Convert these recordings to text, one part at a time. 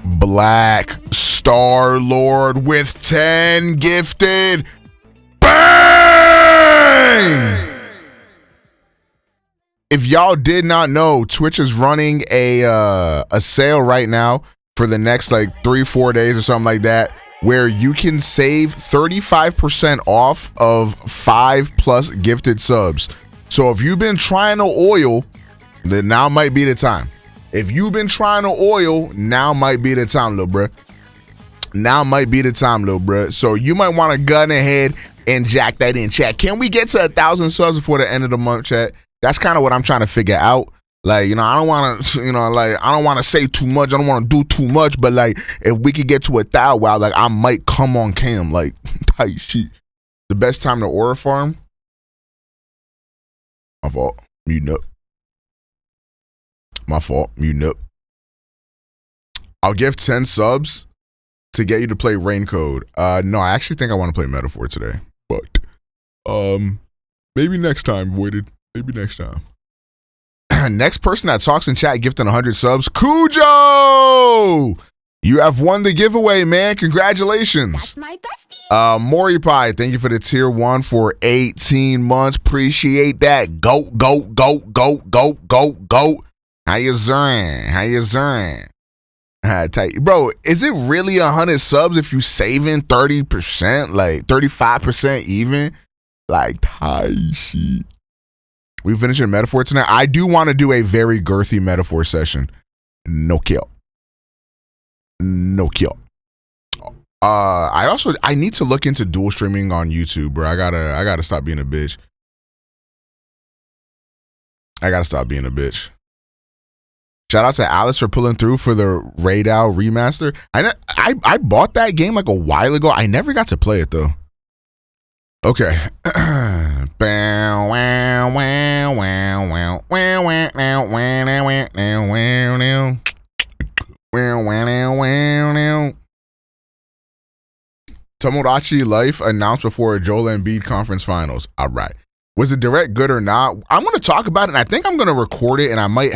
Black Star Lord with 10 gifted. Bang! If y'all did not know, Twitch is running a sale right now for the next like 3-4 days or something like that, where you can save 35% off of 5+ gifted subs. So if you've been trying to oil, then now might be the time. If you've been trying to oil, now might be the time, little bruh. Now might be the time, little bruh. So you might want to gun ahead and jack that in, chat. Can we get to 1,000 subs before the end of the month, chat? That's kind of what I'm trying to figure out. Like, you know, I don't want to, you know, like, I don't want to say too much. I don't want to do too much. But, like, if we could get to 1,000, wow, like, I might come on cam. Like, tight shit. The best time to aura farm? My fault. Muting up. My fault. Muting up. I'll give 10 subs to get you to play Rain Code. No, I actually think I want to play Metaphor today. But, maybe next time, Voided. Maybe next time. Next person that talks in chat gifting 100 subs, Cujo! You have won the giveaway, man. Congratulations. That's my bestie. Mori Pie, thank you for the tier 1 for 18 months. Appreciate that. Go. How you doing? Tight. Bro, is it really 100 subs if you saving 30%? Like 35% even? Like, tight shit. We finishing Metaphor tonight. I do want to do a very girthy Metaphor session. No kill. I need to look into dual streaming on YouTube, bro. I gotta stop being a bitch. Shout out to Alice for pulling through for the Raidou remaster. I bought that game like a while ago. I never got to play it though. Okay. Tomodachi Life announced before Joel Embiid conference finals. All right. Was it direct good or not? I'm going to talk about it, and I think I'm going to record it, and I might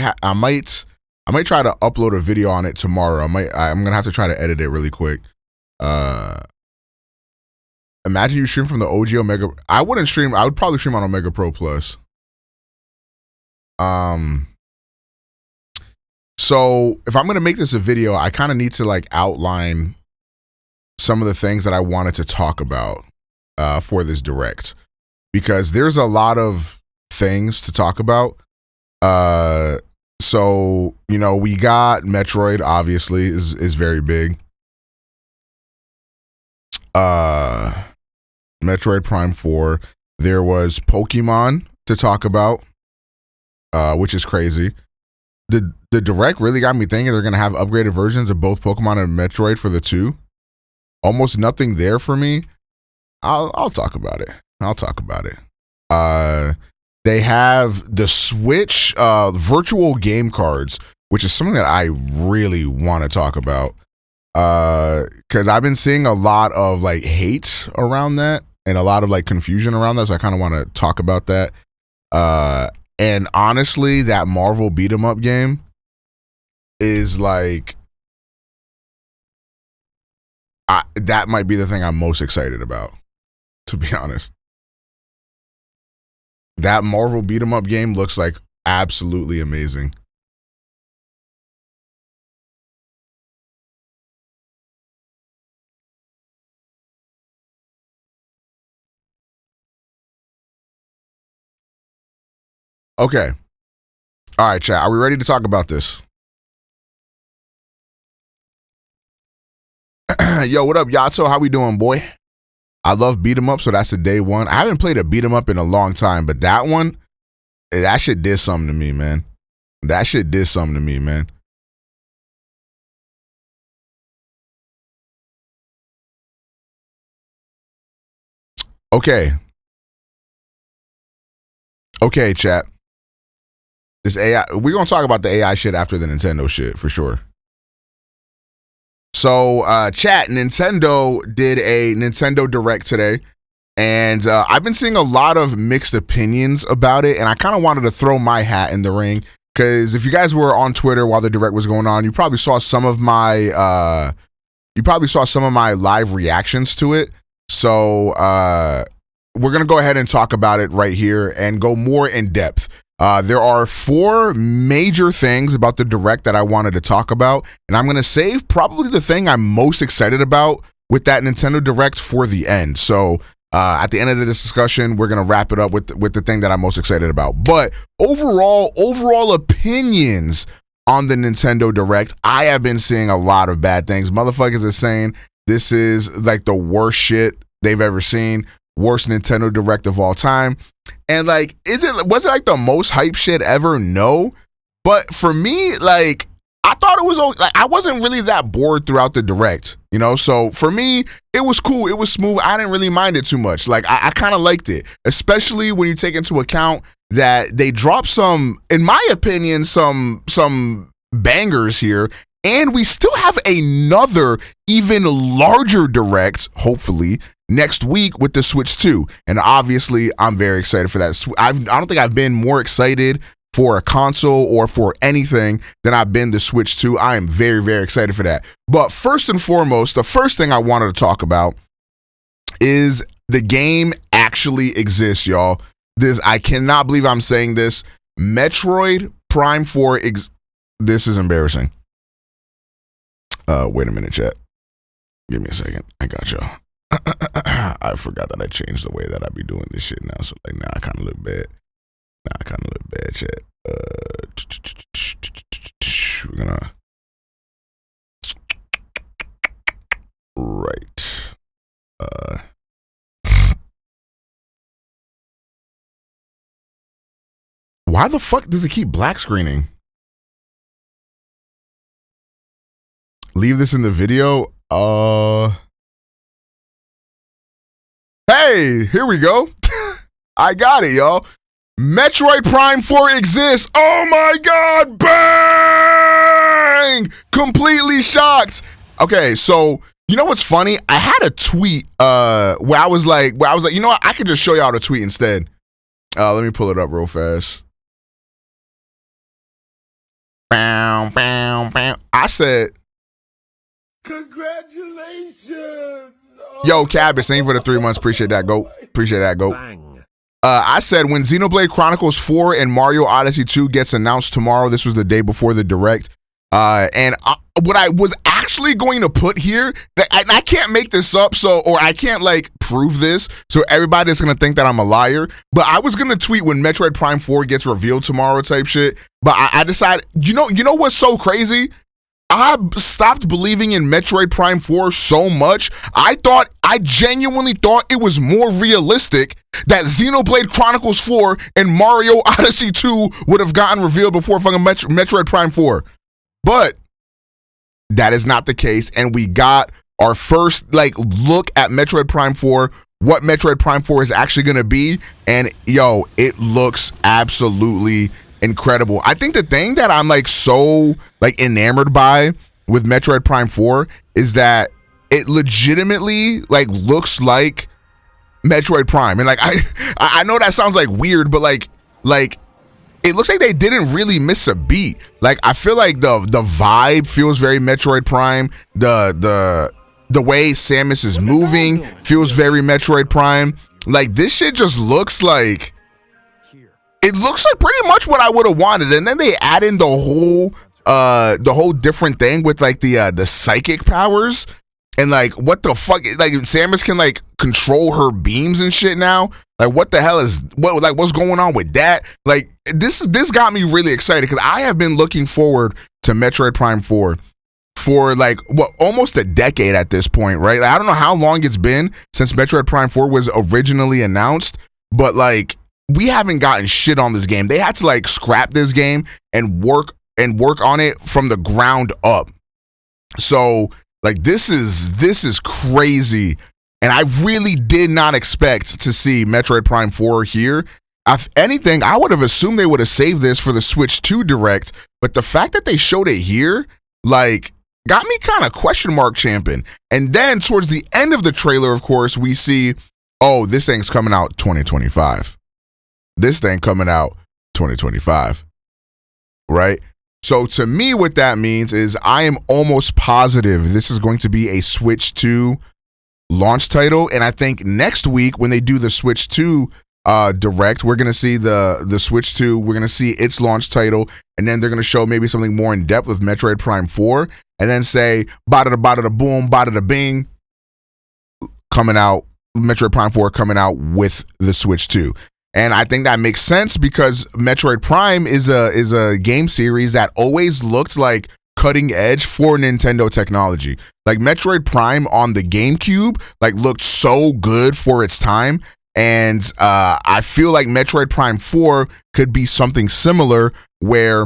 try to upload a video on it tomorrow. I'm going to have to try to edit it really quick. Imagine you stream from the OG Omega. I wouldn't stream. I would probably stream on OmegaPro Plus. So if I'm going to make this a video, I kind of need to like outline some of the things that I wanted to talk about for this direct, because there's a lot of things to talk about. So, you know, we got Metroid, obviously, is very big. Metroid Prime 4. There was Pokemon to talk about, which is crazy. The direct really got me thinking they're going to have upgraded versions of both Pokemon and Metroid for the 2. Almost nothing there for me. I'll talk about it. They have the Switch virtual game cards, which is something that I really want to talk about. Because I've been seeing a lot of like hate around that and a lot of like confusion around that, so I kind of want to talk about that. And honestly, that Marvel beat 'em up game is like, that might be the thing I'm most excited about, to be honest. That Marvel beat 'em up game looks like absolutely amazing. Okay. All right, chat. Are we ready to talk about this? Yo, what up, Yato? How we doing, boy? I love beat 'em up, so that's a day one. I haven't played a beat 'em up in a long time, but that one, that shit did something to me, man. Okay. Okay, chat. This AI, we're going to talk about the AI shit after the Nintendo shit, for sure. So, chat, Nintendo did a Nintendo Direct today, and I've been seeing a lot of mixed opinions about it, and I kind of wanted to throw my hat in the ring, because if you guys were on Twitter while the direct was going on, you probably saw some of my live reactions to it. So we're gonna go ahead and talk about it right here and go more in depth. There are 4 major things about the direct that I wanted to talk about, and I'm gonna save probably the thing I'm most excited about with that Nintendo Direct for the end. So at the end of this discussion, we're gonna wrap it up with the thing that I'm most excited about. But overall opinions on the Nintendo Direct, I have been seeing a lot of bad things. Motherfuckers are saying this is like the worst shit they've ever seen, worst Nintendo Direct of all time. And like, was it like the most hype shit ever? No. But for me, like, I thought it was like, I wasn't really that bored throughout the Direct, you know? So for me, it was cool. It was smooth. I didn't really mind it too much. Like, I kind of liked it, especially when you take into account that they dropped some, in my opinion, some bangers here. And we still have another even larger Direct, hopefully, next week with the Switch 2. And obviously, I'm very excited for that. I don't think I've been more excited for a console or for anything than I've been the Switch 2. I am very, very excited for that. But first and foremost, the first thing I wanted to talk about is the game actually exists, y'all. I cannot believe I'm saying this. Metroid Prime 4 this is embarrassing. Wait a minute, chat. Give me a second. I got y'all. I forgot that I changed the way that I be doing this shit now. So like now I kind of look bad. Chat. We're gonna right. Why the fuck does it keep black screening? Leave this in the video. Hey, here we go. I got it, y'all. Metroid Prime 4 exists. Oh my god, bang! Completely shocked. Okay, so you know what's funny? I had a tweet where I was like, you know what? I could just show y'all the tweet instead. Let me pull it up real fast. Bam, bam, bam. I said, congratulations. Yo, Cabus, thank you for the 3 months. Appreciate that, GOAT. I said when Xenoblade Chronicles 4 and Mario Odyssey 2 gets announced tomorrow, this was the day before the Direct, and what I was actually going to put here, I can't make this up, or I can't like prove this, so everybody's gonna think that I'm a liar, but I was gonna tweet when Metroid Prime 4 gets revealed tomorrow type shit, but I decided, you know what's so crazy? I stopped believing in Metroid Prime 4 so much, I genuinely thought it was more realistic that Xenoblade Chronicles 4 and Mario Odyssey 2 would have gotten revealed before fucking Metroid Prime 4. But that is not the case, and we got our first like look at Metroid Prime 4, what Metroid Prime 4 is actually gonna be, and yo, it looks absolutely incredible. I think the thing that I'm like so like enamored by with Metroid Prime 4 is that it legitimately like looks like Metroid Prime, and like I know that sounds like weird, but like it looks like they didn't really miss a beat. Like I feel like the vibe feels very Metroid Prime. The way Samus is moving feels very Metroid Prime. Like this shit just looks like, it looks like pretty much what I would have wanted. And then they add in the whole different thing with like the psychic powers. And like, what the fuck? Like, Samus can like control her beams and shit now. Like, what the hell is what's going on with that? Like, this got me really excited because I have been looking forward to Metroid Prime 4 for like almost a decade at this point, right? Like, I don't know how long it's been since Metroid Prime 4 was originally announced, but like we haven't gotten shit on this game. They had to like scrap this game and work on it from the ground up. So like this is crazy, and I really did not expect to see Metroid Prime 4 here. If anything, I would have assumed they would have saved this for the Switch 2 Direct, but the fact that they showed it here, like, got me kind of question mark champing. And then towards the end of the trailer, of course, we see, oh, this thing's coming out 2025. This thing coming out 2025. right? So to me, what that means is I am almost positive this is going to be a Switch 2 launch title. And I think next week when they do the Switch 2 direct, we're going to see the Switch 2, we're going to see its launch title, and then they're going to show maybe something more in depth with Metroid Prime 4, and then say, bada da boom, bada da bing, coming out, Metroid Prime 4 coming out with the Switch 2. And I think that makes sense because Metroid Prime is a game series that always looked like cutting edge for Nintendo technology. Like Metroid Prime on the GameCube, like looked so good for its time. And I feel like Metroid Prime 4 could be something similar where,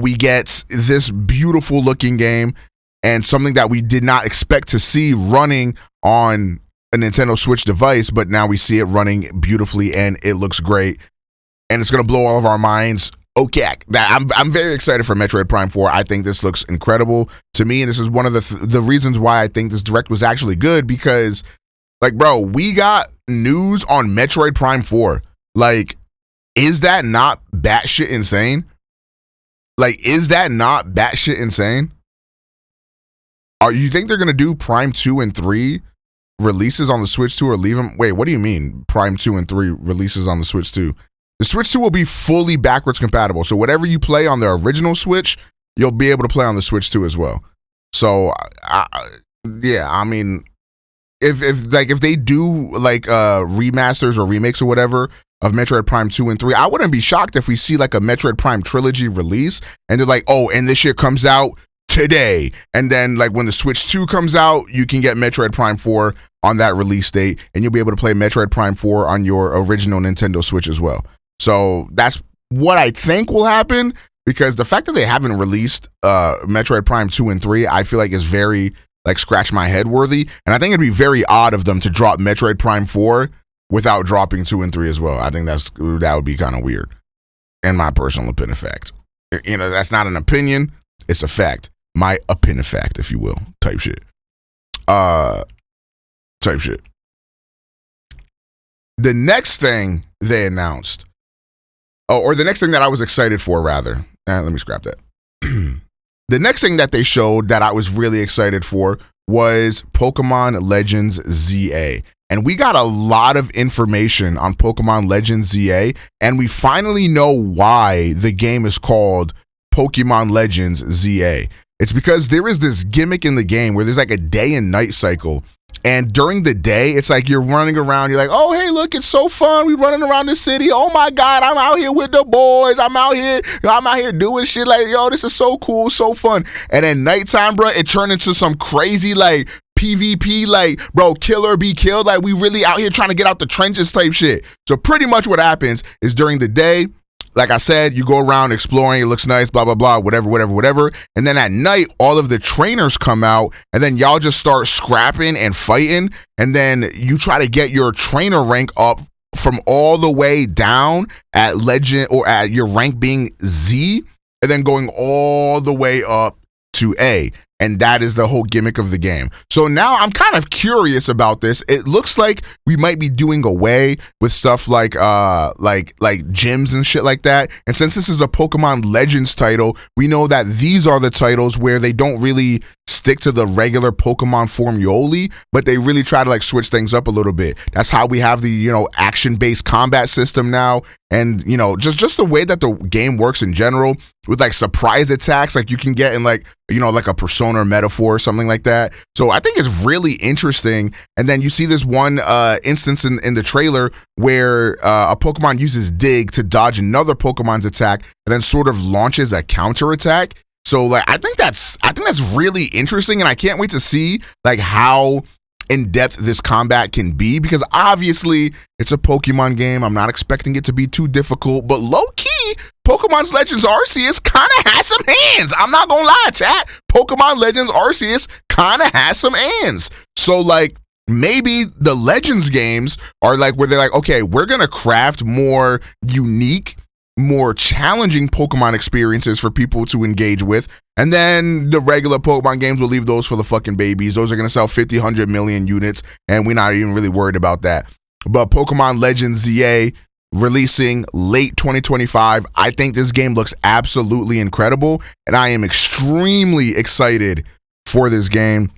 we get this beautiful looking game and something that we did not expect to see running on a Nintendo Switch device, but now we see it running beautifully and it looks great and it's going to blow all of our minds. Okay, I'm very excited for Metroid Prime 4. I think this looks incredible to me, and this is one of the reasons why I think this direct was actually good, because like, bro, we got news on Metroid Prime 4. Like, is that not batshit insane? Like, is that not batshit insane? You think they're going to do Prime 2 and 3 releases on the Switch 2 or leave them? Wait, what do you mean Prime 2 and 3 releases on the Switch 2? The Switch 2 will be fully backwards compatible. So whatever you play on the original Switch, you'll be able to play on the Switch 2 as well. So, I mean, if they do like remasters or remakes or whatever of Metroid Prime 2 and 3, I wouldn't be shocked if we see like a Metroid Prime trilogy release and they're like, oh, and this shit comes out today. And then like when the Switch 2 comes out, you can get Metroid Prime 4 on that release date and you'll be able to play Metroid Prime 4 on your original Nintendo Switch as well. So that's what I think will happen, because the fact that they haven't released Metroid Prime 2 and 3, I feel like is very like scratch my head worthy. And I think it'd be very odd of them to drop Metroid Prime 4 without dropping 2 and 3 as well. I think that would be kind of weird, in my personal opinion. Fact, that's not an opinion, it's a fact. My opinion fact, if you will, type shit. The next thing they announced, or the next thing that I was excited for, rather. Let me scrap that. The next thing that they showed that I was really excited for was Pokemon Legends ZA. And we got a lot of information on Pokemon Legends ZA, and we finally know why the game is called Pokemon Legends ZA. It's because there is this gimmick in the game where there's like a day and night cycle. And during the day, it's like you're running around. You're like, oh, hey, look, it's so fun. We're running around the city. Oh, my God, I'm out here with the boys. I'm out here doing shit like, yo, this is so cool, so fun. And then nighttime, bro, it turned into some crazy, like, PvP, like, bro, kill or be killed. Like, we really out here trying to get out the trenches type shit. So pretty much what happens is during the day, like I said, you go around exploring, it looks nice, blah, blah, blah, whatever. And then at night, all of the trainers come out, and then y'all just start scrapping and fighting. And then you try to get your trainer rank up from all the way down at Legend, or at your rank being Z, and then going all the way up to A. And that is the whole gimmick of the game. So now I'm kind of curious about this. It looks like we might be doing away with stuff like gyms and shit like that. And since this is a Pokemon Legends title, we know that these are the titles where they don't really stick to the regular Pokemon formulae, but they really try to like switch things up a little bit. That's how we have the, action-based combat system now. And, just the way that the game works in general with like surprise attacks, like you can get in like a Persona metaphor or something like that. So I think it's really interesting. And then you see this one instance in the trailer where a Pokemon uses Dig to dodge another Pokemon's attack and then sort of launches a counter attack. So like I think that's really interesting, and I can't wait to see like how in depth this combat can be, because obviously it's a Pokemon game. I'm not expecting it to be too difficult, but low key, Pokemon Legends Arceus kind of has some hands. I'm not gonna lie, chat. Pokemon Legends Arceus kind of has some hands. So like maybe the Legends games are like where they're like, okay, we're gonna craft more unique, more challenging Pokemon experiences for people to engage with, and then the regular Pokemon games will leave those for the fucking babies. Those are going to sell 50, 100 million units, and we're not even really worried about that. But Pokemon Legends ZA, releasing late 2025. I think this game looks absolutely incredible, and I am extremely excited for this game.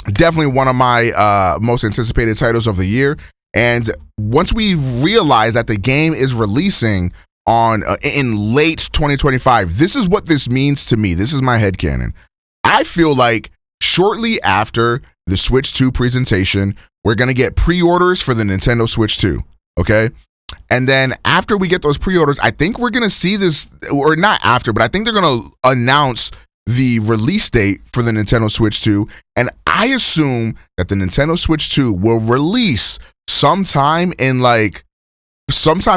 Definitely one of my most anticipated titles of the year. And once we realize that the game is releasing on in late 2025, this is what this means to me. This is my headcanon. I feel like shortly after the Switch 2 presentation, we're going to get pre-orders for the Nintendo Switch 2, okay? And then after we get those pre-orders, I think we're going to see this, or not after, but I think they're going to announce the release date for the Nintendo Switch 2. And I assume that the Nintendo Switch 2 will release sometime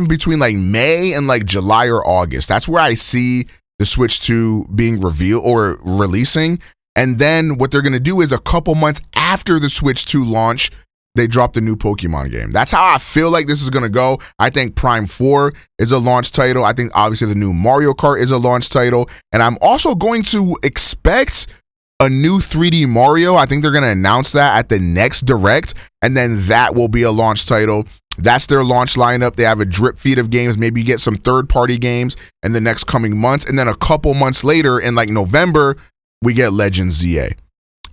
between like May and like July or August. That's where I see the Switch 2 being revealed or releasing. And then what they're going to do is a couple months after the Switch 2 launch, they drop the new Pokemon game. That's how I feel like this is going to go. I think Prime 4 is a launch title. I think obviously the new Mario Kart is a launch title. And I'm also going to expect a new 3D Mario. I think they're going to announce that at the next Direct. And then that will be a launch title. That's their launch lineup. They have a drip feed of games. Maybe you get some third-party games in the next coming months. And then a couple months later in like November, we get Legends ZA.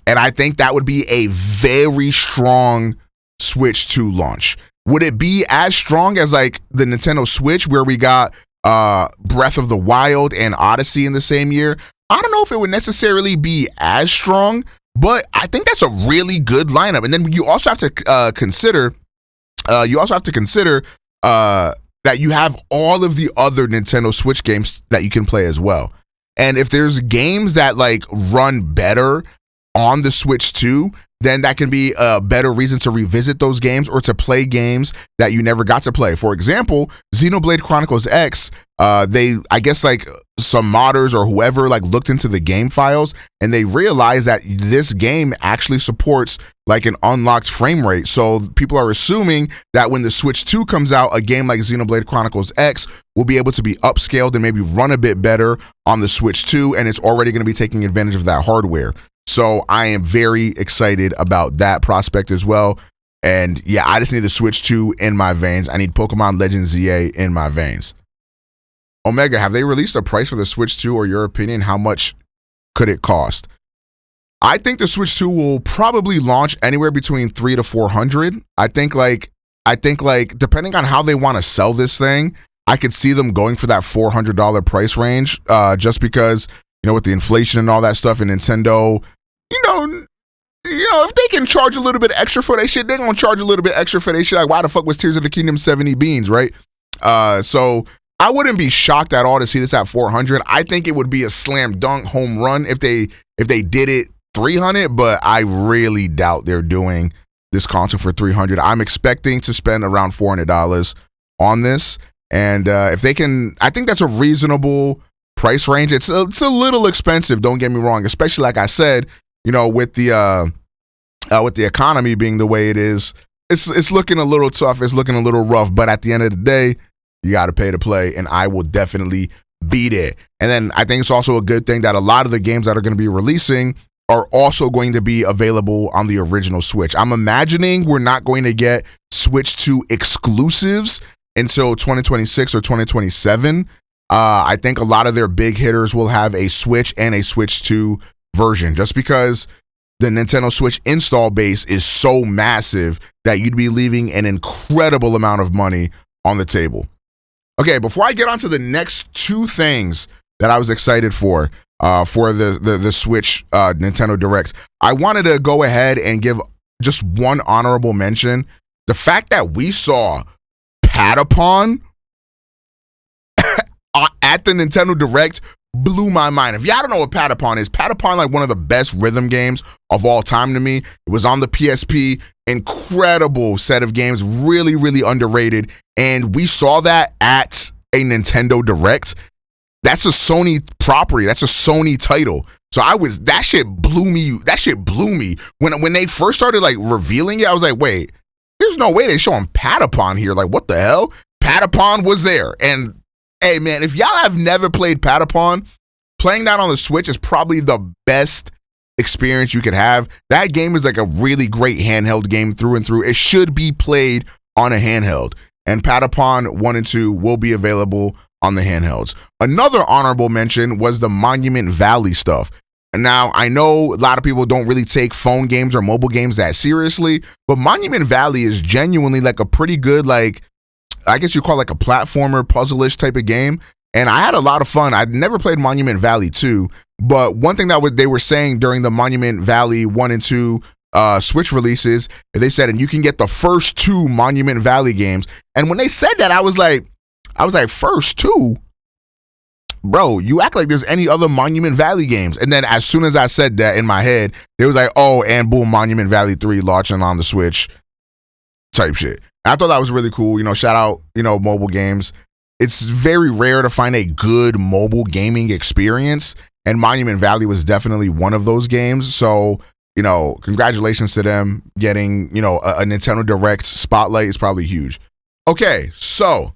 And I think that would be a very strong Switch 2 launch. Would it be as strong as like the Nintendo Switch where we got Breath of the Wild and Odyssey in the same year? I don't know if it would necessarily be as strong, but I think that's a really good lineup. And then you also have to consider that you have all of the other Nintendo Switch games that you can play as well. And if there's games that like run better on the Switch 2, then that can be a better reason to revisit those games or to play games that you never got to play. For example, Xenoblade Chronicles X, I guess like some modders or whoever like looked into the game files and they realized that this game actually supports like an unlocked frame rate. So people are assuming that when the Switch 2 comes out, a game like Xenoblade Chronicles X will be able to be upscaled and maybe run a bit better on the Switch 2, and it's already going to be taking advantage of that hardware. So I am very excited about that prospect as well. And yeah, I just need the Switch 2 in my veins. I need Pokemon Legends ZA in my veins. Omega, have they released a price for the Switch 2, or your opinion, how much could it cost? I think the Switch 2 will probably launch anywhere between $300 to $400. I think depending on how they want to sell this thing, I could see them going for that $400 price range, just because, you know, with the inflation and all that stuff in Nintendo, you know, if they can charge a little bit extra for that shit, they're gonna charge a little bit extra for that shit. Like, why the fuck was Tears of the Kingdom 70 beans, right? So I wouldn't be shocked at all to see this at 400. I think it would be a slam dunk home run if they did it 300, but I really doubt they're doing this console for 300. I'm expecting to spend around $400 on this, and if they can, I think that's a reasonable price range. It's a little expensive, don't get me wrong, especially like I said, you know, with the economy being the way it is, it's looking a little tough, it's looking a little rough, but at the end of the day, you got to pay to play, and I will definitely be there. And then I think it's also a good thing that a lot of the games that are going to be releasing are also going to be available on the original Switch. I'm imagining we're not going to get Switch 2 exclusives until 2026 or 2027. I think a lot of their big hitters will have a Switch and a Switch 2 version, just because the Nintendo Switch install base is so massive that you'd be leaving an incredible amount of money on the table. Okay, before I get on to the next two things that I was excited for the Switch Nintendo Direct, I wanted to go ahead and give just one honorable mention. The fact that we saw Patapon at the Nintendo Direct blew my mind. If y'all don't know what Patapon is, Patapon, like one of the best rhythm games of all time to me. It was on the PSP. Incredible set of games, really, really underrated. And we saw that at a Nintendo Direct. That's a Sony property. That's a Sony title. So that shit blew me. That shit blew me. When they first started like revealing it, I was like, wait, there's no way they're showing Patapon here. Like, what the hell? Patapon was there. And hey, man, if y'all have never played Patapon, playing that on the Switch is probably the best experience you could have. That game is like a really great handheld game through and through. It should be played on a handheld. and Patapon 1 and 2 will be available on the handhelds. Another honorable mention was the Monument Valley stuff. Now, I know a lot of people don't really take phone games or mobile games that seriously, but Monument Valley is genuinely like a pretty good, like, I guess you call it like a platformer, puzzle-ish type of game. And I had a lot of fun. I'd never played Monument Valley 2, but one thing that they were saying during the Monument Valley 1 and 2 Switch releases, they said, and you can get the first 2 Monument Valley games. And when they said that, I was like, first 2? Bro, you act like there's any other Monument Valley games. And then as soon as I said that in my head, it was like, oh, and boom, Monument Valley 3 launching on the Switch type shit. I thought that was really cool. Shout out, mobile games. It's very rare to find a good mobile gaming experience, and Monument Valley was definitely one of those games. So, congratulations to them getting, a Nintendo Direct spotlight is probably huge. Okay, so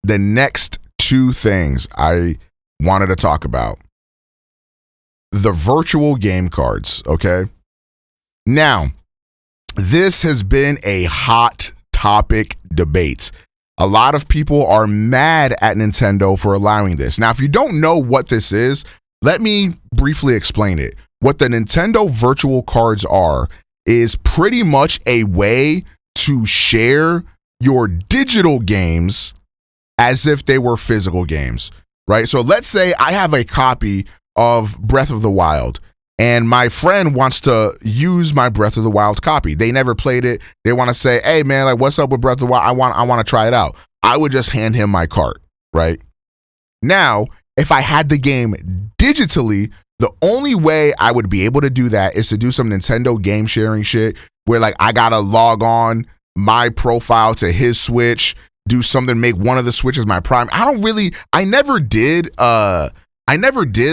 the next 2 things I wanted to talk about. The virtual game cards, okay? Now, this has been a hot topic debate. A lot of people are mad at Nintendo for allowing this. Now, if you don't know what this is, let me briefly explain it. What the Nintendo virtual cards are is pretty much a way to share your digital games as if they were physical games, right? So let's say I have a copy of Breath of the Wild, and my friend wants to use my Breath of the Wild copy. They never played it. They want to say, hey man, like what's up with Breath of the Wild? I want to try it out. I would just hand him my cart, right? Now, if I had the game digitally, the only way I would be able to do that is to do some Nintendo game sharing shit where like I gotta log on my profile to his Switch, do something, make one of the Switches my prime. I never did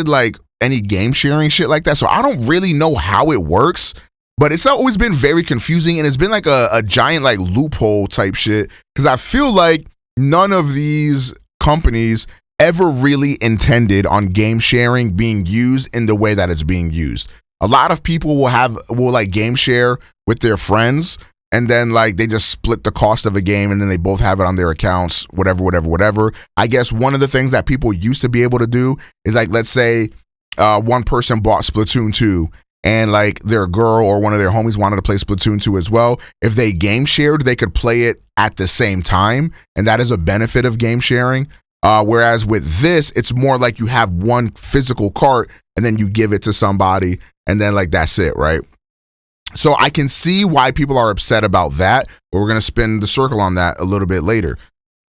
like any game sharing shit like that, so I don't really know how it works, but it's always been very confusing, and it's been like a giant like loophole type shit, because I feel like none of these companies ever really intended on game sharing being used in the way that it's being used. A lot of people will like game share with their friends, and then like they just split the cost of a game, and then they both have it on their accounts, whatever. I guess one of the things that people used to be able to do is like, let's say one person bought Splatoon 2 and like their girl or one of their homies wanted to play Splatoon 2 as well. If they game shared, they could play it at the same time, and that is a benefit of game sharing. Whereas with this, it's more like you have one physical cart and then you give it to somebody, and then like that's it, right? So I can see why people are upset about that, but we're going to spin the circle on that a little bit later.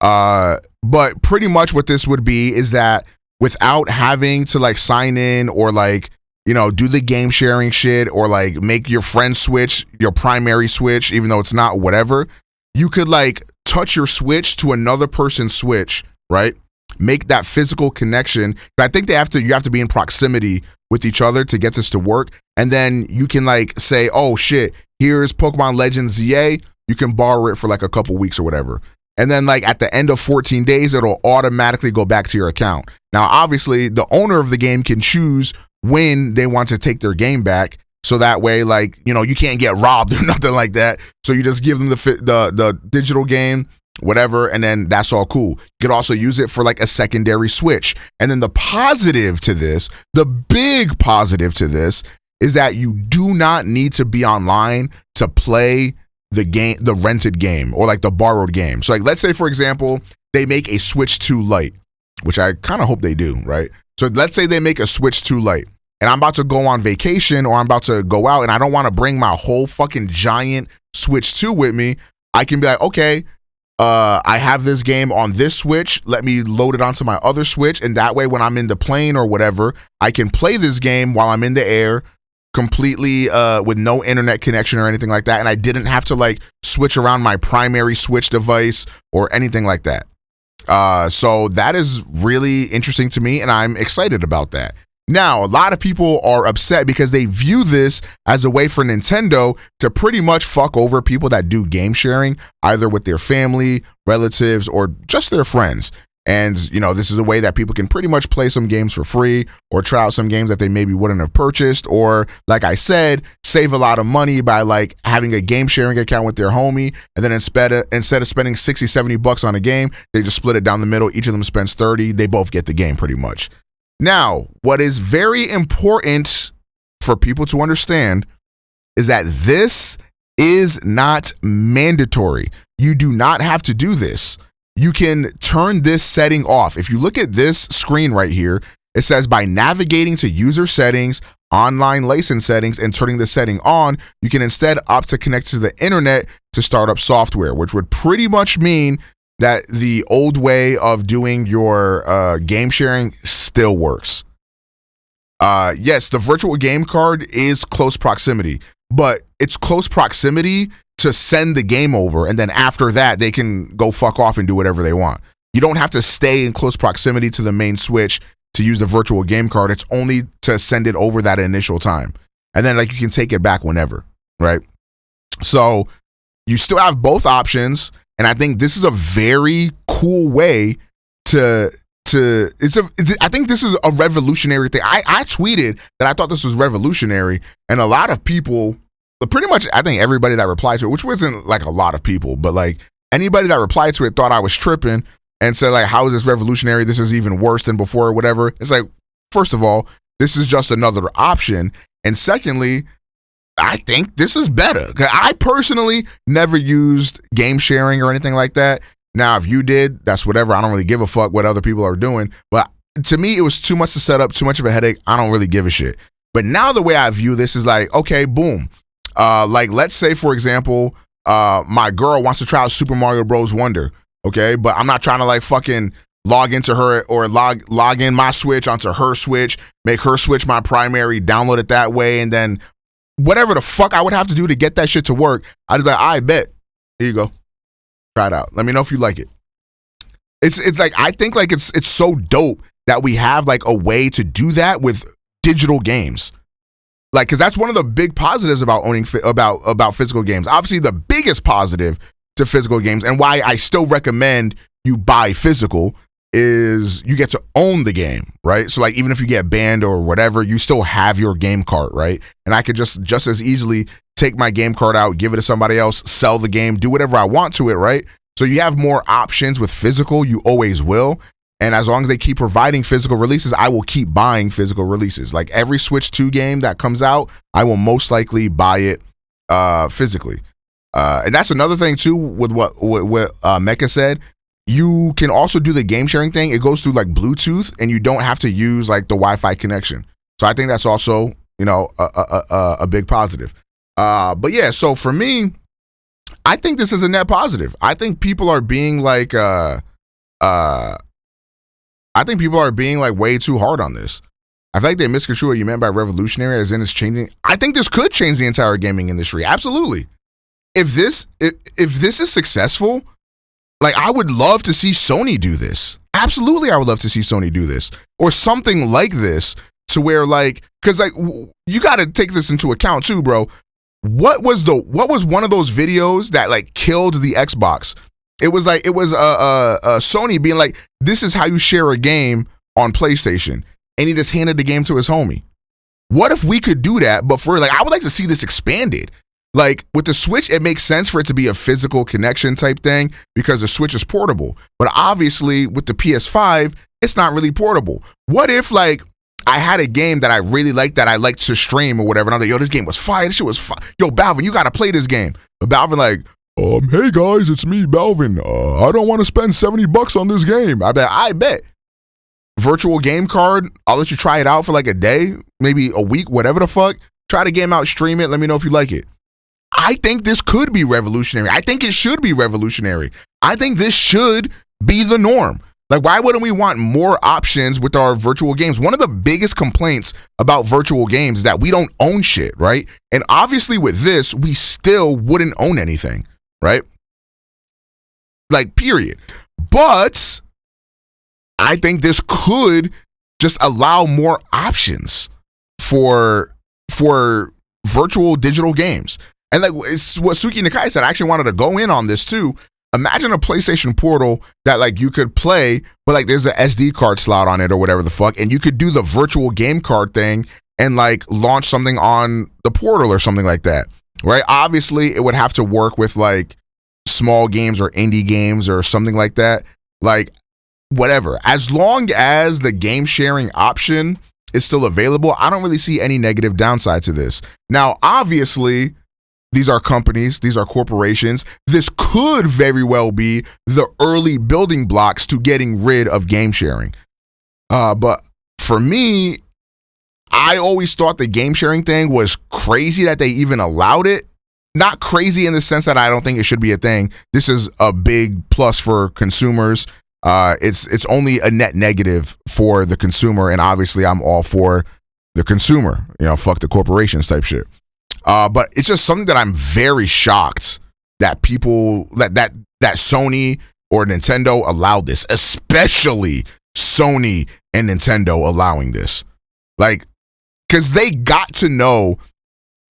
But pretty much what this would be is that without having to like sign in or like, do the game sharing shit or like make your friend Switch your primary Switch, even though it's not, whatever, you could like touch your Switch to another person's Switch, right? Make that physical connection. But I think you have to be in proximity with each other to get this to work. And then you can like say, oh shit, here's Pokemon Legends ZA. You can borrow it for like a couple weeks or whatever. And then like at the end of 14 days, it'll automatically go back to your account. Now, obviously the owner of the game can choose when they want to take their game back. So that way, like, you can't get robbed or nothing like that. So you just give them the digital game, whatever, and then that's all cool. You could also use it for like a secondary Switch. And then the big positive to this is that you do not need to be online to play the game, the rented game or like the borrowed game. So like, let's say for example, they make a Switch 2 Lite, which I kind of hope they do, right? So let's say they make a Switch 2 Lite and I'm about to go on vacation or I'm about to go out and I don't want to bring my whole fucking giant Switch 2 with me. I can be like, okay, I have this game on this Switch. Let me load it onto my other Switch. And that way, when I'm in the plane or whatever, I can play this game while I'm in the air completely with no internet connection or anything like that. And I didn't have to like switch around my primary Switch device or anything like that. So that is really interesting to me, and I'm excited about that. Now, a lot of people are upset because they view this as a way for Nintendo to pretty much fuck over people that do game sharing, either with their family, relatives, or just their friends. And, this is a way that people can pretty much play some games for free or try out some games that they maybe wouldn't have purchased. Or, like I said, save a lot of money by like having a game sharing account with their homie. And then instead of spending 60, 70 bucks on a game, they just split it down the middle. Each of them spends 30. They both get the game pretty much. Now, what is very important for people to understand is that this is not mandatory. You do not have to do this. You can turn this setting off. If you look at this screen right here, it says by navigating to user settings, online license settings, and turning the setting on, you can instead opt to connect to the internet to start up software, which would pretty much mean that the old way of doing your game sharing still works. Yes, the virtual game card is close proximity, but it's close proximity to send the game over, and then after that, they can go fuck off and do whatever they want. You don't have to stay in close proximity to the main Switch to use the virtual game card. It's only to send it over that initial time. And then like you can take it back whenever, right? So you still have both options, and I think this is a very cool way I think this is a revolutionary thing. I tweeted that I thought this was revolutionary, and a lot of people, pretty much I think everybody that replied to it, which wasn't like a lot of people, but like anybody that replied to it thought I was tripping and said like, how is this revolutionary? This is even worse than before or whatever. It's like, first of all, this is just another option. And secondly, I think this is better. I personally never used game sharing or anything like that. Now, if you did, that's whatever. I don't really give a fuck what other people are doing. But to me, it was too much to set up, too much of a headache. I don't really give a shit. But now the way I view this is like, okay, boom. Like, let's say, for example, my girl wants to try out Super Mario Bros. Wonder, okay? But I'm not trying to, like, fucking log into her or log in my Switch onto her Switch, make her Switch my primary, download it that way, and then whatever the fuck I would have to do to get that shit to work, I'd be like, I bet. Here you go. Try it out. Let me know if you like it. It's like, I think, like, it's so dope that we have, like, a way to do that with digital games. Like, because that's one of the big positives about owning about physical games. Obviously, the biggest positive to physical games, and why I still recommend you buy physical, is you get to own the game, right? So, like, even if you get banned or whatever, you still have your game card, right? And I could just as easily take my game card out, give it to somebody else, sell the game, do whatever I want to it, right? So you have more options with physical. You always will. And as long as they keep providing physical releases, I will keep buying physical releases. Like every Switch 2 game that comes out, I will most likely buy it physically. And that's another thing too with what Mecha said. You can also do the game sharing thing. It goes through like Bluetooth, and you don't have to use like the Wi-Fi connection. So I think that's also, a big positive. But yeah, so for me, I think this is a net positive. I think people are being like way too hard on this. I feel like they misconstrue what you meant by revolutionary, as in it's changing. I think this could change the entire gaming industry. Absolutely. If this is successful, like, I would love to see Sony do this. Absolutely, I would love to see Sony do this, or something like this, to where, like, because like you got to take this into account too, bro. What was one of those videos that like killed the Xbox? It was Sony being like, this is how you share a game on PlayStation. And he just handed the game to his homie. What if we could do that? But for like, I would like to see this expanded. Like with the Switch, it makes sense for it to be a physical connection type thing because the Switch is portable. But obviously with the PS5, it's not really portable. What if like I had a game that I really liked, that I liked to stream or whatever, and I was like, yo, this game was fire. This shit was fire. Yo, Balvin, you got to play this game. But Balvin like, hey guys, it's me, Balvin. I don't want to spend $70 on this game. I bet. Virtual game card, I'll let you try it out for like a day, maybe a week, whatever the fuck. Try the game out, stream it, let me know if you like it. I think this could be revolutionary. I think it should be revolutionary. I think this should be the norm. Like, why wouldn't we want more options with our virtual games? One of the biggest complaints about virtual games is that we don't own shit, right? And obviously with this, we still wouldn't own anything, right? Like, period. But I think this could just allow more options for virtual digital games. And like, it's what Suki Nakai said. I actually wanted to go in on this too. imagine a PlayStation Portal that like you could play, but like there's an SD card slot on it or whatever the fuck, and you could do the virtual game card thing and like launch something on the Portal or something like that, right? Obviously, it would have to work with like small games or indie games or something like that. Like whatever, as long as the game sharing option is still available, I don't really see any negative downside to this. Now, obviously, these are companies, these are corporations. This could very well be the early building blocks to getting rid of game sharing. But for me, I always thought the game sharing thing was crazy that they even allowed it. Not crazy in the sense that I don't think it should be a thing. This is a big plus for consumers. It's only a net negative for the consumer, and obviously I'm all for the consumer, fuck the corporations type shit. But it's just something that I'm very shocked that people that Sony or Nintendo allowed this, especially Sony and Nintendo allowing this. Like, cause they got to know,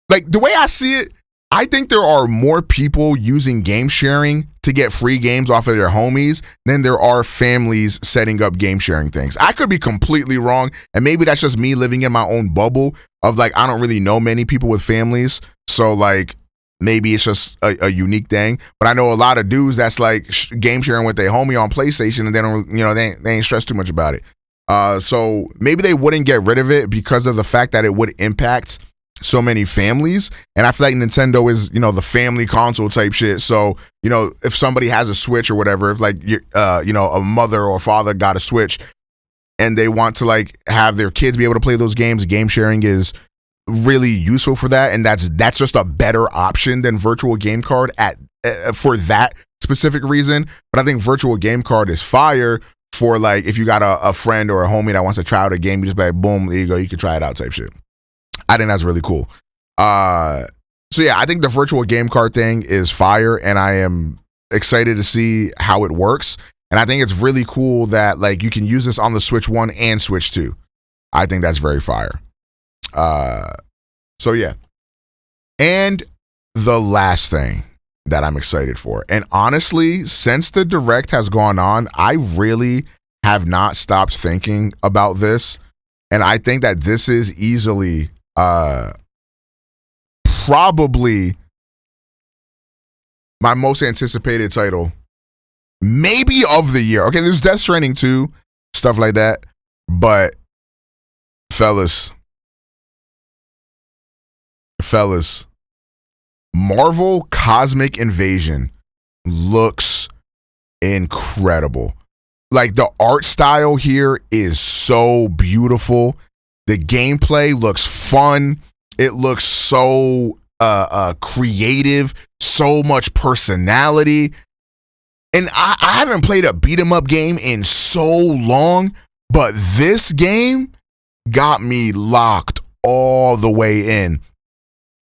like the way I see it, I think there are more people using game sharing to get free games off of their homies than there are families setting up game sharing things. I could be completely wrong, and maybe that's just me living in my own bubble of like, I don't really know many people with families, so like maybe it's just a unique thing. But I know a lot of dudes that's like game sharing with their homie on PlayStation, and they don't, they ain't stressed too much about it. So maybe they wouldn't get rid of it because of the fact that it would impact so many families, and I feel like Nintendo is the family console type shit. So if somebody has a Switch or whatever, if like a mother or father got a Switch and they want to like have their kids be able to play those games, game sharing is really useful for that, and that's just a better option than virtual game card for that specific reason. But I think virtual game card is fire for like if you got a friend or a homie that wants to try out a game, you just be like, boom, there you go, you can try it out type shit. I think that's really cool. So yeah, I think the virtual game card thing is fire, and I am excited to see how it works. And I think it's really cool that like you can use this on the Switch 1 and Switch 2. I think that's very fire. So yeah. And the last thing that I'm excited for, and honestly, since the Direct has gone on, I really have not stopped thinking about this. And I think that this is easily probably my most anticipated title, maybe of the year. Okay, there's Death Stranding 2, stuff like that. But fellas, Marvel Cosmic Invasion looks incredible. Like the art style here is so beautiful. The gameplay looks fun. It looks so creative, so much personality. And I haven't played a beat 'em up game in so long, but this game got me locked all the way in.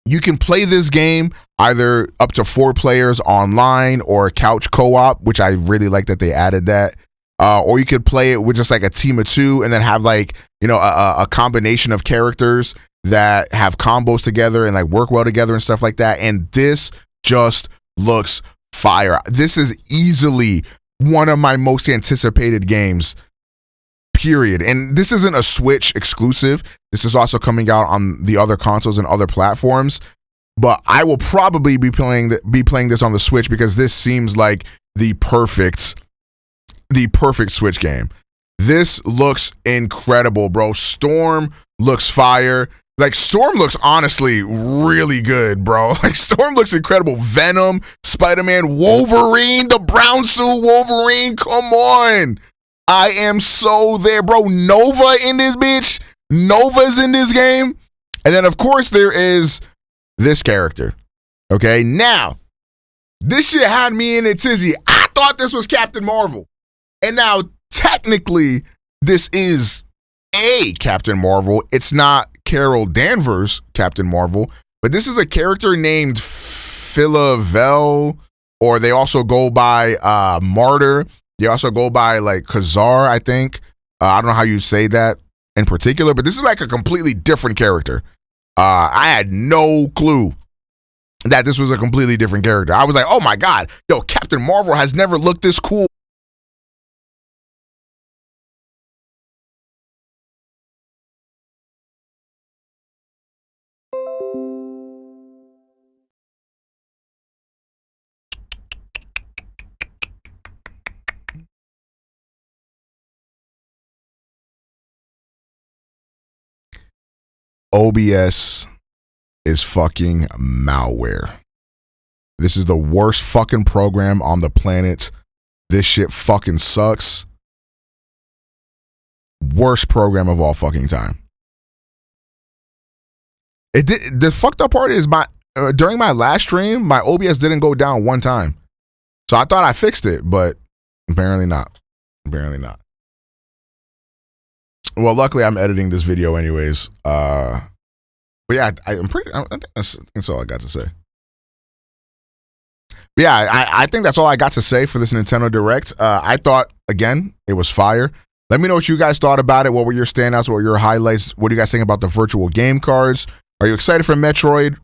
You can play this game either up to 4 players online or couch co-op, which I really like that they added that. Or you could play it with just like a team of 2 and then have like, a combination of characters that have combos together and like work well together and stuff like that. And this just looks fire. This is easily one of my most anticipated games, period. And this isn't a Switch exclusive. This is also coming out on the other consoles and other platforms. But I will probably be playing this on the Switch because this seems like the perfect Switch game. This looks incredible, bro. Storm looks fire. Like Storm looks honestly really good, bro. Like Storm looks incredible. Venom, Spider-Man, Wolverine, the brown suit Wolverine. Come on. I am so there, bro. Nova in this bitch. Nova's in this game. And then of course there is this character. Okay, now this shit had me in a tizzy. I thought this was Captain Marvel. And now, technically, this is a Captain Marvel. It's not Carol Danvers' Captain Marvel, but this is a character named Philavel, or they also go by Martyr. They also go by like Khazar, I think. I don't know how you say that in particular, but this is like a completely different character. I had no clue that this was a completely different character. I was like, oh my God, yo, Captain Marvel has never looked this cool. OBS is fucking malware. This is the worst fucking program on the planet. This shit fucking sucks. Worst program of all fucking time. It did. The fucked up part is during my last stream, my OBS didn't go down one time. So I thought I fixed it, but apparently not. Apparently not. Well, luckily I'm editing this video anyways. But yeah, I think that's all I got to say. But yeah, I think that's all I got to say for this Nintendo Direct. I thought, again, it was fire. Let me know what you guys thought about it. What were your standouts? What were your highlights? What do you guys think about the virtual game cards? Are you excited for Metroid?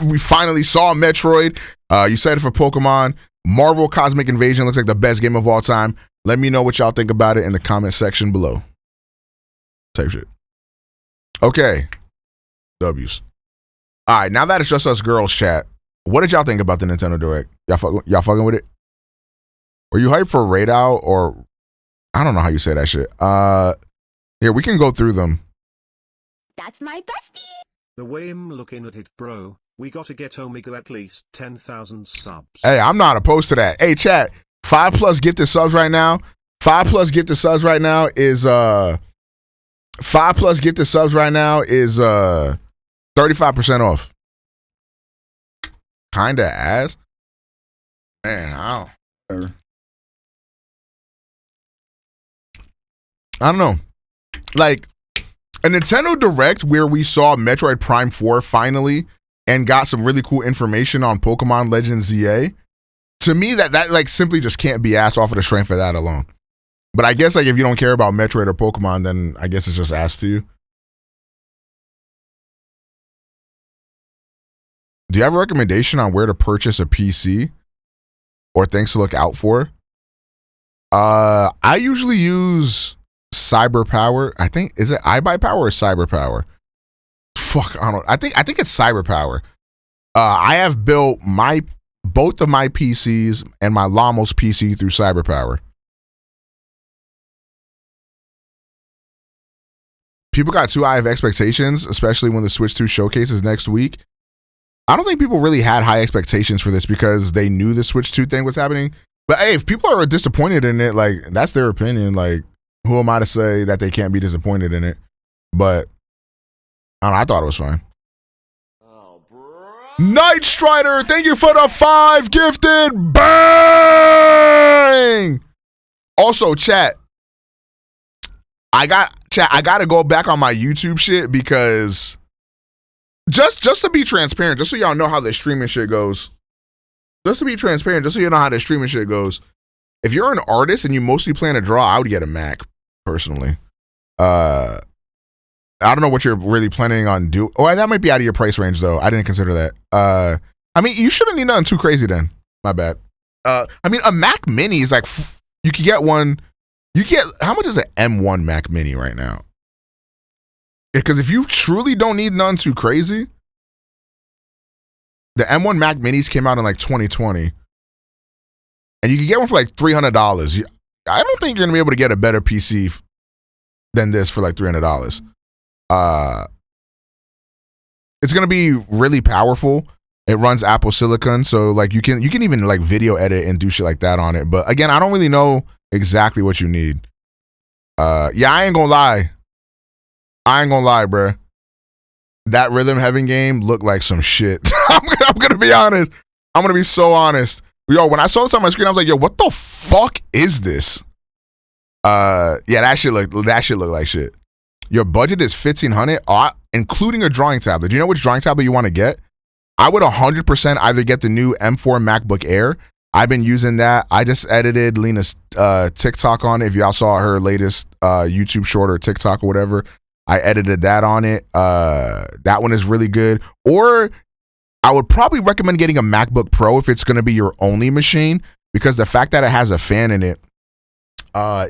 We finally saw Metroid. You excited for Pokemon? Marvel Cosmic Invasion looks like the best game of all time. Let me know what y'all think about it in the comment section below. Type shit. Okay. W's. All right, now that it's just us girls chat, what did y'all think about the Nintendo Direct? Y'all fucking with it? Were you hyped for Raidou, or I don't know how you say that shit. Here, we can go through them. That's my bestie. The way I'm looking at it, bro, we gotta get Omega at least 10,000 subs. Hey, I'm not opposed to that. Hey, chat, 5+ gifted subs right now. 5+ gifted subs right now is 5+ gifted subs right now is 35% off. Kinda ass. Man, I don't know. Like a Nintendo Direct where we saw Metroid Prime 4 finally and got some really cool information on Pokemon Legends ZA. To me, that like simply just can't be asked off of the strength of that alone. But I guess like if you don't care about Metroid or Pokemon, then I guess it's just asked to you. Do you have a recommendation on where to purchase a PC or things to look out for? I usually use CyberPower. I think, is it iBuyPower or CyberPower? Fuck, I think it's CyberPower. I have built both of my PCs and my Lamos PC through CyberPower. People got too high of expectations, especially when the Switch 2 showcase is next week. I don't think people really had high expectations for this because they knew the Switch 2 thing was happening. But hey, if people are disappointed in it, like, that's their opinion. Like, who am I to say that they can't be disappointed in it? But I don't know, I thought it was fine. Oh, bro. Night Strider, thank you for the 5 gifted. Bang! Also, chat, I gotta go back on my YouTube shit because just to be transparent, just so y'all know how the streaming shit goes. Just to be transparent, just so you know how the streaming shit goes. If you're an artist and you mostly plan to draw, I would get a Mac, personally. I don't know what you're really planning on doing. Oh, that might be out of your price range, though. I didn't consider that. I mean, you shouldn't need nothing too crazy then. My bad. I mean, a Mac Mini is like, you could get one. How much is an M1 Mac Mini right now? Because if you truly don't need none too crazy, the M1 Mac Minis came out in like 2020. And you can get one for like $300. I don't think you're going to be able to get a better PC than this for like $300. It's going to be really powerful. It runs Apple Silicon, so like you can even like video edit and do shit like that on it. But again, I don't really know exactly what you need. Yeah, I ain't gonna lie, bruh. That Rhythm Heaven game looked like some shit. I'm gonna be honest. I'm gonna be so honest. Yo, when I saw this on my screen, I was like, yo, what the fuck is this? Yeah, that shit looked like shit. Your budget is $1,500, including a drawing tablet. Do you know which drawing tablet you want to get? I would 100% either get the new M4 MacBook Air. I've been using that. I just edited Lena's TikTok on it. If y'all saw her latest YouTube short or TikTok or whatever, I edited that on it. That one is really good. Or I would probably recommend getting a MacBook Pro if it's going to be your only machine, because the fact that it has a fan in it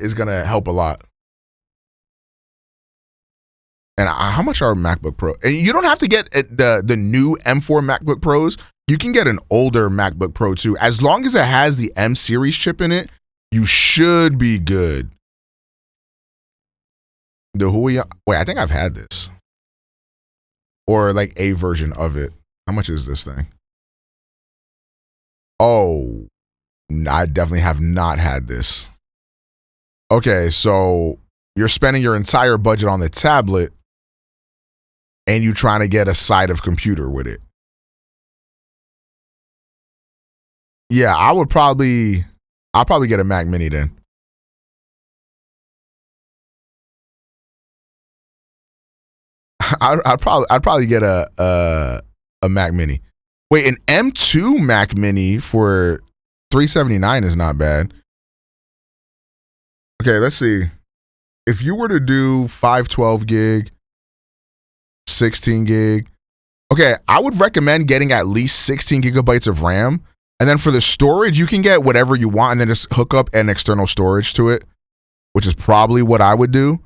is going to help a lot. And how much are MacBook Pro? And you don't have to get the new M4 MacBook Pros. You can get an older MacBook Pro too. As long as it has the M series chip in it, you should be good. The Huion, wait, I think I've had this. Or like a version of it. How much is this thing? Oh, I definitely have not had this. Okay, so you're spending your entire budget on the tablet and you trying to get a side of computer with it. Yeah, I'll probably get a Mac Mini then. I'd probably get a Mac Mini. Wait, an M2 Mac Mini for $379 is not bad. Okay, let's see. If you were to do 512 gig, 16 gig, okay, I would recommend getting at least 16 gigabytes of RAM. And then for the storage, you can get whatever you want and then just hook up an external storage to it, which is probably what I would do.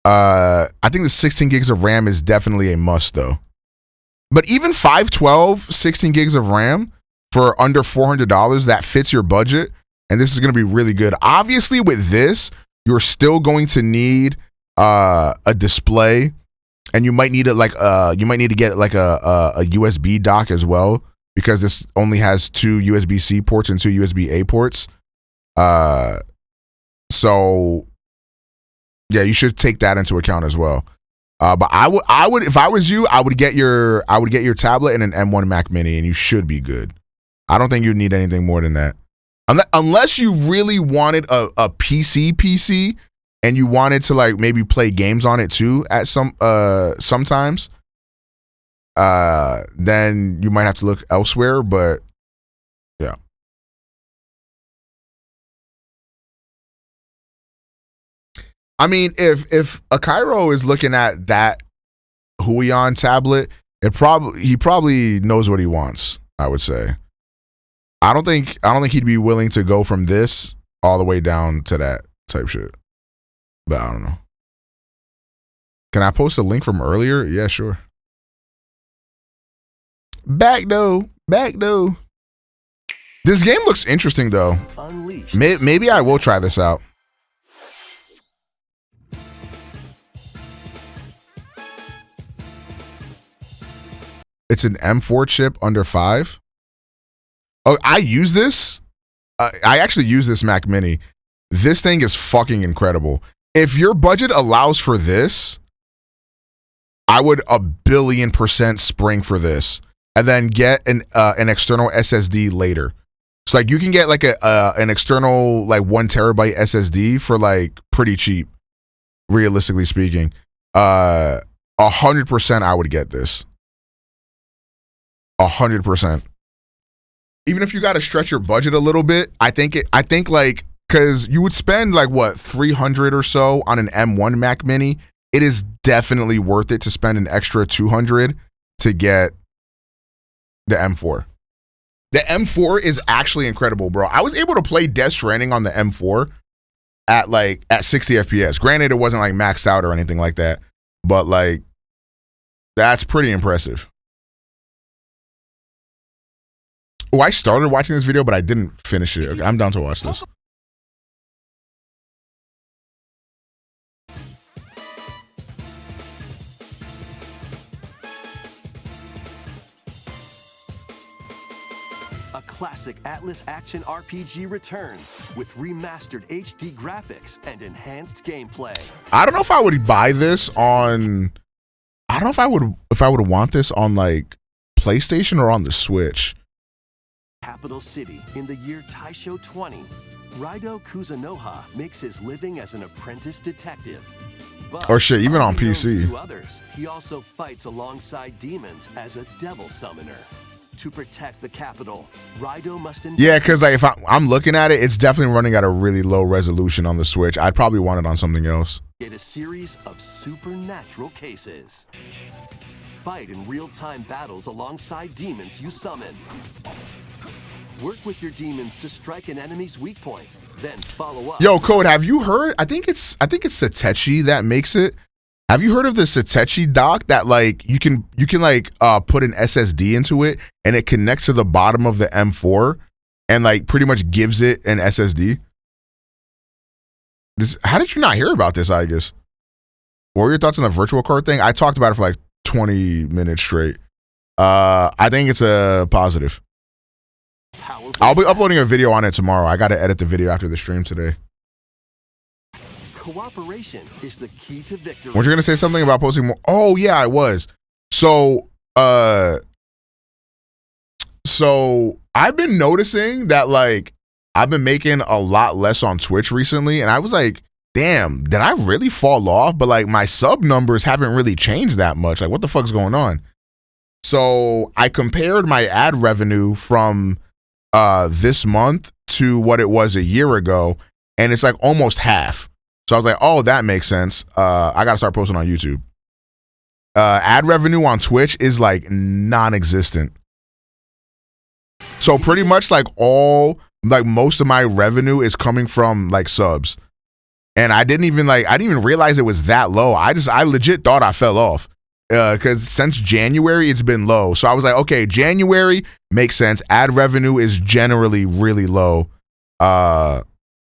I think the 16 gigs of RAM is definitely a must though. But even 512, 16 gigs of RAM for under $400, that fits your budget. And this is going to be really good. Obviously with this, you're still going to need a display, and you might need to get like a USB dock as well, because this only has 2 USB-C ports and 2 USB-A ports. So yeah, you should take that into account as well. But I would, if I was you, I would get your tablet and an M1 Mac Mini, and you should be good. I don't think you need anything more than that. Unless you really wanted a PC and you wanted to like maybe play games on it too at sometimes, then you might have to look elsewhere. But yeah. I mean, if Akiro is looking at that Huion tablet, he probably knows what he wants, I would say. I don't think he'd be willing to go from this all the way down to that type shit. But I don't know. Can I post a link from earlier? Yeah, sure. Back though. This game looks interesting though. Maybe I will try this out. It's an M4 chip under 5. Oh, I use this. I actually use this Mac Mini. This thing is fucking incredible. If your budget allows for this, I would 1,000,000,000% spring for this, and then get an external SSD later. So like you can get like an external like 1 terabyte SSD for like pretty cheap, realistically speaking. 100% I would get this. 100%. Even if you got to stretch your budget a little bit, I think like, because you would spend like what, $300 or so on an M1 Mac Mini. It is definitely worth it to spend an extra $200 to get the M4. The M4 is actually incredible, bro. I was able to play Death Stranding on the M4 at 60 FPS. Granted, it wasn't like maxed out or anything like that, but like that's pretty impressive. Oh, I started watching this video, but I didn't finish it. Okay, I'm down to watch this. A classic Atlas action RPG returns with remastered HD graphics and enhanced gameplay. I don't know if I would buy this on. I don't know if I would want this on like PlayStation or on the Switch. Capital City in the year Taisho 20, Raidou Kuzunoha makes his living as an apprentice detective. But or shit, even on PC. To others, he also fights alongside demons as a devil summoner. To protect the capital, Raidou must... Yeah, because like, if I'm looking at it, it's definitely running at a really low resolution on the Switch. I'd probably want it on something else. Get a series of supernatural cases. fight in real-time battles alongside demons you summon. Work with your demons to strike an enemy's weak point, then follow up. Yo, Code, have you heard? I think it's Satechi that makes it. Have you heard of the Satechi dock that like you can like put an SSD into it and it connects to the bottom of the M4 and like pretty much gives it an SSD? How did you not hear about this, I guess? What were your thoughts on the virtual card thing? I talked about it for like 20 minutes straight. I think it's a positive. I'll be uploading a video on it tomorrow. I got to edit the video after the stream today. Cooperation is the key to victory. Weren't you going to say something about posting more? Oh, yeah, I was. So I've been noticing that like I've been making a lot less on Twitch recently, and I was like, damn, did I really fall off? But like my sub numbers haven't really changed that much. Like, what the fuck's going on? So I compared my ad revenue from this month to what it was a year ago, and it's like almost half. So I was like, oh, that makes sense. I gotta start posting on YouTube. Ad revenue on Twitch is like non-existent. So pretty much like most of my revenue is coming from like subs. And I didn't even realize it was that low. I legit thought I fell off. Because since January, it's been low. So I was like, okay, January makes sense. Ad revenue is generally really low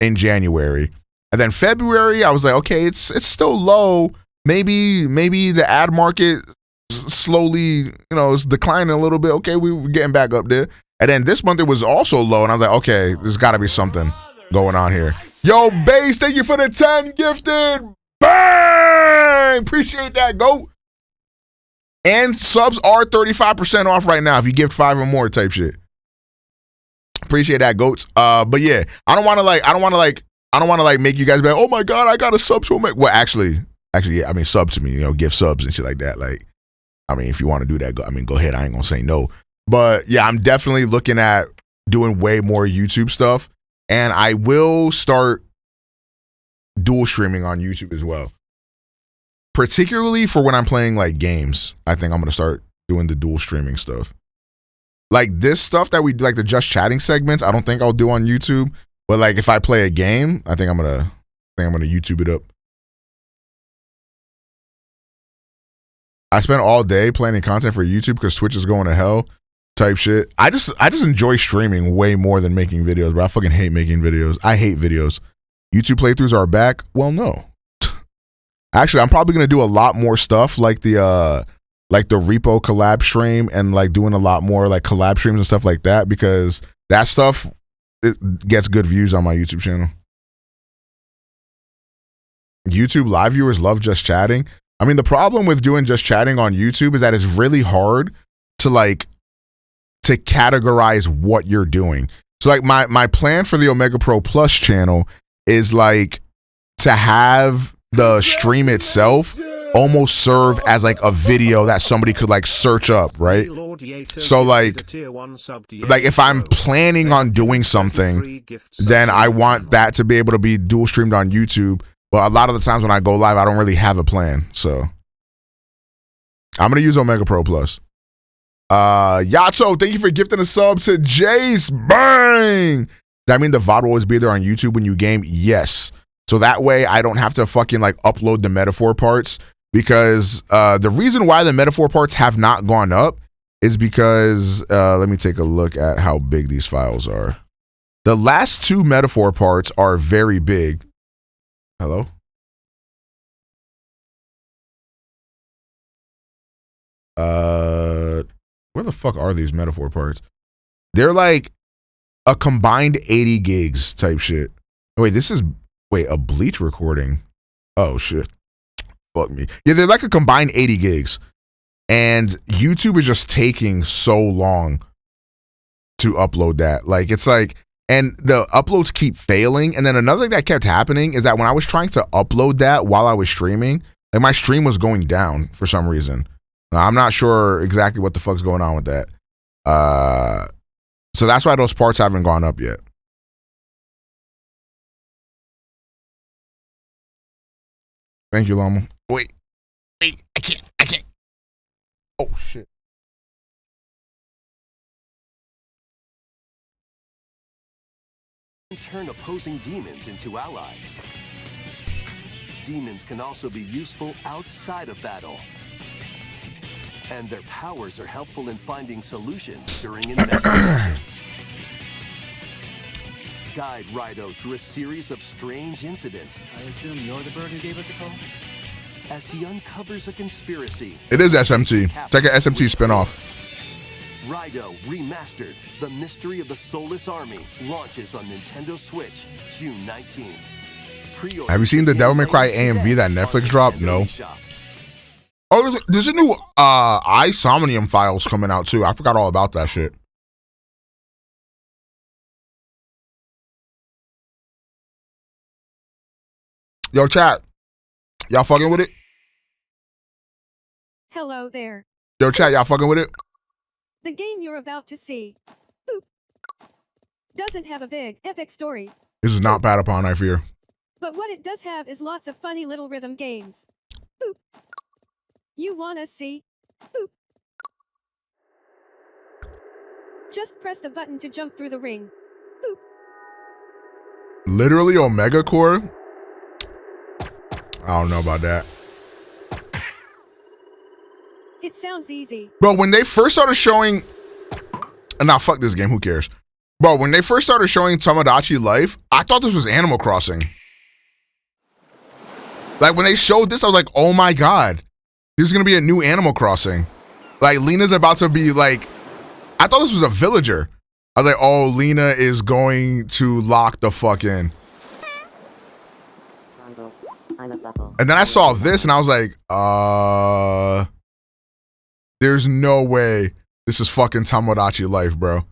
in January. And then February, I was like, okay, it's still low. Maybe the ad market slowly, is declining a little bit. Okay, we're getting back up there. And then this month it was also low, and I was like, okay, there's got to be something going on here. Yo, Base, thank you for the 10 gifted. Bang! Appreciate that, GOAT. And subs are 35% off right now if you gift 5 or more type shit. Appreciate that, GOATs. But yeah, I don't want to make you guys be like, oh my god, I got a sub to Omega. Well, actually, yeah, I mean, sub to me, gift subs and shit like that. Like, I mean, if you want to do that, go ahead. I ain't gonna say no. But yeah, I'm definitely looking at doing way more YouTube stuff, and I will start dual streaming on YouTube as well. Particularly for when I'm playing like games, I think I'm gonna start doing the dual streaming stuff. Like this stuff that we like the just chatting segments, I don't think I'll do on YouTube. But like if I play a game, I think I'm gonna YouTube it up. I spent all day planning content for YouTube because Twitch is going to hell type shit. I just enjoy streaming way more than making videos, but I fucking hate making videos. I hate videos. YouTube playthroughs are back. Well, no. Actually, I'm probably gonna do a lot more stuff like the repo collab stream and like doing a lot more like collab streams and stuff like that, because that stuff, it gets good views on my YouTube channel. YouTube live viewers love just chatting. I mean, the problem with doing just chatting on YouTube is that it's really hard to categorize what you're doing. So like my plan for the OmegaPro Plus channel is like to have the stream itself almost serve as like a video that somebody could like search up, right? So like if I'm planning on doing something, then I want that to be able to be dual streamed on YouTube. But a lot of the times when I go live, I don't really have a plan. So I'm gonna use OmegaPro Plus. Yacho, thank you for gifting a sub to Jace. Bang! Does that mean the VOD will always be there on YouTube when you game? Yes. So that way I don't have to fucking like upload the metaphor parts, because the reason why the metaphor parts have not gone up is because let me take a look at how big these files are. The last 2 metaphor parts are very big. Hello? Where the fuck are these metaphor parts? They're like a combined 80 gigs type shit. Wait, a Bleach recording. Oh shit. Fuck me. Yeah, they're like a combined 80 gigs. And YouTube is just taking so long to upload that. Like it's like, and the uploads keep failing. And then another thing that kept happening is that when I was trying to upload that while I was streaming, like my stream was going down for some reason. Now, I'm not sure exactly what the fuck's going on with that. So that's why those parts haven't gone up yet. Thank you, Lama. Wait, I can't. Oh shit. Turn opposing demons into allies. Demons can also be useful outside of battle. And their powers are helpful in finding solutions during investigations. Guide Raidou through a series of strange incidents. I assume you're the bird who gave us a call? As he uncovers a conspiracy. It is SMT. It's like an SMT spinoff. Raidou Remastered, The Mystery of the Soulless Army, launches on Nintendo Switch June 19th. Have you seen the Devil May Cry AMV that Netflix dropped? No. Oh, there's a new iSomnium files coming out too. I forgot all about that shit. Yo, chat. Y'all fucking with it? Hello there. Yo, chat, y'all fucking with it? The game you're about to see boop, doesn't have a big, epic story. This is not Patapon, I fear. But what it does have is lots of funny little rhythm games. Boop. You wanna see? Boop. Just press the button to jump through the ring. Boop. Literally Omega Core? I don't know about that. It sounds easy. Bro, when they first started showing... Nah, fuck this game, who cares? Bro, when they first started showing Tomodachi Life, I thought this was Animal Crossing. Like, when they showed this, I was like, oh my god. There's gonna be a new Animal Crossing. Like, Lena's about to be like... I thought this was a villager. I was like, oh, Lena is going to lock the fuck in. And then I saw this and I was like, there's no way this is fucking Tomodachi Life, bro.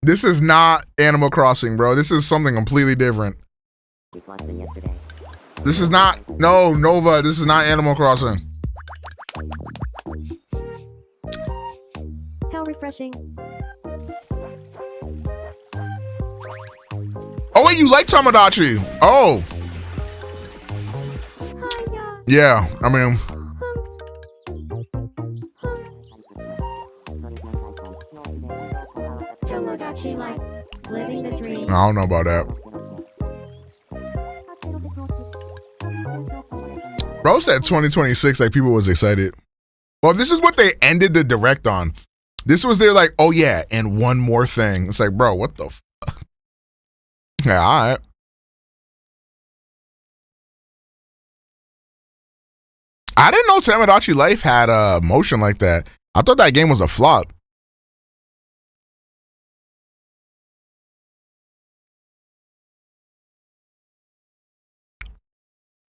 This is not Animal Crossing, bro. This is something completely different. This is not, no, Nova, this is not Animal Crossing. How refreshing. Oh wait, you like Tomodachi? Oh. Yeah, I mean. Tomodachi Life. Living the dream. I don't know about that. Bro said 2026 like people was excited. Well, this is what they ended the direct on. This was their like, oh yeah, and one more thing. It's like, bro, what the fuck? Yeah, all right. I didn't know Tomodachi Life had a motion like that. I thought that game was a flop.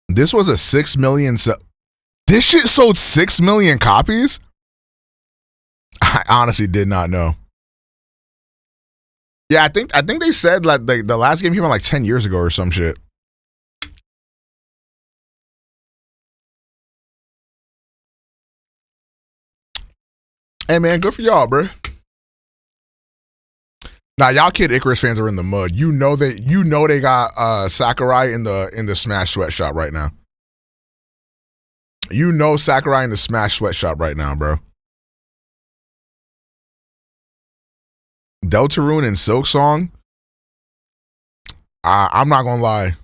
This was a 6 million. This shit sold 6 million copies? I honestly did not know. Yeah, I think they said like the last game came out like 10 years ago or some shit. Hey man, good for y'all, bro. Now y'all Kid Icarus fans are in the mud. You know they got Sakurai in the Smash Sweatshop right now. You know Sakurai in the Smash Sweatshop right now, bro. Deltarune and Silk Song. I'm not gonna lie.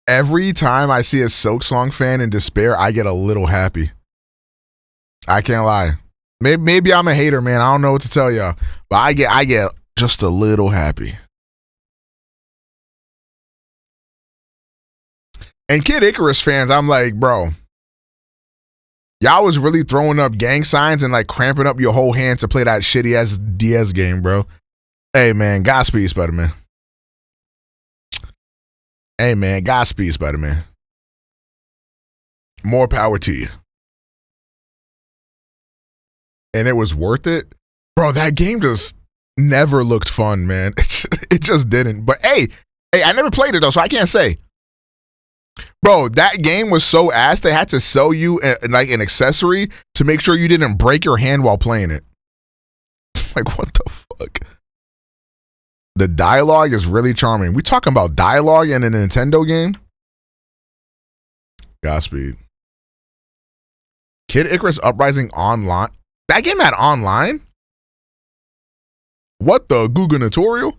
Every time I see a Silk Song fan in despair, I get a little happy. I can't lie. Maybe I'm a hater, man. I don't know what to tell y'all, but I get just a little happy. And Kid Icarus fans, I'm like, bro, y'all was really throwing up gang signs and like cramping up your whole hand to play that shitty ass DS game, bro. Hey man, Godspeed, Spider-Man. Hey man, Godspeed, Spider-Man. More power to you. And it was worth it. Bro, that game just never looked fun, man. It just didn't. But hey, I never played it though, so I can't say. Bro, that game was so ass, they had to sell you like an accessory to make sure you didn't break your hand while playing it. Like, what the fuck? The dialogue is really charming. We talking about dialogue in a Nintendo game? Godspeed. Kid Icarus Uprising online. That game had online? What the gubernatorial?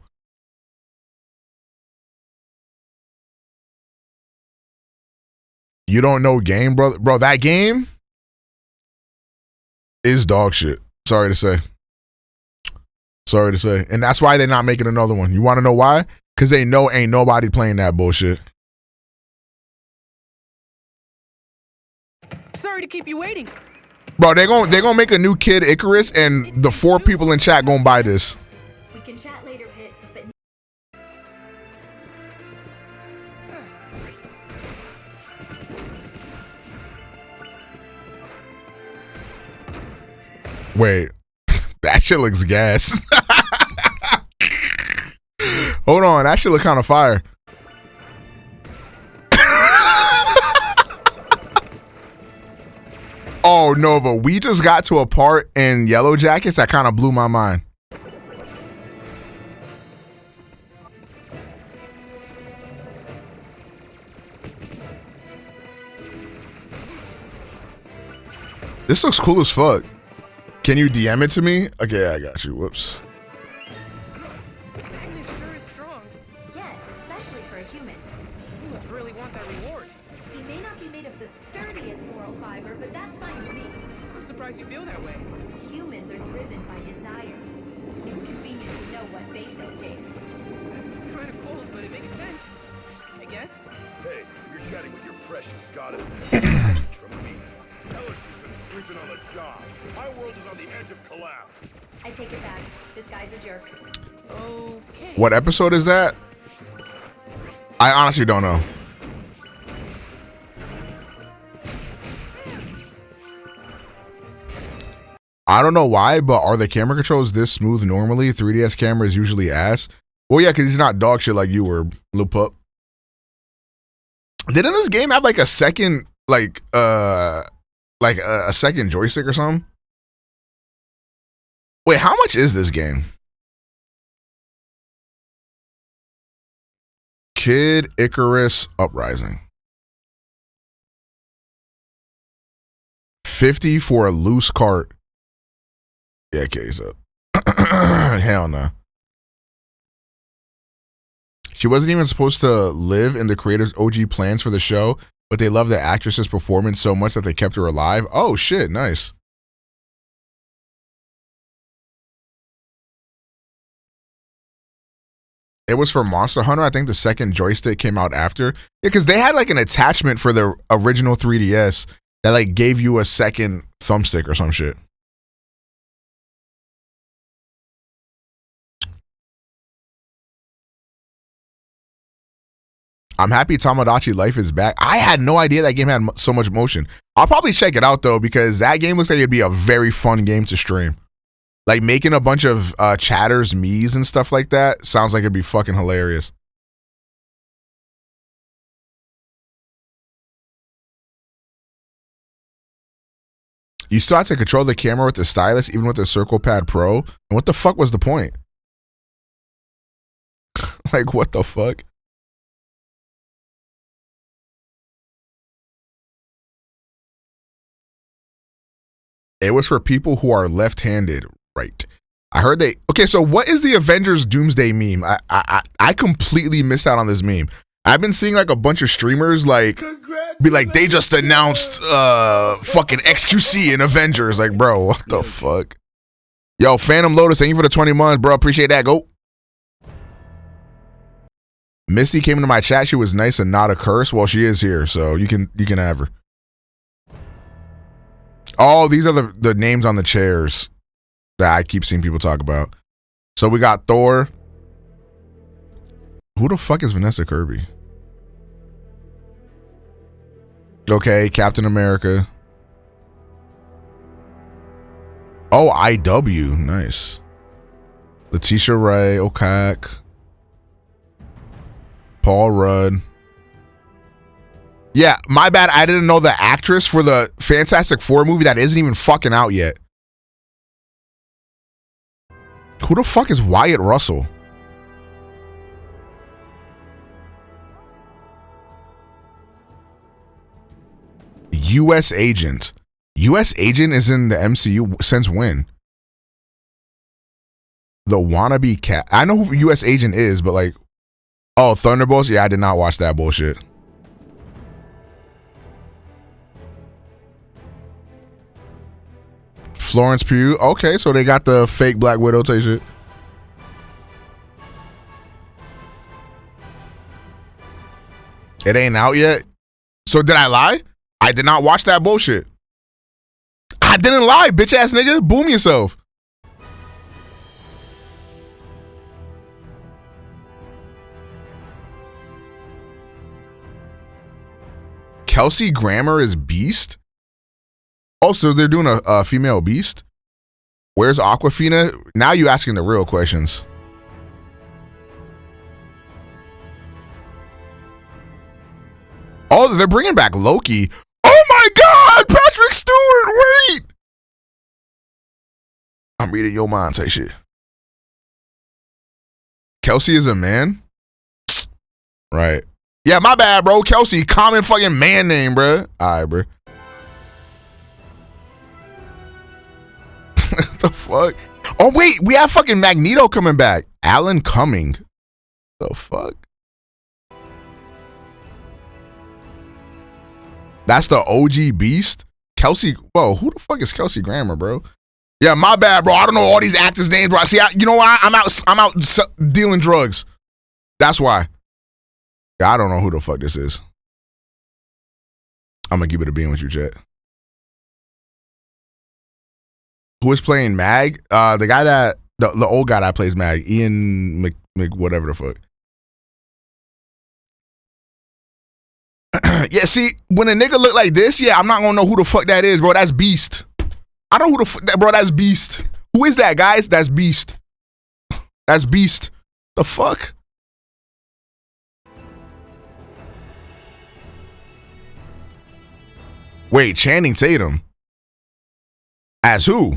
You don't know game, brother? Bro, that game is dog shit. Sorry to say. Sorry to say. And that's why they're not making another one. You want to know why? Because they know ain't nobody playing that bullshit. Sorry to keep you waiting. Bro, they're gonna make a new Kid Icarus, and the 4 people in chat gonna buy this. We can chat later, Pit, but Wait, that shit looks gas. Hold on, that shit look kind of fire. Oh, Nova, we just got to a part in Yellow Jackets that kind of blew my mind. This looks cool as fuck. Can you DM it to me? Okay, I got you. Whoops. Magnus sure is strong. yes, especially for a human. You must really want that reward. He may not be made of the sturdiest moral fiber, but that's fine with me. I'm surprised you feel that way. Humans are driven by desire. It's convenient to know what bait they'll chase. That's kind of cold, but it makes sense. I guess. Hey, you're chatting with your precious goddess from me. Tell her she's been sleeping on the job. My world is on the edge of collapse. I take it back. This guy's a jerk. Okay. What episode is that? I honestly don't know. I don't know why, but are the camera controls this smooth normally? 3DS camera is usually ass. Well, yeah, because he's not dog shit like you were, Lil Pup. Didn't this game have like a second, like a second joystick or something? Wait, how much is this game? Kid Icarus Uprising. 50 for a loose cart. Yeah, case up. Hell no. She wasn't even supposed to live in the creators' OG plans for the show, but they loved the actress's performance so much that they kept her alive. Oh shit, nice. It was for Monster Hunter. I think the second joystick came out after. Yeah, because they had like an attachment for the original 3DS that like gave you a second thumbstick or some shit. I'm happy Tomodachi Life is back. I had no idea that game had so much motion. I'll probably check it out though, because that game looks like it'd be a very fun game to stream. Like making a bunch of chatters, me's and stuff like that sounds like it'd be fucking hilarious. You still have to control the camera with the stylus, even with the Circle Pad Pro. And what the fuck was the point? Like, what the fuck? It was for people who are left-handed, right? I heard they. Okay, so what is the Avengers Doomsday meme? I completely missed out on this meme. I've been seeing like a bunch of streamers like be like, they just announced fucking XQC and Avengers. Like, bro, what the fuck? Yo, Phantom Lotus, thank you for the 20 months, bro. Appreciate that. Go. Misty came into my chat. She was nice and not a curse. Well, she is here, so you can have her. Oh, these are the names on the chairs that I keep seeing people talk about. So we got Thor. Who the fuck is Vanessa Kirby? Okay, Captain America. Oh, IW. Nice. Letitia Ray, Okak. Paul Rudd. Yeah, my bad. I didn't know the actress for the Fantastic Four movie that isn't even fucking out yet. Who the fuck is Wyatt Russell? U.S. agent. U.S. Agent is in the MCU since when? The wannabe cat. I know who U.S. Agent is, but like, oh, Thunderbolts. Yeah, I did not watch that bullshit. Florence Pugh. Okay, so they got the fake Black Widow type shit. It ain't out yet. So did I lie? I did not watch that bullshit. I didn't lie, bitch ass nigga. Boom yourself. Kelsey Grammer is Beast. Also, they're doing a female Beast. Where's Aquafina? Now you asking the real questions. Oh, they're bringing back Loki. Oh my God, Patrick Stewart, wait. I'm reading your mind, type shit. Kelsey is a man? Right. Yeah, my bad, bro. Kelsey, common fucking man name, bro. All right, bro. The fuck? Oh, wait, we have fucking Magneto coming back. Alan Cumming. The fuck? That's the OG Beast? Kelsey, whoa, who the fuck is Kelsey Grammer, bro? Yeah, my bad, bro. I don't know all these actors' names, bro. See, you know what? I'm out dealing drugs. That's why. Yeah, I don't know who the fuck this is. I'm gonna keep it a being with you, chat. Who is playing Mag? The guy that the old guy that plays Mag, Ian Mc whatever the fuck. Yeah, see, when a nigga look like this, yeah, I'm not gonna know who the fuck that is, bro. That's Beast. I don't know who the fuck that, bro. That's Beast. Who is that, guys? That's Beast. That's Beast. The fuck? Wait, Channing Tatum. As who?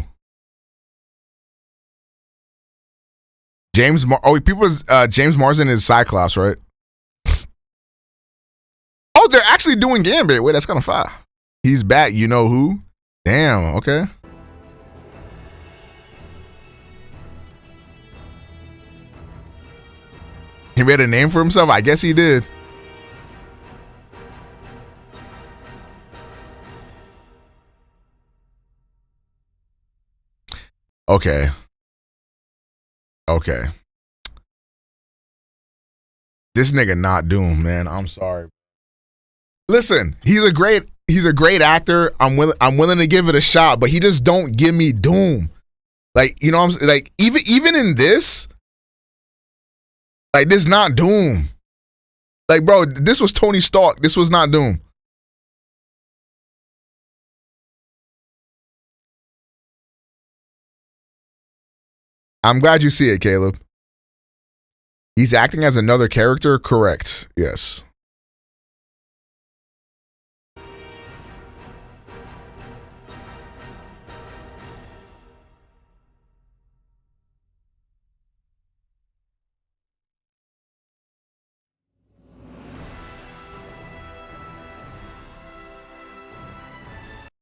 James Marsden is Cyclops, right? Oh, they're actually doing Gambit. Wait, that's kind of fire. He's back. You know who? Damn, okay. He made a name for himself? I guess he did. Okay. Okay. This nigga not Doom, man. I'm sorry. Listen, he's a great actor. I'm willing to give it a shot, but he just don't give me Doom. Like, you know what I'm saying? Like, even in this, like, this not Doom. Like, bro, this was Tony Stark. This was not Doom. I'm glad you see it, Caleb. He's acting as another character? Correct. Yes.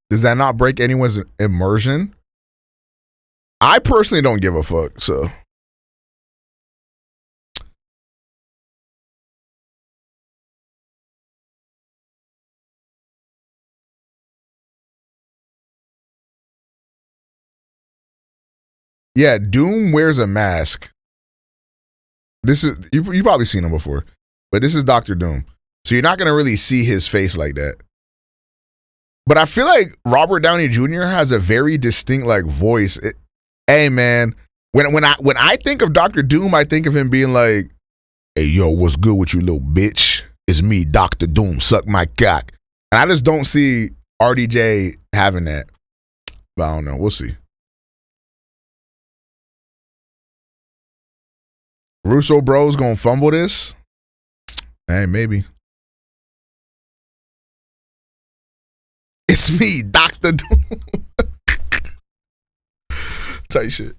Does that not break anyone's immersion? I personally don't give a fuck, so. Yeah, Doom wears a mask. This is, you probably seen him before, but this is Dr. Doom. So you're not going to really see his face like that. But I feel like Robert Downey Jr. has a very distinct like voice. Hey man, when I think of Dr. Doom, I think of him being like, "Hey yo, what's good with you, little bitch? It's me, Dr. Doom. Suck my cock." And I just don't see RDJ having that. But I don't know. We'll see. Russo Bros gonna fumble this? Hey, maybe. It's me, Dr. Doom. Tight shit.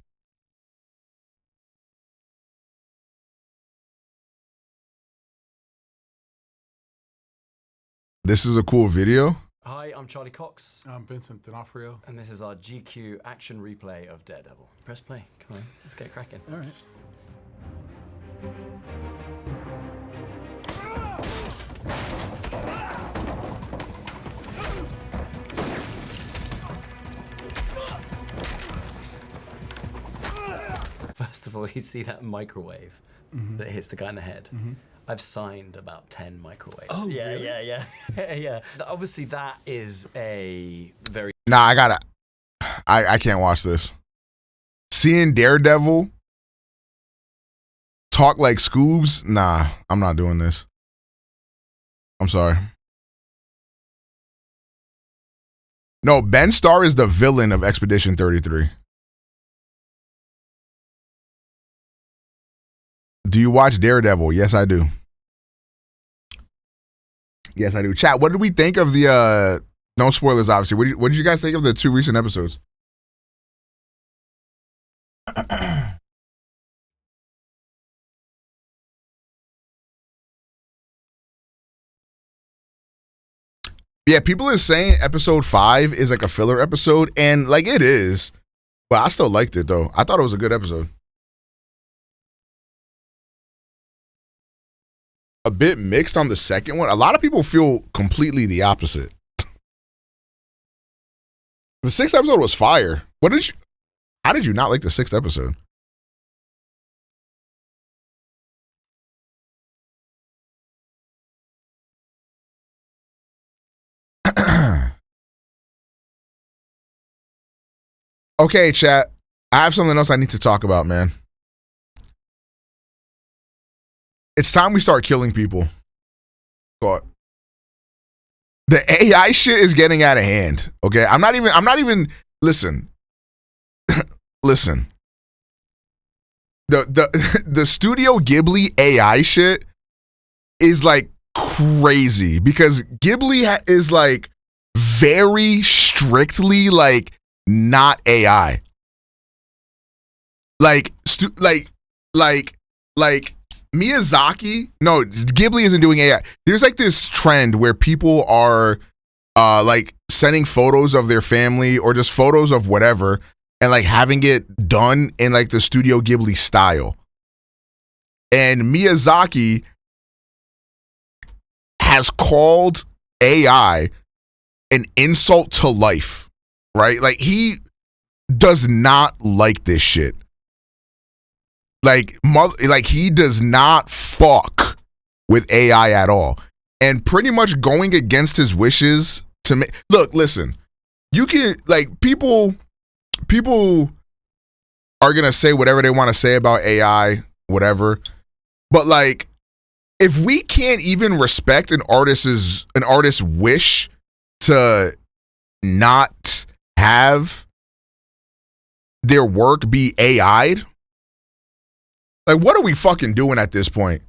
This is a cool video. Hi, I'm Charlie Cox. I'm Vincent D'Onofrio. And this is our GQ action replay of Daredevil. Press play. Come on, let's get cracking. All right. First of all, you see that microwave that hits the guy in the head. I've signed about 10 microwaves. Oh, yeah, really? yeah. Yeah. Obviously, that is a very... Nah, I can't watch this. Seeing Daredevil talk like Scoobs, nah, I'm not doing this. I'm sorry. No, Ben Starr is the villain of Expedition 33. Do you watch Daredevil? Yes, I do. Yes, I do. Chat, what did we think of the, no spoilers, obviously. What did you guys think of the 2 recent episodes? Yeah, people are saying episode 5 is like a filler episode, and like it is, but I still liked it though. I thought it was a good episode. A bit mixed on the second one. A lot of people feel completely the opposite. The 6th episode was fire. How did you not like the 6th episode? Okay, chat. I have something else I need to talk about, man. It's time we start killing people. But the AI shit is getting out of hand. Okay, I'm not even. Listen. Listen. The Studio Ghibli AI shit is like crazy because Ghibli is like very strictly like not AI. Like Miyazaki, no, Ghibli isn't doing AI. There's like this trend where people are like sending photos of their family or just photos of whatever and like having it done in like the Studio Ghibli style. And Miyazaki has called AI an insult to life, right? Like he does not like this shit. Like he does not fuck with AI at all. And pretty much going against his wishes to make, look, listen, you can, like, people are gonna say whatever they want to say about AI, whatever. But like, if we can't even respect an artist's wish to not have their work be AI'd, like, what are we fucking doing at this point?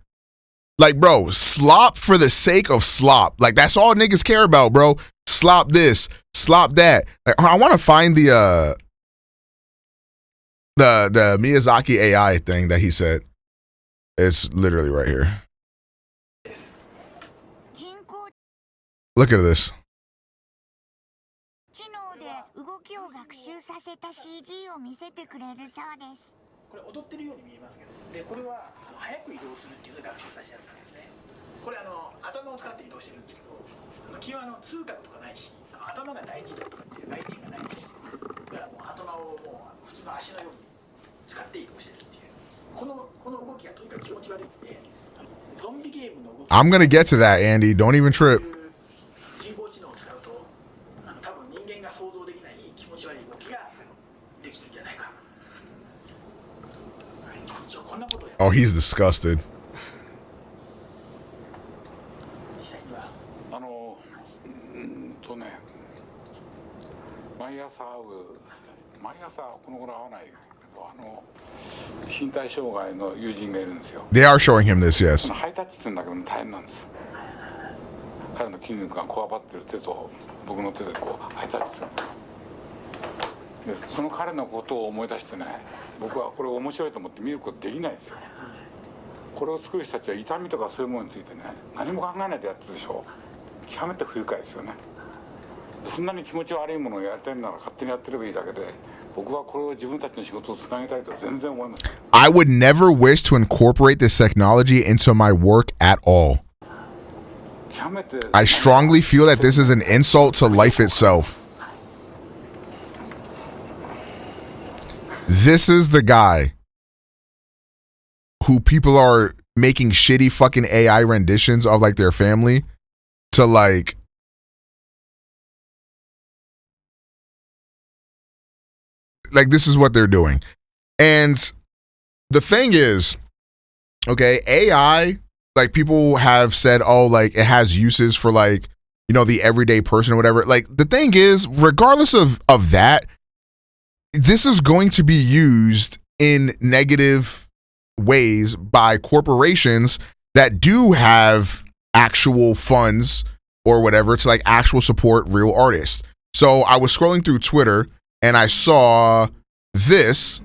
Like, bro, slop for the sake of slop. Like, that's all niggas care about, bro. Slop this, slop that. Like, I want to find the Miyazaki AI thing that he said. It's literally right here. Look at this. 知能で動きを学習させた CG を見せてくれるそうです。これ踊ってるように見えますけど、でこれは早く移動するっていうのが学習させたやつなんですね。これ頭を使って移動してるんですけど、基本通覚とかないし、頭が大事だとかっていう概念がないんで、だからもう頭をもう普通の足のように使って移動してるっていう。この動きがとにかく気持ち悪いんで、ゾンビゲームの動き。I'm gonna get to that, Andy. Don't even trip. 人工知能を使うと、多分人間が想像できない気持ち悪い動きができるんじゃないか。Oh, he's disgusted. 毎朝この頃会わないけど身体障害の友人がいるんですよ。 They are showing him this, yes. ハイタッチするんだけど大変なんです。彼の筋肉がこわばってる手と僕の手でこうハイタッチする。でその彼のことを思い出してね、僕はこれ面白いと思って見ることできないんですよ。これを作る人たちは痛みとかそういうものについてね、何も考えないでやってるでしょ。極めて不愉快ですよね。そんなに気持ち悪いものをやりたいなら勝手にやってればいいだけで、僕はこれを自分たちの仕事をつなげたいとは全然思いません。I would never wish to incorporate this technology into my work at all. I strongly feel that this is an insult to life itself. This is the guy who people are making shitty fucking AI renditions of, like, their family to, like, this is what they're doing. And the thing is, okay, AI, like, people have said, oh, like, it has uses for, like, you know, the everyday person or whatever. Like, the thing is, regardless of that, this is going to be used in negative ways by corporations that do have actual funds or whatever to, like, actual support real artists. So I was scrolling through Twitter and I saw this.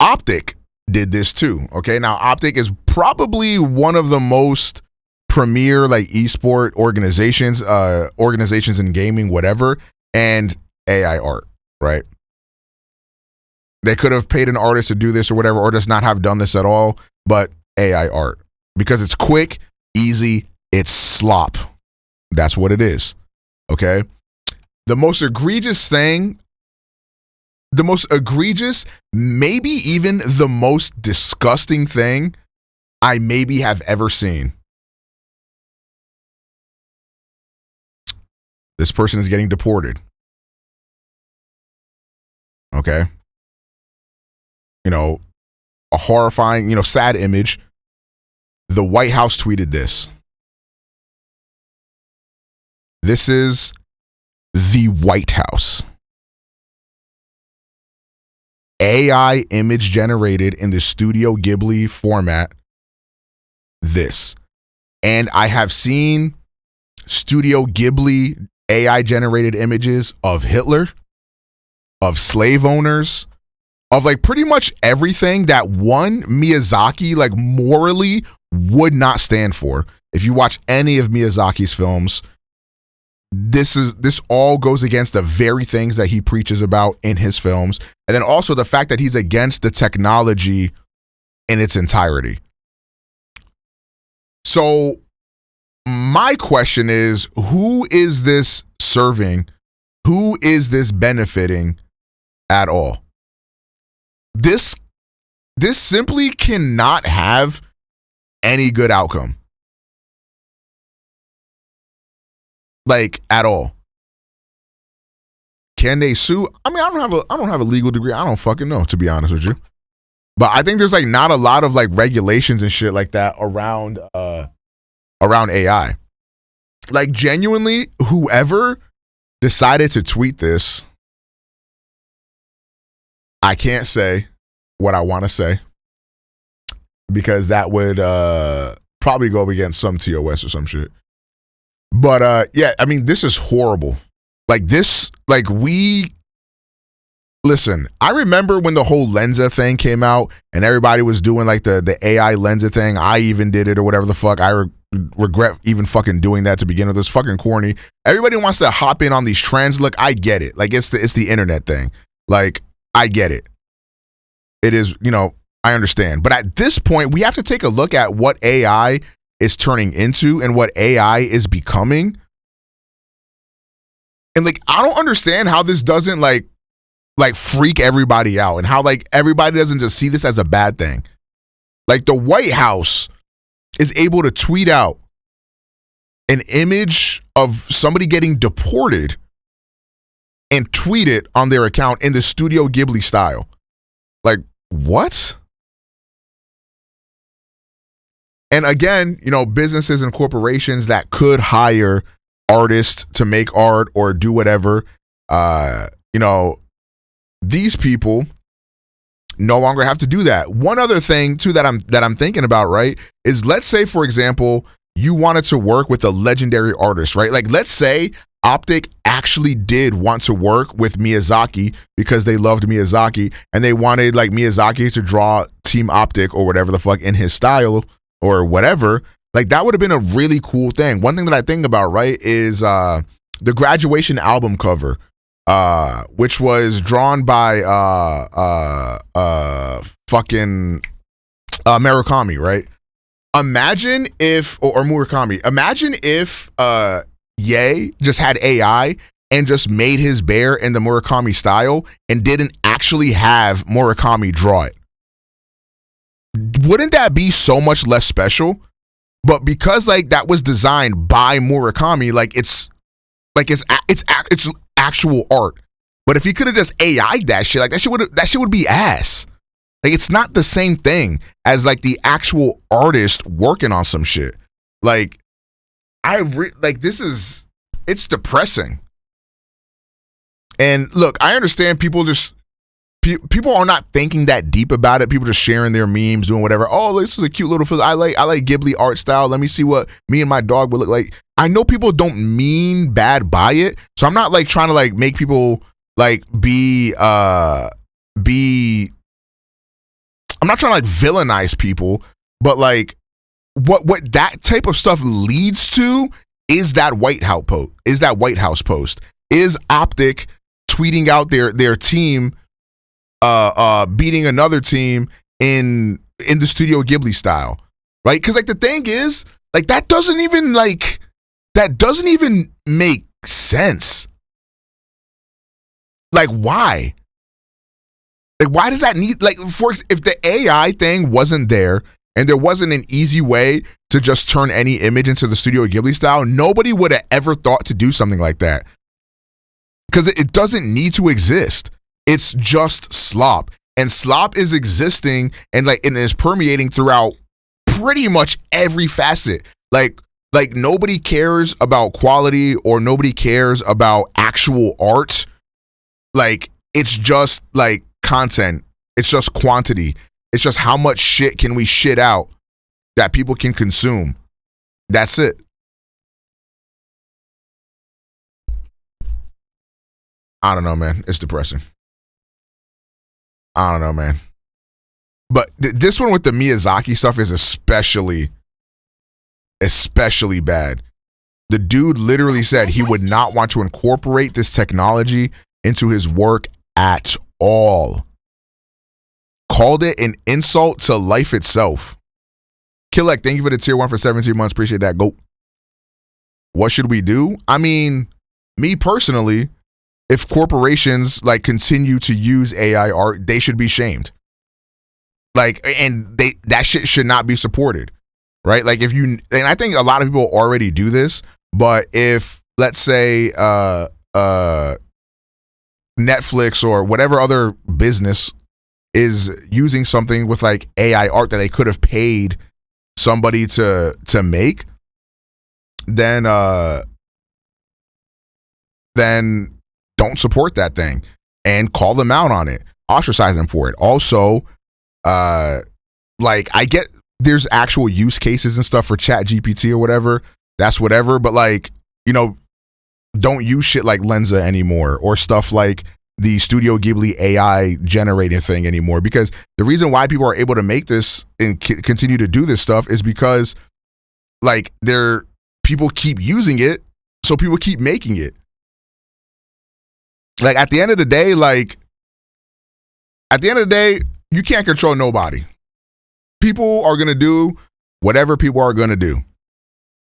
Optic did this too. Okay, now Optic is probably one of the most premier, like, esport organizations in gaming, whatever, and AI art, right? They could have paid an artist to do this or whatever, or just not have done this at all, but AI art, because it's quick, easy, it's slop. That's what it is. Okay, the most egregious, maybe even the most disgusting thing I maybe have ever seen. This person is getting deported. Okay. You know, a horrifying, you know, sad image. The White House tweeted this. This is the White House. AI image generated in the Studio Ghibli format. This. And I have seen Studio Ghibli AI generated images of Hitler, of slave owners, of, like, pretty much everything that one Miyazaki, like, morally would not stand for. If you watch any of Miyazaki's films, this all goes against the very things that he preaches about in his films. And then also the fact that he's against the technology in its entirety. So my question is, who is this serving? Who is this benefiting at all? This simply cannot have any good outcome. Like, at all. Can they sue? I mean, I don't have a legal degree. I don't fucking know, to be honest with you. But I think there's, like, not a lot of, like, regulations and shit like that around AI. Like, genuinely, whoever decided to tweet this, I can't say what I want to say, because that would probably go up against some TOS or some shit. But yeah, I mean, this is horrible. Like, this, like, listen, I remember when the whole Lensa thing came out and everybody was doing, like, the AI Lensa thing. I even did it or whatever the fuck. I regret even fucking doing that to begin with. It's fucking corny. Everybody wants to hop in on these trends. Look, I get it. Like, it's the internet thing. Like, I get it. It is, you know, I understand. But at this point, we have to take a look at what AI is turning into and what AI is becoming. And, like, I don't understand how this doesn't like freak everybody out, and how, like, everybody doesn't just see this as a bad thing. Like, the White House is able to tweet out an image of somebody getting deported and tweet it on their account in the Studio Ghibli style. Like, what? And again, you know, businesses and corporations that could hire artists to make art or do whatever, you know, these people no longer have to do that. One other thing too that I'm thinking about, right, is, let's say, for example, you wanted to work with a legendary artist, right? Like, let's say Optic actually did want to work with Miyazaki because they loved Miyazaki and they wanted, like, Miyazaki to draw Team Optic or whatever the fuck in his style or whatever. Like that would have been a really cool thing. One thing that I think about, right, is the graduation album cover, which was drawn by fucking Murakami, right? Imagine if, or Murakami, imagine if Ye just had AI and just made his bear in the Murakami style and didn't actually have Murakami draw it. Wouldn't that be so much less special? But because like that was designed by Murakami, like it's actual art. But if he could have just AI'd that shit, like that shit would be ass. Like it's not the same thing as like the actual artist working on some shit. Like it's depressing. And look, I understand people are not thinking that deep about it. People just sharing their memes, doing whatever. Oh, this is a cute little film. I like Ghibli art style. Let me see what me and my dog would look like. I know people don't mean bad by it, so I'm not like trying to like make people like be. I'm not trying to like villainize people, but like what that type of stuff leads to is that White House post. Is Optic tweeting out their team beating another team in the Studio Ghibli style, right? Because like the thing is, like that doesn't even make sense. Like why? Like why does that need, like, if the AI thing wasn't there and there wasn't an easy way to just turn any image into the Studio Ghibli style, nobody would have ever thought to do something like that. Because it doesn't need to exist. It's just slop. And slop is existing and is permeating throughout pretty much every facet. Like nobody cares about quality or nobody cares about actual art. Like it's just like content. It's just quantity. It's just how much shit can we shit out that people can consume. That's it. I don't know, man. It's depressing. I don't know, man. But this one with the Miyazaki stuff is especially bad. The dude literally said he would not want to incorporate this technology into his work at all. Called it an insult to life itself. Killek, thank you for the tier 1 for 17 months. Appreciate that. Go. What should we do? I mean, me personally, if corporations like continue to use AI art, they should be shamed. Like, and that shit should not be supported, right? Like and I think a lot of people already do this, but if let's say Netflix or whatever other business is using something with like AI art that they could have paid somebody to make, then don't support that thing and call them out on it, ostracize them for it. Also, like I get there's actual use cases and stuff for Chat GPT or whatever. That's whatever, but like, you know, don't use shit like Lenza anymore or stuff like the Studio Ghibli AI generating thing anymore, because the reason why people are able to make this and continue to do this stuff is because like people keep using it, so people keep making it. Like at the end of the day, you can't control nobody. People are going to do whatever people are going to do.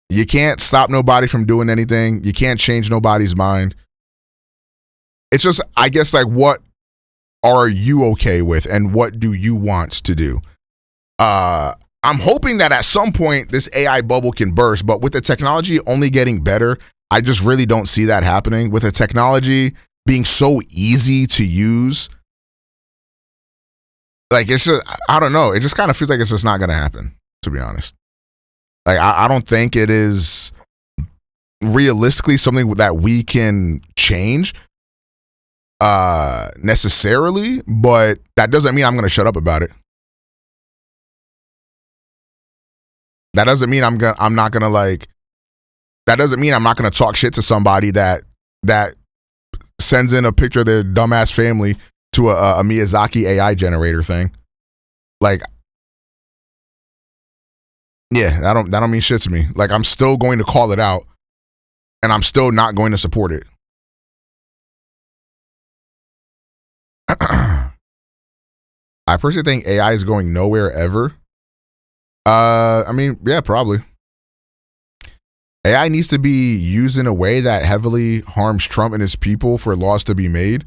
You can't stop nobody from doing anything. You can't change nobody's mind. It's just, I guess, like, what are you okay with and what do you want to do? I'm hoping that at some point this AI bubble can burst, but with the technology only getting better, I just really don't see that happening. With the technology being so easy to use, like, it's just, I don't know. It just kind of feels like it's just not going to happen, to be honest. Like, I don't think it is realistically something that we can change necessarily, but that doesn't mean I'm going to shut up about it. That doesn't mean I'm not going to talk shit to somebody that sends in a picture of their dumbass family to a Miyazaki AI generator thing. Like, Yeah, that don't mean shit to me. Like, I'm still going to call it out, and I'm still not going to support it. I personally think AI is going nowhere ever. I mean, yeah, probably. AI needs to be used in a way that heavily harms Trump and his people for laws to be made.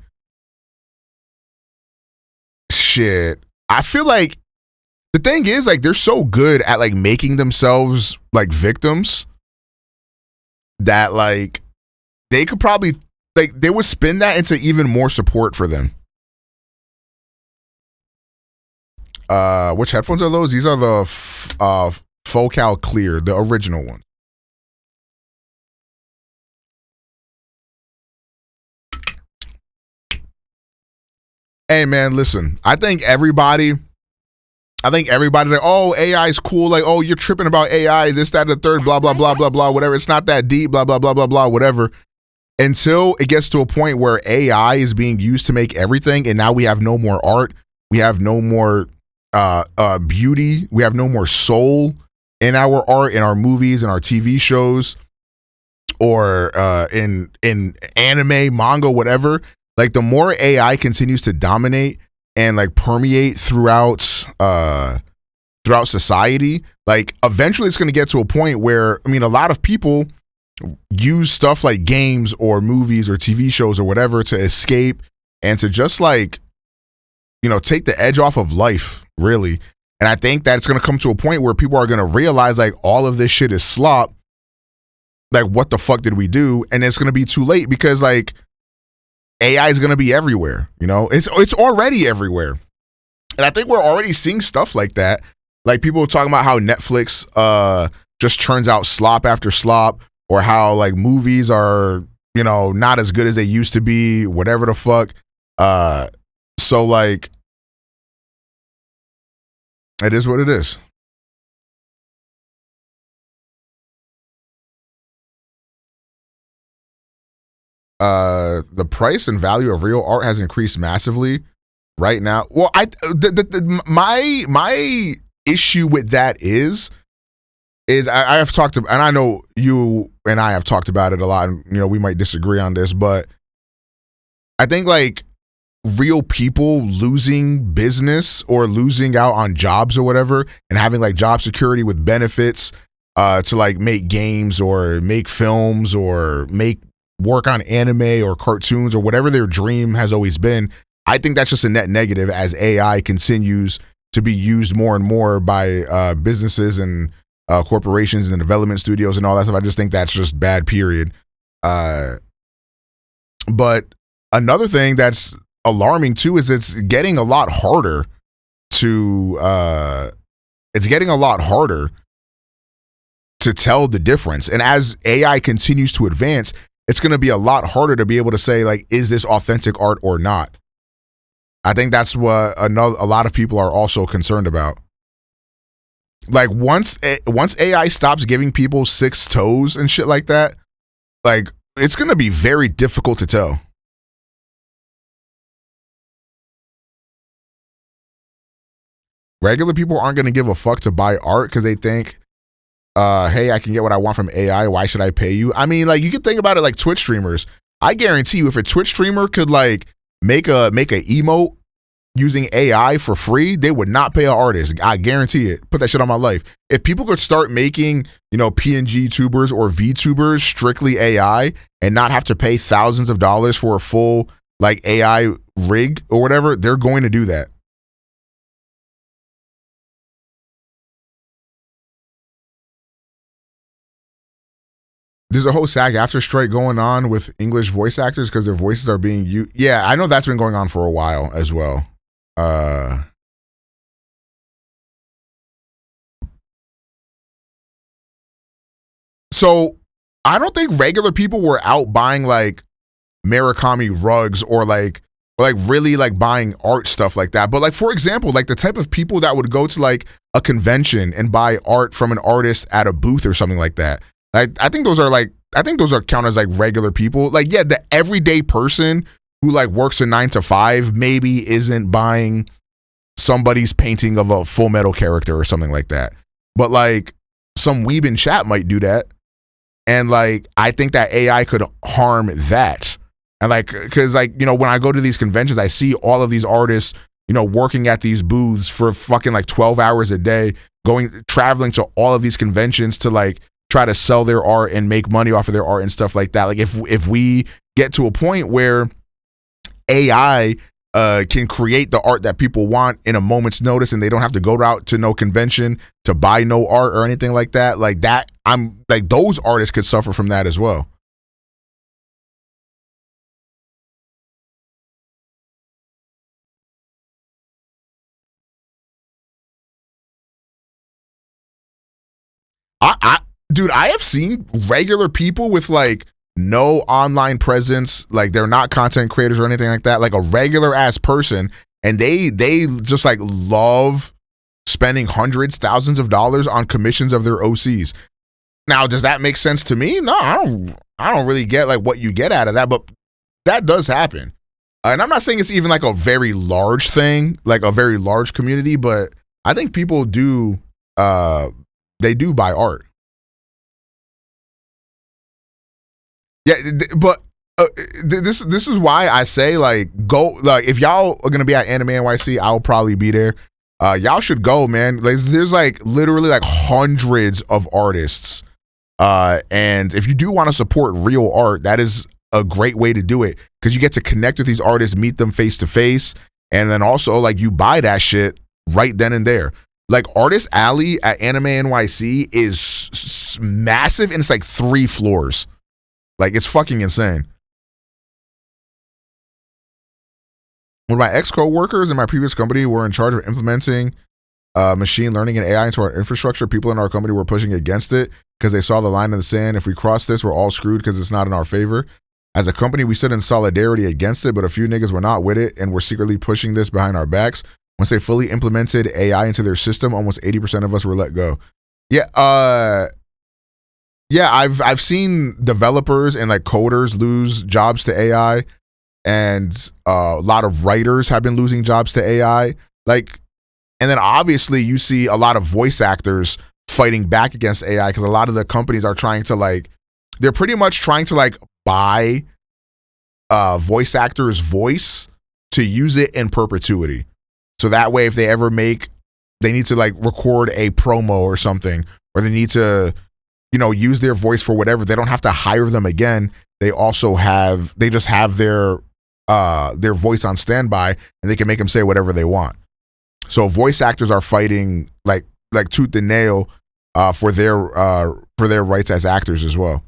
Shit. I feel like the thing is, like, they're so good at like making themselves like victims that like they could probably like they would spin that into even more support for them. Which headphones are those? These are the Focal Clear, the original one. Hey man, listen. I think everybody's like, oh, AI is cool. Like, oh, you're tripping about AI, this, that, and the third, blah, blah, blah, blah, blah, whatever. It's not that deep, blah, blah, blah, blah, blah, whatever. Until it gets to a point where AI is being used to make everything, and now we have no more art, we have no more beauty, we have no more soul in our art, in our movies, in our TV shows, or in anime, manga, whatever. Like, the more AI continues to dominate and like permeate throughout society, like eventually it's going to get to a point where, I mean, a lot of people use stuff like games or movies or TV shows or whatever to escape and to just like, you know, take the edge off of life, really. And I think that it's going to come to a point where people are going to realize like all of this shit is slop. Like, what the fuck did we do? And it's going to be too late because like AI is going to be everywhere. You know, it's already everywhere. And I think we're already seeing stuff like that. Like, people are talking about how Netflix just turns out slop after slop, or how like movies are, you know, not as good as they used to be, whatever the fuck. So like, it is what it is. The price and value of real art has increased massively right now. Well, my issue with that is I have talked about, and I know you and I have talked about it a lot, and you know, we might disagree on this, but I think like real people losing business or losing out on jobs or whatever, and having like job security with benefits to like make games or make films or make work on anime or cartoons or whatever their dream has always been. I think that's just a net negative as AI continues to be used more and more by businesses and corporations and development studios and all that stuff. I just think that's just bad, period. But another thing that's alarming too is it's getting a lot harder to tell the difference. And as AI continues to advance, it's going to be a lot harder to be able to say like, is this authentic art or not? I think that's what a lot of people are also concerned about. Like, once AI stops giving people 6 toes and shit like that, like, it's going to be very difficult to tell. Regular people aren't going to give a fuck to buy art because they think, hey, I can get what I want from AI. Why should I pay you? I mean, like, you can think about it like Twitch streamers. I guarantee you, if a Twitch streamer could like make a emote using AI for free, they would not pay an artist. I guarantee it. Put that shit on my life. If people could start making, you know, PNG tubers or VTubers strictly AI and not have to pay thousands of dollars for a full like AI rig or whatever, they're going to do that. There's a whole SAG-AFTRA strike going on with English voice actors because their voices are being used. Yeah, I know that's been going on for a while as well. So I don't think regular people were out buying like Murakami rugs or like really like buying art stuff like that. But like, for example, like the type of people that would go to like a convention and buy art from an artist at a booth or something like that. I think those are count as like regular people. Like, yeah, the everyday person who like works a 9 to 5 maybe isn't buying somebody's painting of a Fullmetal character or something like that. But like some weeb in chat might do that. And like, I think that AI could harm that. And like, cause like, you know, when I go to these conventions, I see all of these artists, you know, working at these booths for fucking like 12 hours a day, traveling to all of these conventions to like try to sell their art and make money off of their art and stuff like that. Like if we get to a point where AI can create the art that people want in a moment's notice and they don't have to go out to no convention to buy no art or anything like that, I'm like, those artists could suffer from that as well. Dude, I have seen regular people with like no online presence, like they're not content creators or anything like that, like a regular ass person, and they just like love spending hundreds, thousands of dollars on commissions of their OCs. Now, does that make sense to me? No, I don't really get like what you get out of that, but that does happen. And I'm not saying it's even like a very large thing, like a very large community, but I think people do they do buy art. Yeah, but this is why I say like go, like if y'all are gonna be at Anime NYC, I'll probably be there. Y'all should go, man. There's like literally like hundreds of artists, and if you do want to support real art, that is a great way to do it because you get to connect with these artists, meet them face to face, and then also like you buy that shit right then and there. Like Artist Alley at Anime NYC is massive, and it's like 3 floors. Like, it's fucking insane. When my ex-co-workers in my previous company were in charge of implementing machine learning and AI into our infrastructure, people in our company were pushing against it because they saw the line in the sand. If we cross this, we're all screwed because it's not in our favor. As a company, we stood in solidarity against it, but a few niggas were not with it and were secretly pushing this behind our backs. Once they fully implemented AI into their system, almost 80% of us were let go. Yeah, yeah, I've seen developers and like coders lose jobs to AI, and a lot of writers have been losing jobs to AI. Like, and then obviously you see a lot of voice actors fighting back against AI because a lot of the companies are trying to like, they're pretty much trying to like buy voice actors' voice to use it in perpetuity. So that way, if they ever they need to like record a promo or something, or they need to, you know, use their voice for whatever, they don't have to hire them again. They just have their voice on standby, and they can make them say whatever they want. So voice actors are fighting like tooth and nail for their rights as actors as well.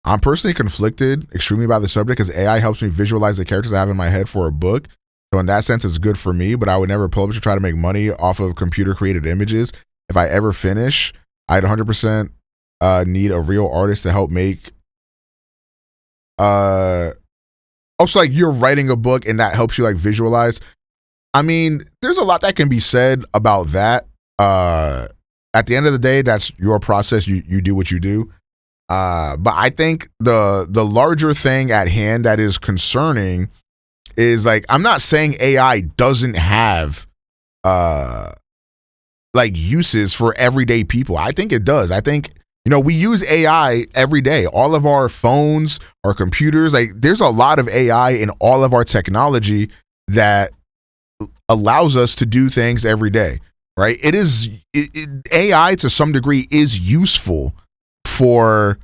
I'm personally conflicted extremely about the subject because AI helps me visualize the characters I have in my head for a book. So in that sense, it's good for me, but I would never publish or try to make money off of computer created images. If I ever finish, I'd 100% need a real artist to help make. Also, like you're writing a book and that helps you like visualize. I mean, there's a lot that can be said about that. At the end of the day, that's your process. You do what you do. But I think the larger thing at hand that is concerning is like, I'm not saying AI doesn't have like uses for everyday people. I think it does. I think, you know, we use AI every day. All of our phones, our computers, like there's a lot of AI in all of our technology that allows us to do things every day, right? AI to some degree is useful for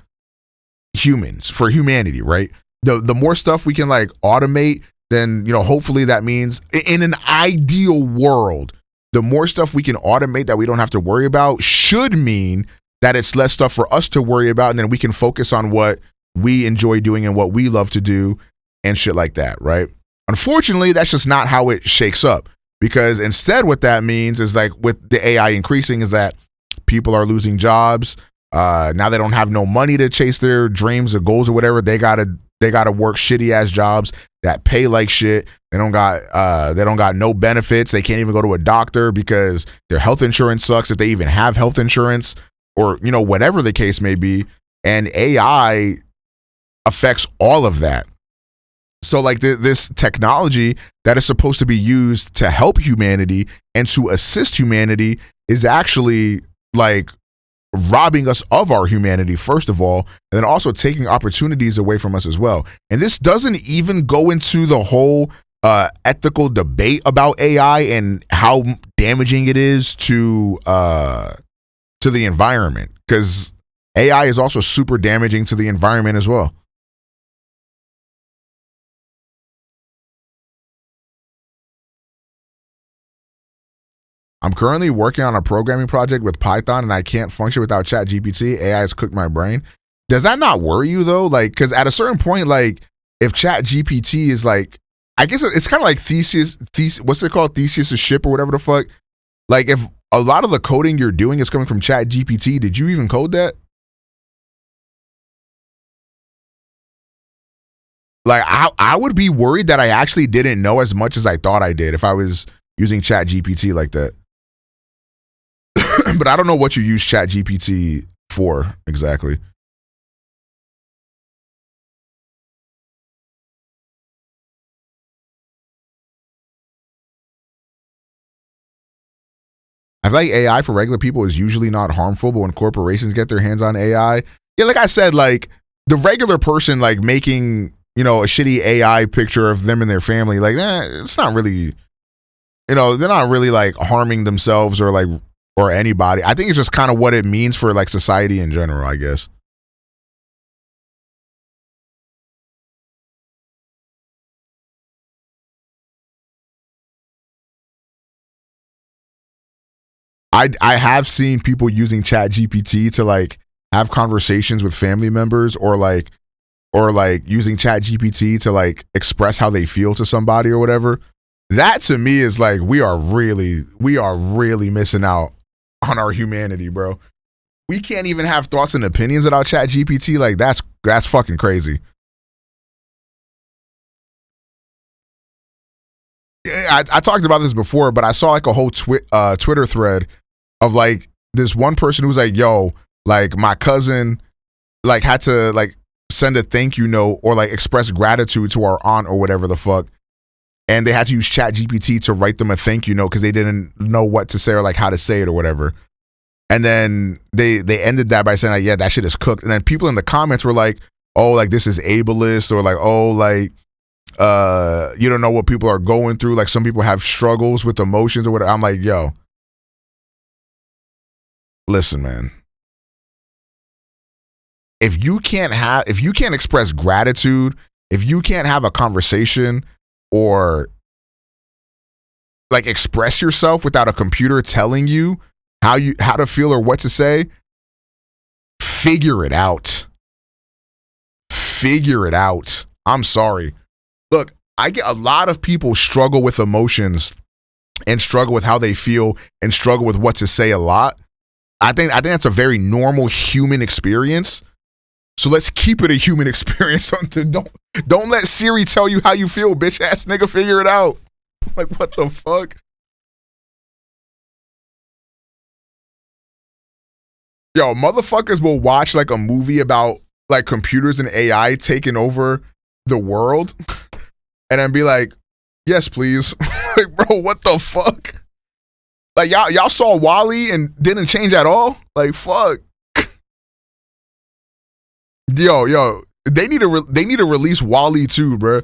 humans, for humanity, right? The more stuff we can like automate, then, you know, hopefully that means in an ideal world, the more stuff we can automate that we don't have to worry about should mean that it's less stuff for us to worry about, and then we can focus on what we enjoy doing and what we love to do and shit like that, right? Unfortunately, that's just not how it shakes up, because instead what that means is like with the AI increasing is that people are losing jobs. Now they don't have no money to chase their dreams or goals or whatever. They gotta work shitty ass jobs that pay like shit. They don't got no benefits. They can't even go to a doctor because their health insurance sucks if they even have health insurance, or, you know, whatever the case may be. And AI affects all of that. So like this technology that is supposed to be used to help humanity and to assist humanity is actually like robbing us of our humanity, first of all, and then also taking opportunities away from us as well. And this doesn't even go into the whole ethical debate about AI and how damaging it is to the environment, because AI is also super damaging to the environment as well. I'm currently working on a programming project with Python and I can't function without ChatGPT. AI has cooked my brain. Does that not worry you though? Like, because at a certain point, like, if ChatGPT is like, I guess it's kind of like Theseus, what's it called? Theseus' ship or whatever the fuck. Like, if a lot of the coding you're doing is coming from ChatGPT, did you even code that? Like, I would be worried that I actually didn't know as much as I thought I did if I was using ChatGPT like that. But I don't know what you use ChatGPT for exactly. I feel like AI for regular people is usually not harmful, but when corporations get their hands on AI, yeah, like I said, like the regular person, like making, you know, a shitty AI picture of them and their family, like, it's not really, you know, they're not really like harming themselves or like, or anybody. I think it's just kind of what it means for like society in general, I guess. I have seen people using ChatGPT to like have conversations with family members or like using ChatGPT to like express how they feel to somebody or whatever. That to me is like we are really missing out on our humanity, bro. We can't even have thoughts and opinions about ChatGPT. Like that's fucking crazy. I talked about this before, but I saw like a whole Twitter thread of like this one person who's like, yo, like my cousin like had to like send a thank you note or like express gratitude to our aunt or whatever the fuck. And they had to use ChatGPT to write them a thank you note because they didn't know what to say or like how to say it or whatever. And then they ended that by saying like, yeah, that shit is cooked. And then people in the comments were like, oh, like this is ableist, or like, oh, like you don't know what people are going through. Like some people have struggles with emotions or whatever. I'm like, yo, listen, man. If you can't express gratitude, if you can't have a conversation or like express yourself without a computer telling you how to feel or what to say, figure it out. Figure it out. I'm sorry. Look, I get a lot of people struggle with emotions and struggle with how they feel and struggle with what to say a lot. I think that's a very normal human experience. So let's keep it a human experience. Don't let Siri tell you how you feel, bitch ass nigga. Figure it out. Like, what the fuck? Yo, motherfuckers will watch like a movie about like computers and AI taking over the world and then be like, yes, please. Like, bro, what the fuck? Like, y'all saw Wall-E and didn't change at all? Like, fuck. Yo, they need to release Wall-E too, bro.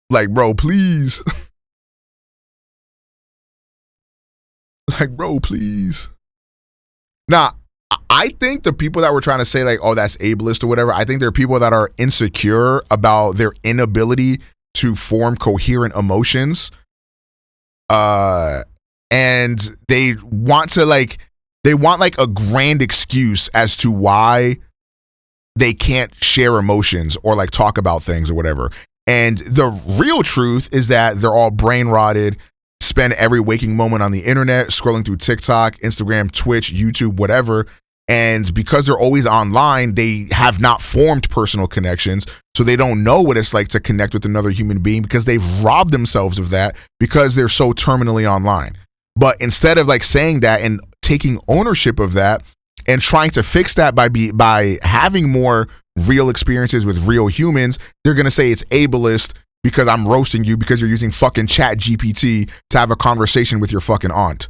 Like, bro, please. Like, bro, please. Nah, I think the people that were trying to say like, oh, that's ableist or whatever, I think there are people that are insecure about their inability to form coherent emotions. And they want like a grand excuse as to why they can't share emotions or like talk about things or whatever. And the real truth is that they're all brain rotted, spend every waking moment on the internet, scrolling through TikTok, Instagram, Twitch, YouTube, whatever. And because they're always online, they have not formed personal connections. So they don't know what it's like to connect with another human being because they've robbed themselves of that because they're so terminally online. But instead of like saying that and taking ownership of that and trying to fix that by having more real experiences with real humans, they're going to say it's ableist because I'm roasting you because you're using fucking Chat GPT to have a conversation with your fucking aunt.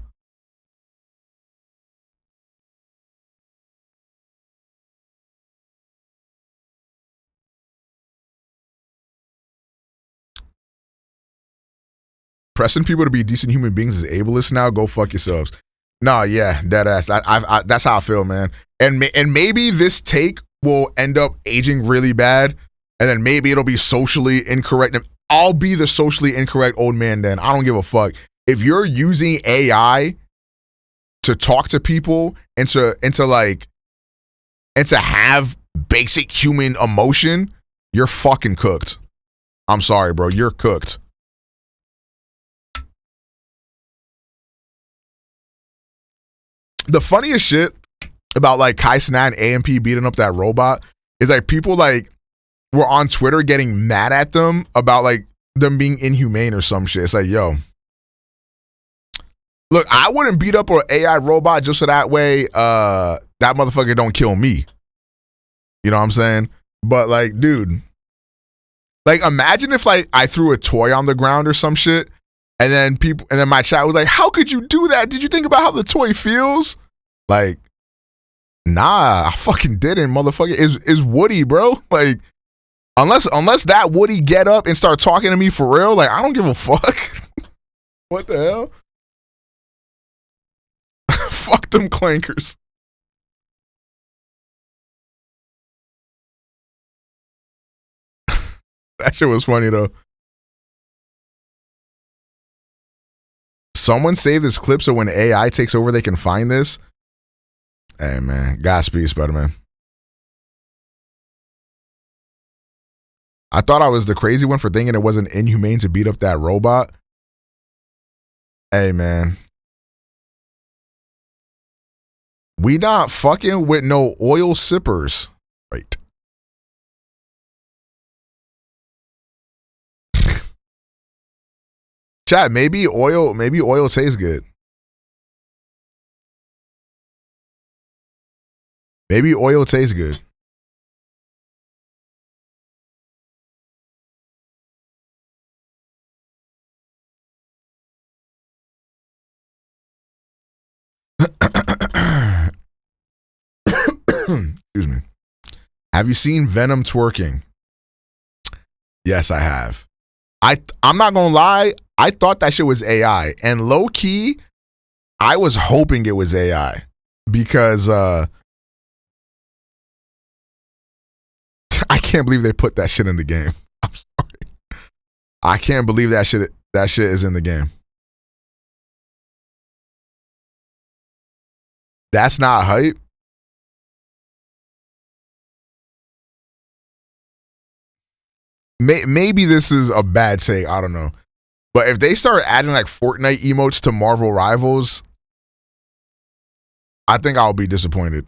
Pressing people to be decent human beings is ableist now. Go fuck yourselves. Nah, yeah, dead ass. I that's how I feel, man. And maybe this take will end up aging really bad, and then maybe it'll be socially incorrect. I'll be the socially incorrect old man then. I don't give a fuck. If you're using AI to talk to people and to have basic human emotion, you're fucking cooked. I'm sorry, bro. You're cooked. The funniest shit about like Kai Cenat and AMP beating up that robot is like people like were on Twitter getting mad at them about like them being inhumane or some shit. It's like, yo, look, I wouldn't beat up an AI robot just so that way that motherfucker don't kill me. You know what I'm saying? But like, dude, like imagine if like I threw a toy on the ground or some shit. And then my chat was like, how could you do that? Did you think about how the toy feels? Like, nah, I fucking didn't, motherfucker. Is Woody, bro. Like, unless that Woody get up and start talking to me for real, like, I don't give a fuck. What the hell? Fuck them clankers. That shit was funny, though. Someone save this clip so when AI takes over, they can find this. Hey, man. Godspeed, Spider-Man. I thought I was the crazy one for thinking it wasn't inhumane to beat up that robot. Hey, man. We not fucking with no oil sippers. Right. Chat, maybe oil tastes good. Maybe oil tastes good. Excuse me. Have you seen Venom twerking? Yes, I have. I'm not gonna lie, I thought that shit was AI. And low key, I was hoping it was AI. Because I can't believe they put that shit in the game. I'm sorry. I can't believe that shit is in the game. That's not hype. Maybe this is a bad take. I don't know. But if they start adding like Fortnite emotes to Marvel Rivals, I think I'll be disappointed.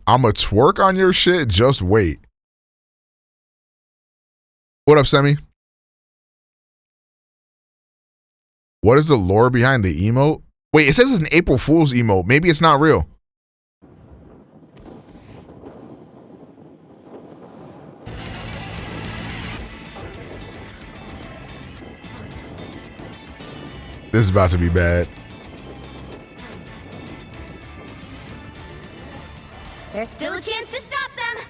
I'ma twerk on your shit. Just wait. What up, Semi? What is the lore behind the emote? Wait, it says it's an April Fool's emote. Maybe it's not real. This is about to be bad. There's still a chance to stop them.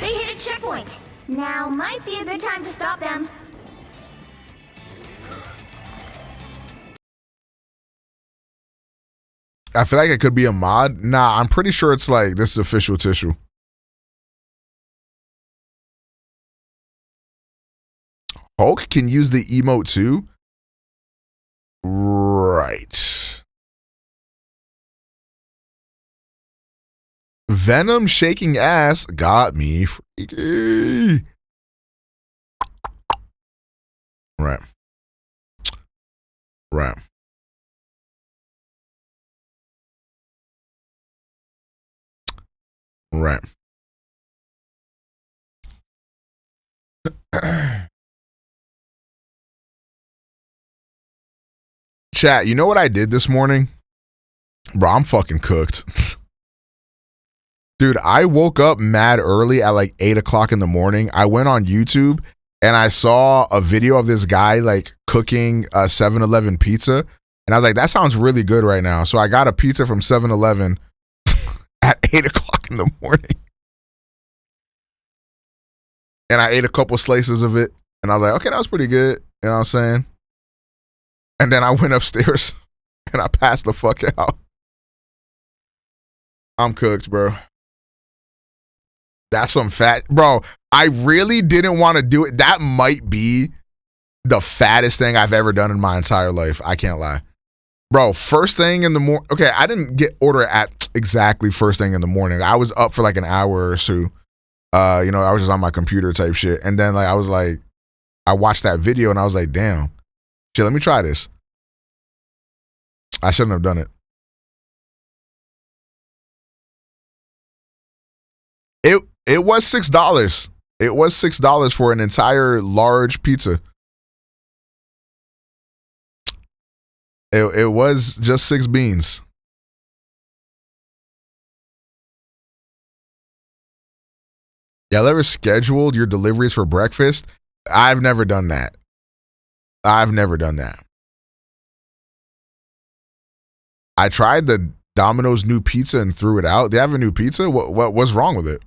They hit a checkpoint. Now might be a good time to stop them. I feel like it could be a mod. Nah, I'm pretty sure it's like this is official tissue. Hulk can use the emote too? Right. Venom shaking ass got me freaky. Right. Right. Right. Chat, you know what I did this morning? Bro, I'm fucking cooked. Dude, I woke up mad early at like 8 o'clock in the morning. I went on YouTube and I saw a video of this guy like cooking a 7-Eleven pizza. And I was like, that sounds really good right now. So I got a pizza from 7-Eleven at 8 o'clock in the morning. And I ate a couple slices of it. And I was like, okay, that was pretty good. You know what I'm saying? And then I went upstairs and I passed the fuck out. I'm cooked, bro. That's some fat, bro. I really didn't want to do it. That might be the fattest thing I've ever done in my entire life. I can't lie. Bro, first thing in the morning. Okay, I didn't get order at exactly first thing in the morning. I was up for like an hour or so. You know, I was just on my computer type shit. And then like I was like, I watched that video and I was like, damn. Shit, let me try this. I shouldn't have done it. It was $6. It was $6 for an entire large pizza. It was just 6 beans. Y'all ever scheduled your deliveries for breakfast? I've never done that. I've never done that. I tried the Domino's new pizza and threw it out. They have a new pizza? What's wrong with it?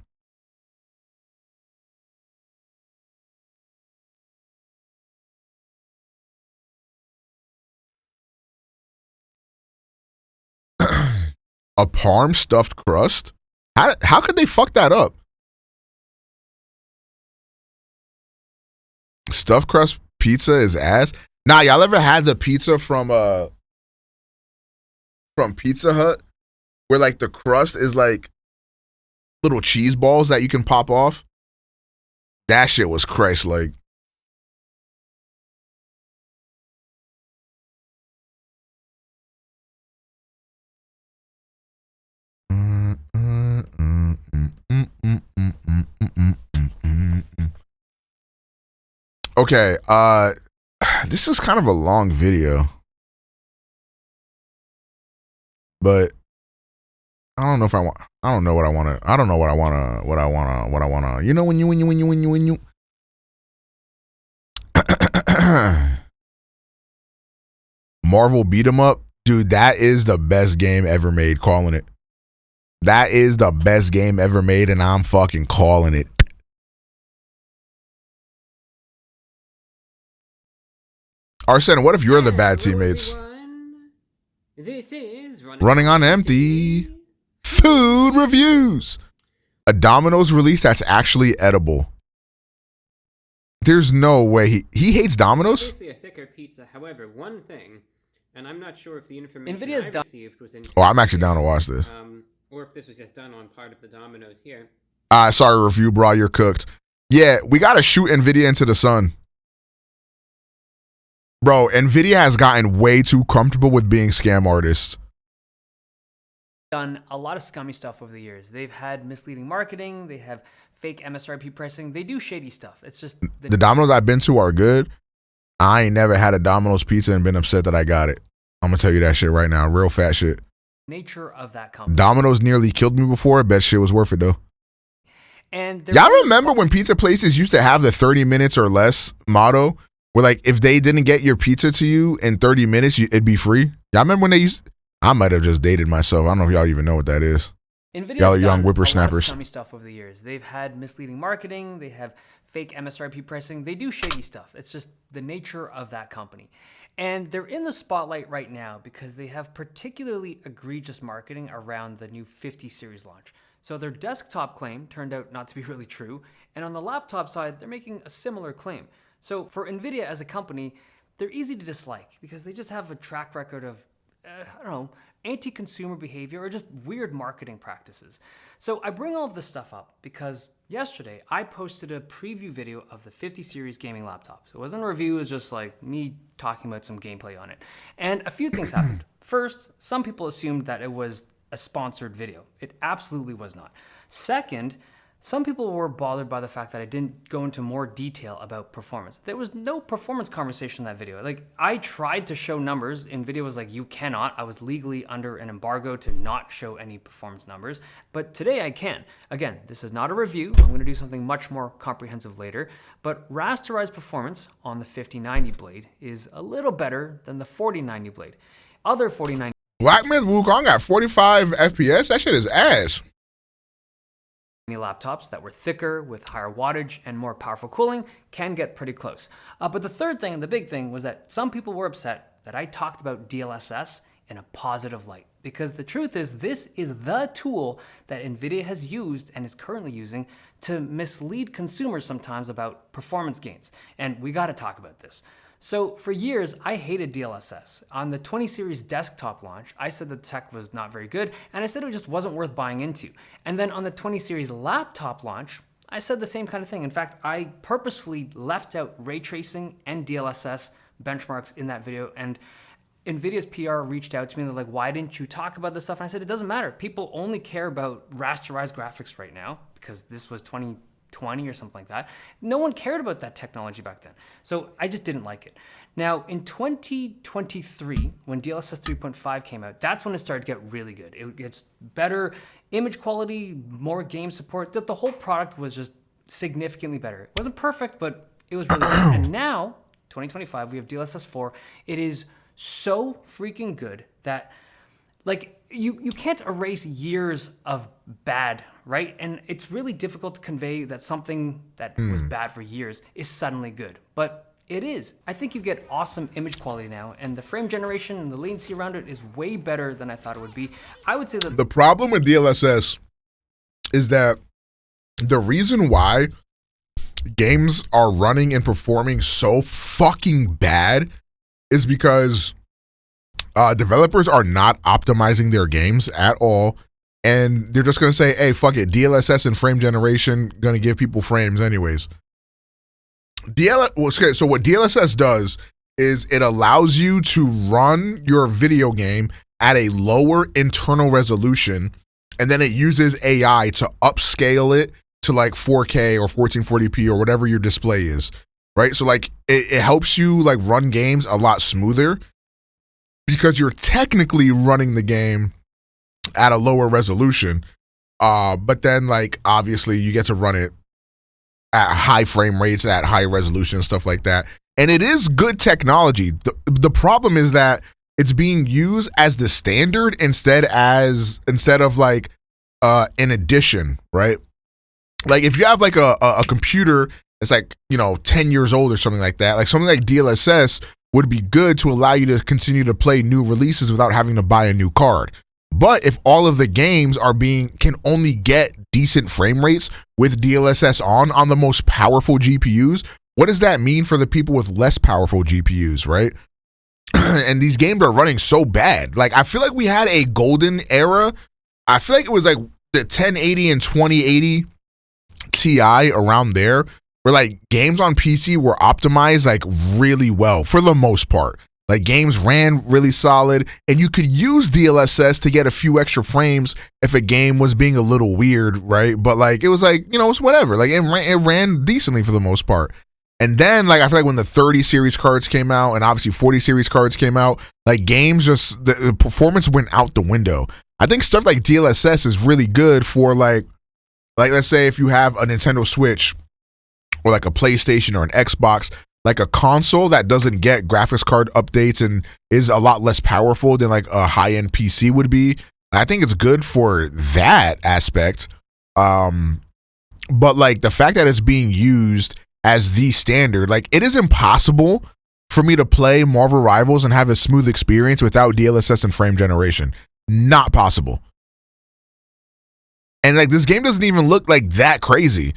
A parm stuffed crust? How could they fuck that up? Stuffed crust pizza is ass. Nah, y'all ever had the pizza from Pizza Hut where like the crust is like little cheese balls that you can pop off? That shit was Christ-like. Okay, this is kind of a long video, but I don't know if I want. I don't know what I want to. I don't know what I want to. What I want to. You know when you. Marvel beat 'em up, dude. That is the best game ever made. Calling it. That is the best game ever made, and I'm fucking calling it. Arsene, what if you're the bad teammates? This is Running on empty. Food reviews. A Domino's release that's actually edible. There's no way he hates Domino's. Obviously a thicker pizza. However, one thing, and I'm not sure if the information I received was in. Oh, I'm actually down to watch this. Or if this was just done on part of the Domino's here. Sorry, review, bro. You're cooked. Yeah, we gotta shoot Nvidia into the sun. Bro, Nvidia has gotten way too comfortable with being scam artists. Done a lot of scummy stuff over the years. They've had misleading marketing. They have fake MSRP pricing. They do shady stuff. It's just the Domino's I've been to are good. I ain't never had a Domino's pizza and been upset that I got it. I'm gonna tell you that shit right now. Real fat shit. Nature of that company. Domino's nearly killed me before. Bet shit was worth it though. And y'all remember when pizza places used to have the 30 minutes or less motto? Where like if they didn't get your pizza to you in 30 minutes, it'd be free. Y'all remember when they used? I might have just dated myself. I don't know if y'all even know what that is. Y'all are young whippersnappers. Scummy stuff over the years. They've had misleading marketing. They have fake MSRP pricing. They do shady stuff. It's just the nature of that company. And they're in the spotlight right now because they have particularly egregious marketing around the new 50 series launch. So their desktop claim turned out not to be really true. And on the laptop side, they're making a similar claim. So for Nvidia as a company, they're easy to dislike because they just have a track record of, I don't know, anti-consumer behavior or just weird marketing practices. So I bring all of this stuff up because yesterday I posted a preview video of the 50 series gaming laptop. So it wasn't a review, it was just like me talking about some gameplay on it. And a few things happened. First, some people assumed that it was a sponsored video. It absolutely was not. Second, Some people were bothered by the fact that I didn't go into more detail about performance. There was no performance conversation in that video. Like, I tried to show numbers. Nvidia was like, you cannot. I was legally under an embargo to not show any performance numbers. But today I can. Again, this is not a review. I'm going to do something much more comprehensive later. But rasterized performance on the 5090 blade is a little better than the 4090 blade. Other 4090 Black Myth Wukong got 45 FPS. That shit is ass. laptops that were thicker with higher wattage and more powerful cooling can get pretty close. But the third thing and the big thing was that some people were upset that I talked about DLSS in a positive light, because the truth is this is the tool that Nvidia has used and is currently using to mislead consumers sometimes about performance gains. And we got to talk about this. So for years, I hated DLSS. On the 20 series desktop launch, I said the tech was not very good, and I said it just wasn't worth buying into. And then on the 20 series laptop launch, I said the same kind of thing. In fact, I purposefully left out ray tracing and DLSS benchmarks in that video, and Nvidia's PR reached out to me and they're like, why didn't you talk about this stuff? And I said, it doesn't matter. People only care about rasterized graphics right now, because this was 2020 or something like that. No one cared about that technology back then. So I just didn't like it. Now in 2023, when DLSS 3.5 came out, that's when it started to get really good. It gets better image quality, more game support. The whole product was just significantly better. It wasn't perfect, but it was really good. And now, 2025, we have DLSS 4. It is so freaking good that like you can't erase years of bad, right? And it's really difficult to convey that something that was bad for years is suddenly good, but it is. I think you get awesome image quality now, and the frame generation and the latency around it is way better than I thought it would be. I would say that the problem with DLSS is that the reason why games are running and performing so fucking bad is because developers are not optimizing their games at all, and they're just gonna say, hey, fuck it, DLSS and frame generation gonna give people frames anyways. So what DLSS does is it allows you to run your video game at a lower internal resolution, and then it uses AI to upscale it to like 4K or 1440p or whatever your display is, right? So like it helps you like run games a lot smoother, because you're technically running the game at a lower resolution, but then like obviously you get to run it at high frame rates, at high resolution and stuff like that. And it is good technology. The problem is that it's being used as the standard instead of like an addition, right? Like if you have like a computer that's like, 10 years old or something like that, like something like DLSS would be good to allow you to continue to play new releases without having to buy a new card. But if all of the games can only get decent frame rates with DLSS on the most powerful GPUs, what does that mean for the people with less powerful GPUs, right? And these games are running so bad. Like I feel like we had a golden era. I feel like it was like the 1080 and 2080 Ti around there, where like games on PC were optimized like really well for the most part. Like games ran really solid, and you could use DLSS to get a few extra frames if a game was being a little weird, right? But like it was like, it's whatever. Like it ran decently for the most part. And then like I feel like when the 30 series cards came out and obviously 40 series cards came out, like games just the performance went out the window. I think stuff like DLSS is really good for like let's say if you have a Nintendo Switch or like a PlayStation or an Xbox, like a console that doesn't get graphics card updates and is a lot less powerful than like a high-end PC would be. I think it's good for that aspect. But like the fact that it's being used as the standard, like it is impossible for me to play Marvel Rivals and have a smooth experience without DLSS and frame generation. Not possible. And like this game doesn't even look like that crazy.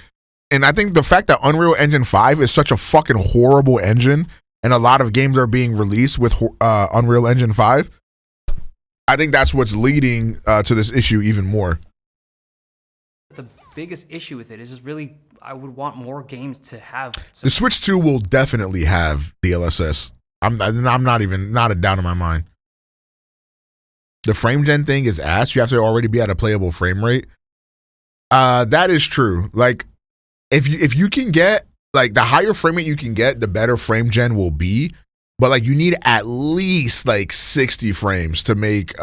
And I think the fact that Unreal Engine 5 is such a fucking horrible engine, and a lot of games are being released with Unreal Engine 5, I think that's what's leading to this issue even more. The biggest issue with it is just really, I would want more games to have. The Switch 2 will definitely have DLSS. I'm not a doubt in my mind. The frame gen thing is ass. You have to already be at a playable frame rate. That is true. Like, if you can get like the higher frame rate you can get, the better frame gen will be. But like you need at least like 60 frames to make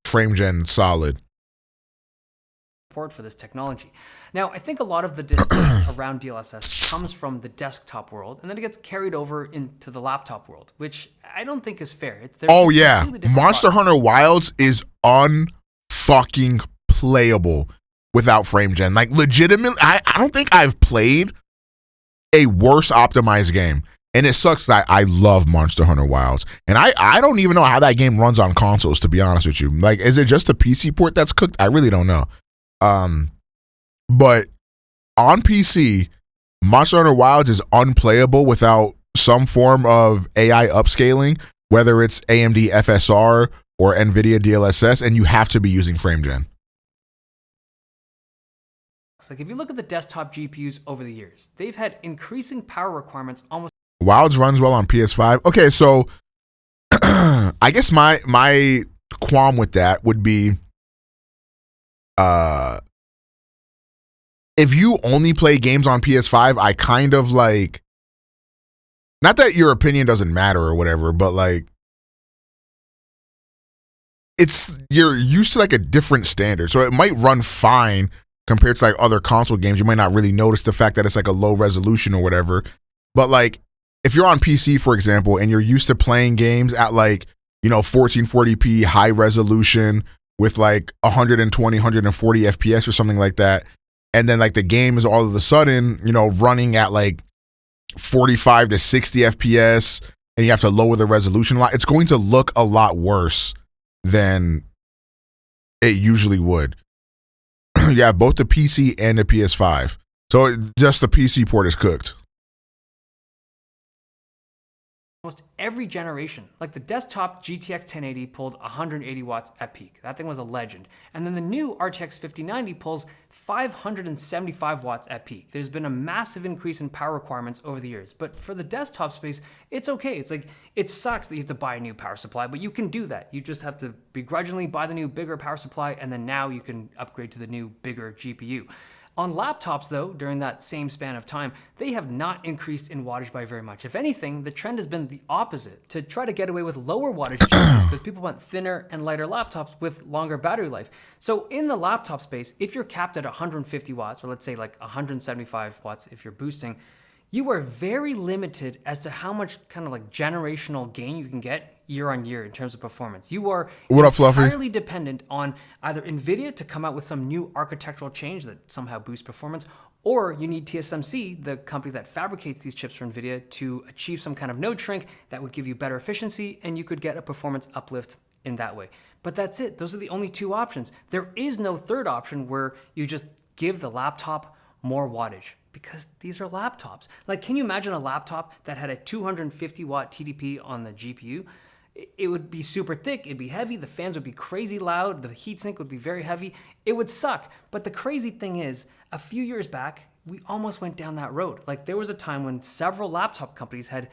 frame gen solid. Support for this technology. Now, I think a lot of the discourse around DLSS comes from the desktop world, and then it gets carried over into the laptop world, which I don't think is fair. Oh yeah, Monster Hunter Wilds is unfucking playable without frame gen. Like legitimately, I don't think I've played a worse optimized game. And it sucks that I love Monster Hunter Wilds. And I don't even know how that game runs on consoles, to be honest with you. Like, is it just a PC port that's cooked? I really don't know. But on PC, Monster Hunter Wilds is unplayable without some form of AI upscaling, whether it's AMD FSR or Nvidia DLSS, and you have to be using frame gen. Like, if you look at the desktop GPUs over the years, they've had increasing power requirements almost. Wilds runs well on PS5. Okay, so I guess my qualm with that would be if you only play games on PS5, I kind of like, not that your opinion doesn't matter or whatever, but like you're used to like a different standard. So it might run fine compared to like other console games. You might not really notice the fact that it's like a low resolution or whatever. But like if you're on PC, for example, and you're used to playing games at like, 1440p high resolution with like 120, 140 FPS or something like that, and then like the game is all of a sudden, running at like 45 to 60 FPS, and you have to lower the resolution a lot, it's going to look a lot worse than it usually would. You have both the PC and the PS5. So just the PC port is cooked. Almost every generation. Like the desktop GTX 1080 pulled 180 watts at peak. That thing was a legend. And then the new RTX 5090 pulls 575 watts at peak. There's been a massive increase in power requirements over the years. But for the desktop space, it's okay. It's like, it sucks that you have to buy a new power supply, but you can do that. You just have to begrudgingly buy the new, bigger power supply, and then now you can upgrade to the new, bigger GPU. On laptops, though, during that same span of time, they have not increased in wattage by very much. If anything, the trend has been the opposite, to try to get away with lower wattage GPUs because people want thinner and lighter laptops with longer battery life. So in the laptop space, if you're capped at 150 watts, or let's say like 175 watts if you're boosting, you are very limited as to how much kind of like generational gain you can get year on year in terms of performance. You are entirely dependent on either Nvidia to come out with some new architectural change that somehow boosts performance, or you need TSMC, the company that fabricates these chips for Nvidia, to achieve some kind of node shrink that would give you better efficiency, and you could get a performance uplift in that way. But that's it. Those are the only two options. There is no third option where you just give the laptop more wattage, because these are laptops. Like, can you imagine a laptop that had a 250 watt TDP on the GPU? It would be super thick, it'd be heavy, the fans would be crazy loud, the heatsink would be very heavy, it would suck. But the crazy thing is, a few years back, we almost went down that road. Like, there was a time when several laptop companies had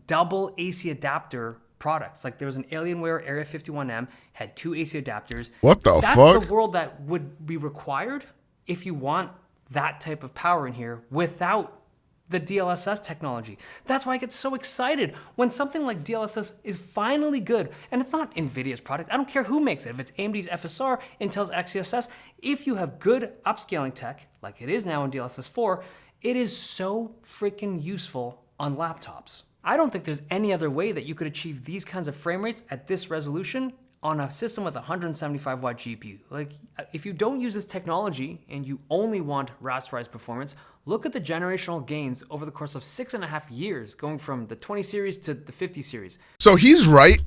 double AC adapter products. Like, there was an Alienware Area 51M, had 2 AC adapters. What the fuck? That's the world that would be required if you want that type of power in here without the DLSS technology. That's why I get so excited when something like DLSS is finally good. And it's not Nvidia's product. I don't care who makes it. If it's AMD's FSR, Intel's XeSS, if you have good upscaling tech, like it is now in DLSS 4, it is so freaking useful on laptops. I don't think there's any other way that you could achieve these kinds of frame rates at this resolution on a system with a 175 watt GPU. Like, if you don't use this technology and you only want rasterized performance, look at the generational gains over the course of 6.5 years, going from the 20 series to the 50 series. So he's right.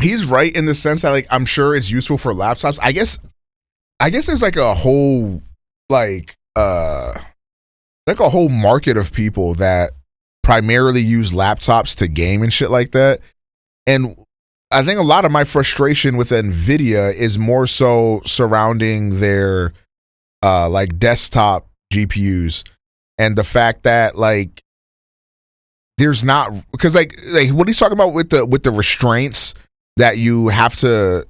He's right in the sense that, like, I'm sure it's useful for laptops. I guess there's like a whole a whole market of people that primarily use laptops to game and shit like that. And I think a lot of my frustration with Nvidia is more so surrounding their like desktop GPUs and the fact that like there's not, because like what he's talking about with the restraints, that you have to,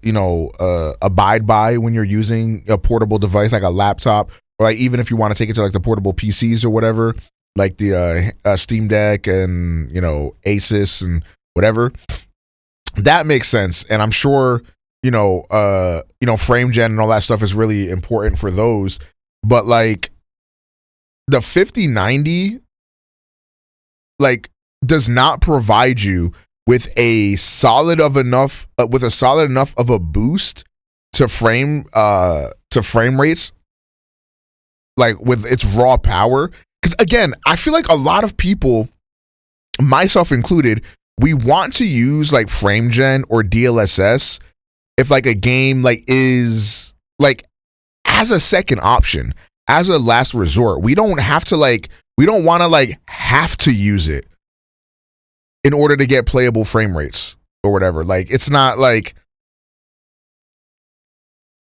abide by when you're using a portable device like a laptop, or like even if you want to take it to like the portable PCs or whatever, like the Steam Deck and Asus and whatever. That makes sense, and I'm sure frame gen and all that stuff is really important for those. But like the 5090, like, does not provide you with a solid enough of a boost to frame rates, like with its raw power. Because again, I feel like a lot of people, myself included, we want to use like frame gen or DLSS if like a game like is like as a second option, as a last resort. We don't want to have to use it in order to get playable frame rates or whatever. Like, it's not like,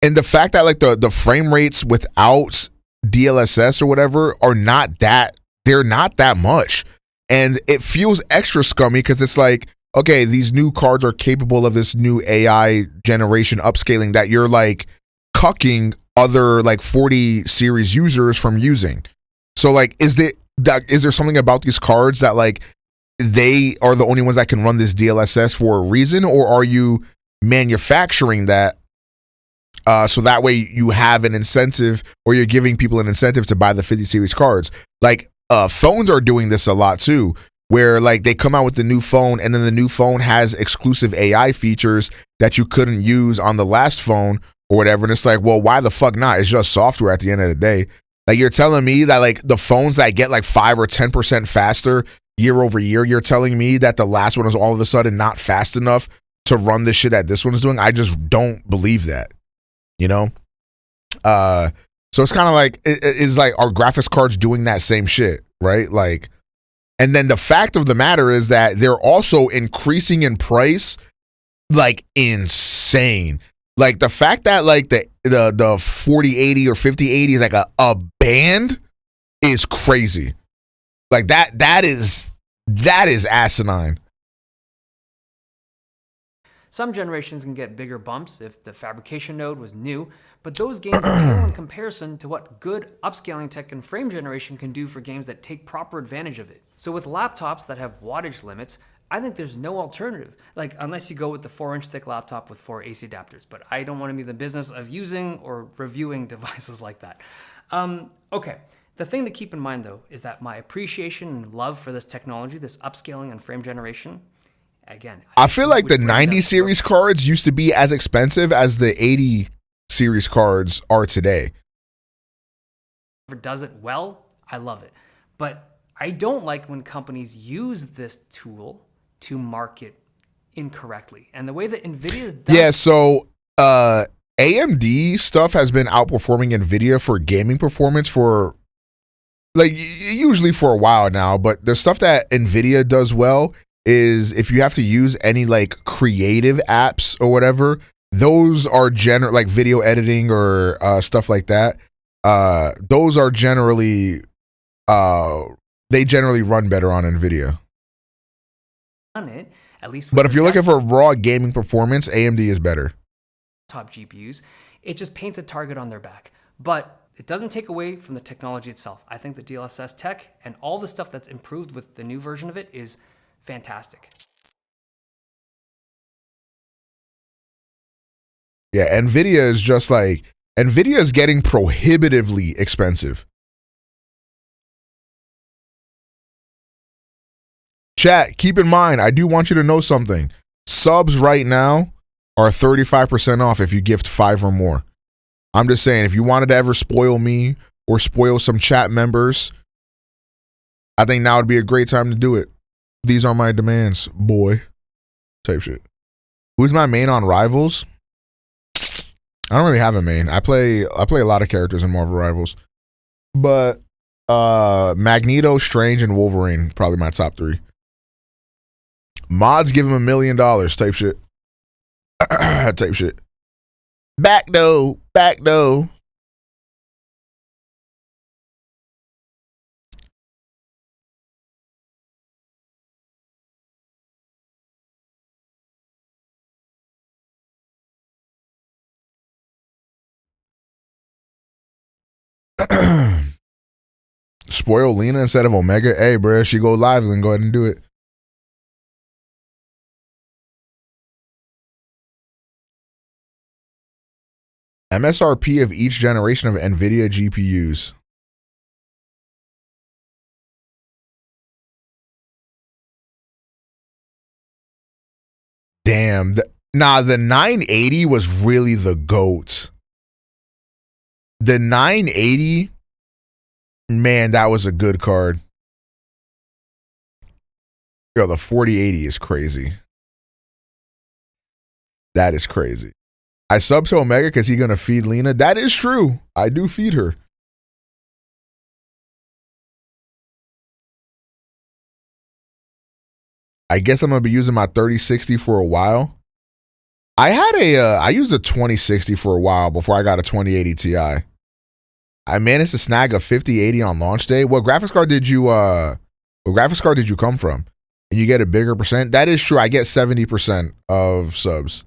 and the fact that like the frame rates without DLSS or whatever are not that, they're not that much. And it feels extra scummy because it's like, okay, these new cards are capable of this new AI generation upscaling that you're like cucking other like 40 series users from using. So like, is there something about these cards that like they are the only ones that can run this DLSS for a reason, or are you manufacturing that so that way you have an incentive, or you're giving people an incentive to buy the 50 series cards? Like phones are doing this a lot too, where like they come out with the new phone and then the new phone has exclusive AI features that you couldn't use on the last phone or whatever. And it's like, well, why the fuck not? It's just software at the end of the day. Like, you're telling me that like the phones that get like 5 or 10% faster year over year, you're telling me that the last one is all of a sudden not fast enough to run the shit that this one's doing? I just don't believe that, So it's kind of like, it's like, are graphics cards doing that same shit, right? Like, and then the fact of the matter is that they're also increasing in price like insane. Like the fact that like the 4080 or 5080 is like a band is crazy. Like that is asinine. Some generations can get bigger bumps if the fabrication node was new, but those gains are little in comparison to what good upscaling tech and frame generation can do for games that take proper advantage of it. So with laptops that have wattage limits, I think there's no alternative, like unless you go with the 4-inch thick laptop with 4 AC adapters, but I don't want to be in the business of using or reviewing devices like that. Okay, the thing to keep in mind though is that my appreciation and love for this technology, this upscaling and frame generation, again, I feel like the 90 series cards used to be as expensive as the 80 series cards are today. Whoever does it well, I love it. But I don't like when companies use this tool to market incorrectly. And the way that Nvidia's done— Yeah, so AMD stuff has been outperforming Nvidia for gaming performance for like usually for a while now, but the stuff that Nvidia does well is if you have to use any like creative apps or whatever, those are like video editing or stuff like that. Those are generally they generally run better on Nvidia. It, at least but if you're looking for raw gaming performance, AMD is better. Top GPUs, it just paints a target on their back. But it doesn't take away from the technology itself. I think the DLSS tech and all the stuff that's improved with the new version of it is fantastic. Yeah, Nvidia is just like, Nvidia is getting prohibitively expensive. Chat, keep in mind, I do want you to know something. Subs right now are 35% off if you gift 5 or more. I'm just saying, if you wanted to ever spoil me or spoil some chat members, I think now would be a great time to do it. These are my demands, boy. Type shit. Who's my main on Rivals? I don't really have a main. I play a lot of characters in Marvel Rivals. But Magneto, Strange, and Wolverine, probably my top 3. Mods give him $1 million type shit. Type shit. Back though. spoil Lena instead of Omega? Hey, bro, if she go live, then go ahead and do it. MSRP of each generation of Nvidia GPUs. Damn. Nah, the 980 was really the GOAT. The 980, man, that was a good card. Yo, the 4080 is crazy. That is crazy. I sub to Omega because he's going to feed Lena. That is true. I do feed her. I guess I'm going to be using my 3060 for a while. I used a 2060 for a while before I got a 2080 Ti. I managed to snag a 5080 on launch day. What graphics card did you come from? And you get a bigger percent? That is true. I get 70% of subs.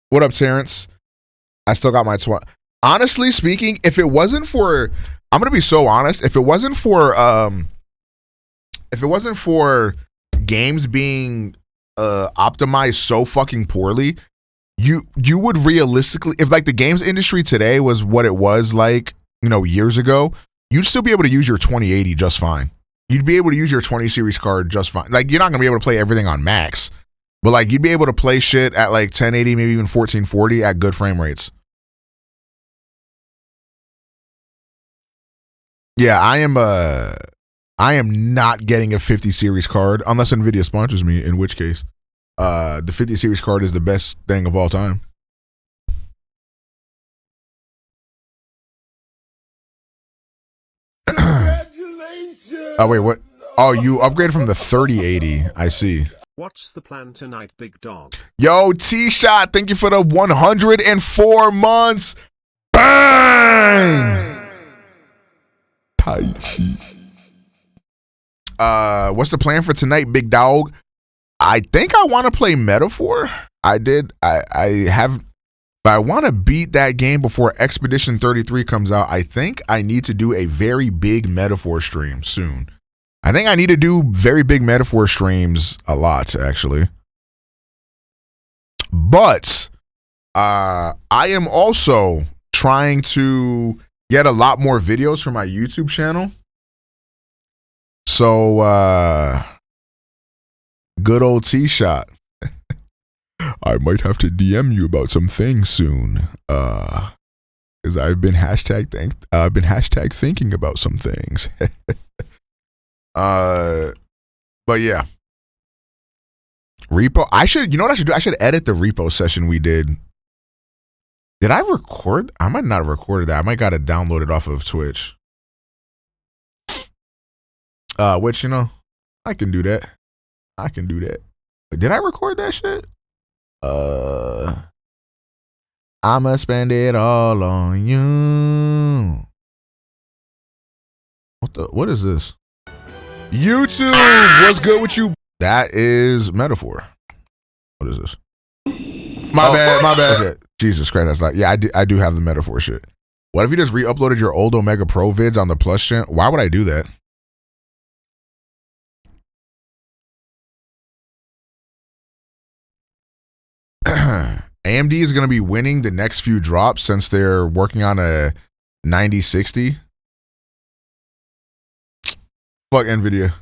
What up, Terrence? I still got my 20. Honestly speaking, if it wasn't for, I'm gonna be so honest, if it wasn't for games being optimized so fucking poorly, you would realistically, if like the games industry today was what it was like, you know, years ago, you'd still be able to use your 2080 just fine. You'd be able to use your 20 series card just fine. Like, you're not gonna be able to play everything on max, but like you'd be able to play shit at like 1080, maybe even 1440 at good frame rates. Yeah, I am not getting a 50 series card unless Nvidia sponsors me, in which case the 50 series card is the best thing of all time. Oh wait, what? Oh, you upgraded from the 3080. I see. What's the plan tonight, big dog? Yo, T-Shot, thank you for the 104 months. Bang! Tai Chi. What's the plan for tonight, big dog? I think I want to play Metaphor. I have, but I want to beat that game before Expedition 33 comes out. I think I need to do a very big Metaphor stream soon. I think I need to do very big Metaphor streams a lot, actually. But I am also trying to get a lot more videos for my YouTube channel. So, good old T-Shot. I might have to DM you about some things soon. Because I've been hashtag thinking about some things. But yeah. Repo. You know what I should do? I should edit the repo session we did. Did I record? I might not have recorded that. I might got to download it off of Twitch. Which, you know, I can do that. But did I record that shit? I'ma spend it all on you. What is this? YouTube, what's good with you? That is Metaphor. What is this? My bad. Okay. Jesus Christ, that's not. Yeah, I do have the Metaphor shit. What if you just re-uploaded your old Omega Pro vids on the Plus channel? Why would I do that? AMD is going to be winning the next few drops since they're working on a 9060. Fuck Nvidia.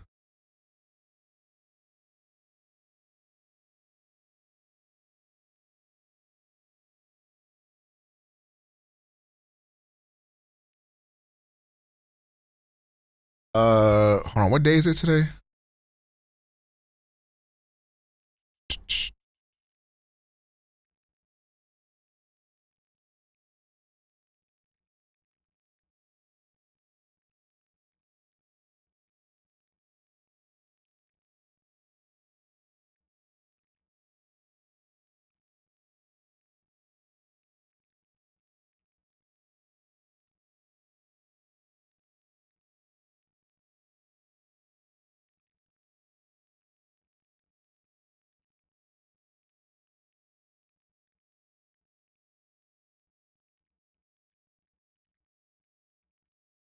Hold on, what day is it today?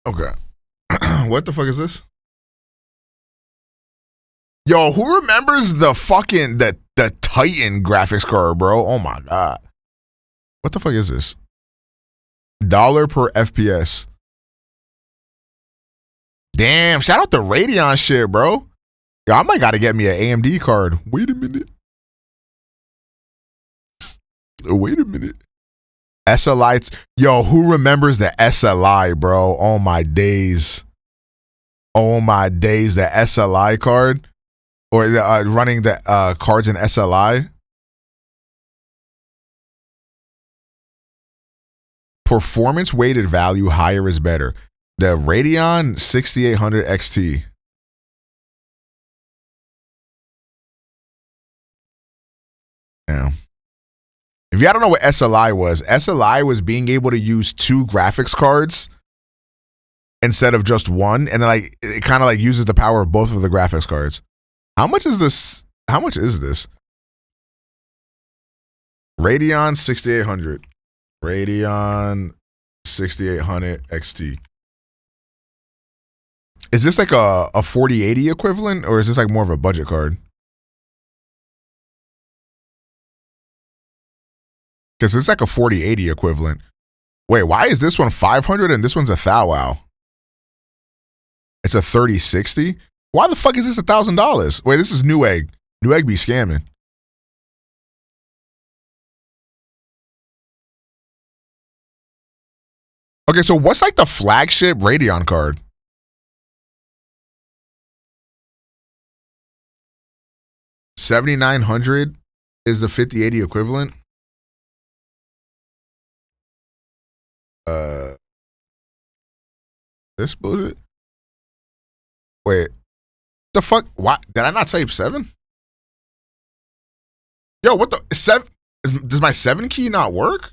Okay. What the fuck is this? Yo, who remembers the fucking the Titan graphics card, bro? Oh my god. What the fuck is this? $1 per FPS. Damn, shout out to Radeon shit, bro. Yo, I might gotta get me an AMD card. Wait a minute. Wait a minute. SLI. Yo, who remembers the SLI, bro? Oh my days. Oh my days, the SLI card. Or running the cards in SLI. Performance weighted value, higher is better. The Radeon 6800 XT. Yeah. If y'all don't know what SLI was being able to use 2 graphics cards instead of just one, and then like it kind of like uses the power of both of the graphics cards. How much is this? How much is this? Radeon 6800. Radeon 6800 XT. Is this like a 4080 equivalent, or is this like more of a budget card? Because it's like a 4080 equivalent. Wait, why is this one 500 and this one's a thou? It's a 3060. Why the fuck is this $1,000? Wait, this is Newegg. Newegg be scamming. Okay, so what's like the flagship Radeon card? $7,900 is the 5080 equivalent. This bullshit. Wait, the fuck? What? Did I not type 7? Yo, what the 7? Does my 7 key not work?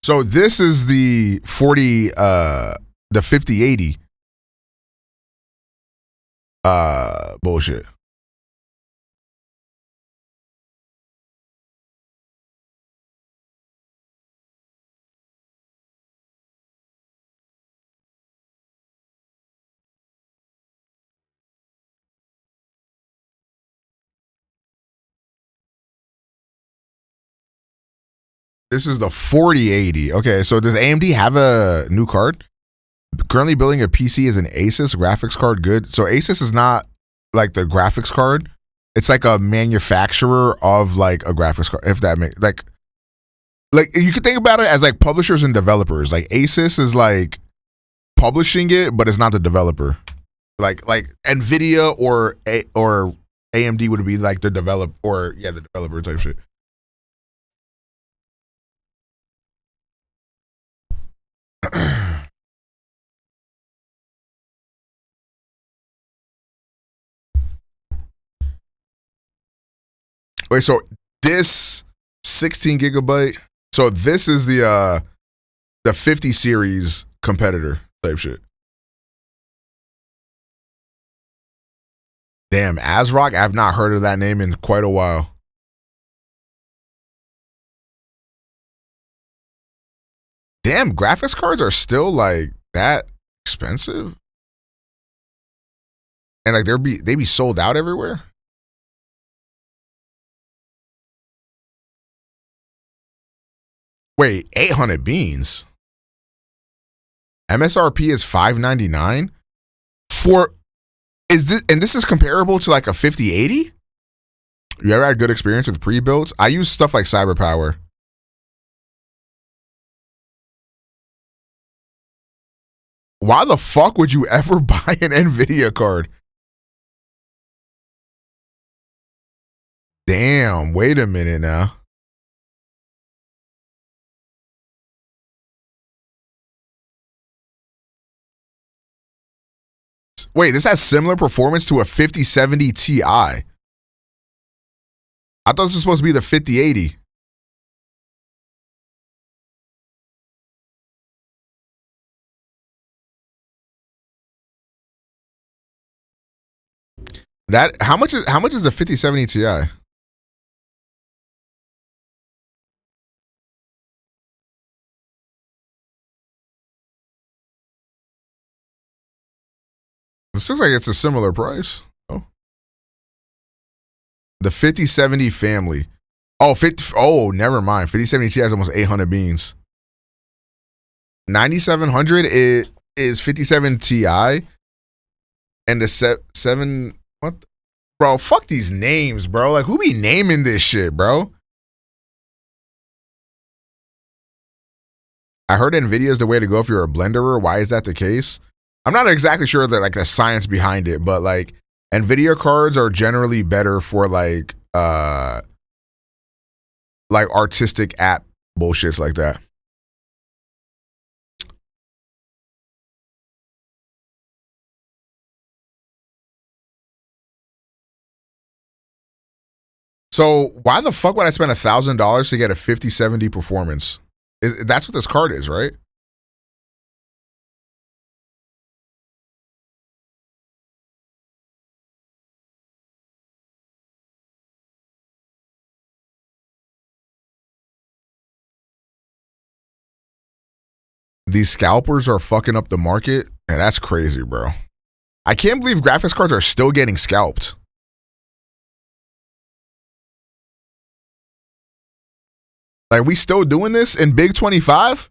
So this is the 5080 bullshit. This is the 4080. Okay, so does AMD have a new card? Currently building a PC as an Asus graphics card. Good. So Asus is not like the graphics card. It's like a manufacturer of like a graphics card. If that makes like you could think about it as like publishers and developers. Like Asus is like publishing it, but it's not the developer. Like Nvidia or AMD would be like the the developer type shit. Wait, so this 16 gigabyte. So this is the 50 series competitor type shit. Damn, ASRock. I've not heard of that name in quite a while. Damn, graphics cards are still like that expensive, and like they be sold out everywhere. Wait, 800 beans. MSRP is $599 for. Is this, and this is comparable to like a 5080? You ever had good experience with pre-builds? I use stuff like CyberPower. Why the fuck would you ever buy an Nvidia card? Damn, wait a minute now. Wait, this has similar performance to a 5070 Ti. I thought this was supposed to be the 5080. That how much is the 5070 Ti? This looks like it's a similar price. Oh. The 5070 family. Oh, never mind. 5070 Ti has almost 800 beans. 9700 is 57 Ti. And the 7... What? Bro, fuck these names, bro. Like, who be naming this shit, bro? I heard Nvidia is the way to go if you're a blenderer. Why is that the case? I'm not exactly sure that like the science behind it, but like Nvidia cards are generally better for like artistic app bullshits like that. So why the fuck would I spend $1,000 to get a 5070 performance? That's what this card is, right? These scalpers are fucking up the market, and that's crazy, bro. I can't believe graphics cards are still getting scalped. Like, we still doing this in Big 25?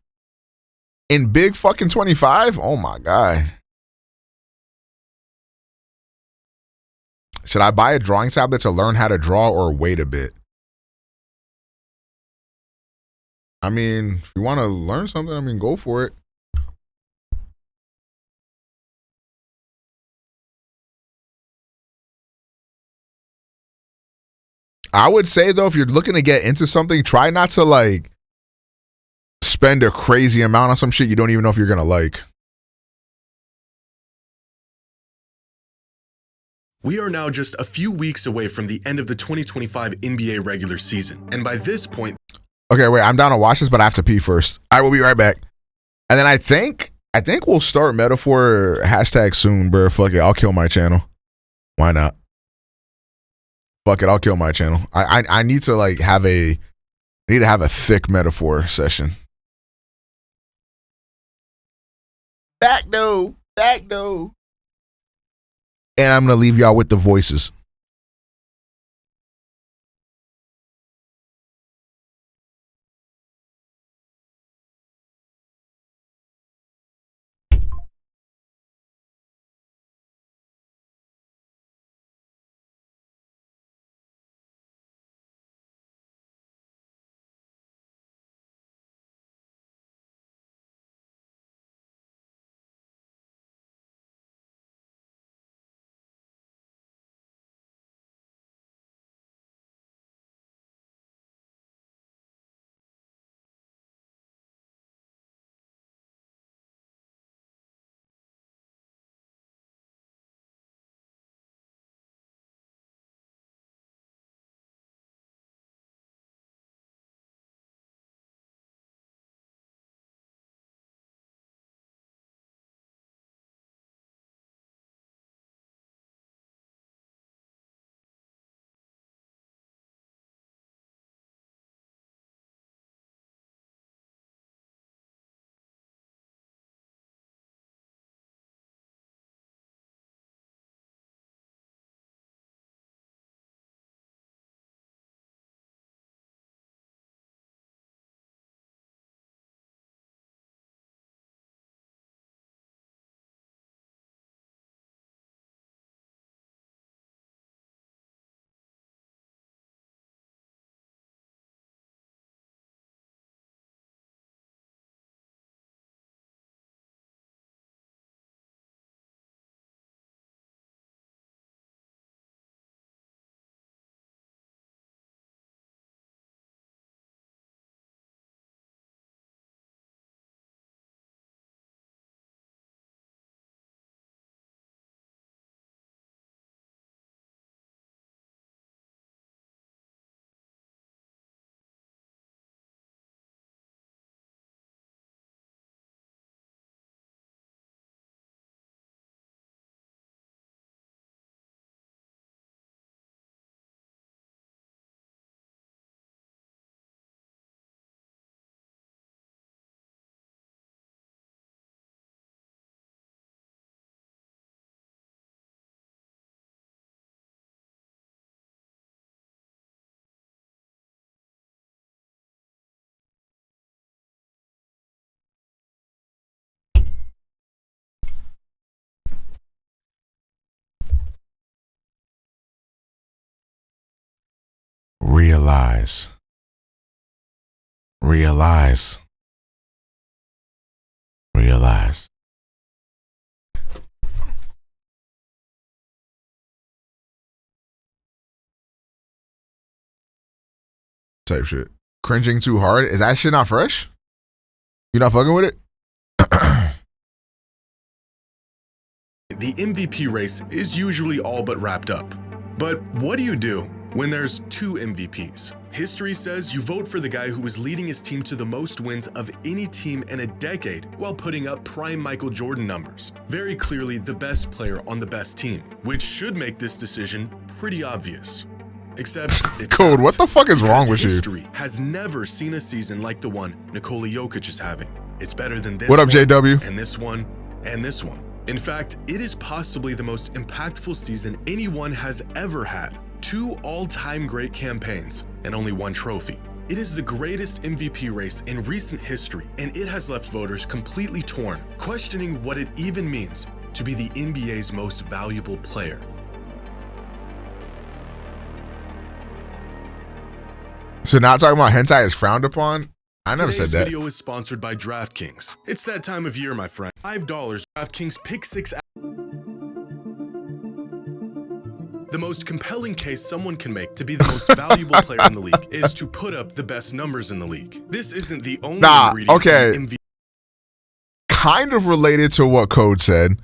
In Big fucking 25? Oh my God. Should I buy a drawing tablet to learn how to draw or wait a bit? I mean, if you want to learn something, I mean, go for it. I would say, though, if you're looking to get into something, try not to, like, spend a crazy amount on some shit you don't even know if you're going to like. We are now just a few weeks away from the end of the 2025 NBA regular season. And by this point... Okay, wait, I'm down to watch this, but I have to pee first. I will be right back. And then I think we'll start Metaphor hashtag soon, bro. Fuck it, I'll kill my channel. Why not? Fuck it, I'll kill my channel. I need to like have a thick Metaphor session. Back no. And I'm gonna leave y'all with the voices. realize. Type shit. Cringing too hard. Is that shit not fresh? You not fucking with it? The MVP race is usually all but wrapped up. But what do you do when there's two MVPs? History says you vote for the guy who was leading his team to the most wins of any team in a decade while putting up prime Michael Jordan numbers. Very clearly the best player on the best team, which should make this decision pretty obvious. Except it's Code, not, what the fuck is wrong with you? History has never seen a season like the one Nikola Jokic is having. It's better than this What up, one, JW? and this one, and this one. In fact, it is possibly the most impactful season anyone has ever had. 2 all-time great campaigns, and only 1 trophy. It is the greatest MVP race in recent history, and it has left voters completely torn, questioning what it even means to be the NBA's most valuable player. So now talking about hentai is frowned upon? I never said that. Today's video is sponsored by DraftKings. It's that time of year, my friend. $5, DraftKings pick 6. The most compelling case someone can make to be the most valuable player in the league is to put up the best numbers in the league. This isn't the only ingredient okay. in MVP. Kind of related to what Code said.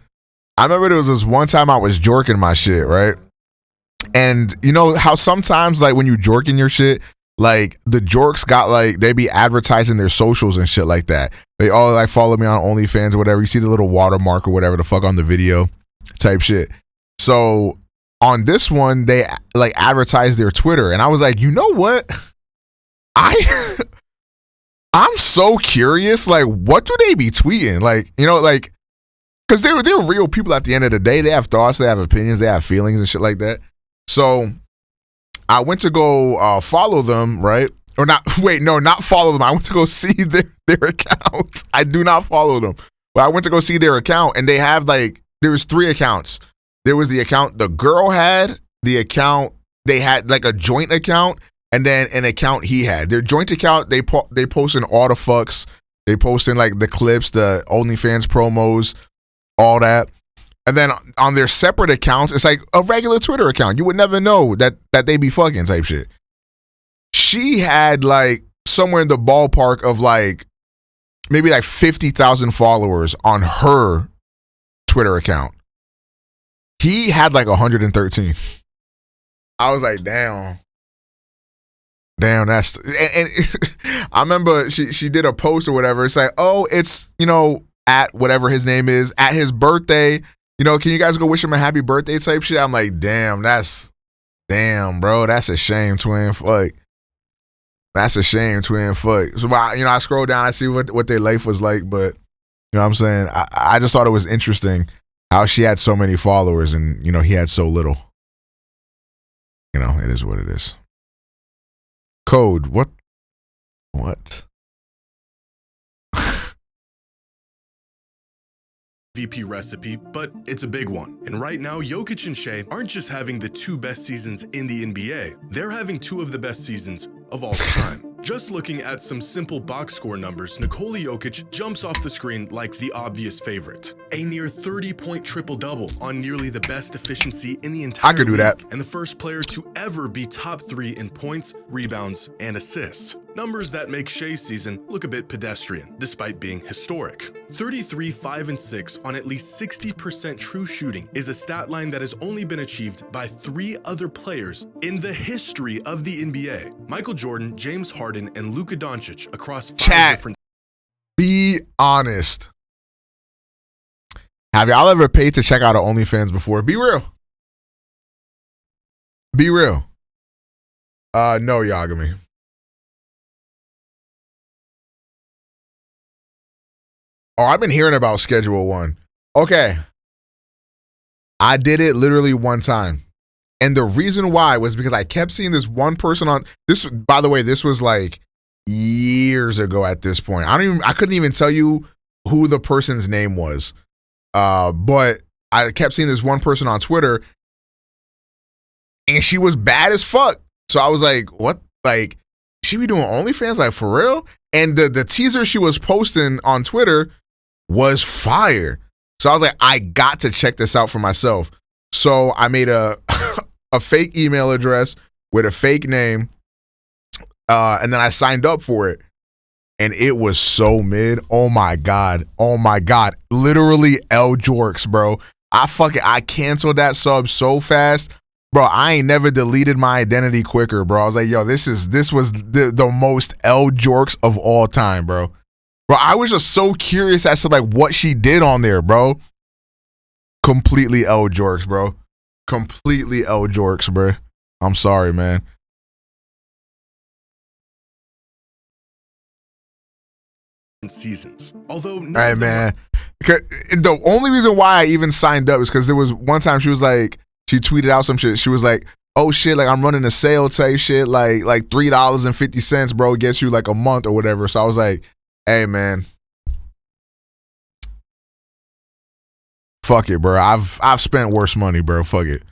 I remember there was this one time I was jorking my shit, right? And you know how sometimes like when you jorking your shit, like the jorks got like, they be advertising their socials and shit like that. They all like follow me on OnlyFans or whatever. You see the little watermark or whatever the fuck on the video type shit. So on this one, they like advertised their Twitter, and I was like, you know what? I'm so curious. Like, what do they be tweeting? Like, you know, like, because they're real people at the end of the day. They have thoughts, they have opinions, they have feelings and shit like that. So I went to go follow them, right? Or not? Wait, no, not follow them. I went to go see their account. I do not follow them, but I went to go see their account, and they have like, there was 3 accounts. There was the account the girl had, the account they had like a joint account, and then an account he had. Their joint account, they posting all the fucks, they posting like the clips, the OnlyFans promos, all that. And then on their separate accounts, it's like a regular Twitter account. You would never know that they be fucking type shit. She had like somewhere in the ballpark of like maybe like 50,000 followers on her Twitter account. He had like 113. I was like, damn, that's, and I remember she did a post or whatever. It's like, oh, it's, you know, at whatever his name is, at his birthday, you know, can you guys go wish him a happy birthday type shit? I'm like, damn, bro, that's a shame, twin. Fuck. That's a shame, twin. Fuck. So, you know, I scroll down, I see what their life was like, but you know what I'm saying? I just thought it was interesting how she had so many followers and, you know, he had so little. You know, it is what it is. Code, what? VP recipe, but it's a big one. And right now, Jokic and Shea aren't just having the 2 best seasons in the NBA, they're having 2 of the best seasons of all time. Just looking at some simple box score numbers, Nikola Jokic jumps off the screen like the obvious favorite. A near 30-point triple-double on nearly the best efficiency in the entire I could do league, that. and the first player to ever be top 3 in points, rebounds, and assists. Numbers that make Shea's season look a bit pedestrian, despite being historic. 33, 5, and 6 on at least 60% true shooting is a stat line that has only been achieved by 3 other players in the history of the NBA. Michael Jordan, James Harden, and Luka Doncic across 5 different... Be honest. Have y'all ever paid to check out an OnlyFans before? Be real. Be real. No, Yagami. Oh, I've been hearing about Schedule 1. Okay. I did it literally one time. And the reason why was because I kept seeing this one person on this. By the way, this was like years ago at this point. I couldn't even tell you who the person's name was. But I kept seeing this one person on Twitter and she was bad as fuck. So I was like, what? Like, she be doing OnlyFans? Like, for real? And the teaser she was posting on Twitter was fire. So I was like, I got to check this out for myself. So I made a a fake email address with a fake name, and then I signed up for it. And it was so mid. Oh my God. Oh my God. Literally L Jorks, bro. I canceled that sub so fast. Bro, I ain't never deleted my identity quicker, bro. I was like, yo, this was the most L Jorks of all time, bro. Bro, I was just so curious as to like what she did on there, bro. Completely L Jorks, bro. Completely L Jorks, bro. I'm sorry, man. Seasons. Although hey man, the only reason why I even signed up is because there was one time she tweeted out some shit. She was like, oh shit, like I'm running a sale type shit, like $3.50, bro, gets you like a month or whatever. So I was like, hey man, fuck it, bro. I've spent worse money, bro. Fuck it.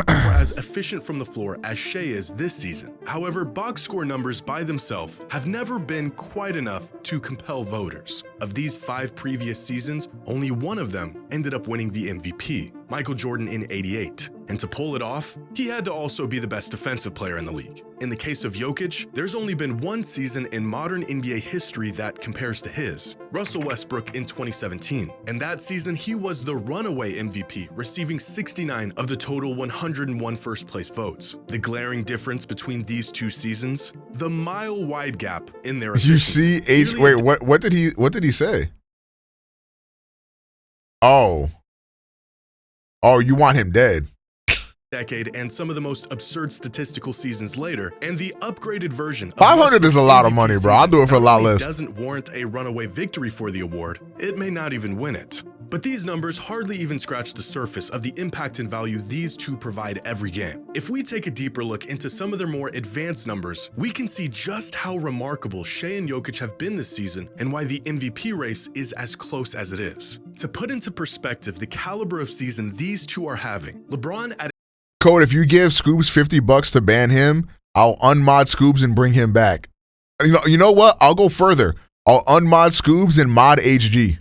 As efficient from the floor as Shea is this season. However, box score numbers by themselves have never been quite enough to compel voters. Of these 5 previous seasons, only one of them ended up winning the MVP, Michael Jordan in '88. And to pull it off, he had to also be the best defensive player in the league. In the case of Jokic, there's only been one season in modern NBA history that compares to his, Russell Westbrook in 2017. And that season, he was the runaway MVP, receiving 69 of the total 101 first place votes. The glaring difference between these two seasons, the mile-wide gap in their efficiency. You see, wait, what did he say? Oh, you want him dead? Decade and some of the most absurd statistical seasons later, and the upgraded version of 500 is a lot of money, bro. I'll do it for a lot less. Doesn't warrant a runaway victory for the award. It may not even win it. But these numbers hardly even scratch the surface of the impact and value these two provide every game. If we take a deeper look into some of their more advanced numbers, we can see just how remarkable Shea and Jokic have been this season and why the MVP race is as close as it is. To put into perspective the caliber of season these two are having, LeBron at Code, if you give Scoobs $50 to ban him, I'll unmod Scoobs and bring him back. You know what? I'll go further. I'll unmod Scoobs and mod HG.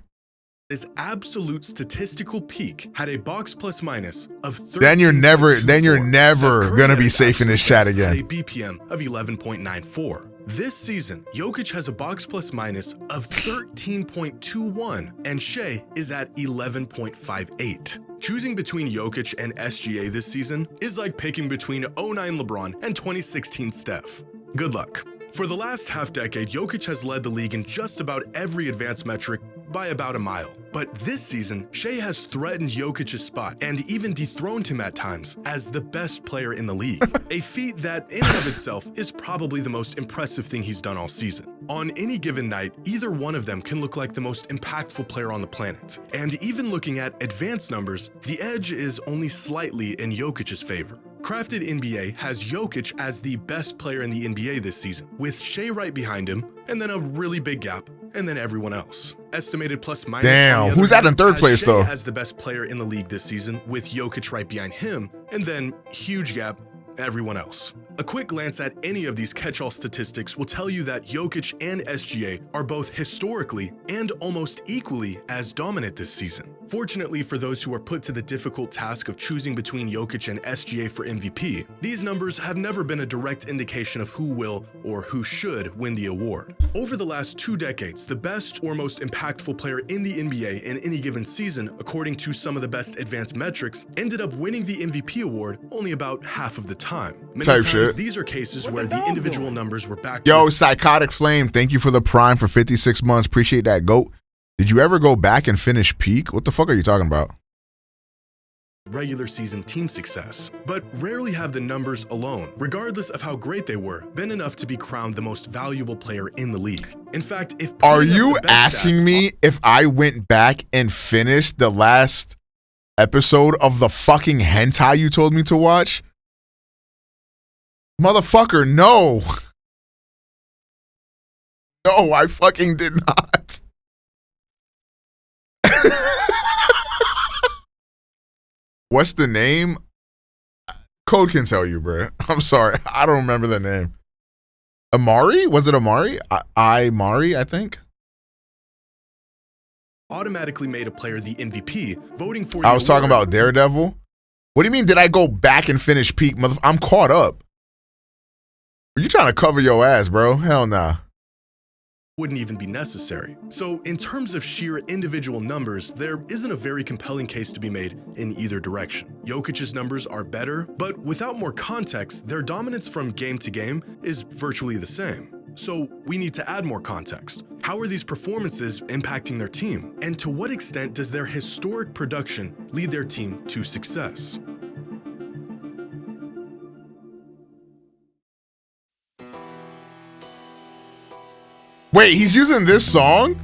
His absolute statistical peak had a box plus minus of 13. Then you're never gonna be safe in this chat again. A BPM of 11.94. This season, Jokic has a box plus minus of 13.21, and Shea is at 11.58. Choosing between Jokic and SGA this season is like picking between 09 LeBron and 2016 Steph. Good luck. For the last half-decade, Jokic has led the league in just about every advanced metric by about a mile. But this season, Shea has threatened Jokic's spot and even dethroned him at times as the best player in the league. A feat that in and of itself is probably the most impressive thing he's done all season. On any given night, either one of them can look like the most impactful player on the planet. And even looking at advanced numbers, the edge is only slightly in Jokic's favor. Crafted NBA has Jokic as the best player in the NBA this season, with Shea right behind him, and then a really big gap, and then everyone else. Estimated plus minus. Damn, who's that in third place though? As the best player in the league this season, with Jokic right behind him, and then huge gap, everyone else. A quick glance at any of these catch-all statistics will tell you that Jokic and SGA are both historically and almost equally as dominant this season. Fortunately for those who are put to the difficult task of choosing between Jokic and SGA for MVP, these numbers have never been a direct indication of who will or who should win the award. Over the last 2 decades, the best or most impactful player in the NBA in any given season, according to some of the best advanced metrics, ended up winning the MVP award only about half of the time. Many times, these are cases where the individual numbers were back. Yo, Psychotic Flame, thank you for the Prime for 56 months. Appreciate that, GOAT. Did you ever go back and finish Peak? What the fuck are you talking about? Regular season team success, but rarely have the numbers alone, regardless of how great they were, been enough to be crowned the most valuable player in the league. In fact, if are you asking me if I went back and finished the last episode of the fucking hentai you told me to watch? Motherfucker, no. No, I fucking did not. What's the name? Code can tell you, bro. I'm sorry. I don't remember the name. Amari? Was it Amari? Mari, I think. Automatically made a player the MVP, voting for I was talking about Daredevil. What do you mean, did I go back and finish Peak? I'm caught up. Are you trying to cover your ass, bro? Hell nah. Wouldn't even be necessary. So in terms of sheer individual numbers, there isn't a very compelling case to be made in either direction. Jokic's numbers are better, but without more context, their dominance from game to game is virtually the same. So we need to add more context. How are these performances impacting their team? And to what extent does their historic production lead their team to success? Wait, he's using this song?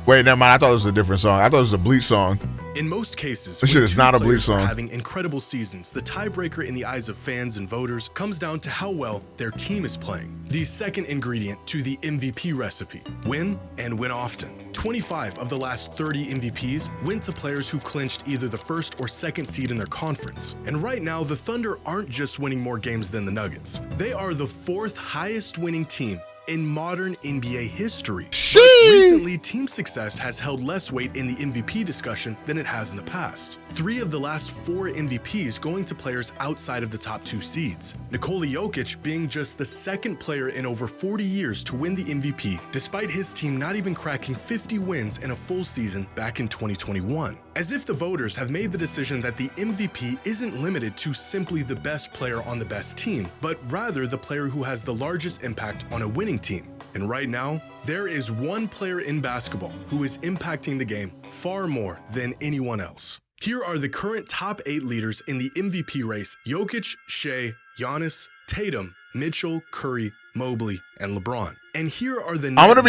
Wait, never mind. I thought it was a different song. I thought it was a Bleach song. In most cases, this shit is not a Bleach song. Having incredible seasons, the tiebreaker in the eyes of fans and voters comes down to how well their team is playing. The second ingredient to the MVP recipe: win and win often. 25 of the last 30 MVPs went to players who clinched either the first or second seed in their conference. And right now, the Thunder aren't just winning more games than the Nuggets. They are the fourth highest winning team in modern NBA history. Recently, team success has held less weight in the MVP discussion than it has in the past. 3 of the last 4 MVPs going to players outside of the top 2 seeds. Nikola Jokic being just the second player in over 40 years to win the MVP, despite his team not even cracking 50 wins in a full season back in 2021. As if the voters have made the decision that the MVP isn't limited to simply the best player on the best team, but rather the player who has the largest impact on a winning team. And right now, there is one player in basketball who is impacting the game far more than anyone else. Here are the current top 8 leaders in the MVP race: Jokic, Shea, Giannis, Tatum, Mitchell, Curry, Mobley, and LeBron. And here are the I'm gonna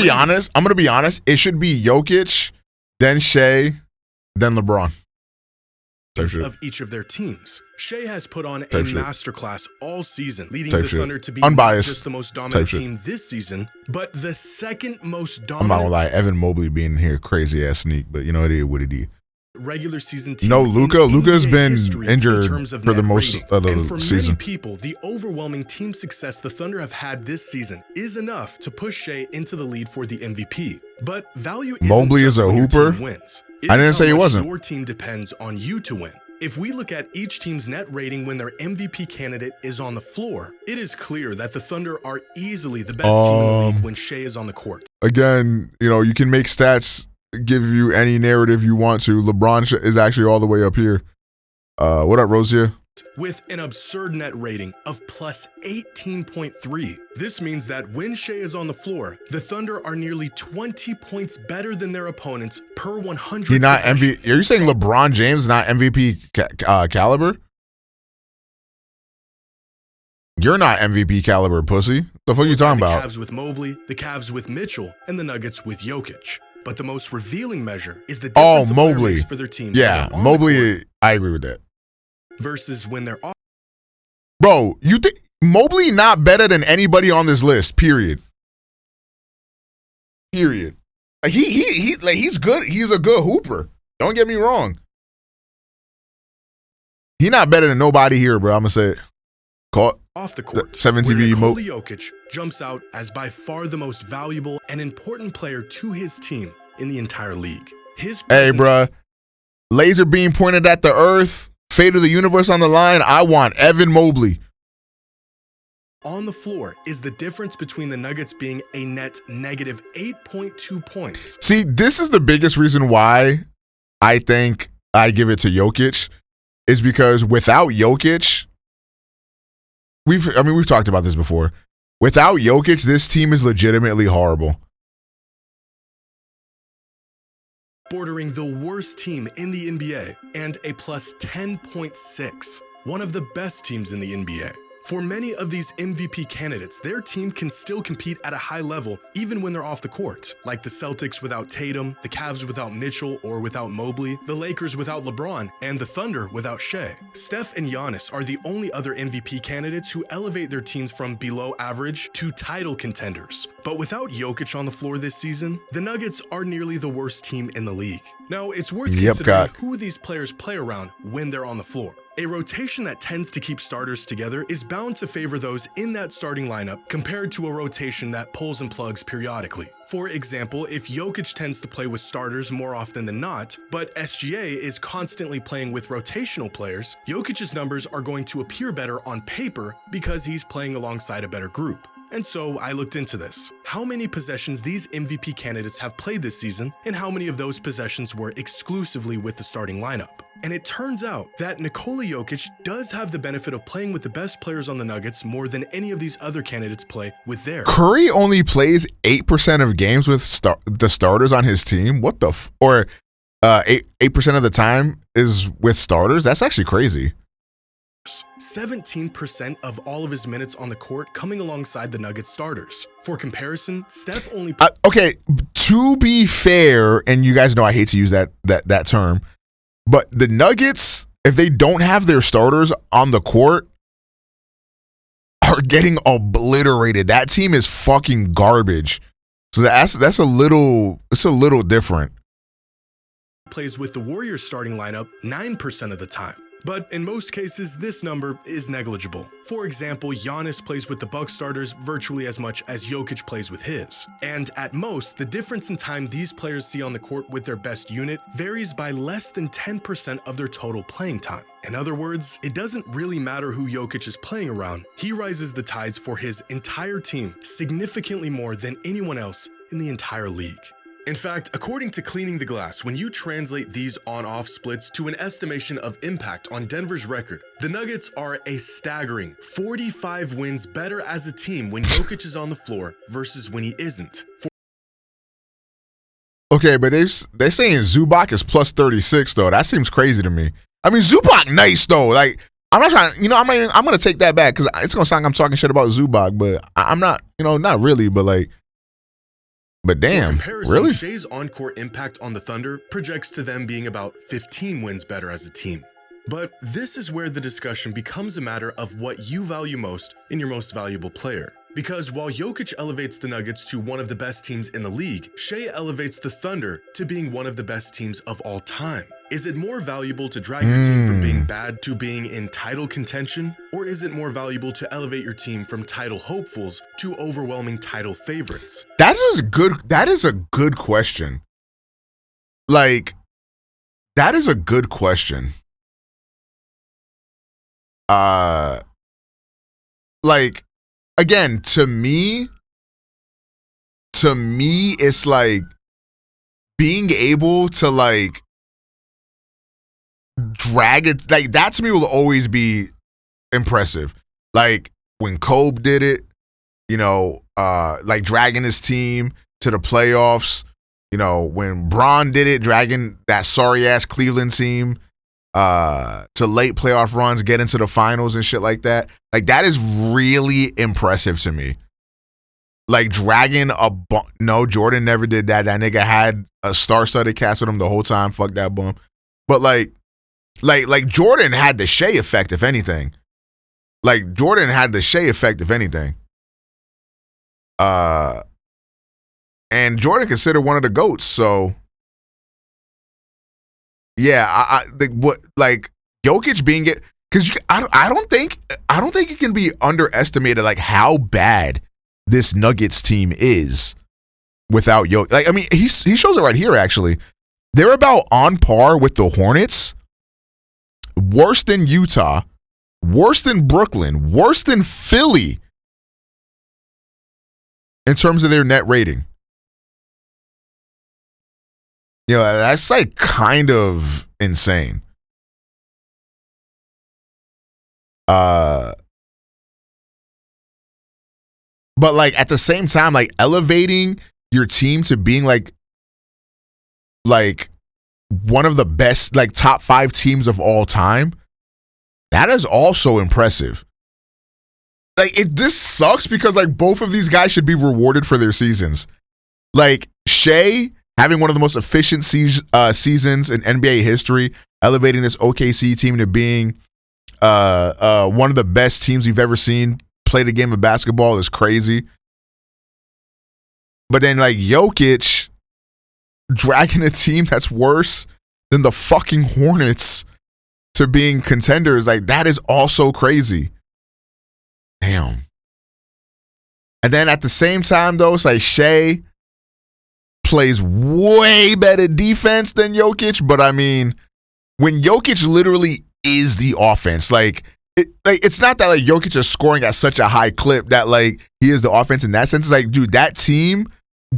be honest. It should be Jokic, then Shea, then LeBron. Of each of their teams. Shea has put on a masterclass all season, leading the Thunder to be not just the most dominant team this season, but the second most dominant. I'm not gonna lie, Evan Mobley being here, crazy ass sneak, but you know, it is what it is. Regular season team. No, Luka's been injured for the most of the and for season. Many people, the overwhelming team success the Thunder have had this season is enough to push Shea into the lead for the MVP. But value isn't Mobley just is a when your hooper. team wins. I didn't say he wasn't. Your team depends on you to win. If we look at each team's net rating when their MVP candidate is on the floor, it is clear that the Thunder are easily the best team in the league when Shea is on the court. Again, you know, you can make stats give you any narrative you want to. LeBron is actually all the way up here. What up, Rosia? With an absurd net rating of plus 18.3. This means that when Shea is on the floor, the Thunder are nearly 20 points better than their opponents per 100. He not MVP. Are you saying LeBron James not MVP caliber? You're not MVP caliber, pussy. The fuck are you talking about? The Cavs with Mobley, the Cavs with Mitchell, and the Nuggets with Jokic. But the most revealing measure is the difference of Mobley for their teams. Yeah, Mobley. I agree with that. Versus when they're off. Bro, you think Mobley not better than anybody on this list? Period. He's good. He's a good hooper. Don't get me wrong. He not better than nobody here, bro. I'm gonna say it. Caught off the court. 17 V. Nikola Jokic jumps out as by far the most valuable and important player to his team in the entire league. Hey, bro. Laser beam pointed at the earth. Fate of the universe on the line. I want Evan Mobley. On the floor is the difference between the Nuggets being a net negative 8.2 points. See, this is the biggest reason why I think I give it to Jokic, is because without Jokic, we've talked about this before. Without Jokic, this team is legitimately horrible. Bordering the worst team in the NBA and a plus 10.6, one of the best teams in the NBA. For many of these MVP candidates, their team can still compete at a high level even when they're off the court, like the Celtics without Tatum, the Cavs without Mitchell or without Mobley, the Lakers without LeBron, and the Thunder without Shea. Steph and Giannis are the only other MVP candidates who elevate their teams from below average to title contenders. But without Jokic on the floor this season, the Nuggets are nearly the worst team in the league. Now, it's worth considering who these players play around when they're on the floor. A rotation that tends to keep starters together is bound to favor those in that starting lineup compared to a rotation that pulls and plugs periodically. For example, if Jokic tends to play with starters more often than not, but SGA is constantly playing with rotational players, Jokic's numbers are going to appear better on paper because he's playing alongside a better group. And so I looked into this. How many possessions these MVP candidates have played this season, and how many of those possessions were exclusively with the starting lineup. And it turns out that Nikola Jokic does have the benefit of playing with the best players on the Nuggets more than any of these other candidates play with theirs. Curry only plays 8% of games with the starters on his team. What the or 8% of the time is with starters? That's actually crazy. 17% of all of his minutes on the court coming alongside the Nuggets starters. For comparison, Steph only... okay, to be fair, and you guys know I hate to use that term, but the Nuggets, if they don't have their starters on the court, are getting obliterated. That team is fucking garbage. So that's a little different. Plays with the Warriors starting lineup 9% of the time. But in most cases, this number is negligible. For example, Giannis plays with the Bucks starters virtually as much as Jokic plays with his. And at most, the difference in time these players see on the court with their best unit varies by less than 10% of their total playing time. In other words, it doesn't really matter who Jokic is playing around. He rises the tides for his entire team significantly more than anyone else in the entire league. In fact, according to Cleaning the Glass, when you translate these on-off splits to an estimation of impact on Denver's record, the Nuggets are a staggering 45 wins better as a team when Jokic is on the floor versus when he isn't. Okay, but they're saying Zubac is plus 36 though. That seems crazy to me. I mean, Zubac nice though. Like, I'm not trying, I'm gonna take that back because it's gonna sound like I'm talking shit about Zubac, but I'm not, not really, but like. But damn, really? Shea's on-court impact on the Thunder projects to them being about 15 wins better as a team. But this is where the discussion becomes a matter of what you value most in your most valuable player. Because while Jokic elevates the Nuggets to one of the best teams in the league, Shea elevates the Thunder to being one of the best teams of all time. Is it more valuable to drag your team from being bad to being in title contention? Or is it more valuable to elevate your team from title hopefuls to overwhelming title favorites? That is a good question. Like, that is a good question. Like, again, to me, it's like being able to like drag it, like that to me will always be impressive. Like when Kobe did it, like dragging his team to the playoffs, when Bron did it, dragging that sorry ass Cleveland team to late playoff runs, get into the finals and shit like that. Like that is really impressive to me. Like dragging no, Jordan never did that. That nigga had a star-studded cast with him the whole time. Fuck that bum. But like Jordan had the Shea effect, if anything. Like Jordan had the Shea effect, if anything. And Jordan considered one of the GOATs, so yeah, I think what like Jokic being it, because I don't think it can be underestimated like how bad this Nuggets team is without Jokic. Like I mean, he shows it right here. Actually, they're about on par with the Hornets, worse than Utah, worse than Brooklyn, worse than Philly in terms of their net rating. That's like kind of insane. But like at the same time, like elevating your team to being like one of the best, like top 5 teams of all time, that is also impressive. Like this sucks because like both of these guys should be rewarded for their seasons. Like Shea having one of the most efficient seasons in NBA history, elevating this OKC team to being one of the best teams we've ever seen play the game of basketball is crazy. But then like Jokic dragging a team that's worse than the fucking Hornets to being contenders, like that is also crazy. Damn. And then at the same time, though, it's like Shea plays way better defense than Jokic. But I mean, when Jokic literally is the offense, it's not that like Jokic is scoring at such a high clip that like he is the offense in that sense. It's like, dude, that team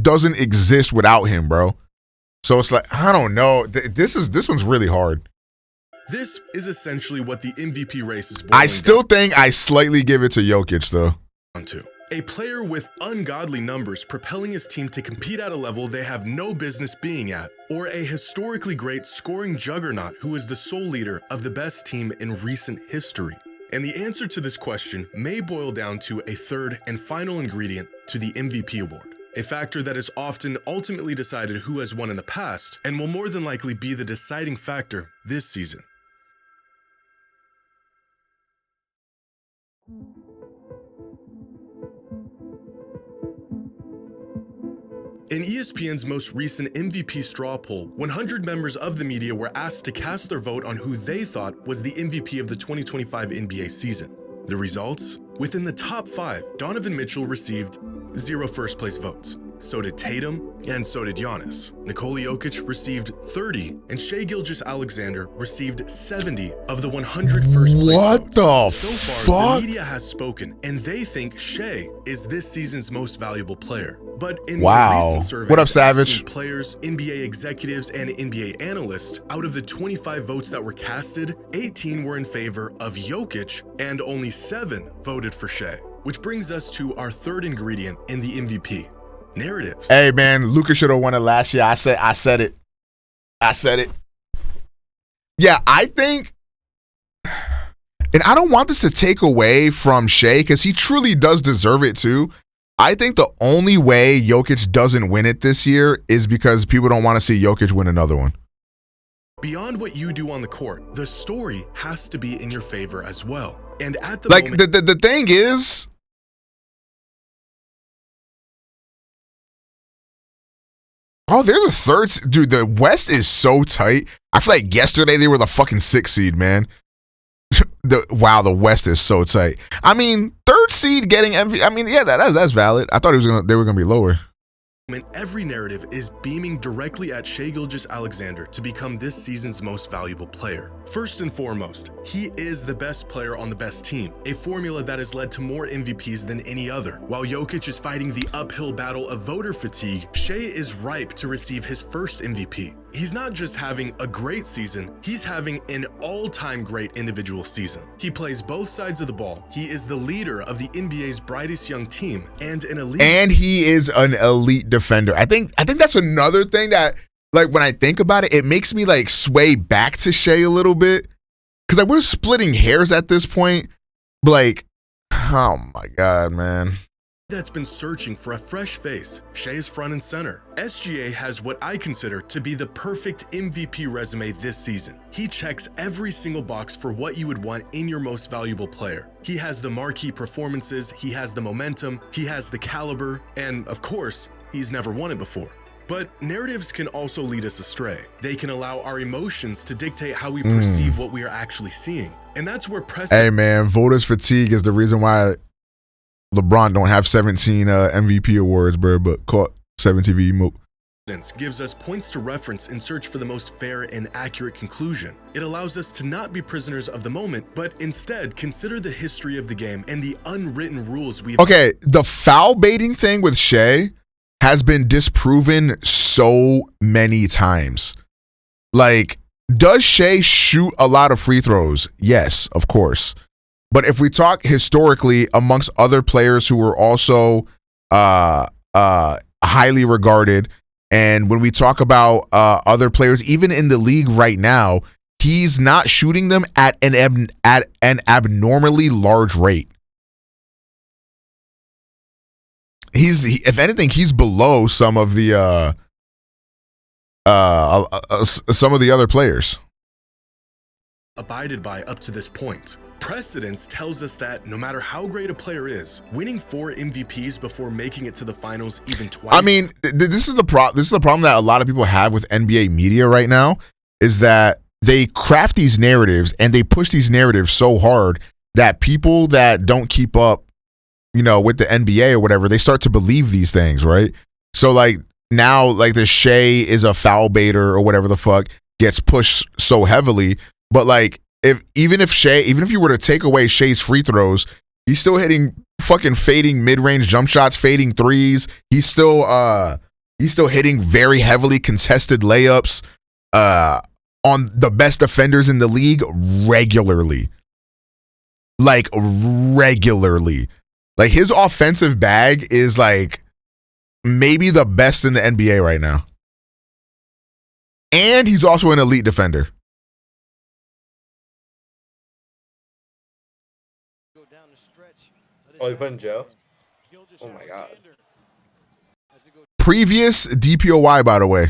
doesn't exist without him, bro. So it's like, I don't know. This one's really hard. This is essentially what the MVP race is. I still think I slightly give it to Jokic though. A player with ungodly numbers propelling his team to compete at a level they have no business being at, or a historically great scoring juggernaut who is the sole leader of the best team in recent history. And the answer to this question may boil down to a third and final ingredient to the MVP award, a factor that is often ultimately decided who has won in the past and will more than likely be the deciding factor this season. In ESPN's most recent MVP straw poll, 100 members of the media were asked to cast their vote on who they thought was the MVP of the 2025 NBA season. The results? Within the top 5, Donovan Mitchell received 0 first-place votes. So did Tatum, and so did Giannis. Nikola Jokic received 30, and Shai Gilgeous-Alexander received 70 of the 100 first-place votes. What the So far, fuck? the media has spoken, and they think Shai is this season's most valuable player. But in Wow. more recent surveys, What up, Savage? asking players, NBA executives, and NBA analysts, out of the 25 votes that were casted, 18 were in favor of Jokic, and only 7 voted for Shai. Which brings us to our third ingredient in the MVP. Narratives. Hey man, Luka should have won it last year. I said it. Yeah, I think, and I don't want this to take away from Shai because he truly does deserve it too. I think the only way Jokic doesn't win it this year is because people don't want to see Jokic win another one. Beyond what you do on the court, the story has to be in your favor as well. And at the Like moment, the thing is, oh, they're the third. Dude, the West is so tight. I feel like yesterday they were the fucking 6th seed, man. Wow, the West is so tight. I mean, 3rd seed getting MVP. I mean, yeah, that's valid. I thought they were gonna be lower. every narrative is beaming directly at Shai Gilgeous-Alexander to become this season's most valuable player. First and foremost, he is the best player on the best team, a formula that has led to more MVPs than any other. While Jokic is fighting the uphill battle of voter fatigue, Shai is ripe to receive his first MVP. He's not just having a great season, he's having an all-time great individual season. He plays both sides of the ball. He is the leader of the NBA's brightest young team and an elite. And he is an elite defender. I think that's another thing that, like, when I think about it, it makes me like sway back to Shai a little bit. Cause like we're splitting hairs at this point. But like, oh my God, man. That's been searching for a fresh face. Shai is front and center. SGA has what I consider to be the perfect MVP resume this season. He checks every single box for what you would want in your most valuable player. He has the marquee performances, he has the momentum, he has the caliber, and of course, he's never won it before. But narratives can also lead us astray. They can allow our emotions to dictate how we perceive what we are actually seeing. And that's where Hey man, voters fatigue is the reason why LeBron don't have 17 MVP awards, bro, but caught 17 VMO. gives us points to reference in search for the most fair and accurate conclusion. It allows us to not be prisoners of the moment, but instead consider the history of the game and the unwritten rules we've... Okay, the foul baiting thing with Shai has been disproven so many times. Like, does Shai shoot a lot of free throws? Yes, of course. But if we talk historically amongst other players who were also highly regarded, and when we talk about other players, even in the league right now, he's not shooting them at an abnormally large rate. If anything, he's below some of the other players. Abided by up to this point. Precedence tells us that no matter how great a player is, winning 4 MVPs before making it to the finals even twice. I mean, this is the problem that a lot of people have with NBA media right now, is that they craft these narratives and they push these narratives so hard that people that don't keep up, you know, with the NBA or whatever, they start to believe these things, right? So like now, like the Shea is a foul baiter or whatever the fuck gets pushed so heavily, but like even if you were to take away Shea's free throws, he's still hitting fucking fading mid-range jump shots, fading threes. He's still hitting very heavily contested layups on the best defenders in the league regularly. Like regularly. Like his offensive bag is like maybe the best in the NBA right now. And he's also an elite defender. Oh, you putting Joe? Oh my god. Previous DPOY, by the way.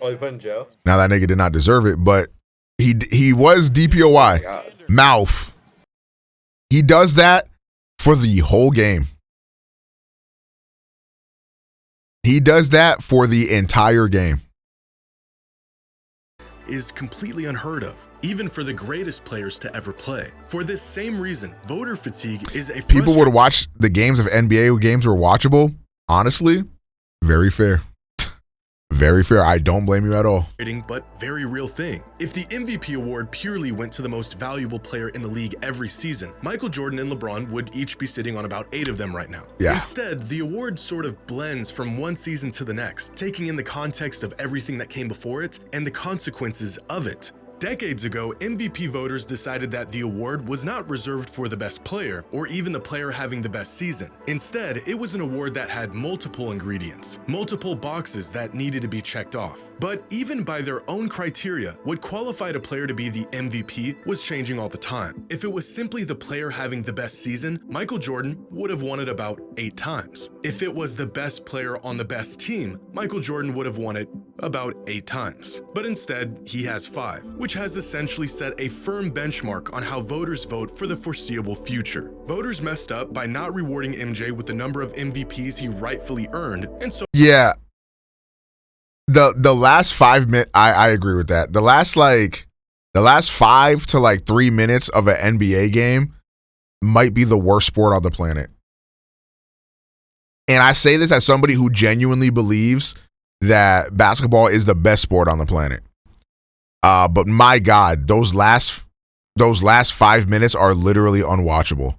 Oh, you putting Joe? Now that nigga did not deserve it, but he was DPOY. Oh Mouth. He does that for the whole game. He does that for the entire game. Is completely unheard of, even for the greatest players to ever play. For this same reason, voter fatigue is a People would watch the games if NBA games were watchable. Honestly, very fair. Very fair. I don't blame you at all. But very real thing. If the MVP award purely went to the most valuable player in the league every season, Michael Jordan and LeBron would each be sitting on about 8 of them right now. Yeah. Instead, the award sort of blends from one season to the next, taking in the context of everything that came before it and the consequences of it. Decades ago, MVP voters decided that the award was not reserved for the best player or even the player having the best season. Instead, it was an award that had multiple ingredients, multiple boxes that needed to be checked off. But even by their own criteria, what qualified a player to be the MVP was changing all the time. If it was simply the player having the best season, Michael Jordan would have won it about 8 times. If it was the best player on the best team, Michael Jordan would have won it about 8 times. But instead, he has 5, which has essentially set a firm benchmark on how voters vote for the foreseeable future. Voters messed up by not rewarding MJ with the number of MVPs he rightfully earned, and so yeah. The last 5 minutes, I agree with that. The last 5 to like 3 minutes of an NBA game might be the worst sport on the planet. And I say this as somebody who genuinely believes that basketball is the best sport on the planet. But my God, those last 5 minutes are literally unwatchable.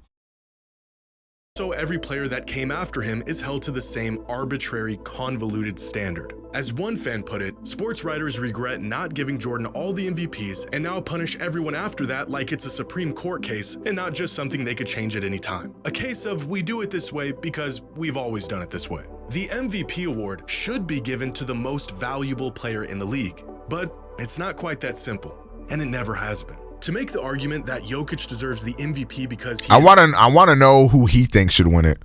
So every player that came after him is held to the same arbitrary, convoluted standard. As one fan put it, sports writers regret not giving Jordan all the MVPs and now punish everyone after that like it's a Supreme Court case and not just something they could change at any time. A case of we do it this way because we've always done it this way. The MVP award should be given to the most valuable player in the league, but it's not quite that simple, and it never has been. To make the argument that Jokic deserves the MVP because I want to know who he thinks should win it.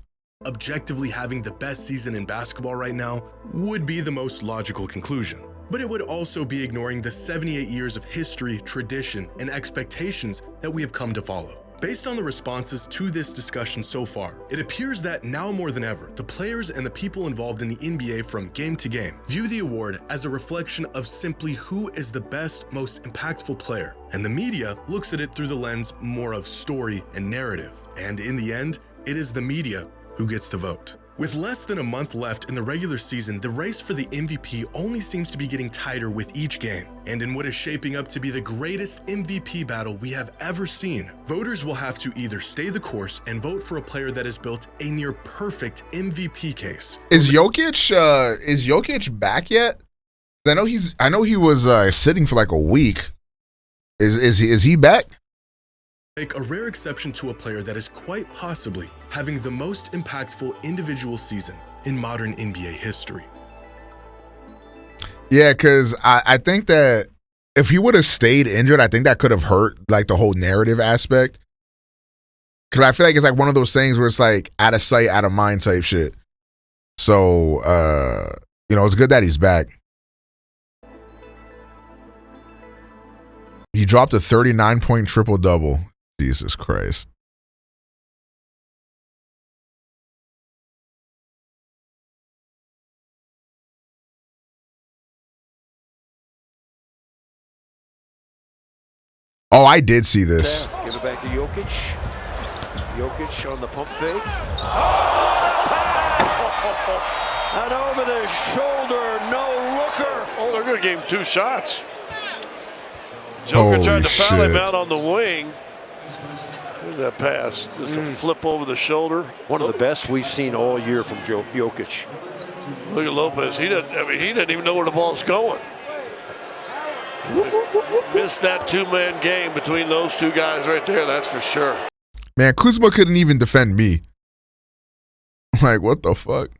Objectively having the best season in basketball right now would be the most logical conclusion. But it would also be ignoring the 78 years of history, tradition, and expectations that we have come to follow. Based on the responses to this discussion so far, it appears that now more than ever, the players and the people involved in the NBA from game to game view the award as a reflection of simply who is the best, most impactful player. And the media looks at it through the lens more of story and narrative. And in the end, it is the media who gets to vote. With less than a month left in the regular season, the race for the MVP only seems to be getting tighter with each game. And in what is shaping up to be the greatest MVP battle we have ever seen, voters will have to either stay the course and vote for a player that has built a near perfect MVP case. Is Jokic back yet? I know he was sitting for like a week. Is he back? Make a rare exception to a player that is quite possibly having the most impactful individual season in modern NBA history. Yeah, because I think that if he would have stayed injured, I think that could have hurt like the whole narrative aspect. Because I feel like it's like one of those things where it's like out of sight, out of mind type shit. So, it's good that he's back. He dropped a 39-point triple-double. Jesus Christ. Oh, I did see this. Give it back to Jokic. Jokic on the pump fake. And over the shoulder, no looker. Oh, they're going to give him 2 shots. Joker tried to foul him out on the wing. There's that pass. Just a flip over the shoulder. One of the best we've seen all year from Jokic. Look at Lopez. He didn't even know where the ball's going. Missed that 2-man game between those 2 guys right there, that's for sure. Man, Kuzma couldn't even defend me. Like, what the fuck?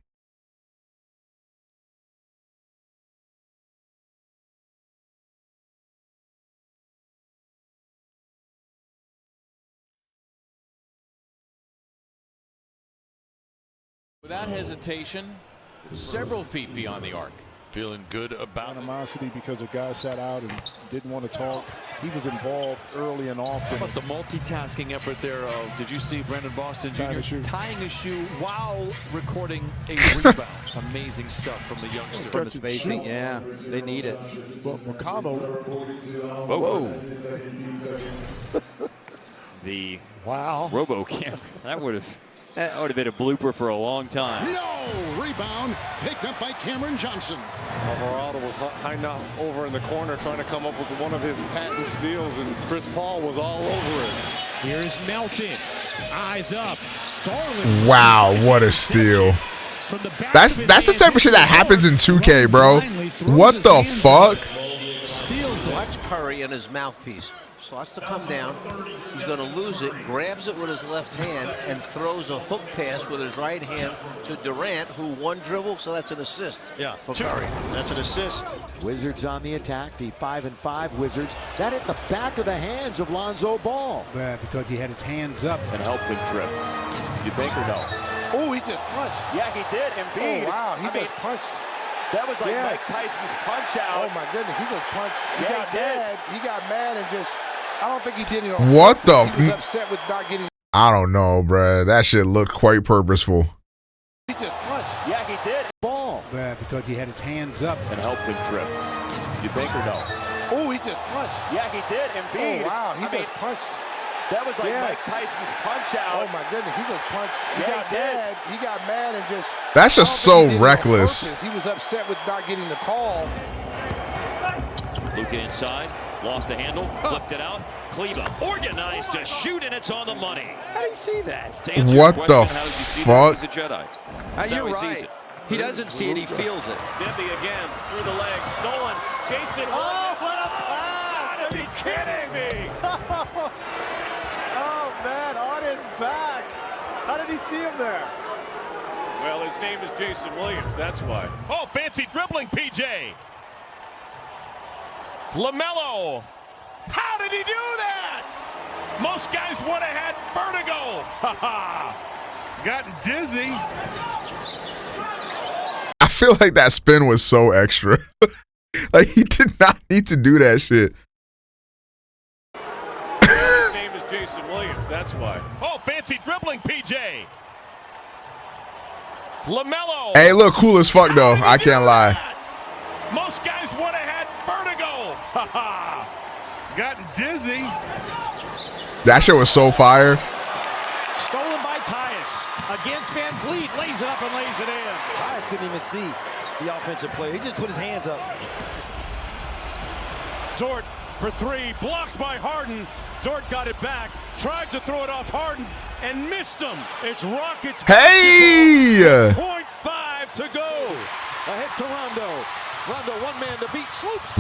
Without hesitation, several feet beyond the arc. Feeling good about animosity because the guy sat out and didn't want to talk. He was involved early and often. How about the multitasking effort there of, did you see Brandon Boston Jr. tying a shoe while recording a rebound? Amazing stuff from the youngster. From the spacing, yeah, they need it. Well, Mercado. Whoa. The Robo camera. That would have been a blooper for a long time. No! Rebound picked up by Cameron Johnson. Alvarado was hiding out over in the corner trying to come up with one of his patent steals, and Chris Paul was all over it. Here's Melton. Eyes up. Starling. Wow, what a steal. That's the type of shit that happens in 2K, bro. What the fuck? Steals it. Watch Curry and his mouthpiece. Starts to come down. He's going to lose it, grabs it with his left hand, and throws a hook pass with his right hand to Durant, who one dribble, so that's an assist for Curry. That's an assist. Wizards on the attack, the 5-5 Wizards. That hit the back of the hands of Lonzo Ball. Yeah, because he had his hands up. And helped him trip. You think or no? Oh, he just punched. Yeah, he did. Embiid. Oh, wow, he just punched. That was like Mike Tyson's punch out. Oh, my goodness, he just punched. He got mad and just... I don't think he did it on What purpose. the? He was upset with not getting. I don't know, bruh. That shit looked quite purposeful. He just punched. Yeah, he did. Ball. Yeah, because he had his hands up. And helped him trip. You think or no? Oh, he just punched. Yeah, he did. Embiid. Oh, wow, he just punched. That was like Mike Tyson's punch out. Oh, my goodness, he just punched. He got mad and just. That's just so reckless. He was upset with not getting the call. Luka inside. Lost the handle, flipped it out. Kleba organized to shoot, and it's on the money. How do you see that? What the fuck? He's a Jedi. You're right. He doesn't see it, he feels it. Bibby again, through the legs, stolen. Jason, oh, what a pass! Are you kidding me? Oh, man, on his back. How did he see him there? Well, his name is Jason Williams, that's why. Oh, fancy dribbling, PJ. LaMelo. How did he do that? Most guys would have had vertigo. Got dizzy. I feel like that spin was so extra. Like, he did not need to do that shit. His name is Jason Williams, that's why. Oh, fancy dribbling, PJ. LaMelo. Hey, look cool as fuck, though. I can't lie. Most guys would have had vertigo. Got dizzy. That shit was so fire. Stolen by Tyus. Against Van Vliet. Lays it up and lays it in. Tyus couldn't even see the offensive player. He just put his hands up. Dort for three. Blocked by Harden. Dort got it back. Tried to throw it off Harden and missed him. It's Rockets. Hey! 0.5 to go. Ahead to Rondo. Rondo, one man to beat. Swoops.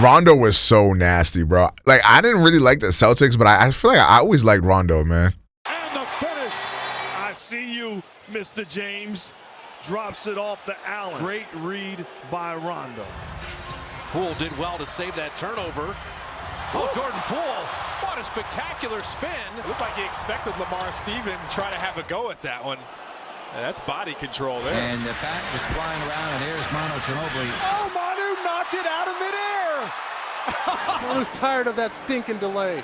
Rondo was so nasty, bro. Like, I didn't really like the Celtics, but I feel like I always liked Rondo, man. And the finish. I see you, Mr. James. Drops it off to Allen. Great read by Rondo. Poole did well to save that turnover. Oh, Jordan Poole. What a spectacular spin. It looked like he expected Lamar Stevens try to have a go at that one. That's body control there. And the bat was flying around, and here's Manu Ginobili. Oh, Manu knocked it out of midair. I was tired of that stinking delay.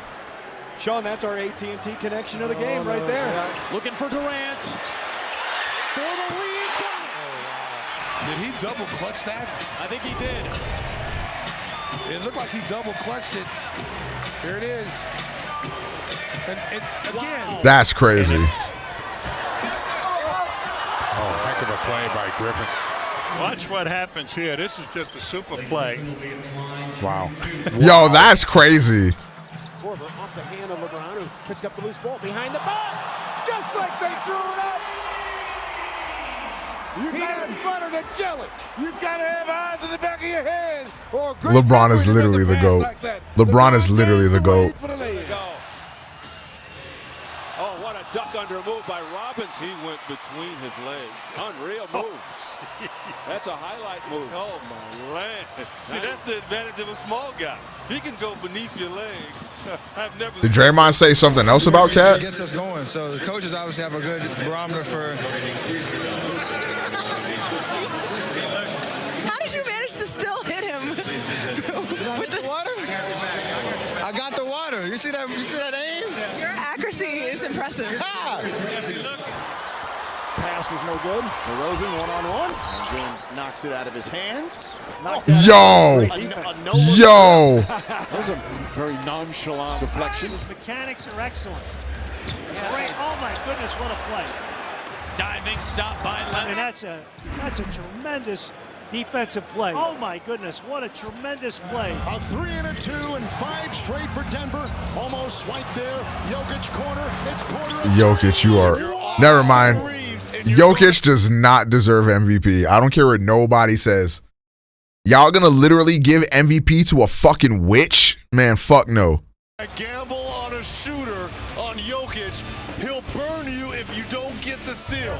Sean, that's our AT&T connection of the game right there. Yeah. Looking for Durant. For the lead. Did he double clutch that? I think he did. It looked like he double clutched it. Here it is. And again. That's crazy. Oh, heck of a play by Griffin. Watch what happens here. This is just a super play. Wow. Yo, that's crazy. Korver off the hand of LeBron, who picked up the loose ball behind the back, just like they threw it up. You gotta butter the jelly. You gotta have eyes in the back of your head. LeBron is literally the GOAT. LeBron is literally the GOAT. Oh, what a duck under move by Robbins. He went between his legs. Unreal move. That's a highlight move. Oh, my land. See, that's the advantage of a small guy. He can go beneath your legs. I've never. Did Draymond say something else about Cat? Gets us going. So the coaches obviously have a good barometer for. How did you manage to still hit him with the water? I got the water. You see that? You see that aim? Your accuracy is impressive. Pass was no good. DeRozan one-on-one. And James knocks it out of his hands. Yo! Yo! That was a very nonchalant deflection. His mechanics are excellent. Great. Oh my goodness, what a play. Diving stop by Leonard. And that's a tremendous defensive play. Oh my goodness, what a tremendous play. A 3 and a 2 and 5 straight for Denver. Almost swiped there. Jokic corner. It's Porter. Jokic, you are. Never mind. Jokic does not deserve MVP. I don't care what nobody says. Y'all gonna literally give MVP to a fucking witch? Man, fuck no. A gamble on a shooter on Jokic. He'll burn you if you don't get the steal.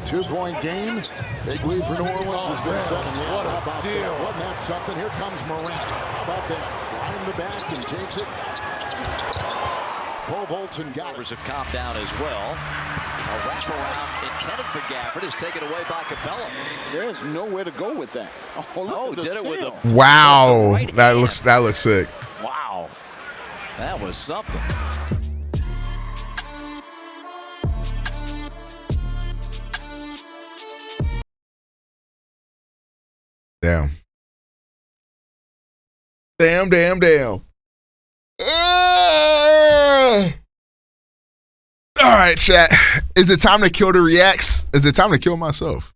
2-point game. Big lead for New Orleans has been set. What a steal. Wasn't that something? Here comes Morant. How about that? Behind the back and takes it. Paul Volton got it. Have calmed down as well. A wraparound intended for Gafford is taken away by Capella. There's nowhere to go with that. Oh, did it with a wow. That looks sick. Wow. That was something. Damn. Damn. All right, chat. Is it time to kill the reacts? Is it time to kill myself?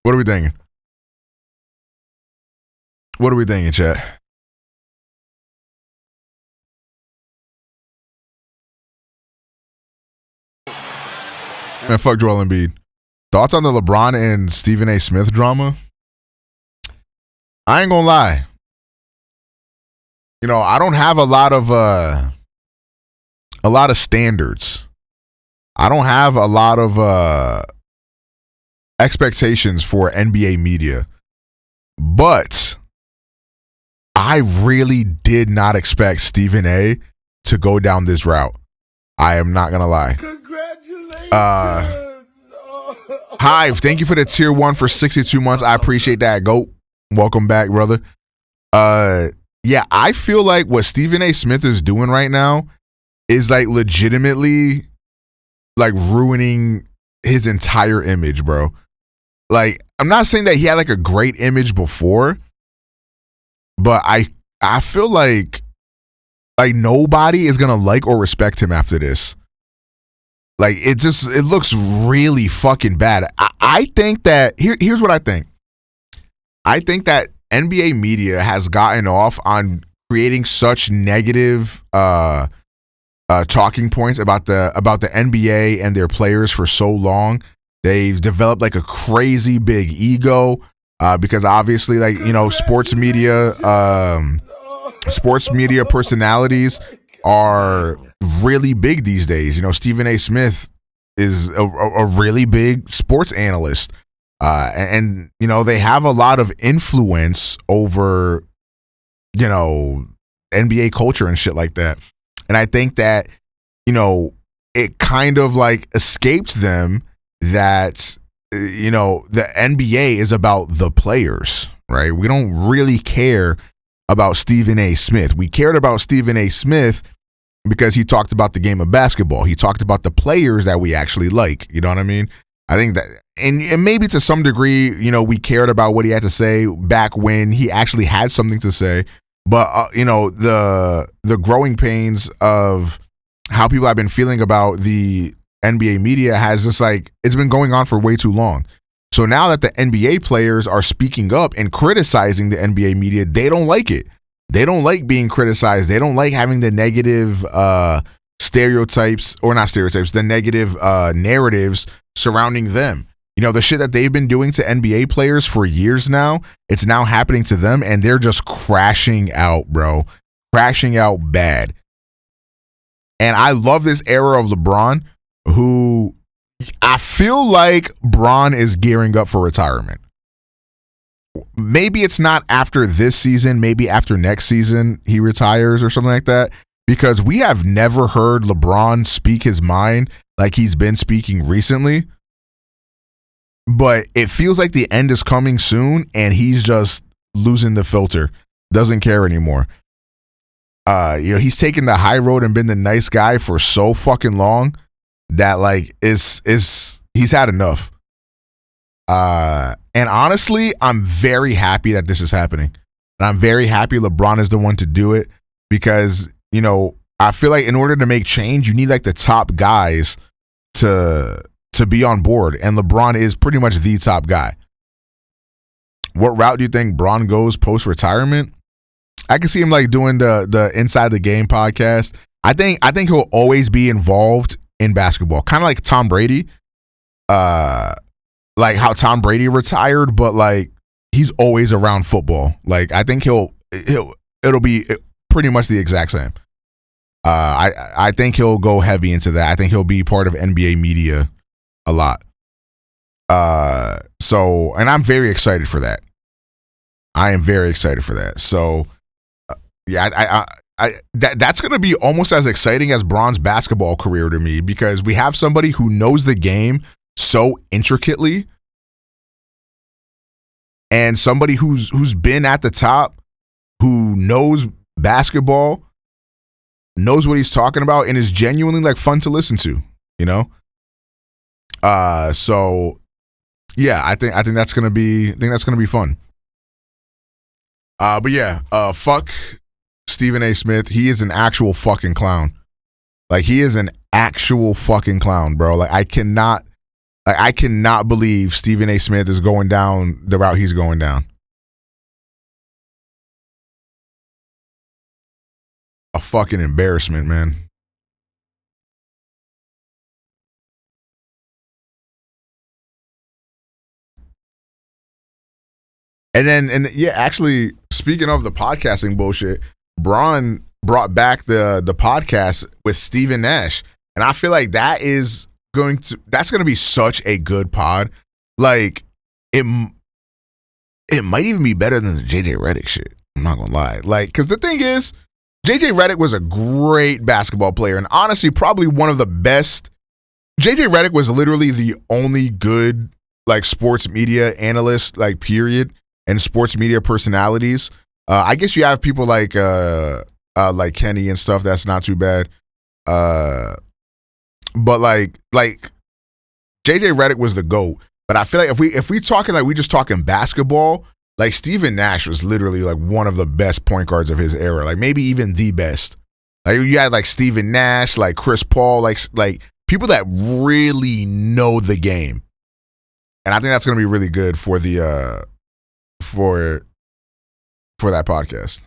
What are we thinking? What are we thinking, chat? Man, fuck Joel Embiid. Thoughts on the LeBron and Stephen A. Smith drama? I ain't gonna lie. You know, I don't have a lot of standards. I don't have a lot of expectations for NBA media. But I really did not expect Stephen A. to go down this route. I am not gonna lie. Congratulations. Hive, thank you for the tier 1 for 62 months. I appreciate that. GOAT. Welcome back, brother. Yeah, I feel like what Stephen A. Smith is doing right now is like legitimately like ruining his entire image, bro. Like, I'm not saying that he had like a great image before, but I feel like nobody is gonna like or respect him after this. Like, it looks really fucking bad. I think that here's what I think. I think that NBA media has gotten off on creating such negative talking points about the NBA and their players for so long. They've developed like a crazy big ego because obviously, like, you know, sports media personalities are really big these days. You know, Stephen A. Smith is a really big sports analyst. And, you know, they have a lot of influence over, you know, NBA culture and shit like that. And I think that, you know, it kind of like escaped them that, you know, the NBA is about the players, right? We don't really care about Stephen A. Smith. We cared about Stephen A. Smith because he talked about the game of basketball. He talked about the players that we actually like. You know what I mean? I think that, and maybe to some degree, you know, we cared about what he had to say back when he actually had something to say. But you know, the growing pains of how people have been feeling about the NBA media has just like, it's been going on for way too long. So now that the NBA players are speaking up and criticizing the NBA media, they don't like it. They don't like being criticized. They don't like having the negative stereotypes, or not stereotypes, the negative narratives surrounding them. You know, the shit that they've been doing to NBA players for years now, it's now happening to them, and they're just crashing out, bro. Crashing out bad. And I love this era of LeBron, who I feel like Bron is gearing up for retirement. Maybe it's not after this season, maybe after next season he retires or something like that, because we have never heard LeBron speak his mind like he's been speaking recently. But it feels like the end is coming soon, and he's just losing the filter. Doesn't care anymore. You know, he's taken the high road and been the nice guy for so fucking long that like he's had enough. And honestly, I'm very happy that this is happening. And I'm very happy LeBron is the one to do it, because, you know, I feel like in order to make change, you need like the top guys to be on board, and LeBron is pretty much the top guy. What route do you think Bron goes post retirement? I can see him like doing the Inside the Game podcast. I think he'll always be involved in basketball, kind of like Tom Brady. Like how Tom Brady retired, but like he's always around football. Like I think it'll be pretty much the exact same. I think he'll go heavy into that. I think he'll be part of NBA media a lot. So, and I'm very excited for that. I am very excited for that. So, yeah, that's going to be almost as exciting as Bron's basketball career to me, because we have somebody who knows the game so intricately, and somebody who's been at the top, who knows basketball, knows what he's talking about, and is genuinely like fun to listen to, you know? So yeah, I think that's gonna be fun. But yeah, fuck Stephen A. Smith. He is an actual fucking clown. Like, he is an actual fucking clown, bro. Like, I cannot believe Stephen A. Smith is going down the route he's going down. A fucking embarrassment, man. And yeah, actually, speaking of the podcasting bullshit, Bron brought back the podcast with Stephen Nash, and I feel like that's going to be such a good pod. Like, it might even be better than the JJ Redick shit. I'm not gonna lie. Like, because the thing is, JJ Redick was a great basketball player, and honestly, probably one of the best. JJ Redick was literally the only good like sports media analyst, like period, and sports media personalities. I guess you have people like Kenny and stuff. That's not too bad. But like JJ Redick was the GOAT. But I feel like if we talking like we just talking basketball, like Stephen Nash was literally like one of the best point guards of his era. Like maybe even the best. Like you had like Stephen Nash, like Chris Paul, like people that really know the game. And I think that's gonna be really good for the for that podcast.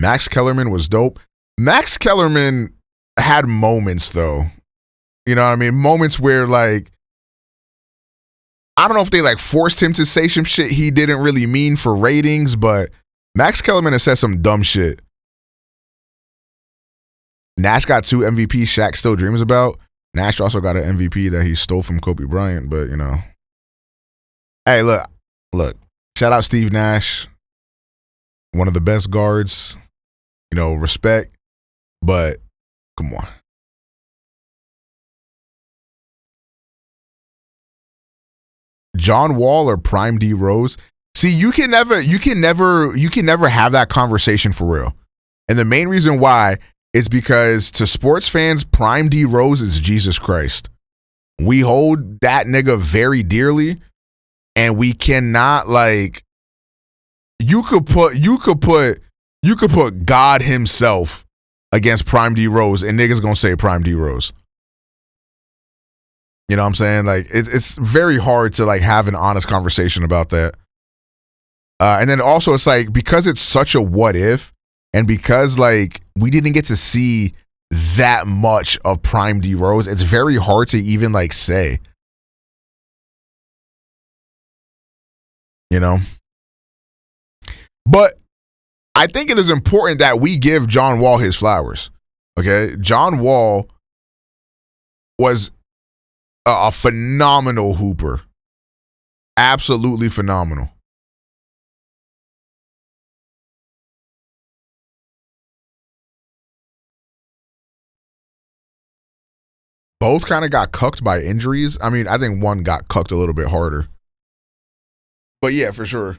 Max Kellerman was dope. Max Kellerman had moments though. You know what I mean? Moments where like, I don't know if they like forced him to say some shit he didn't really mean for ratings, but Max Kellerman has said some dumb shit. Nash got 2 MVPs Shaq still dreams about. Nash also got an MVP that he stole from Kobe Bryant, but you know. Hey, look. Shout out Steve Nash. One of the best guards. You know, respect. But come on. John Wall or Prime D Rose? See, you can never have that conversation for real. And the main reason why is because to sports fans, Prime D Rose is Jesus Christ. We hold that nigga very dearly, and we cannot like you could put God himself against Prime D Rose, and niggas gonna say Prime D Rose. You know what I'm saying? Like it's very hard to like have an honest conversation about that. And then also it's like, because it's such a what if, and because like we didn't get to see that much of Prime D Rose, it's very hard to even like say. You know? But I think it is important that we give John Wall his flowers. Okay? John Wall was a phenomenal hooper. Absolutely phenomenal. Both kind of got cucked by injuries. I mean, I think one got cucked a little bit harder. But yeah, for sure.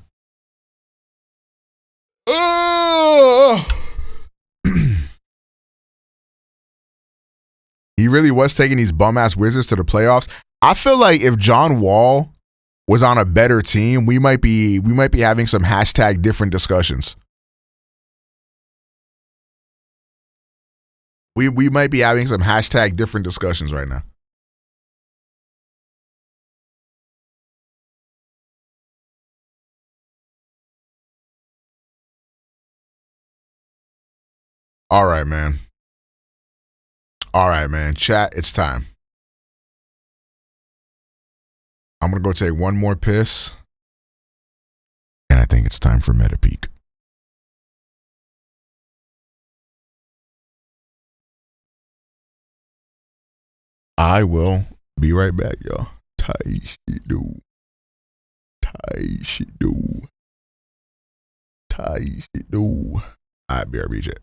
He really was taking these bum-ass Wizards to the playoffs. I feel like if John Wall was on a better team, we might be having some hashtag different discussions. We might be having some hashtag different discussions right now. All right, man. All right, man. Chat, it's time. I'm going to go take one more piss. And I think it's time for Meta Peak. I will be right back, y'all. Tight shit, dude. Tight shit, dude. Tight shit, dude. Alright, BRB jet.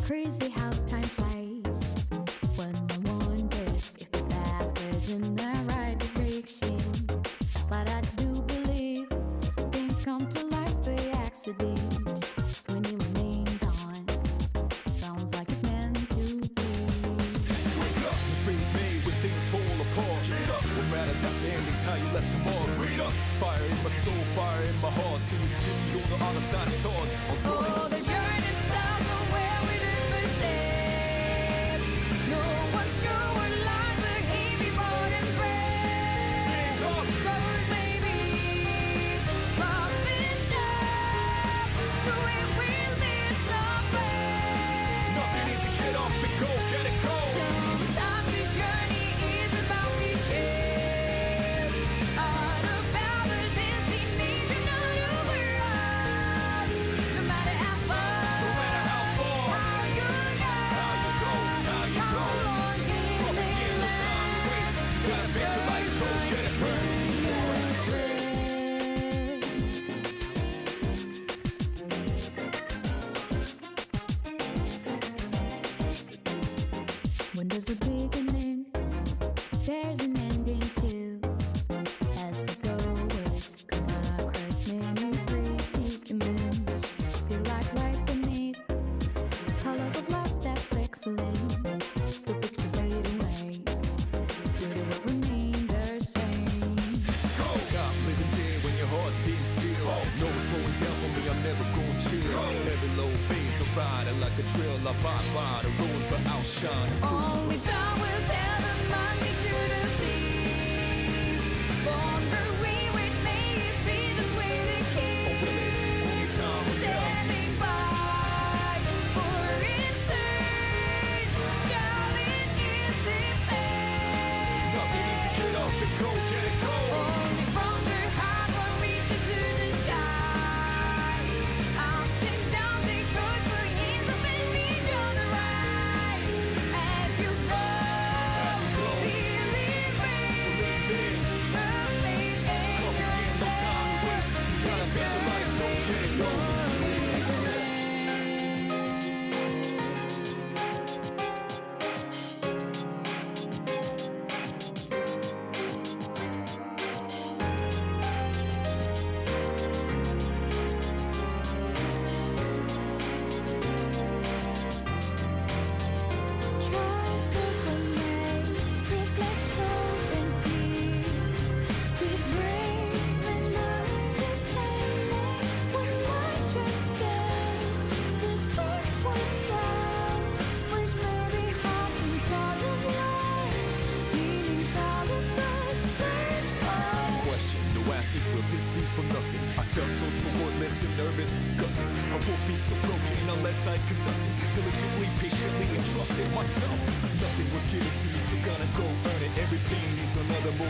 Crazy how time flies when I wonder if the path is in the right direction. But I do believe things come to light by accident when it remains on. Sounds like it's meant to be. Wake up, mistakes made when things fall apart. What matters at the ending's how you left the mark. Fire in my soul, fire in my heart. Till you see on the other side of stars. Oh, the journey starts from where we did first step. No one's sure what lies beneath before and breath. Colors may be rough and tough, but we will need some breath. Nothing easy, get up and go, get it go. Sometimes this journey is about the chase. All about the destination, not over us. No matter how far, how you go, how long can it last? Gotta fix your life, go get it burn. When there's a beginning, there's an ending too. As we go, we'll come across many predicaments. Feel like lights beneath, colors of love that's excellent. The pictures fade away, beauty will remain the same. Stop living there when your heart's beating still. No slowing down for me, I'm never going chill. Every low phase of riding like a trail. I by the rules but outshine. Only time will tell the money to the thieves. Longer we wait, may it be this way to keep. Standing by for answers. Scouting is the path. Nothing easy, get up and go, get it go. Only from the heart one reaches to the sky. Ups and downs, it goes for ends up and each on the right.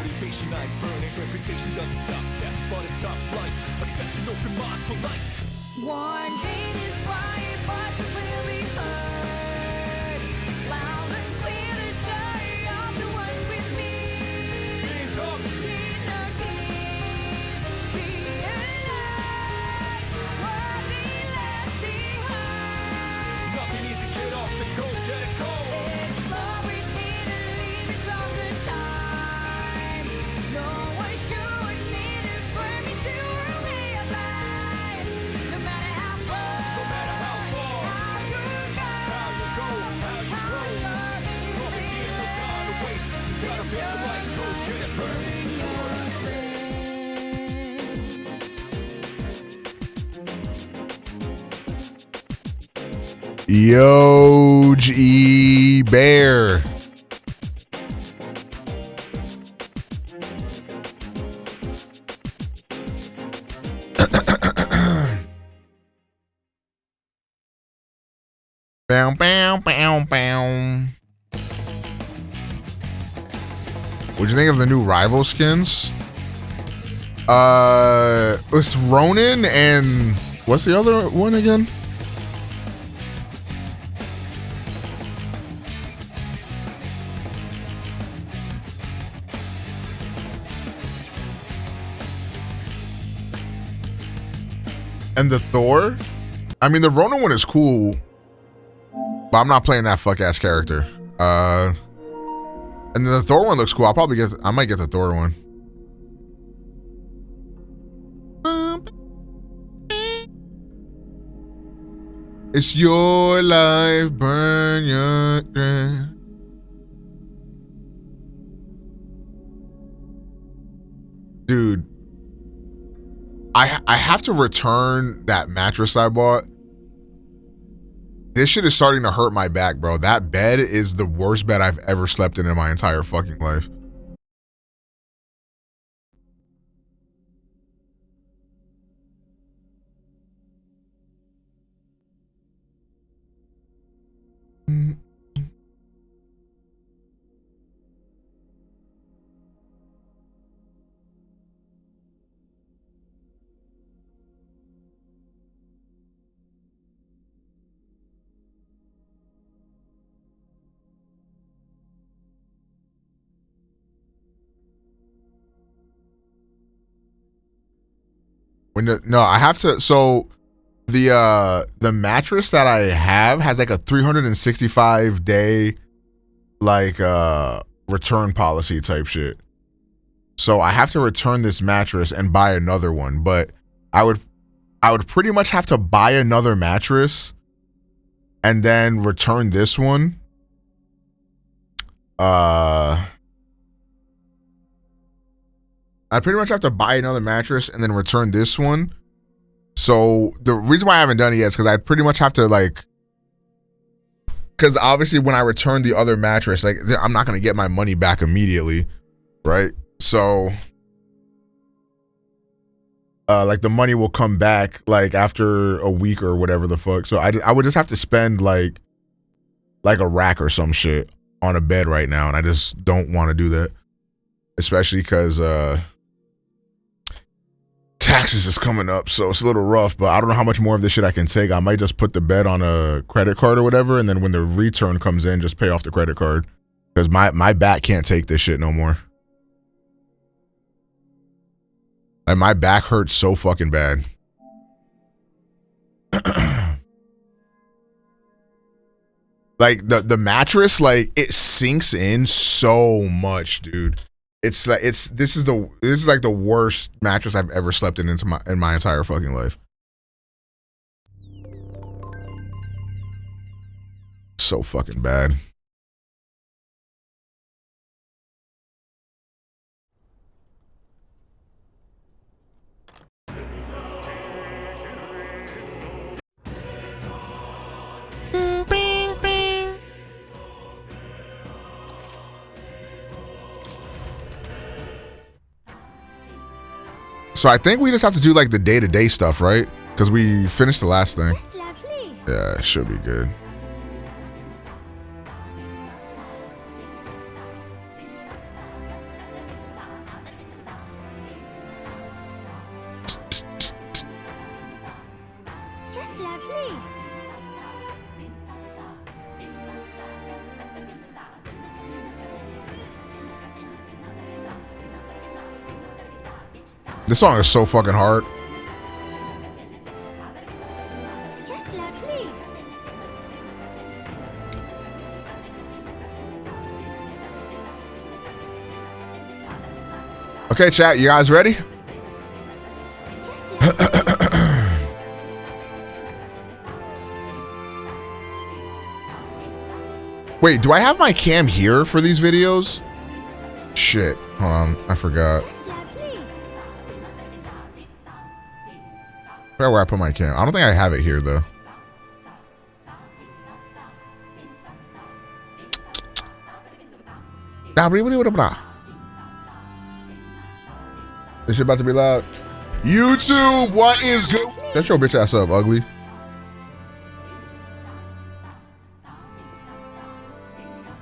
motivation I burn it. Reputation doesn't stop death, but it stops life. Accept an open mind for life. One day these quiet voices will be heard. Loud and clear the story of the ones with me. Streets up. Shed no tears. Realize what we left behind. Nothing easy, get off the go, get it go. Explore within the limits of the time. No one should need it for me to realize. No matter how far, how you go, how short is the time to waste. You gotta face the light, go get it, burning your Yo, G Bear. Bow, bow, bow, bow. What'd you think of the new rival skins? It's Ronin and what's the other one again? And the Thor? I mean, the Ronin one is cool, but I'm not playing that fuck ass character. And then the Thor one looks cool. I might get the Thor one. It's your life, burn your dream. Dude, I have to return that mattress I bought. This shit is starting to hurt my back, bro. That bed is the worst bed I've ever slept in my entire fucking life. So the mattress that I have has like a 365 day like return policy type shit. So I have to return this mattress and buy another one, but I would pretty much have to buy another mattress and then return this one. I pretty much have to buy another mattress and then return this one. So the reason why I haven't done it yet is because I pretty much have to because obviously when I return the other mattress, like I'm not going to get my money back immediately, right? So like the money will come back like after a week or whatever the fuck. So I would just have to spend like a rack or some shit on a bed right now, and I just don't want to do that, especially because taxes is coming up, so it's a little rough. But I don't know how much more of this shit I can take. I might just put the bed on a credit card or whatever, and then when the return comes in, just pay off the credit card, because my back can't take this shit no more. Like my back hurts so fucking bad. Like the mattress, like it sinks in so much, dude. It's like this is like the worst mattress I've ever slept in my entire fucking life. So fucking bad. So I think we just have to do like the day-to-day stuff, right? Because we finished the last thing. Yeah, it should be good. This song is so fucking hard. Okay, chat, you guys ready? Wait, do I have my cam here for these videos? Shit, hold on, I forgot. Where I put my cam? I don't think I have it here though. This shit about to be loud. YouTube, what is good? Shut your bitch ass up, ugly.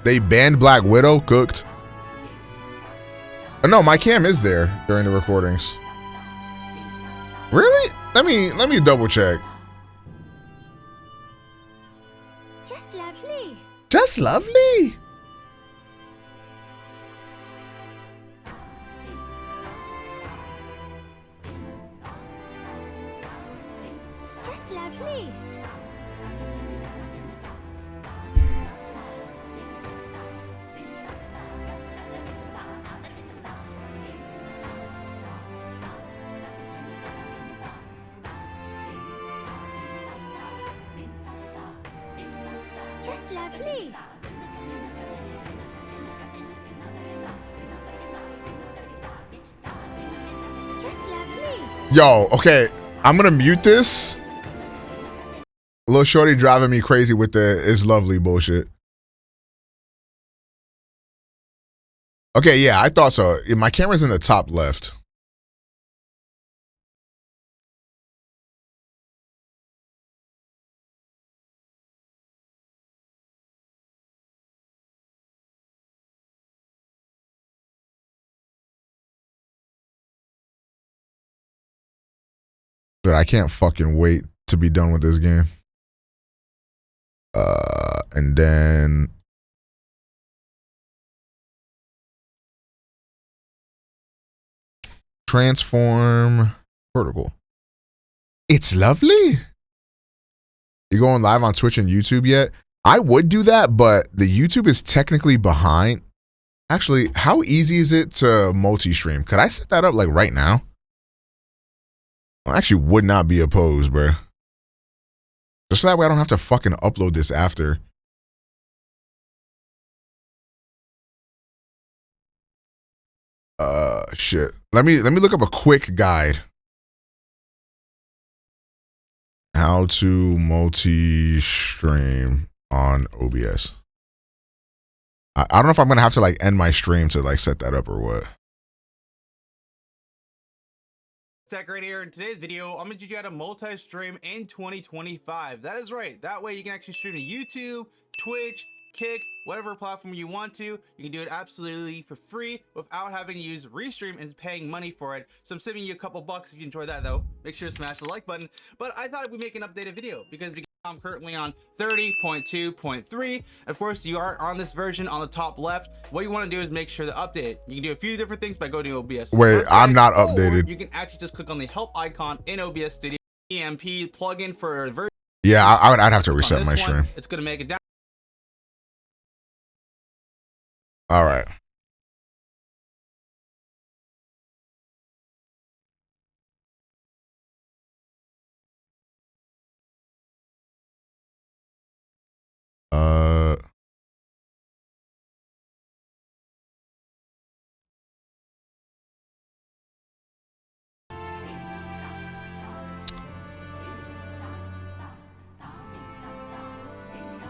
They banned Black Widow. Cooked. No, my cam is there during the recordings. Really? Let me double check. Just lovely. Just lovely. Just lovely. Just lovely. Just lovely. Yo, okay, I'm gonna mute this. Little shorty driving me crazy with the "is lovely" bullshit. Okay, yeah, I thought so. My camera's in the top left. But I can't fucking wait to be done with this game. And then transform vertical. It's lovely. You going live on Twitch and YouTube yet? I would do that, but the YouTube is technically behind. Actually, how easy is it to multi-stream? Could I set that up like right now? I actually would not be opposed, bro. Just so that way I don't have to fucking upload this after. Shit. Let me look up a quick guide. How to multi-stream on OBS. I don't know if I'm gonna have to like end my stream to like set that up or what. Tech right here. In today's video, I'm going to teach you how to multi-stream in 2025. That is right. That way you can actually stream to YouTube, Twitch, Kick, whatever platform you want to. You can do it absolutely for free without having to use Restream and paying money for it. So I'm saving you a couple bucks if you enjoy that though. Make sure to smash the like button. But I thought we'd make an updated video because I'm currently on 30.2.3. Of course, you are on this version on the top left. What you want to do is make sure to update it. You can do a few different things by going to OBS. Wait, I'm not updated. You can actually just click on the help icon in OBS Studio. EMP plugin for version. Yeah, I'd have to reset my stream. It's going to make it down. All right.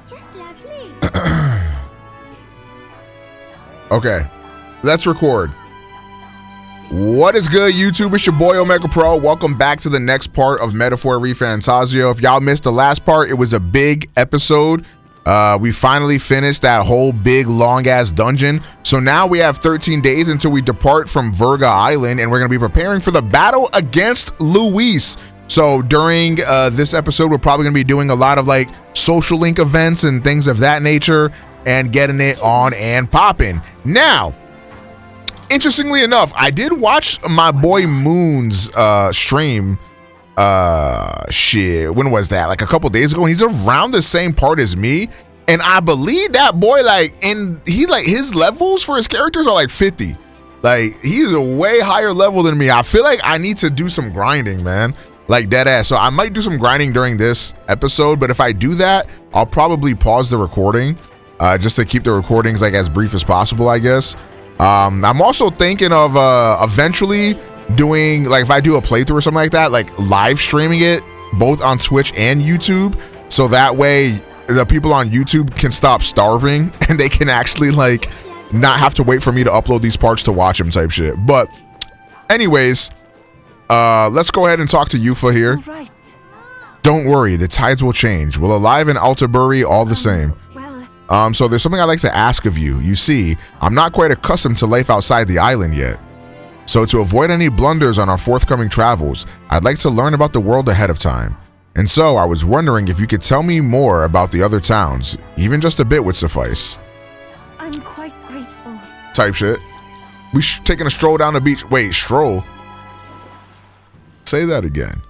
Just lovely. Okay, let's record. What is good, YouTube? It's your boy OmegaPro. Welcome back to the next part of Metaphor Refantazio. If y'all missed the last part, it was a big episode. We finally finished that whole big long ass dungeon. So now we have 13 days until we depart from Virga Island, and we're gonna be preparing for the battle against Luis. So during this episode, we're probably gonna be doing a lot of like social link events and things of that nature and getting it on and popping. Now, interestingly enough, I did watch my boy Moon's stream. Shit, when was that? Like a couple days ago, and he's around the same part as me. And I believe that boy, like, his levels for his characters are like 50. Like, he's a way higher level than me. I feel like I need to do some grinding, man. Like, dead ass. So I might do some grinding during this episode, but if I do that, I'll probably pause the recording just to keep the recordings like as brief as possible, I guess. I'm also thinking of eventually doing, like, if I do a playthrough or something like that, like live streaming it both on Twitch and YouTube, so that way the people on YouTube can stop starving and they can actually like not have to wait for me to upload these parts to watch them type shit. But anyways, let's go ahead and talk to Yufa here. Right. Don't worry, the tides will change. We'll alive in Altabury all the same. So there's something I'd like to ask of you. You see, I'm not quite accustomed to life outside the island yet. So to avoid any blunders on our forthcoming travels, I'd like to learn about the world ahead of time. And so I was wondering if you could tell me more about the other towns. Even just a bit would suffice. I'm quite grateful. Type shit. We taking a stroll down the beach. Wait, stroll? Say that again.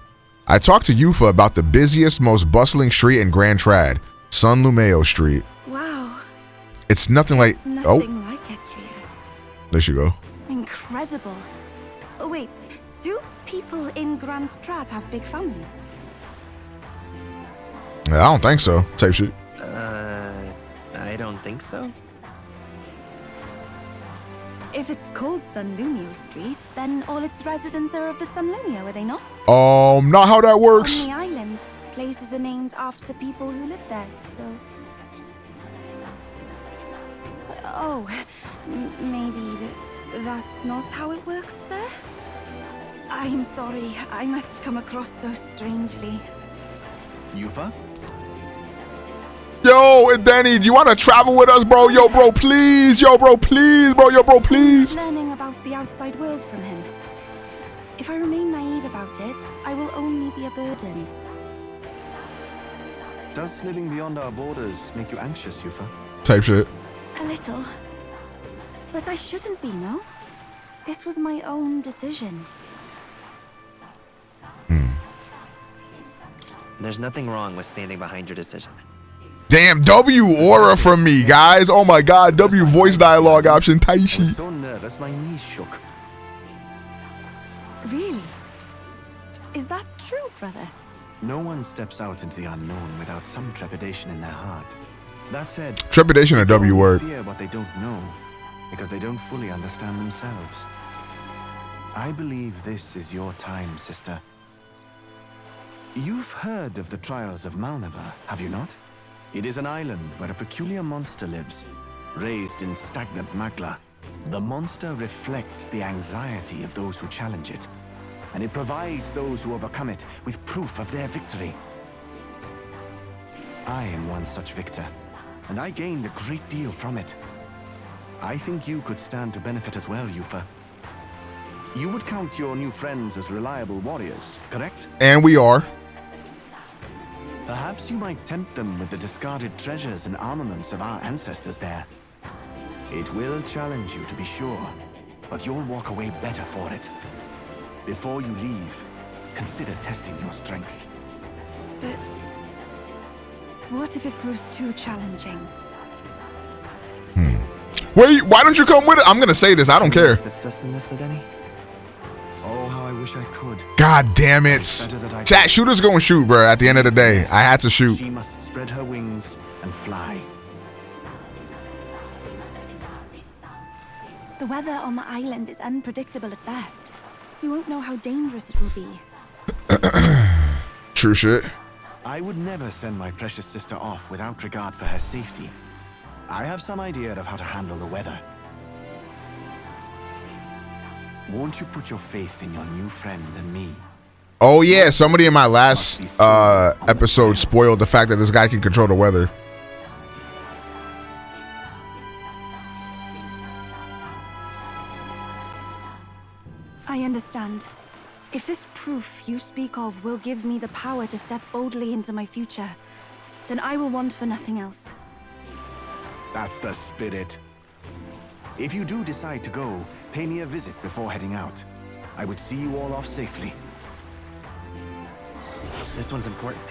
I talked to Yufa about the busiest, most bustling street in Grand Trad, San Lumeo Street. Wow. It's nothing like... Nothing like it here. There you go. Incredible. Oh, wait. Do people in Grand Trad have big families? I don't think so. Type shit. I don't think so. If it's called San Lumeo Street, then all its residents are of the San Lumeo, are they not? Not how that works. On the island, places are named after the people who live there, so... Oh, maybe that's not how it works there? I'm sorry, I must come across so strangely. Yufa? Yo, and Danny, do you want to travel with us, bro? Yo, bro, please. Yo, bro, please, bro. Yo, bro, please. Learning about the outside world from him. If I remain naive about it, I will only be a burden. Does living beyond our borders make you anxious, Yufa? Type shit. A little. But I shouldn't be, no? This was my own decision. There's nothing wrong with standing behind your decision. Damn, W aura from me, guys. Oh my god, W voice dialogue option. Taishi. I was so nervous, my knees shook. Really? Is that true, brother? No one steps out into the unknown without some trepidation in their heart. That said, Trepidation, a W word. Fear what they don't know, because they don't fully understand themselves. I believe this is your time, sister. You've heard of the trials of Malnever, have you not? It is an island where a peculiar monster lives, raised in stagnant magma. The monster reflects the anxiety of those who challenge it, and it provides those who overcome it with proof of their victory. I am one such victor, and I gained a great deal from it. I think you could stand to benefit as well, Yufa. You would count your new friends as reliable warriors, correct? And we are. Perhaps you might tempt them with the discarded treasures and armaments of our ancestors there. It will challenge you, to be sure, but you'll walk away better for it. Before you leave, consider testing your strength. But what if it proves too challenging? Wait, why don't you come with it? I'm gonna say this, I don't care. Oh, how I wish I could. God damn it. Chat, shooters gonna shoot, bro. At the end of the day, I had to shoot. She must spread her wings and fly. The weather on the island is unpredictable at best. We won't know how dangerous it will be. True shit. I would never send my precious sister off without regard for her safety. I have some idea of how to handle the weather. Won't you put your faith in your new friend and me? Oh yeah, somebody in my last episode spoiled the fact that this guy can control the weather. I understand. If this proof you speak of will give me the power to step boldly into my future, then I will want for nothing else. That's the spirit. If you do decide to go, pay me a visit before heading out. I would see you all off safely. This one's important.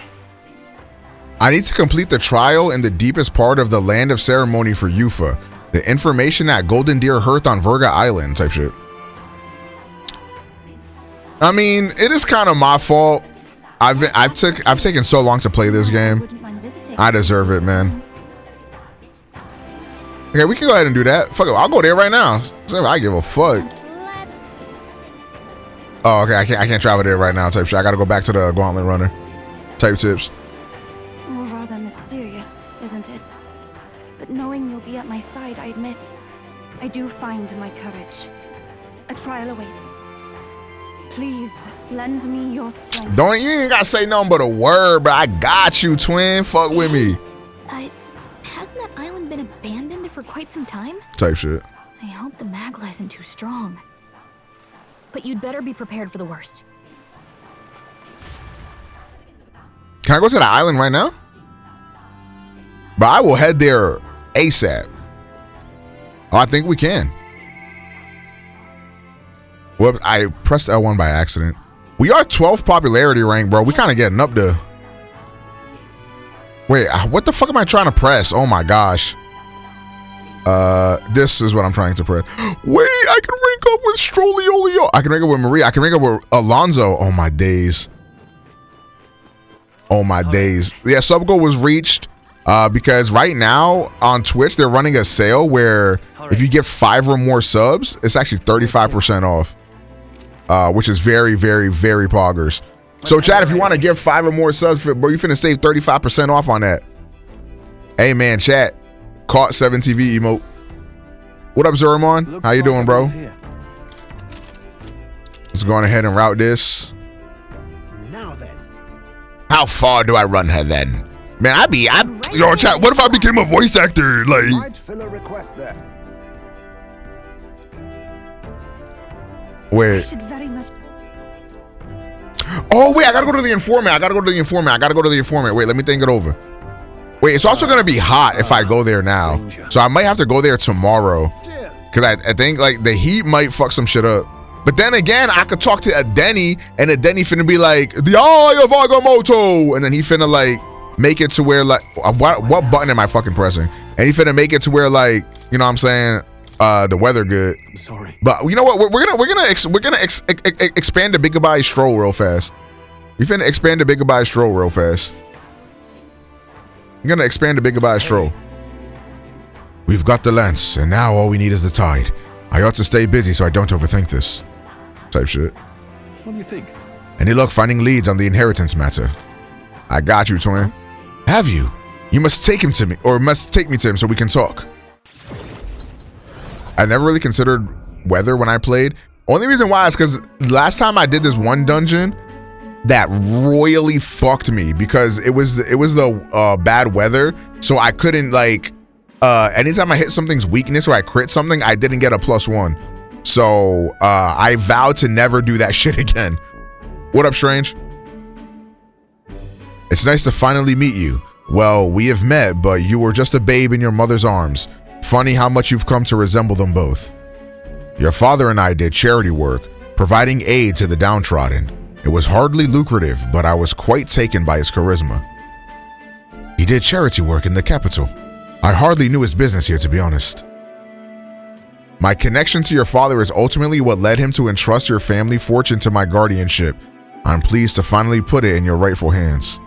I need to complete the trial in the deepest part of the land of ceremony for Yufa. The information at Golden Deer Hearth on Virga Island type shit. I mean, it is kind of my fault. I've taken so long to play this game. I deserve it, man. Okay, we can go ahead and do that. Fuck it, I'll go there right now. I give a fuck. Oh, okay, I can't travel there right now type shit. I gotta go back to the Gauntlet Runner type tips. Well, rather mysterious, isn't it? But knowing you'll be at my side, I admit, I do find my courage. A trial awaits. Please, lend me your strength. You ain't gotta say nothing but a word, but I got you, twin. Fuck with me. Hasn't that island been abandoned for quite some time? Type shit. I hope the Magla isn't too strong. But you'd better be prepared for the worst. Can I go to the island right now? But I will head there ASAP. Oh, I think we can. Well, I pressed L1 by accident. We are 12th popularity rank, bro. We kind of getting up there. Wait, what the fuck am I trying to press? Oh my gosh. This is what I'm trying to press. Wait, I can rank up with Stroliolio. I can rank up with Maria. I can rank up with Alonzo. Oh my days. Oh my days. Yeah, sub goal was reached because right now on Twitch, they're running a sale where if you get 5 or more subs, it's actually 35% off. Which is very, very, very poggers. So chat, if you want to give 5 or more subs, bro, you finna save 35% off on that. Hey man, chat. Caught 7TV emote. What up, Zermon? How you doing, bro? Let's go on ahead and route this. Now then. How far do I run her then? Man, yo, chat, what if I became a voice actor? Like, Might fill a request there. wait. Oh, wait, I gotta go to the informant. Wait, let me think it over. Wait, it's also gonna be hot if I go there now. So I might have to go there tomorrow. Cause I think like the heat might fuck some shit up. But then again, I could talk to Adeni and Adeni finna be like, the eye of Agamotto. And then he finna like make it to where like, what button am I fucking pressing? And he finna make it to where like, you know what I'm saying? The weather good. I'm sorry. But you know what? We're gonna expand the Big Goodbye Stroll real fast. We finna expand the Big Goodbye Stroll real fast. I'm gonna expand the Big Goodbye Stroll. We've got the lance, and now all we need is the tide. I ought to stay busy so I don't overthink this. Type shit. What do you think? Any luck finding leads on the inheritance matter? I got you, twin. Have you? You must take him to me, or must take me to him so we can talk. I never really considered weather when I played. Only reason why is because last time I did this one dungeon, that royally fucked me because it was the bad weather, so I couldn't like anytime I hit something's weakness or I crit something, I didn't get a +1. So I vowed to never do that shit again. What up, Strange? It's nice to finally meet you. Well, we have met, but you were just a babe in your mother's arms. Funny how much you've come to resemble them both. Your father and I did charity work, providing aid to the downtrodden. It was hardly lucrative, but I was quite taken by his charisma. He did charity work in the capital. I hardly knew his business here, to be honest. My connection to your father is ultimately what led him to entrust your family fortune to my guardianship. I'm pleased to finally put it in your rightful hands.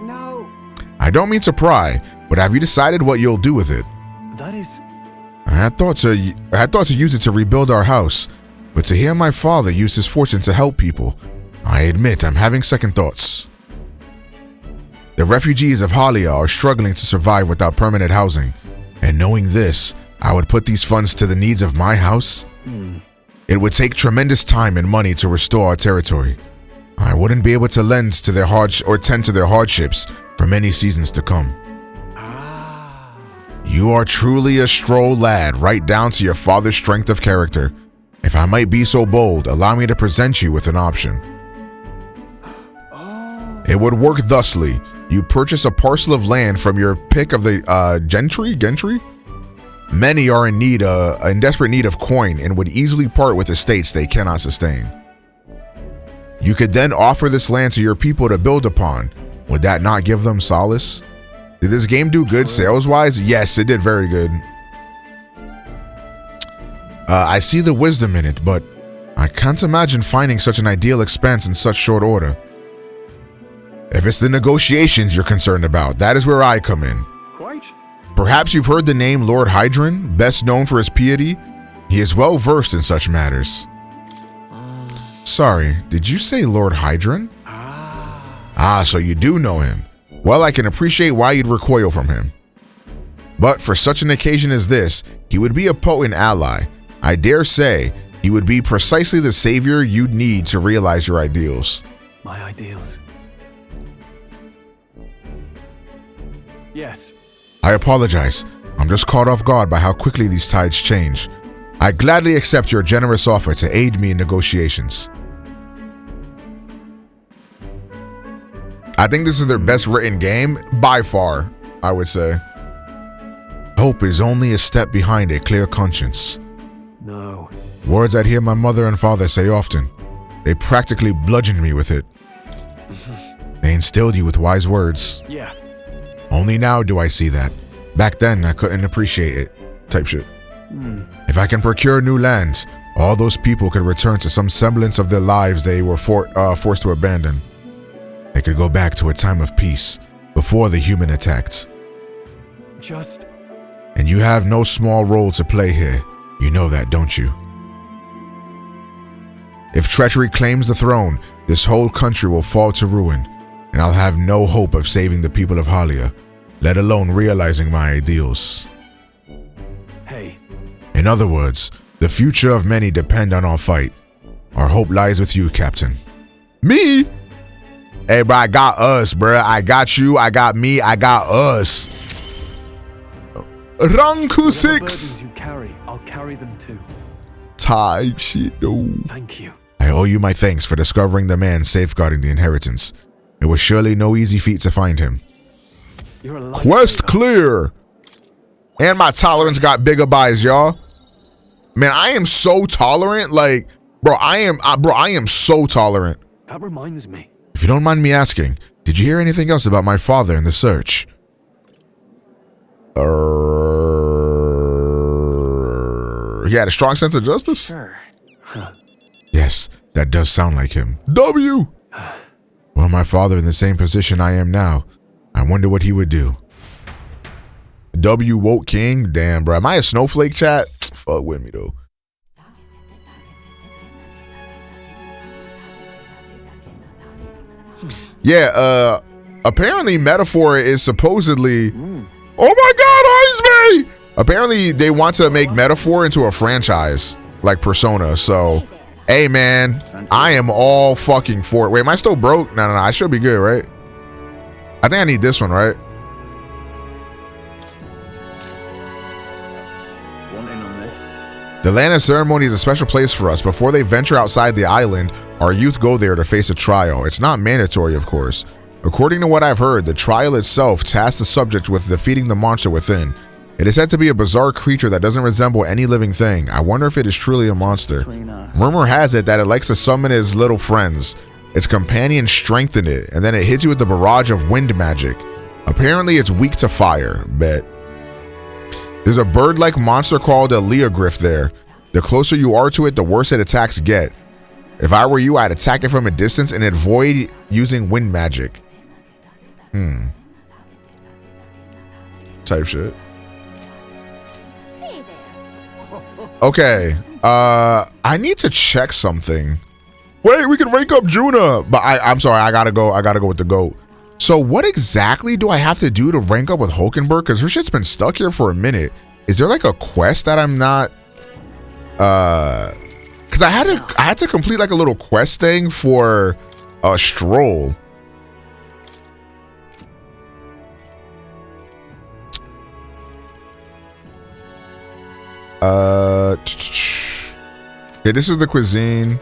No. I don't mean to pry, but have you decided what you'll do with it? That is... I had thought to use it to rebuild our house, but to hear my father use his fortune to help people, I admit I'm having second thoughts. The refugees of Halia are struggling to survive without permanent housing, and knowing this, I would put these funds to the needs of my house. It would take tremendous time and money to restore our territory. I wouldn't be able to tend to their hardships for many seasons to come. You are truly a stroll lad, right down to your father's strength of character. If I might be so bold, allow me to present you with an option. It would work thusly. You purchase a parcel of land from your pick of the gentry? Many are in desperate need of coin and would easily part with estates they cannot sustain. You could then offer this land to your people to build upon. Would that not give them solace? Did this game do good sales-wise? Yes, it did very good. I see the wisdom in it, but I can't imagine finding such an ideal expense in such short order. If it's the negotiations you're concerned about, that is where I come in. Quite. Perhaps you've heard the name Lord Hydron, best known for his piety. He is well versed in such matters. Sorry, did you say Lord Hydron? Ah, so you do know him. Well, I can appreciate why you'd recoil from him. But for such an occasion as this, he would be a potent ally. I dare say, he would be precisely the savior you'd need to realize your ideals. My ideals. Yes. I apologize. I'm just caught off guard by how quickly these tides change. I gladly accept your generous offer to aid me in negotiations. I think this is their best written game, by far, I would say. Hope is only a step behind a clear conscience. No. Words I'd hear my mother and father say often. They practically bludgeoned me with it. They instilled you with wise words. Yeah. Only now do I see that. Back then, I couldn't appreciate it. Type shit. If I can procure new land, all those people could return to some semblance of their lives they were forced to abandon. They could go back to a time of peace, before the human attacked. Just... And you have no small role to play here. You know that, don't you? If treachery claims the throne, this whole country will fall to ruin, and I'll have no hope of saving the people of Halia, let alone realizing my ideals. Hey. In other words, the future of many depend on our fight. Our hope lies with you, Captain. Me? Hey, bro, I got us, bro. I got you, I got me, I got us. Ranku 6. You carry, I'll carry them too. Type shit, though. Thank you. I owe you my thanks for discovering the man safeguarding the inheritance. It was surely no easy feat to find him. Quest clear. And my tolerance got bigger buys, y'all. Man, I am so tolerant. Like, bro, I am so tolerant. That reminds me. If you don't mind me asking, did you hear anything else about my father in the search? He had a strong sense of justice? Sure. Yes, that does sound like him. W! Well, my father in the same position I am now. I wonder what he would do. W woke king? Damn, bro. Am I a snowflake, chat? Fuck with me, though. Yeah, apparently Metaphor is supposedly... Oh my god, Ice Me! Apparently they want to make Metaphor into a franchise, like Persona, so... Hey, man, I am all fucking for it. Wait, am I still broke? No, I should be good, right? I think I need this one, right? The land of ceremony is a special place for us. Before they venture outside the island, our youth go there to face a trial. It's not mandatory, of course. According to what I've heard, the trial itself tasks the subject with defeating the monster within. It is said to be a bizarre creature that doesn't resemble any living thing. I wonder if it is truly a monster. Rumor has it that it likes to summon its little friends. Its companions strengthen it, and then it hits you with the barrage of wind magic. Apparently, it's weak to fire. Bet. There's a bird-like monster called a Leogryph there. The closer you are to it, the worse its attacks get. If I were you, I'd attack it from a distance and avoid using wind magic. Type shit. Okay, I need to check something. Wait, we can rank up Juna, but I'm sorry, I gotta go with the GOAT. So what exactly do I have to do to rank up with Hulkenberg? Because her shit's been stuck here for a minute. Is there like a quest that I'm not? Because I had to complete like a little quest thing for a Stroll. Okay, this is the cuisine.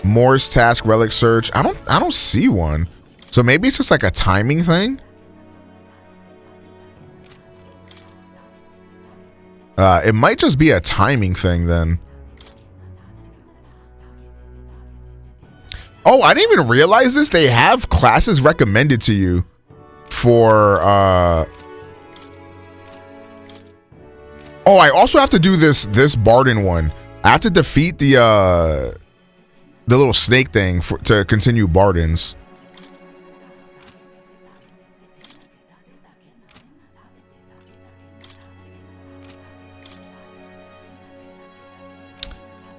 Moore's task relic search. I don't see one. So maybe it's just like a timing thing. It might just be a timing thing then. Oh, I didn't even realize this. They have classes recommended to you for Oh, I also have to do this Barden one. I have to defeat the little snake thing to continue Bardens.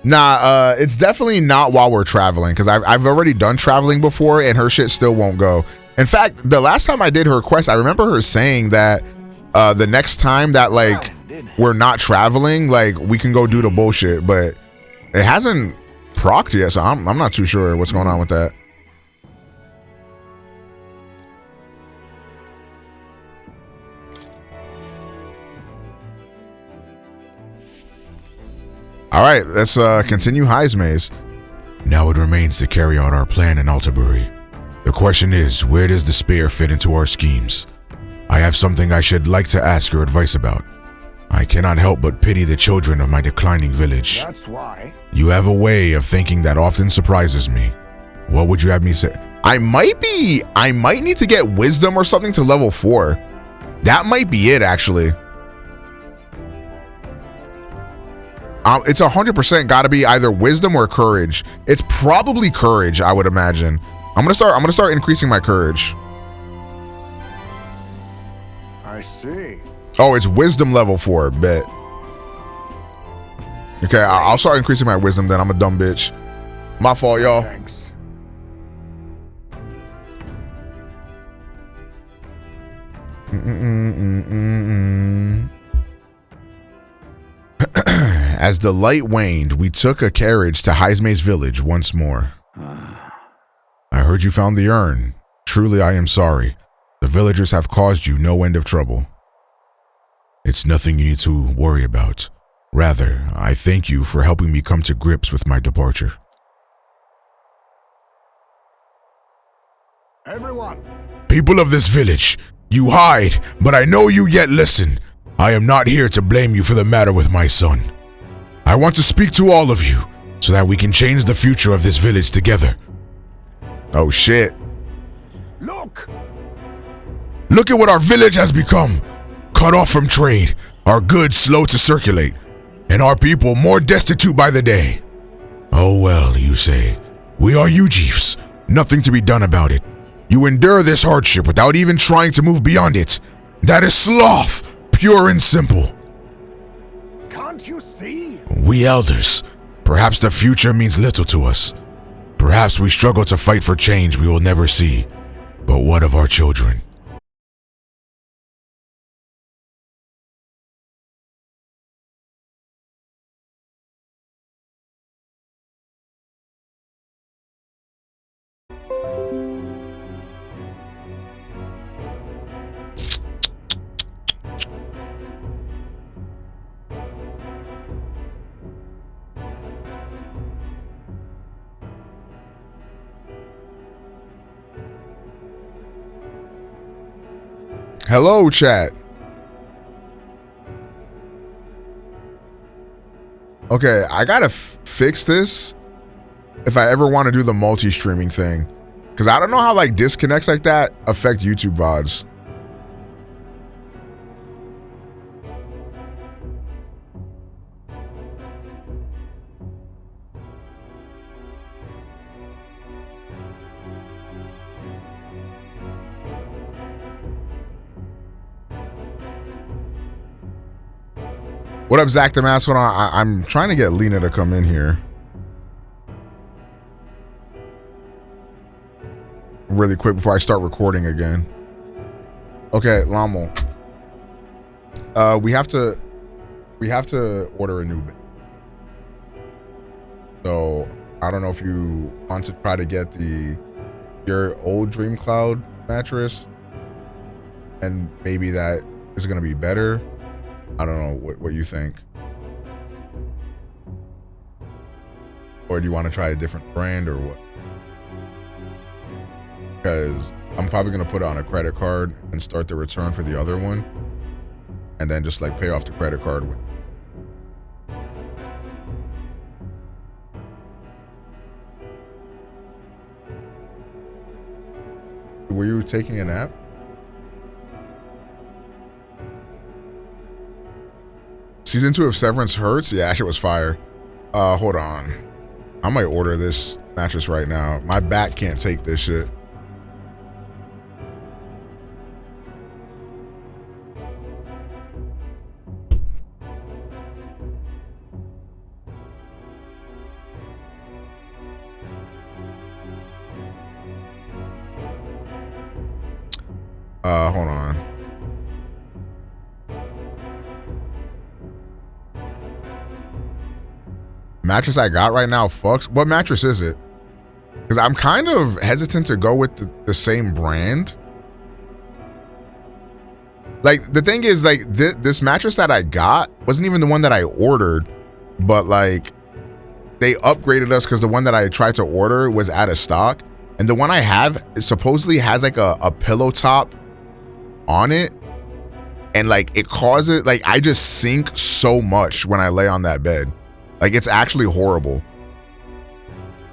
Nah, it's definitely not while we're traveling, because I've already done traveling before and her shit still won't go. In fact, the last time I did her quest, I remember her saying that the next time that like we're not traveling, like we can go do the bullshit, but it hasn't procced yet, so I'm not too sure what's going on with that. All right, let's continue High's Maze. Now it remains to carry out our plan in Altabury. The question is, where does the spear fit into our schemes? I have something I should like to ask your advice about. I cannot help but pity the children of my declining village. That's why. You have a way of thinking that often surprises me. What would you have me say? I might need to get wisdom or something to level 4. That might be it, actually. It's 100% got to be either wisdom or courage. It's probably courage, I would imagine. I'm gonna start increasing my courage. I see. Oh, it's wisdom level 4. Bet. Okay, I'll start increasing my wisdom then. I'm a dumb bitch. My fault, y'all. Thanks. As the light waned, we took a carriage to Jxmyhighroller village once more. I heard you found the urn. Truly, I am sorry. The villagers have caused you no end of trouble. It's nothing you need to worry about. Rather, I thank you for helping me come to grips with my departure. Everyone. People of this village, you hide, but I know you yet listen. I am not here to blame you for the matter with my son. I want to speak to all of you so that we can change the future of this village together. Oh shit. Look! Look at what our village has become. Cut off from trade, our goods slow to circulate, and our people more destitute by the day. Oh well, you say. We are you chiefs. Nothing to be done about it. You endure this hardship without even trying to move beyond it. That is sloth, pure and simple. Can't you see? We elders, perhaps the future means little to us. Perhaps we struggle to fight for change we will never see. But what of our children? Hello, chat. Okay, I gotta fix this if I ever want to do the multi-streaming thing, because I don't know how like disconnects like that affect YouTube VODs. What up, Zach the Mask? Hold on, I'm trying to get Lena to come in here really quick before I start recording again. Okay, Lamo. We have to order a new bed. So I don't know if you want to try to get your old Dream Cloud mattress, and maybe that is gonna be better. I don't know what you think. Or do you want to try a different brand or what? Because I'm probably gonna put it on a credit card and start the return for the other one, and then just like pay off the credit card. Were you taking a nap? Season 2 of Severance hurts? Yeah, that shit was fire. Hold on. I might order this mattress right now. My back can't take this shit. Hold on. Mattress I got right now fucks. What mattress is it? Because I'm kind of hesitant to go with the same brand. Like, the thing is, like, this mattress that I got wasn't even the one that I ordered, but like, they upgraded us because the one that I tried to order was out of stock. And the one I have supposedly has like a pillow top on it. And like, it causes, like, I just sink so much when I lay on that bed. Like, it's actually horrible.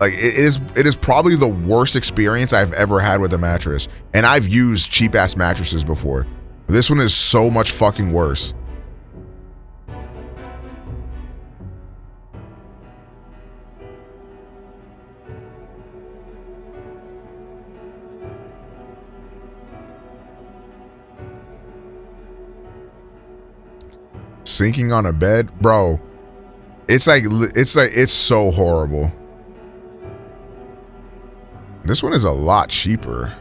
Like, it is probably the worst experience I've ever had with a mattress. And I've used cheap ass mattresses before. This one is so much fucking worse. Sinking on a bed, bro. It's so horrible. This one is a lot cheaper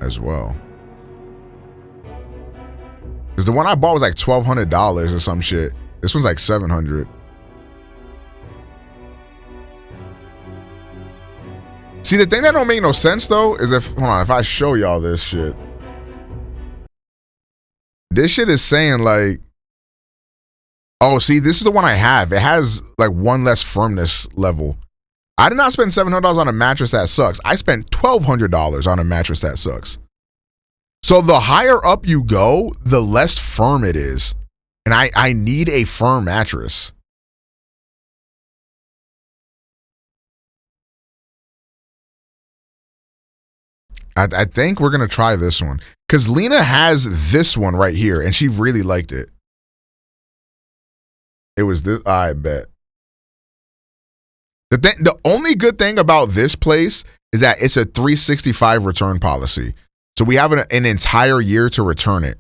as well. Because the one I bought was like $1,200 or some shit. This one's like $700. See, the thing that don't make no sense though is if I show y'all this shit. This shit is saying like, oh, see, this is the one I have. It has like one less firmness level. I did not spend $700 on a mattress that sucks. I spent $1,200 on a mattress that sucks. So the higher up you go, the less firm it is. And I need a firm mattress. I think we're going to try this one. Because Lena has this one right here, and she really liked it. It was this, I bet. The only good thing about this place is that it's a 365 return policy. So we have an entire year to return it.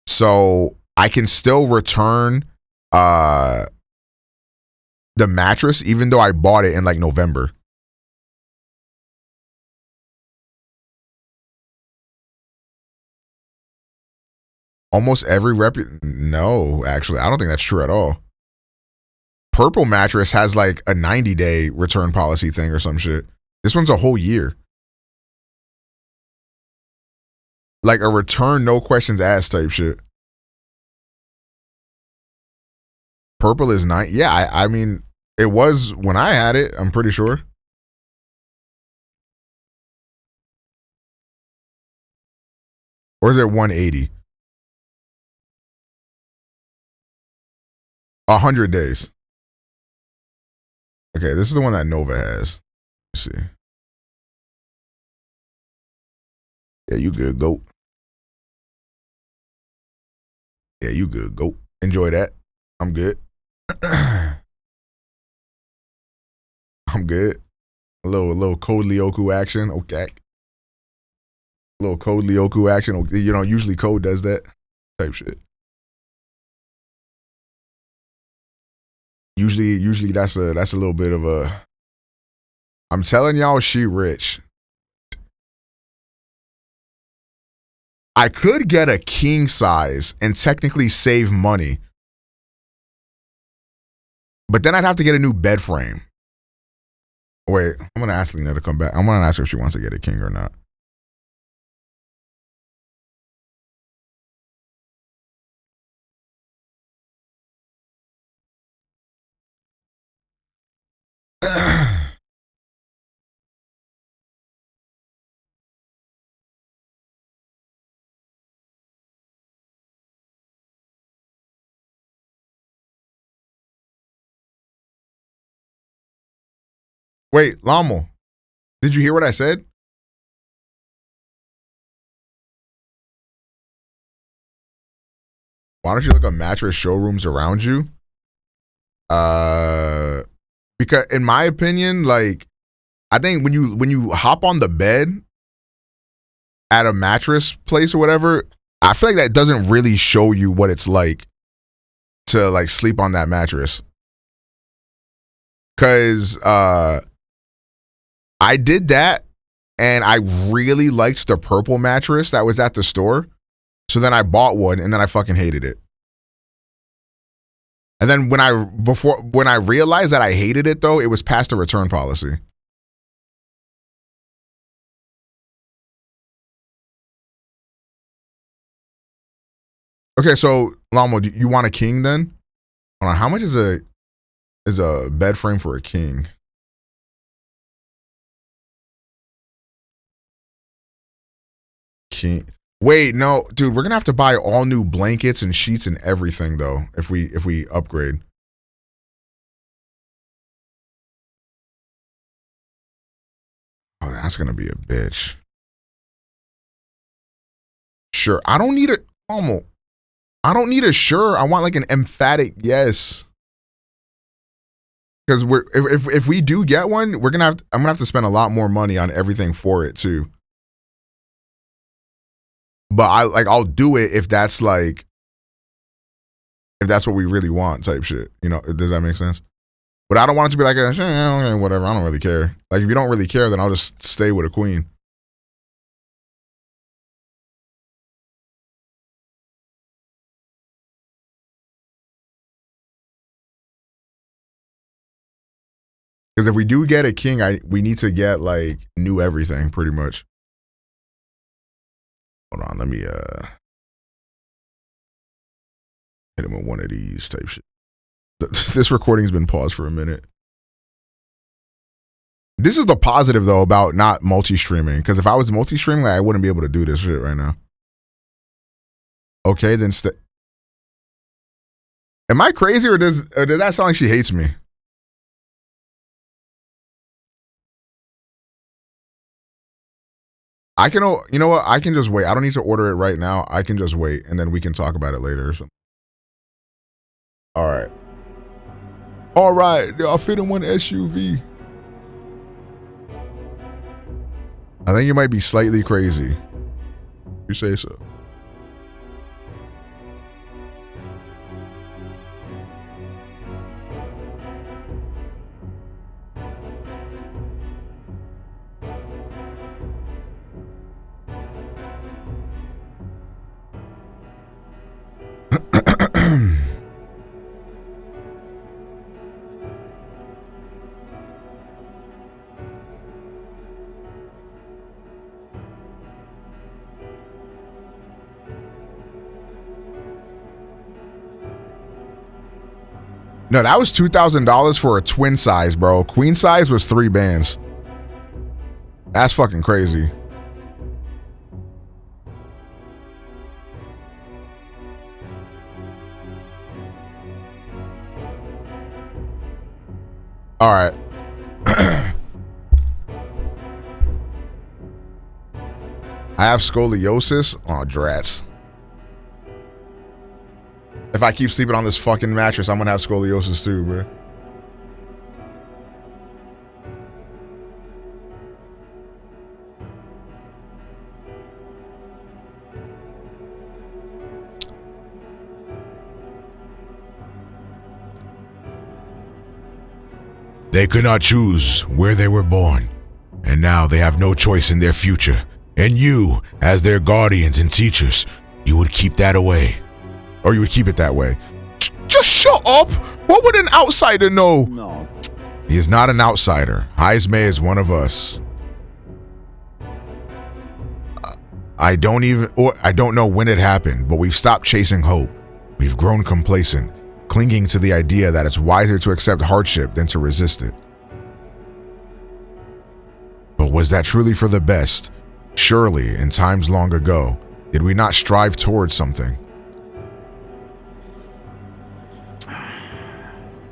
So I can still return the mattress even though I bought it in like November. Almost every no, actually, I don't think that's true at all. Purple mattress has like a 90-day return policy thing or some shit. This one's a whole year. Like a return, no questions asked type shit. Purple is nice. Yeah, I mean, it was when I had it, I'm pretty sure. Or is it 180? 100 days. Okay, this is the one that Nova has. Let's see. Yeah, you good, goat. Yeah, you good, goat. Enjoy that. I'm good. I'm good. A little Code Lyoko action. Okay. A little Code Lyoko action. You know, usually Code does that type shit. Usually that's a little bit of a. I'm telling y'all, she rich. I could get a king size and technically save money. But then I'd have to get a new bed frame. Wait, I'm going to ask Lena to come back. I'm going to ask her if she wants to get a king or not. Wait, Lamo, did you hear what I said? Why don't you look at mattress showrooms around you? Because in my opinion, like, I think when you hop on the bed at a mattress place or whatever, I feel like that doesn't really show you what it's like to like sleep on that mattress. Cause I did that and I really liked the purple mattress that was at the store. So then I bought one and then I fucking hated it. And then when I realized that I hated it though, it was past the return policy. Okay, so Lamo, do you want a king then? Hold on, how much is a bed frame for a king? King. Wait, no, dude, we're gonna have to buy all new blankets and sheets and everything though if we upgrade. Oh, that's gonna be a bitch. Sure, I don't need a I don't need a sure. I want like an emphatic yes. Because if we do get one, I'm gonna have to spend a lot more money on everything for it too. But I'll do it if that's what we really want type shit. You know, does that make sense? But I don't want it to be like whatever. I don't really care. Like if you don't really care, then I'll just stay with a queen. Because if we do get a king, we need to get like new everything pretty much. Hold on, let me hit him with one of these type shit. This recording's been paused for a minute. This is the positive though about not multi-streaming. Because if I was multi-streaming, like, I wouldn't be able to do this shit right now. Okay, then am I crazy or does that sound like she hates me? I can, you know what? I can just wait. I don't need to order it right now. I can just wait and then we can talk about it later or something. All right. All right. I'll fit in one SUV. I think you might be slightly crazy. You say so. No, that was $2,000 for a twin size, bro. Queen size was 3 bands. That's fucking crazy. All right. I have scoliosis. Oh, drats. If I keep sleeping on this fucking mattress, I'm gonna have scoliosis too, bro. They could not choose where they were born, and now they have no choice in their future. And you, as their guardians and teachers, you would keep that away. Or you would keep it that way. Just shut up! What would an outsider know? No. He is not an outsider. Jxmyhighroller is one of us. I don't know when it happened, but we've stopped chasing hope. We've grown complacent, clinging to the idea that it's wiser to accept hardship than to resist it. But was that truly for the best? Surely, in times long ago, did we not strive towards something?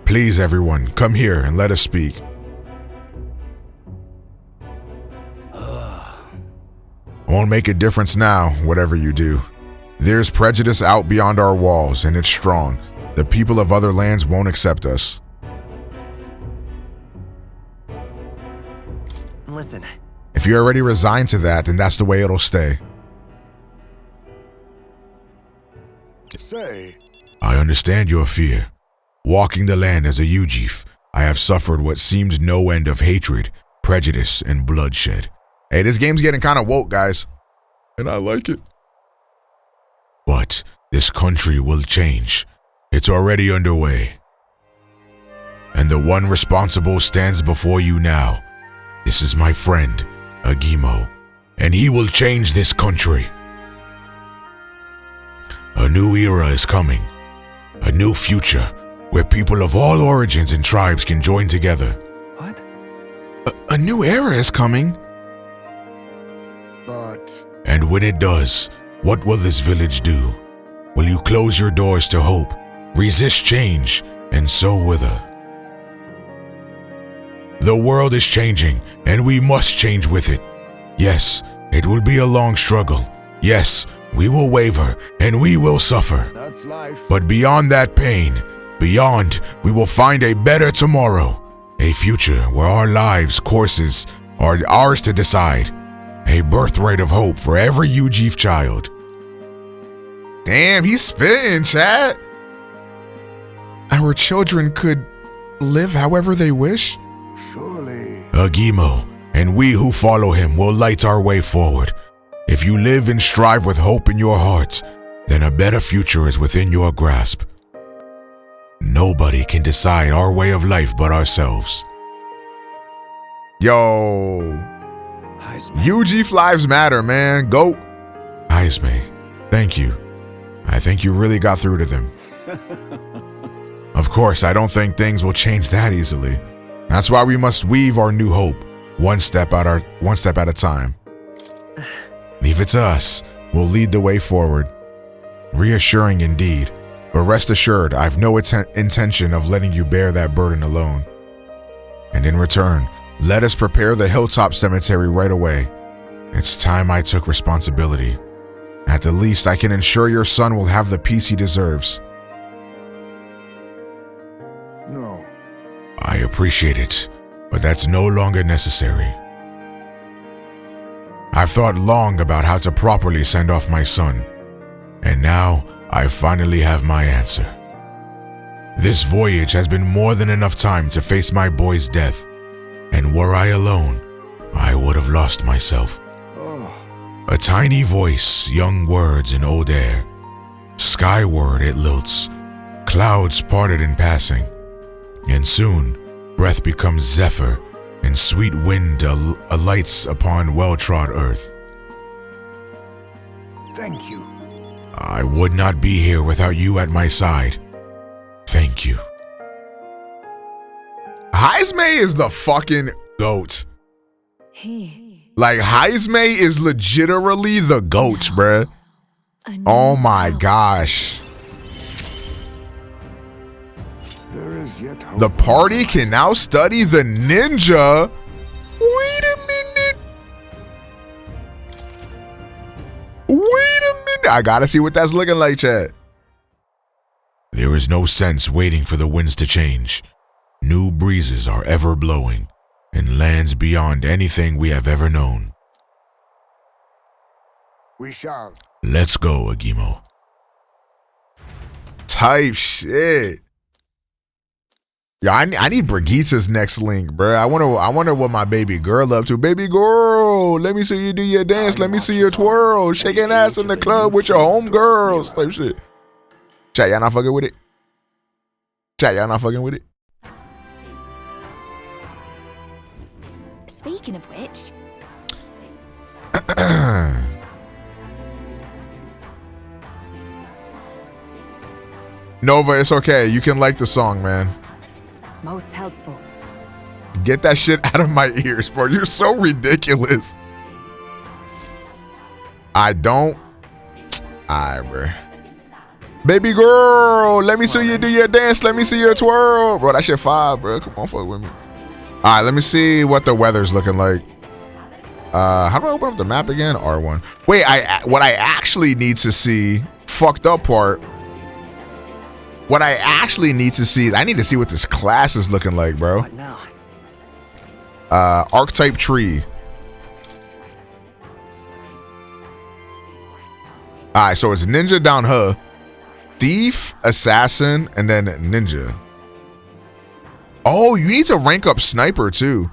Please, everyone, come here and let us speak. Won't make a difference now, whatever you do. There's prejudice out beyond our walls, and it's strong. The people of other lands won't accept us. Listen. If you're already resigned to that, then that's the way it'll stay. Say. I understand your fear. Walking the land as a Ujif, I have suffered what seemed no end of hatred, prejudice, and bloodshed. Hey, this game's getting kind of woke, guys. And I like it. But this country will change. It's already underway. And the one responsible stands before you now. This is my friend, Agimo, and he will change this country. A new era is coming. A new future where people of all origins and tribes can join together. What? A new era is coming. But... And when it does, what will this village do? Will you close your doors to hope, resist change, and so wither? The world is changing, and we must change with it. Yes, it will be a long struggle. Yes, we will waver, and we will suffer. That's life. But beyond that pain, beyond, we will find a better tomorrow. A future where our lives' courses are ours to decide. A birthright of hope for every Ujif child. Damn, he's spitting, chat. Our children could live however they wish. Surely. Agimo, and we who follow him will light our way forward. If you live and strive with hope in your hearts, then a better future is within your grasp. Nobody can decide our way of life but ourselves. Yo. Ujif lives matter, man. Go. Jxmyh, thank you. I think you really got through to them. Of course, I don't think things will change that easily. That's why we must weave our new hope, one step at a time. Leave it to us. We'll lead the way forward. Reassuring indeed, but rest assured, I've no intention of letting you bear that burden alone. And in return, let us prepare the hilltop cemetery right away. It's time I took responsibility. At the least, I can ensure your son will have the peace he deserves. No. I appreciate it, but that's no longer necessary. I've thought long about how to properly send off my son, and now I finally have my answer. This voyage has been more than enough time to face my boy's death, and were I alone, I would have lost myself. A tiny voice, young words in old air. Skyward it lilts, clouds parted in passing, and soon breath becomes zephyr, and sweet wind alights upon well-trod earth. Thank you. I would not be here without you at my side. Thank you. Jxmyh is the fucking GOAT. Like, Jxmyh is legitimately the GOAT, bruh. Oh my gosh. There is yet hope. The party can now study the ninja. Wait a minute. I gotta see what that's looking like, chat. There is no sense waiting for the winds to change. New breezes are ever blowing, and lands beyond anything we have ever known. We shall. Let's go, Agimo. Type shit. Yeah, I need Brigitte's next link, bro. I wonder what my baby girl up to. Baby girl, let me see you do your dance. Let me see your twirl. Shaking ass in the club with your homegirls. Type shit. Chat, y'all not fucking with it? Chat, y'all not fucking with it? Speaking of which, Nova, it's okay. You can like the song, man. Most helpful. Get that shit out of my ears, bro. You're so ridiculous. I don't. Alright, bro. Baby girl, let me see you do your dance. Let me see your twirl. Bro, that shit fire, bro. Come on, fuck with me. Alright, let me see what the weather's looking like. How do I open up the map again? R1. Wait, what I actually need to see, fucked up part. What I actually need to see, I need to see what this class is looking like, bro. What now? Archetype tree. Alright, so it's ninja down here, thief, assassin, and then ninja. Oh, you need to rank up sniper too.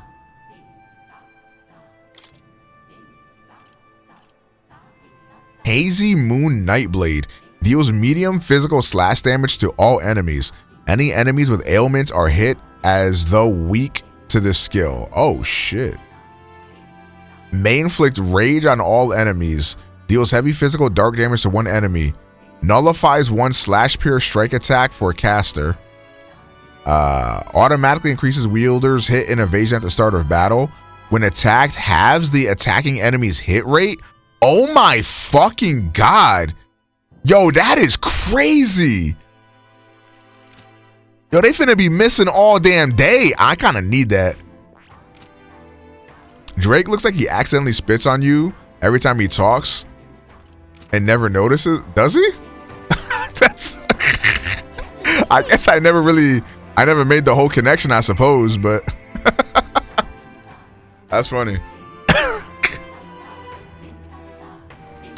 Hazy Moon Nightblade deals medium physical slash damage to all enemies. Any enemies with ailments are hit as though weak to this skill. Oh shit. May inflict rage on all enemies. Deals heavy physical dark damage to one enemy. Nullifies one slash pierce strike attack for a caster. Automatically increases wielder's hit and evasion at the start of battle. When attacked, halves the attacking enemy's hit rate. Oh my fucking god. Yo, that is crazy. Yo, they finna be missing all damn day. I kind of need that. Drake looks like he accidentally spits on you every time he talks and never notices. Does he? That's I guess I never made the whole connection, I suppose, but that's funny.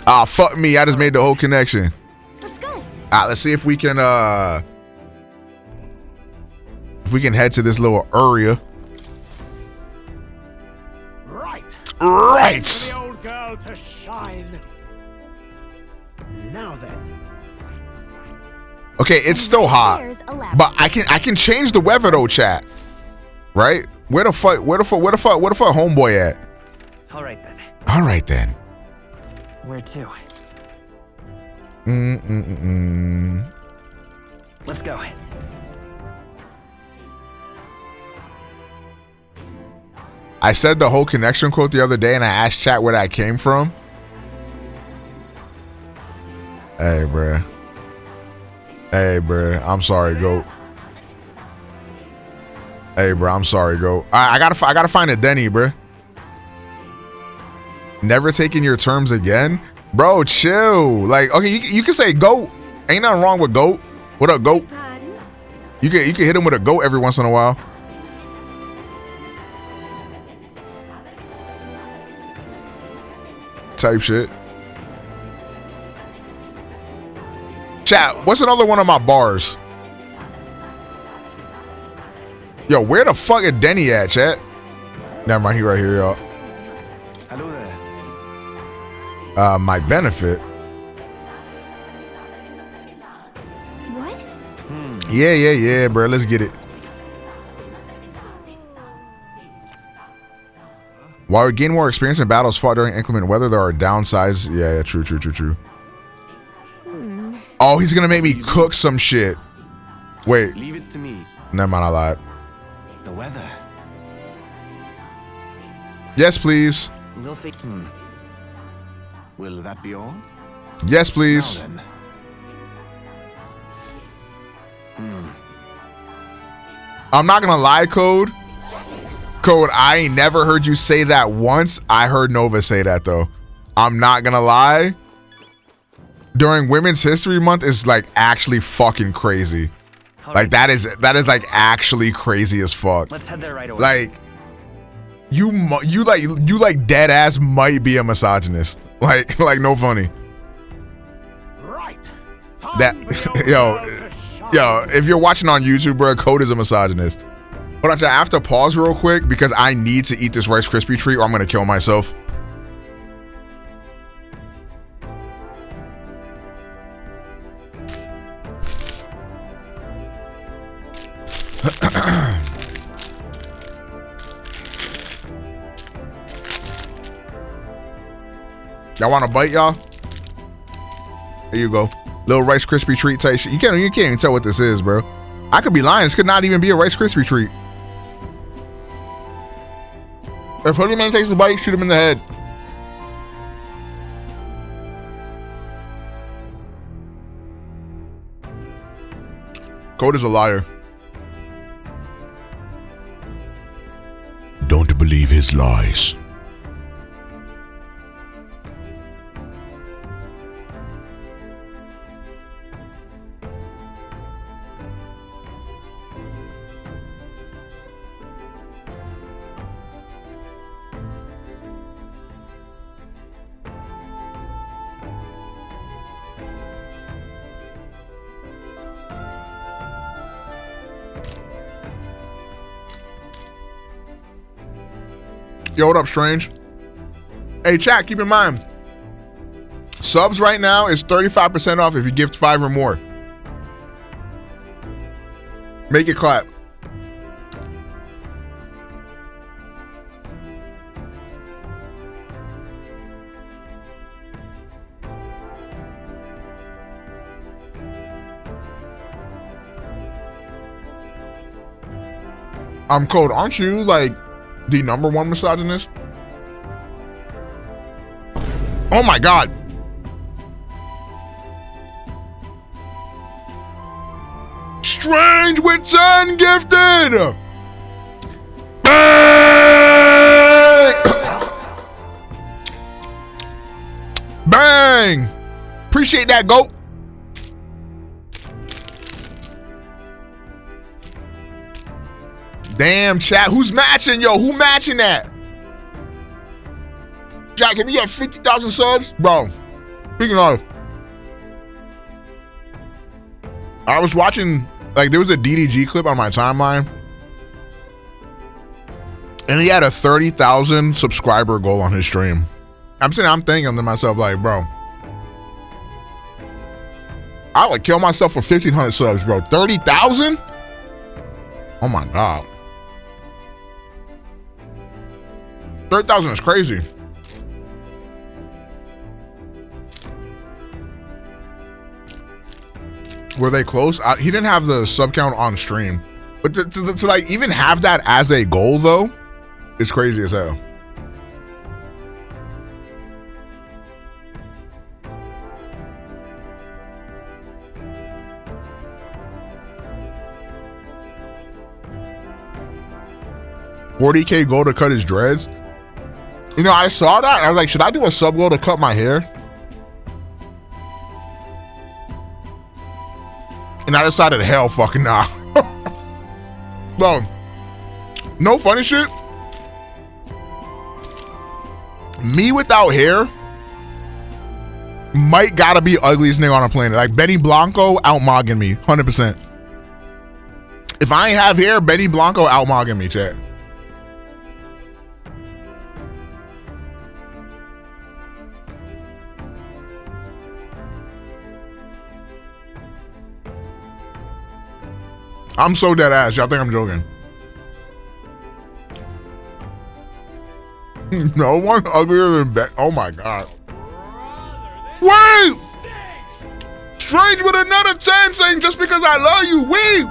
Ah, fuck me. I just made the whole connection. Let's go. Let's see if we can head to this little area. Right. Right. For the old girl to shine. Now then. Okay, it's still hot, but I can change the weather though, chat. Right? Where the fuck homeboy at? All right then. All right then. Where to? Let's go. I said the whole connection quote the other day, and I asked chat where that came from. Hey, bruh. Hey, bruh. I'm sorry, goat. Hey, bro. I'm sorry, goat. I gotta find a Denny, bruh. Never taking your terms again, bro. Chill. Like, okay, you can say goat. Ain't nothing wrong with goat. What up, goat? You can hit him with a goat every once in a while. Type shit. Chat, what's another one of my bars? Yo, where the fuck is Denny at, chat? Never mind, he right here, y'all. Hello there. My benefit. What? Yeah, bro. Let's get it. While we gain more experience in battles fought during inclement weather, there are downsides. Yeah, true. Oh, he's gonna make me cook some shit. Wait. Leave it to me. Never mind, I lied. The weather. Yes, please. Will that be all? Yes, please. Now then. I'm not gonna lie, Code. I ain't never heard you say that once. I heard Nova say that though. I'm not gonna lie. During Women's History Month is like actually fucking crazy. Like that is like actually crazy as fuck. Let's head there right away. Like you like dead ass might be a misogynist. Like no funny. Right. That yo, if you're watching on YouTube, bro, Code is a misogynist. Hold on, chat. I have to pause real quick because I need to eat this Rice Krispie treat or I'm gonna kill myself. Y'all want a bite, y'all? There you go. Little Rice Krispie treat type shit. You can't even tell what this is, bro. I could be lying. This could not even be a Rice Krispie treat. If Hoodie Man takes a bite, shoot him in the head. Code is a liar. Don't believe his lies. Yo, what up, Strange? Hey, chat, keep in mind, subs right now is 35% off if you gift 5 or more. Make it clap. Code, aren't you like the #1 misogynist? Oh my God. Strange with 10 gifted. Bang! Bang! Appreciate that, GOAT. Damn, chat. Who's matching, yo? Who matching that? Jack, can we get 50,000 subs? Bro, speaking of, I was watching, like, there was a DDG clip on my timeline, and he had a 30,000 subscriber goal on his stream. I'm thinking to myself, like, bro, I would kill myself for 1,500 subs, bro. 30,000? Oh my God. 30,000 is crazy. Were they close? He didn't have the sub count on stream, but to like even have that as a goal though, is crazy as hell. $40K goal to cut his dreads. You know, I saw that and I was like, should I do a sub goal to cut my hair? And I decided, hell fucking nah. Bro, no funny shit. Me without hair might gotta be ugliest nigga on a planet. Like Benny Blanco out-mogging me, 100%. If I ain't have hair, Benny Blanco out-mogging me, chat. I'm so dead ass. Y'all think I'm joking? No one uglier than Ben. Oh my God. Wait! Strange with another 10 saying just because I love you. Wait!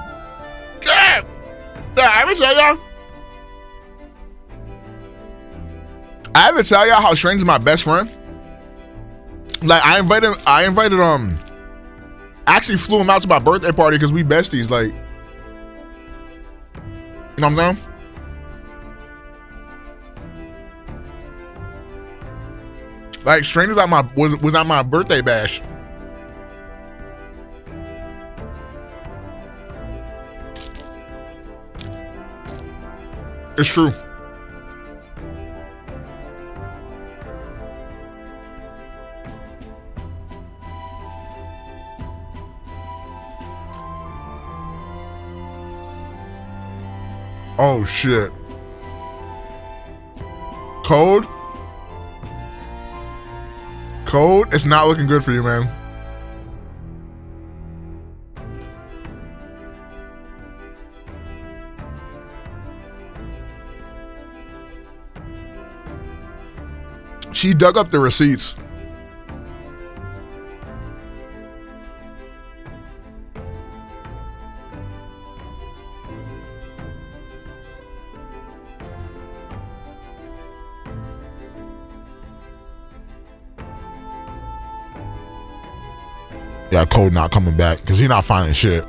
Damn! I ever tell y'all how Strange is my best friend? Like I invited actually flew him out to my birthday party because we besties, like. You know what I'm saying? Like strangers at my was at my birthday bash. It's true. Oh shit. Code? Code? It's not looking good for you, man. She dug up the receipts. Yeah, Code not coming back because he's not finding shit.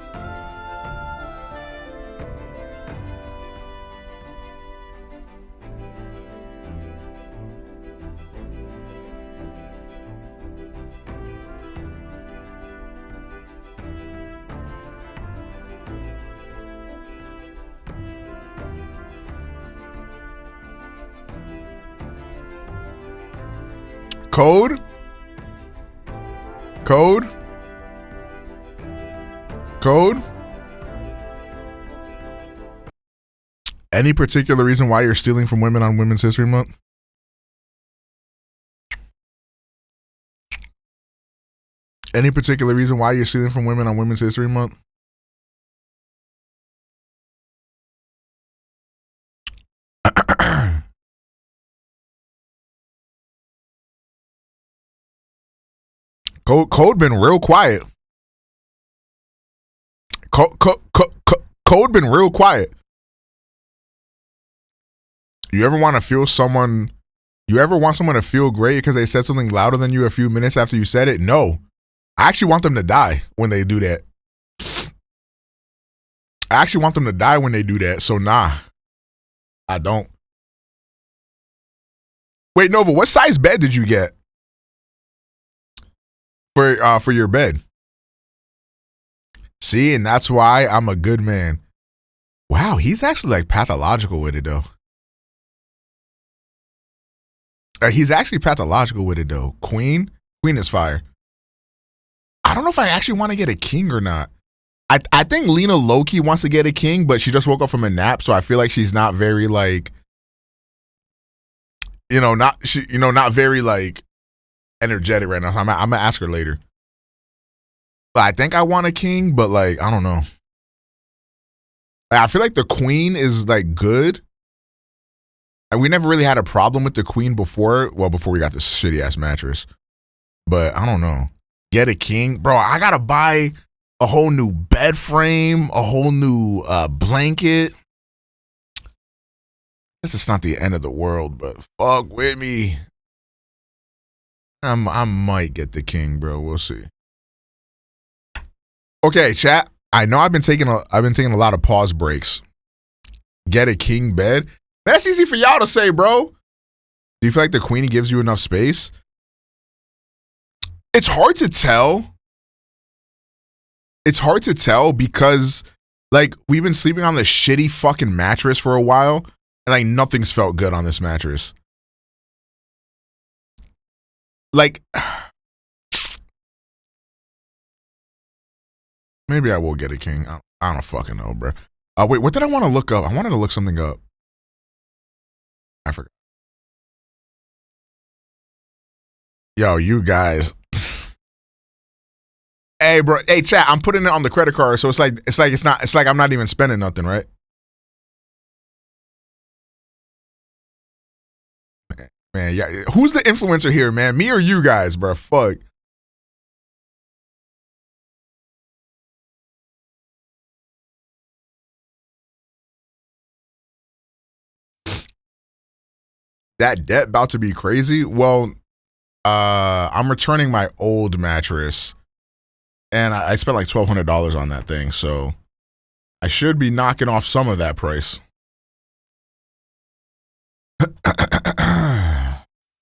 Code? Code? Code? Any particular reason why you're stealing from women on Women's History Month? Any particular reason why you're stealing from women on Women's History Month? Code been real quiet. Code been real quiet. You ever want to feel someone? You ever want someone to feel great because they said something louder than you a few minutes after you said it? No. I actually want them to die when they do that. I actually want them to die when they do that. So nah, I don't. Wait, Nova, what size bed did you get for your bed? See, and that's why I'm a good man. Wow, he's actually like pathological with it though. He's actually pathological with it though. Queen is fire. I don't know if I actually want to get a king or not. I think Lena Loki wants to get a king, but she just woke up from a nap, so I feel like she's not very like, not very like energetic right now. So I'm gonna ask her later. But I think I want a king, but like I don't know. I feel like the queen is like good. And we never really had a problem with the queen before. Well, before we got this shitty ass mattress. But I don't know. Get a king, bro. I gotta buy a whole new bed frame, a whole new blanket. This is not the end of the world, but fuck with me. I might get the king, bro. We'll see. Okay, chat. I know I've been taking a lot of pause breaks. Get a king bed. Man, that's easy for y'all to say, bro. Do you feel like the queenie gives you enough space? It's hard to tell. It's hard to tell because like we've been sleeping on this shitty fucking mattress for a while and like nothing's felt good on this mattress. Like maybe I will get a king. I don't fucking know, bro. Wait, what did I want to look up? I wanted to look something up. I forgot. Yo, you guys. Hey, bro. Hey, chat. I'm putting it on the credit card, so it's like I'm not even spending nothing, right? Man, yeah. Who's the influencer here, man? Me or you guys, bro? Fuck. That debt about to be crazy. Well, I'm returning my old mattress, and I spent like $1,200 on that thing, so I should be knocking off some of that price.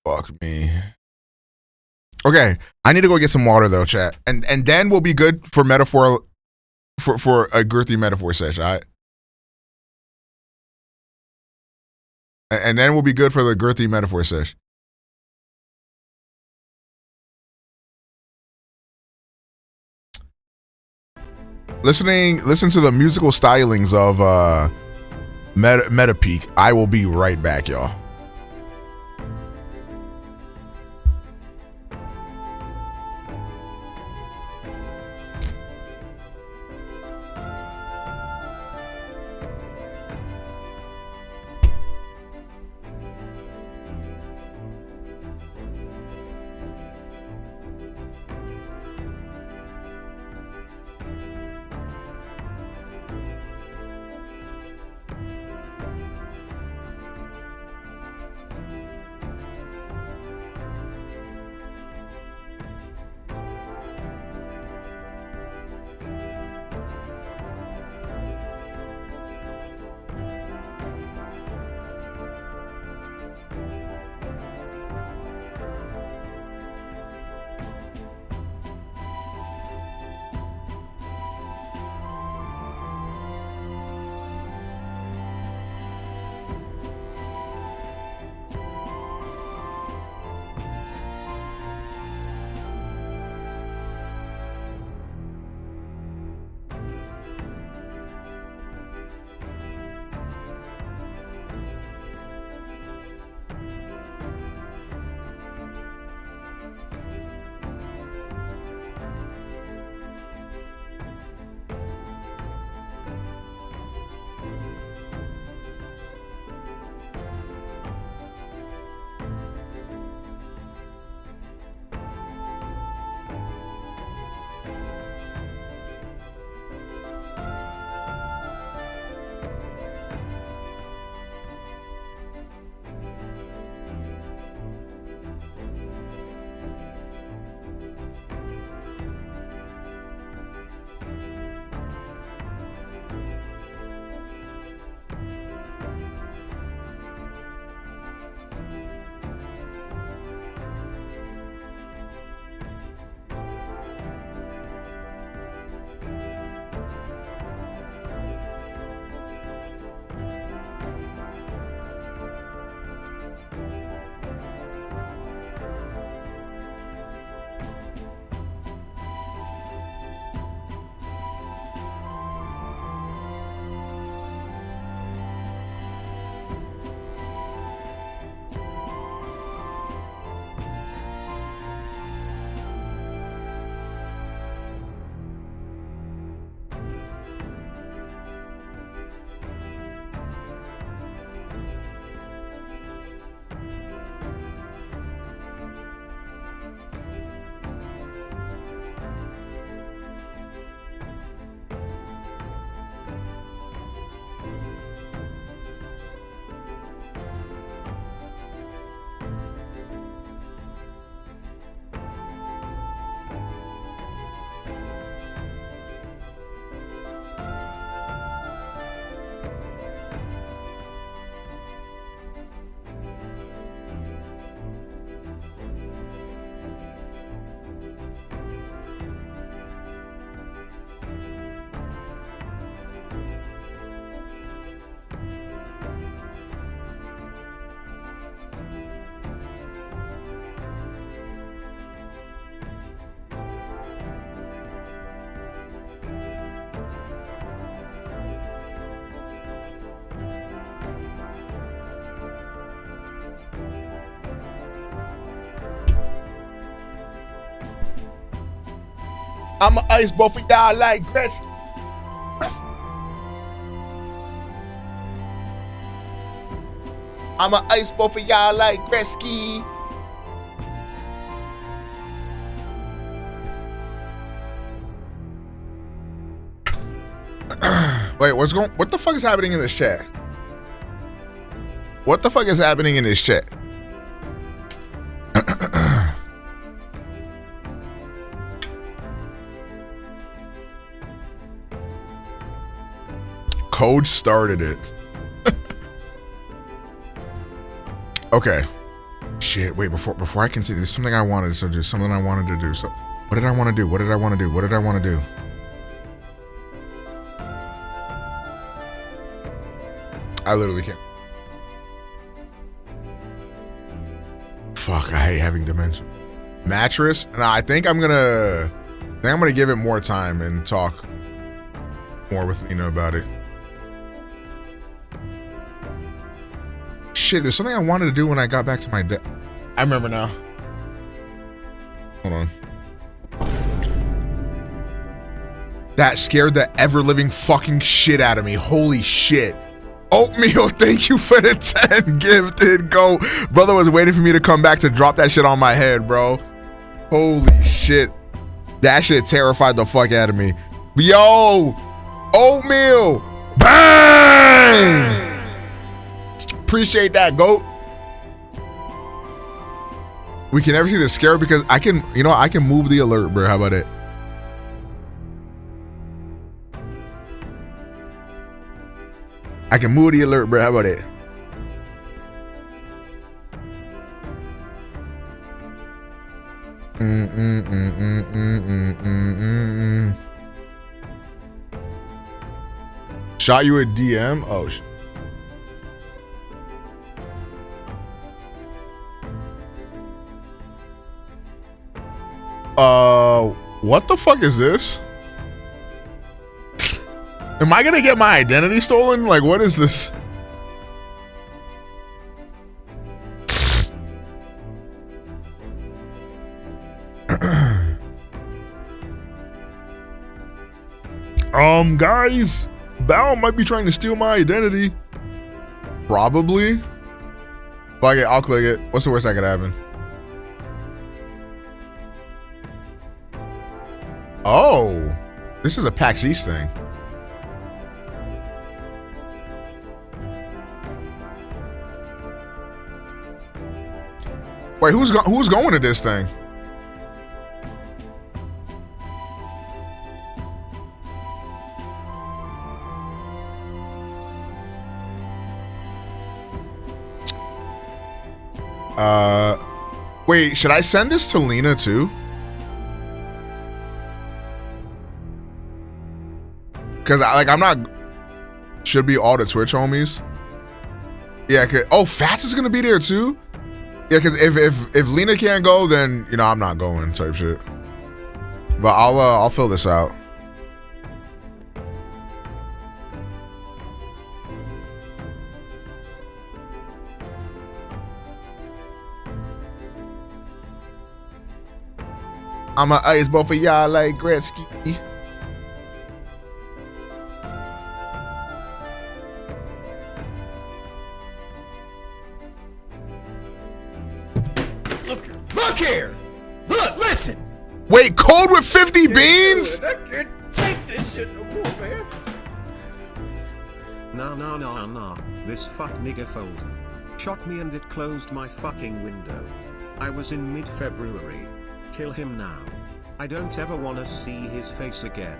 Fuck me. Okay, I need to go get some water though, chat, and then we'll be good for metaphor for a girthy metaphor session. All right? And then we'll be good for the girthy metaphor sesh. Listen to the musical stylings of Meta Peak. I will be right back, y'all. I'm an ice ball for y'all like Gretzky. I'm an ice ball for y'all like Gretzky. Wait, what the fuck is happening in this chat? What the fuck is happening in this chat? Code started it. Okay. Shit, wait, before I continue, there's something I wanted to do. Something I wanted to do. So what did I want to do? What did I want to do? What did I want to do? I literally can't. Fuck, I hate having dementia. Mattress? And I think I'm gonna give it more time and talk more with Lena about it. Shit, there's something I wanted to do when I got back to my desk. I remember now. Hold on. That scared the ever-living fucking shit out of me. Holy shit. Oatmeal, thank you for the 10 gifted. Go. Brother was waiting for me to come back to drop that shit on my head, bro. Holy shit. That shit terrified the fuck out of me. Yo, Oatmeal. Bang! Appreciate that, GOAT. We can never see the scare because I can move the alert, bro. How about it? I can move the alert, bro. How about it? Shot you a DM? Oh, shit. What the fuck is this? Am I gonna get my identity stolen? Like, what is this? Guys, Bao might be trying to steal my identity. Probably. Fuck it, I'll click it. What's the worst that could happen? Oh, this is a PAX East thing. Wait, who's going to this thing? Wait, should I send this to Lena too? Cause I'm not. Should be all the Twitch homies. Yeah. Oh, Fats is gonna be there too. Yeah, cause if Lena can't go, then I'm not going type shit. But I'll fill this out. I'm an ice ball for y'all like Gretzky. Look here! Look, listen! Wait, Code with 50 beans? I can't take this shit no more, man. Nah. This fuck nigga fold. Shot me and it closed my fucking window. I was in mid-February. Kill him now. I don't ever wanna see his face again.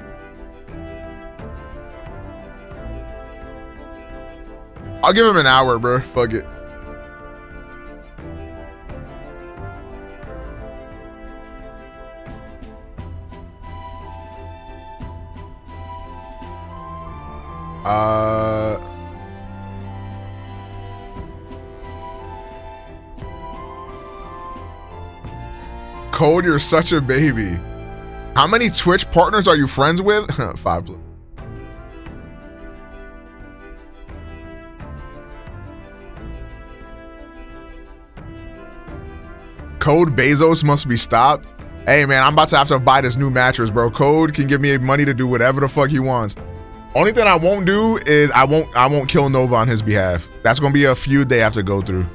I'll give him an hour, bro. Fuck it. Code, you're such a baby. How many Twitch partners are you friends with? 5. Code Bezos must be stopped. Hey man, I'm about to have to buy this new mattress, bro. Code can give me money to do whatever the fuck he wants. Only thing I won't do is I won't kill Nova on his behalf. That's gonna be a feud they have to go through.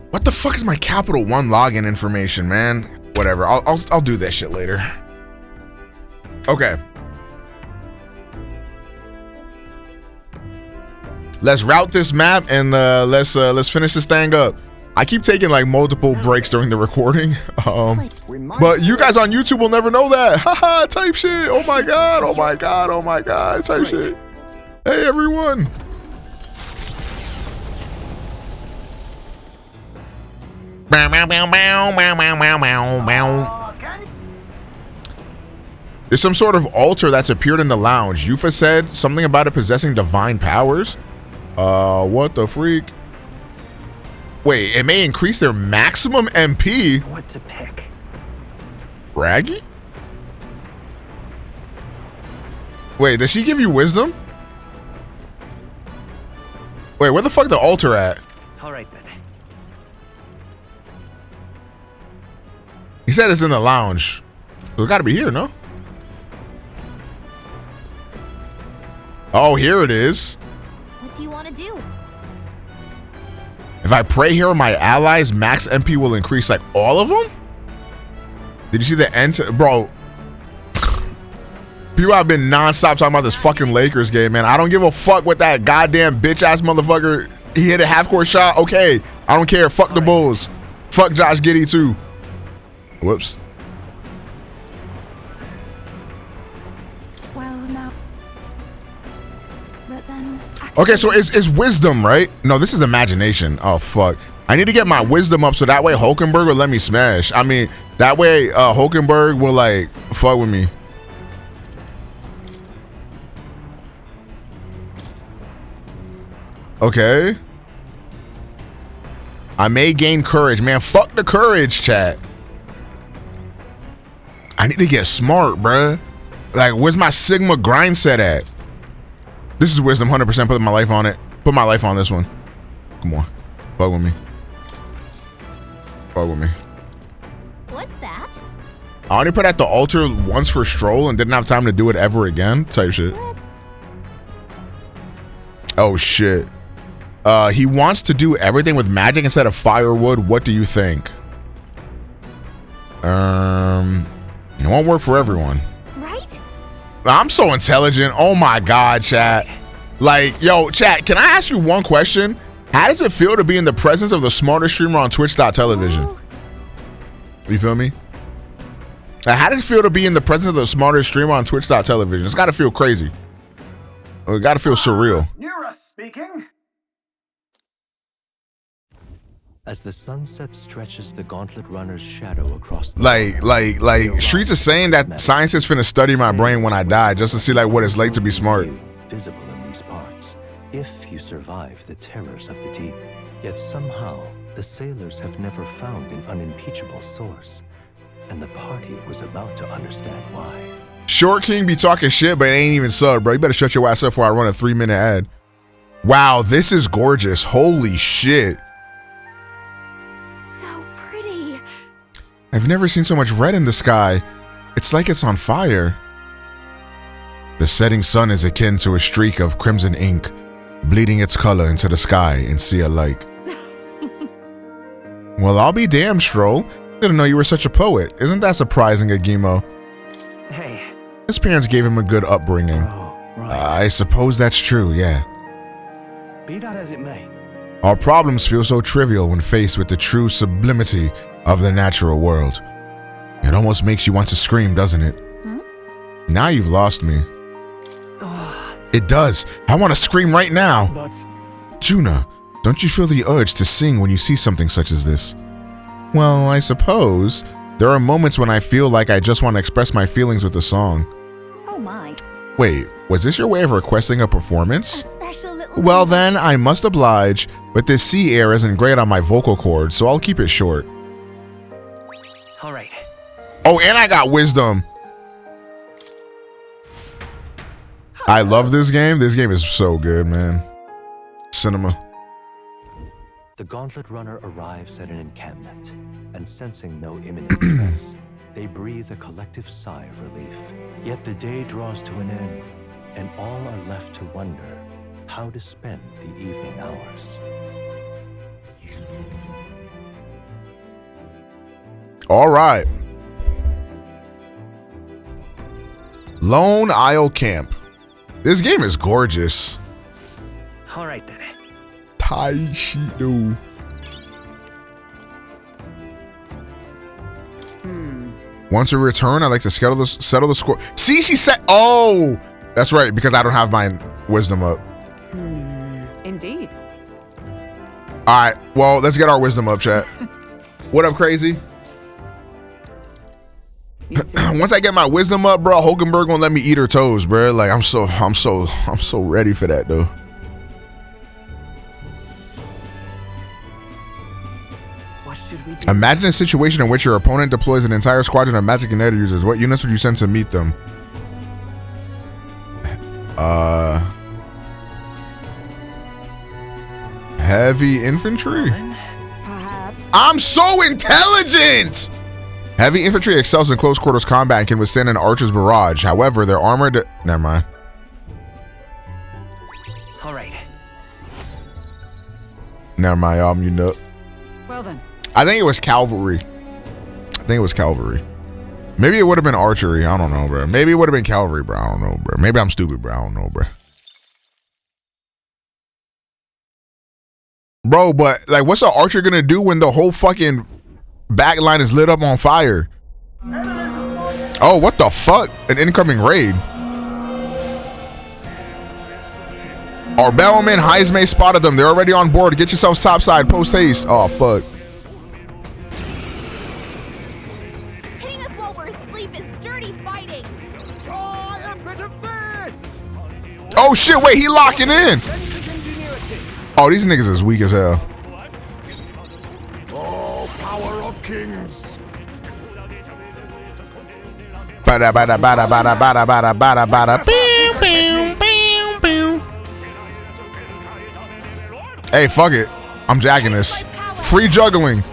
What the fuck is my Capital One login information, man? Whatever. I'll do that shit later. Okay. Let's route this map and let's finish this thing up. I keep taking like multiple breaks during the recording. But you guys on YouTube will never know that. Haha, type shit. Oh my god. Oh my god. Oh my god. Type shit. Hey everyone. There's some sort of altar that's appeared in the lounge. Yufa said something about it possessing divine powers. What the freak? Wait, it may increase their maximum MP. What to pick? Raggy? Wait, does she give you wisdom? Wait, where the fuck the altar at? All right then. He said it's in the lounge. So it gotta be here, no? Oh, here it is. What do you want to do? If I pray here, my allies' max MP will increase. Like all of them? Did you see the end? Bro, people have been non-stop talking about this fucking Lakers game, man. I don't give a fuck what that goddamn bitch-ass motherfucker. He hit a half-court shot. Okay, I don't care. Fuck the Bulls. Fuck Josh Giddey too. Whoops. Well, now. But then. Okay, so it's wisdom, right? No, this is imagination. Oh fuck. I need to get my wisdom up so that way Hulkenberg will let me smash. I mean, that way Hulkenberg will like fuck with me. Okay. I may gain courage, man. Fuck the courage, chat. I need to get smart, bruh. Like, where's my Sigma grind set at? This is wisdom, 100%. Put my life on it. Put my life on this one. Come on. Fuck with me. Fuck with me. What's that? I only put at the altar once for Stroll and didn't have time to do it ever again. Type shit. Oh, shit. He wants to do everything with magic instead of firewood. What do you think? It won't work for everyone. Right? I'm so intelligent. Oh my god, chat. Like, yo, chat, can I ask you one question? How does it feel to be in the presence of the smartest streamer on Twitch.television? You feel me? How does it feel to be in the presence of the smartest streamer on Twitch.television? It's gotta feel crazy. It gotta feel surreal. Nura speaking. As the sunset stretches the gauntlet runner's shadow across the like Streets is saying that scientists finna study my brain when I die just to see like what it's like to be smart. Visible in these parts, if you survive the terrors of the deep. Yet somehow, the sailors have never found an unimpeachable source, and the party was about to understand why. Short King be talking shit, but it ain't even sub, bro. You better shut your ass up before I run a 3-minute ad. Wow, this is gorgeous. Holy shit. I've never seen so much red in the sky. It's like it's on fire. The setting sun is akin to a streak of crimson ink, bleeding its color into the sky and sea alike. Well, I'll be damned, Stroll. Didn't know you were such a poet. Isn't that surprising, Agimo? Hey. His parents gave him a good upbringing. I suppose that's true, yeah. Be that as it may. Our problems feel so trivial when faced with the true sublimity of the natural world. It almost makes you want to scream, doesn't it? Now you've lost me. It does. I want to scream right now. But Juna, don't you feel the urge to sing when you see something such as this? Well, I suppose. There are moments when I feel like I just want to express my feelings with a song. Oh my. Wait, was this your way of requesting a performance? Well then, I must oblige, but this sea air isn't great on my vocal cords, so I'll keep it short. Oh, and I got wisdom. I love this game. This game is so good, man. Cinema. The Gauntlet Runner arrives at an encampment, and sensing no imminent threats, they breathe a collective sigh of relief. Yet the day draws to an end, and all are left to wonder how to spend the evening hours. All right. Lone Isle Camp. This game is gorgeous. All right then. Taishido. Once we return, I like to settle the score. See, she said, oh, that's right, because I don't have my wisdom up. Indeed. All right, well, let's get our wisdom up, chat. What up, crazy? Once I get my wisdom up, bro, Hulkenberg won't let me eat her toes, bro. Like I'm so ready for that, though. What should we do? Imagine a situation in which your opponent deploys an entire squadron of magic and nether users. What units would you send to meet them? Heavy infantry? Perhaps. I'm so intelligent! Heavy infantry excels in close quarters combat and can withstand an archer's barrage. However, their armored... Never mind. All right. Never mind, you know. Well then. I think it was cavalry. Maybe it would have been archery. I don't know, bro. Maybe it would have been cavalry, bro. I don't know, bro. Maybe I'm stupid, bro. I don't know, bro. Bro, but like, what's an archer gonna do when the whole fucking back line is lit up on fire? Oh, what the fuck? An incoming raid. Our bellman Jxmyhighroller spotted them. They're already on board. Get yourselves topside. Post haste. Oh, fuck. Hitting us while we're asleep is dirty fighting. Try a bit of this. Oh shit, wait, he locking in. Oh, these niggas is weak as hell. Oh, power of kings. Bada bada bada bada bada bada bada bada. Pew, pew, pew, pew. Hey, fuck it. I'm jacking this. Free juggling.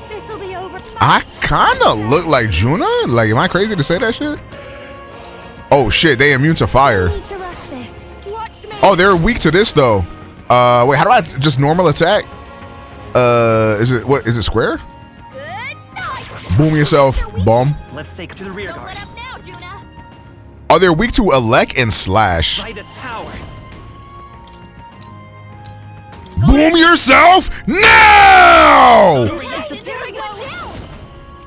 This'll be over. I kinda look like Juna. Like, am I crazy to say that shit? Oh shit, they immune to fire. Need to rush this. Watch me. Oh, they're weak to this though. Wait, how do I just normal attack? Is it square? Boom yourself, bum. Let's take to the rear guard. Oh, they're weak to elect and slash. Brightest power. Boom yourself now!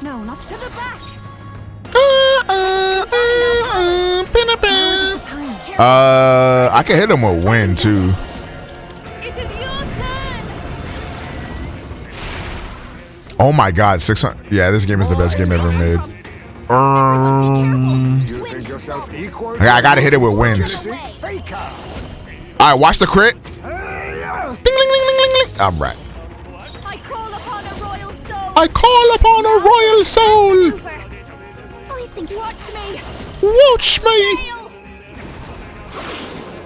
No, not to the back. I can hit him with wind too. Oh my god, 600. Yeah, this game is the best game ever made. You think yourself equal? I gotta hit it with wind. Alright, watch the crit. Ding, ding, ding, ding, ding, ding. Alright. I call upon a royal soul. I call upon a royal soul. I think watch me. Watch me.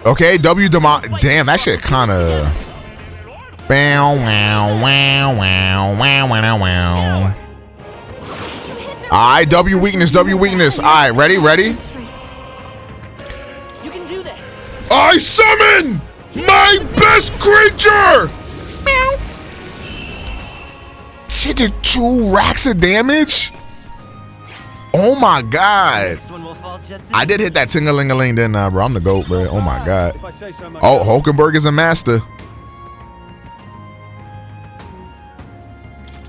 Okay, W demo. Damn, that shit kinda. Wow, wow, wow, wow, wow, wow, wow. Alright, W weakness. Alright, ready? You can do this. I summon my best creature! Shit did 2 racks of damage? Oh my god. I did hit that ting-a-ling-a-ling, didn't I, bro? I'm the GOAT, bro. Oh my god. Oh, Hulkenberg is a master.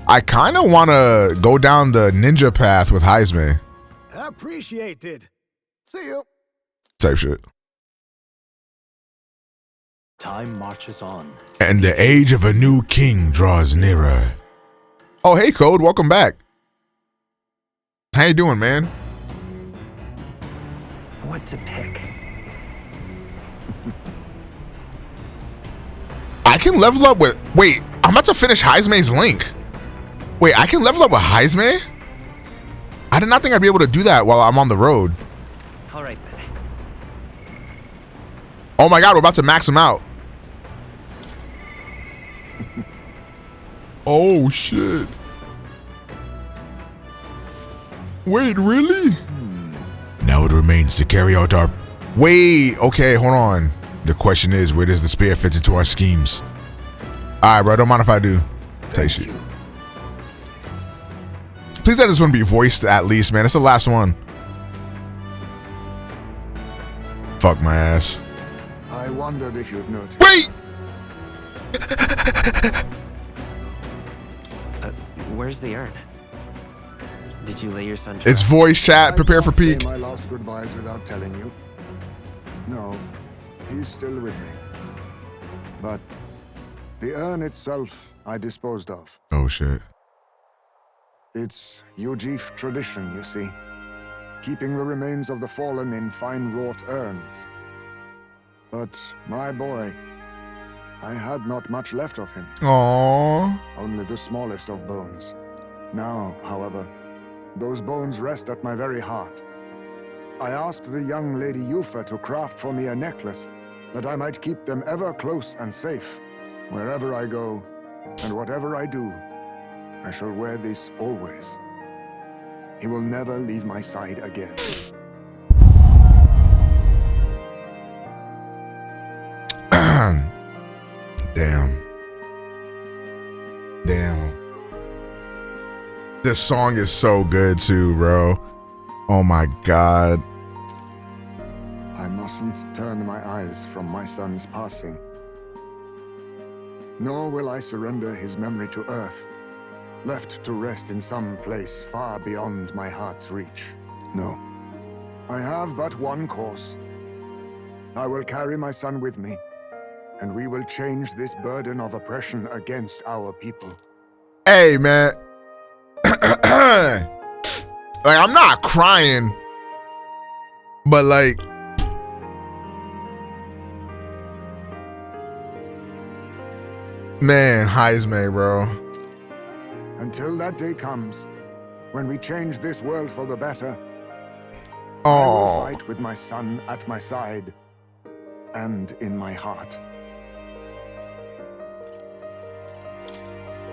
I kind of want to go down the ninja path with Jxmyhighroller. Appreciated. See you. Type shit. Time marches on. And the age of a new king draws nearer. Oh, hey, Code. Welcome back. How you doing, man? What to pick? I can level up with... Wait, I'm about to finish Jxmyhighroll's link. Wait, I can level up with Jxmyhighroller? I did not think I'd be able to do that while I'm on the road. All right then. Oh my God, we're about to max him out. Oh shit. Wait, really? Now it remains to carry out our... Wait, okay, hold on. The question is, where does the spear fit into our schemes? All right, bro, don't mind if I do. Take shit. Please let this one be voiced at least, man. It's the last one. Fuck my ass. I wondered if you'd notice. Wait! Where's the urn? Did you lay your son to It's rest? voice chat. Prepare for I can't peak. say my last goodbyes without telling you. No, he's still with me. But the urn itself, I disposed of. Oh shit. It's Ujif tradition, you see. Keeping the remains of the fallen in fine wrought urns. But my boy, I had not much left of him. Aww. Only the smallest of bones. Now, however, those bones rest at my very heart. I asked the young Lady Yufa to craft for me a necklace that I might keep them ever close and safe. Wherever I go, and whatever I do, I shall wear this always. He will never leave my side again. Damn. Damn. This song is so good too, bro. Oh my God. I mustn't turn my eyes from my son's passing. Nor will I surrender his memory to Earth, left to rest in some place far beyond my heart's reach. No. I have but one course. I will carry my son with me, and we will change this burden of oppression against our people. Hey, man. Like, I'm not crying, but like, man, Jxmyhighroller, bro. Until that day comes, when we change this world for the better, I Oh, will fight with my son at my side and in my heart.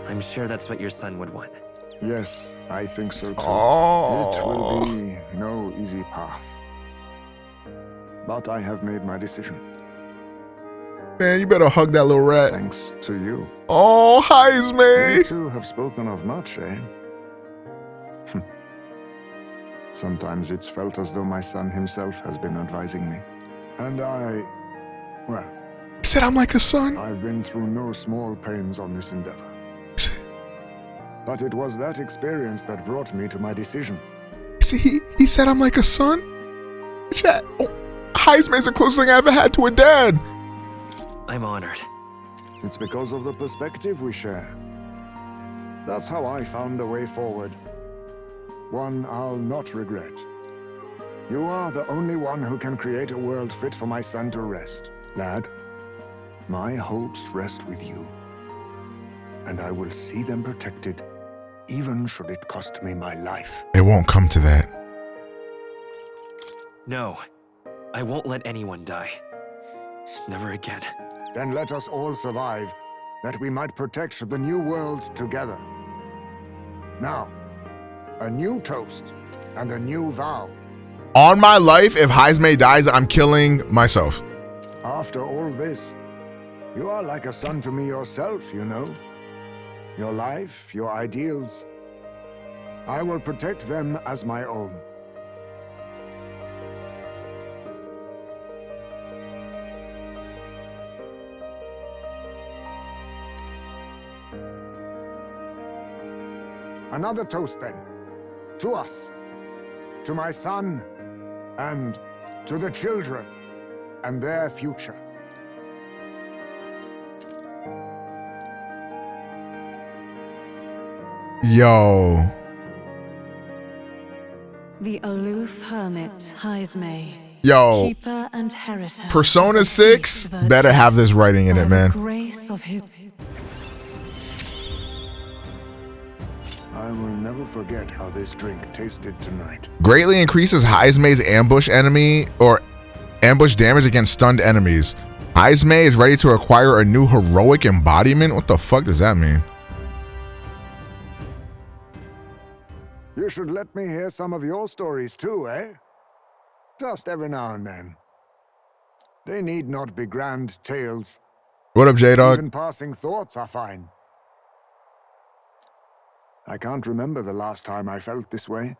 I'm sure that's what your son would want. Yes, I think so too. Oh. It will be no easy path. But I have made my decision. man, you better hug that little rat. Thanks to you. Oh, You Jxmyhighroller. two have spoken of much, eh? Sometimes it's felt as though my son himself has been advising me. And well... He said I'm like a son. I've been through no small pains on this endeavor. But it was that experience that brought me to my decision. See, he said I'm like a son. Chat. Oh, Jxmyhighroll's the closest thing I ever had to a dad. I'm honored. It's because of the perspective we share. That's how I found a way forward. One I'll not regret. You are the only one who can create a world fit for my son to rest. Lad, my hopes rest with you. And I will see them protected, even should it cost me my life. It won't come to that. No, I won't let anyone die. Never again. Then let us all survive, that we might protect the new world together. Now, a new toast and a new vow. On my life, if Jxmyhighroller dies, I'm killing myself. After all this, you are like a son to me yourself, you know. Your life, your ideals. I will protect them as my own. Another toast then. To us. To my son. And to the children. And their future. Yo. The aloof hermit, Jxmyhighroller. Yo. Keeper and heritor. Persona 6 better have this writing in it, man. Grace of his... I will never forget how this drink tasted tonight. Greatly increases Jxmy's ambush enemy or ambush damage against stunned enemies. Jxmy is ready to acquire a new heroic embodiment. What the fuck does that mean? You should let me hear some of your stories too, eh? Just every now and then. They need not be grand tales. What up, J-Dog? Even passing thoughts are fine. I can't remember the last time I felt this way.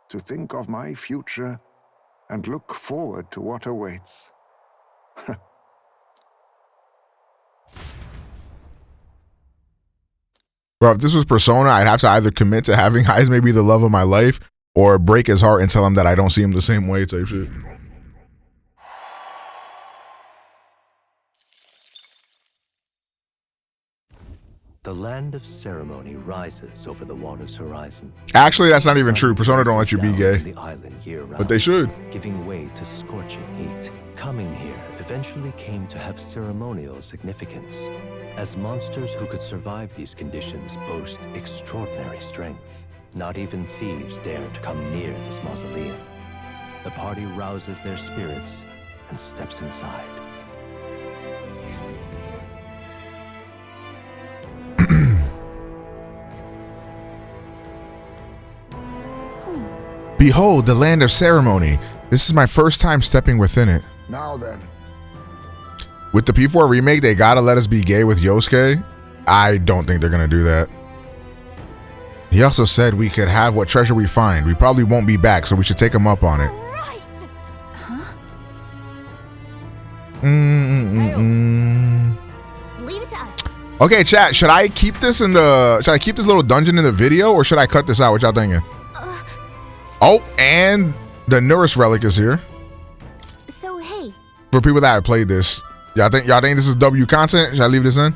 To think of my future and look forward to what awaits. Bro, if this was Persona, I'd have to either commit to having Jxmy be the love of my life or break his heart and tell him that I don't see him the same way type shit. The land of ceremony rises over the water's horizon. Actually, that's not even true. Persona don't let you be gay. The island year-round, But they should. Giving way to scorching heat. Coming here eventually came to have ceremonial significance, as monsters who could survive these conditions boast extraordinary strength. Not even thieves dare to come near this mausoleum. The party rouses their spirits and steps inside. Behold, the land of ceremony. This is my first time stepping within it. Now then. With the P4 remake, they gotta let us be gay with Yosuke. I don't think they're gonna do that. He also said we could have what treasure we find. We probably won't be back, so we should take him up on it. Leave it to us. Okay, chat. Should I keep this in the? Should I keep this little dungeon in the video, or should I cut this out? What y'all thinking? Oh, and the Nurse relic is here. So hey. For people that have played this, y'all think this is W content? Should I leave this in?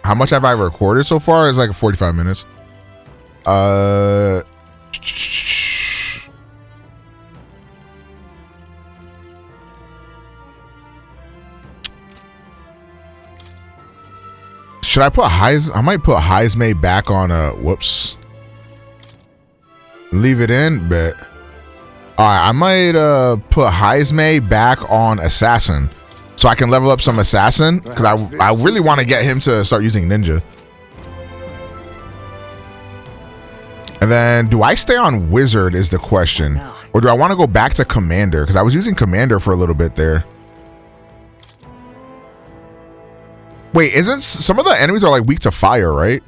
How much have I recorded so far? It's like 45 minutes. Should I put I might put Jxmy back on whoops. Leave it in, but alright, I might put Jxmy back on Assassin. So I can level up some Assassin. Because I really want to get him to start using Ninja. And then do I stay on Wizard is the question. Or do I want to go back to Commander? Because I was using Commander for a little bit there. Wait, isn't some of the enemies are like weak to fire, right?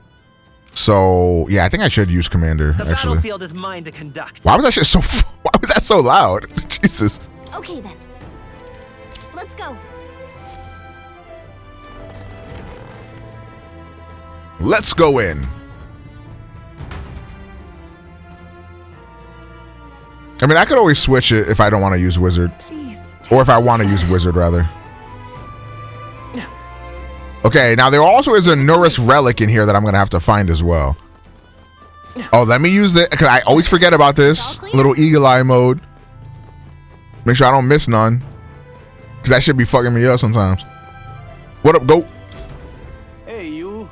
So yeah, I think I should use Commander. The actually, battlefield is mine to conduct. why was that shit so? Why was that so loud? Jesus. Okay then. Let's go. Let's go in. I mean, I could always switch it if I don't want to use Wizard, or if I want to use Wizard rather. Okay, now there also is a Nurse relic in here that I'm gonna have to find as well. Oh, let me use the, because I always forget about this little eagle eye mode. Make sure I don't miss none, because that should be fucking me up sometimes. What up, goat? Hey, you.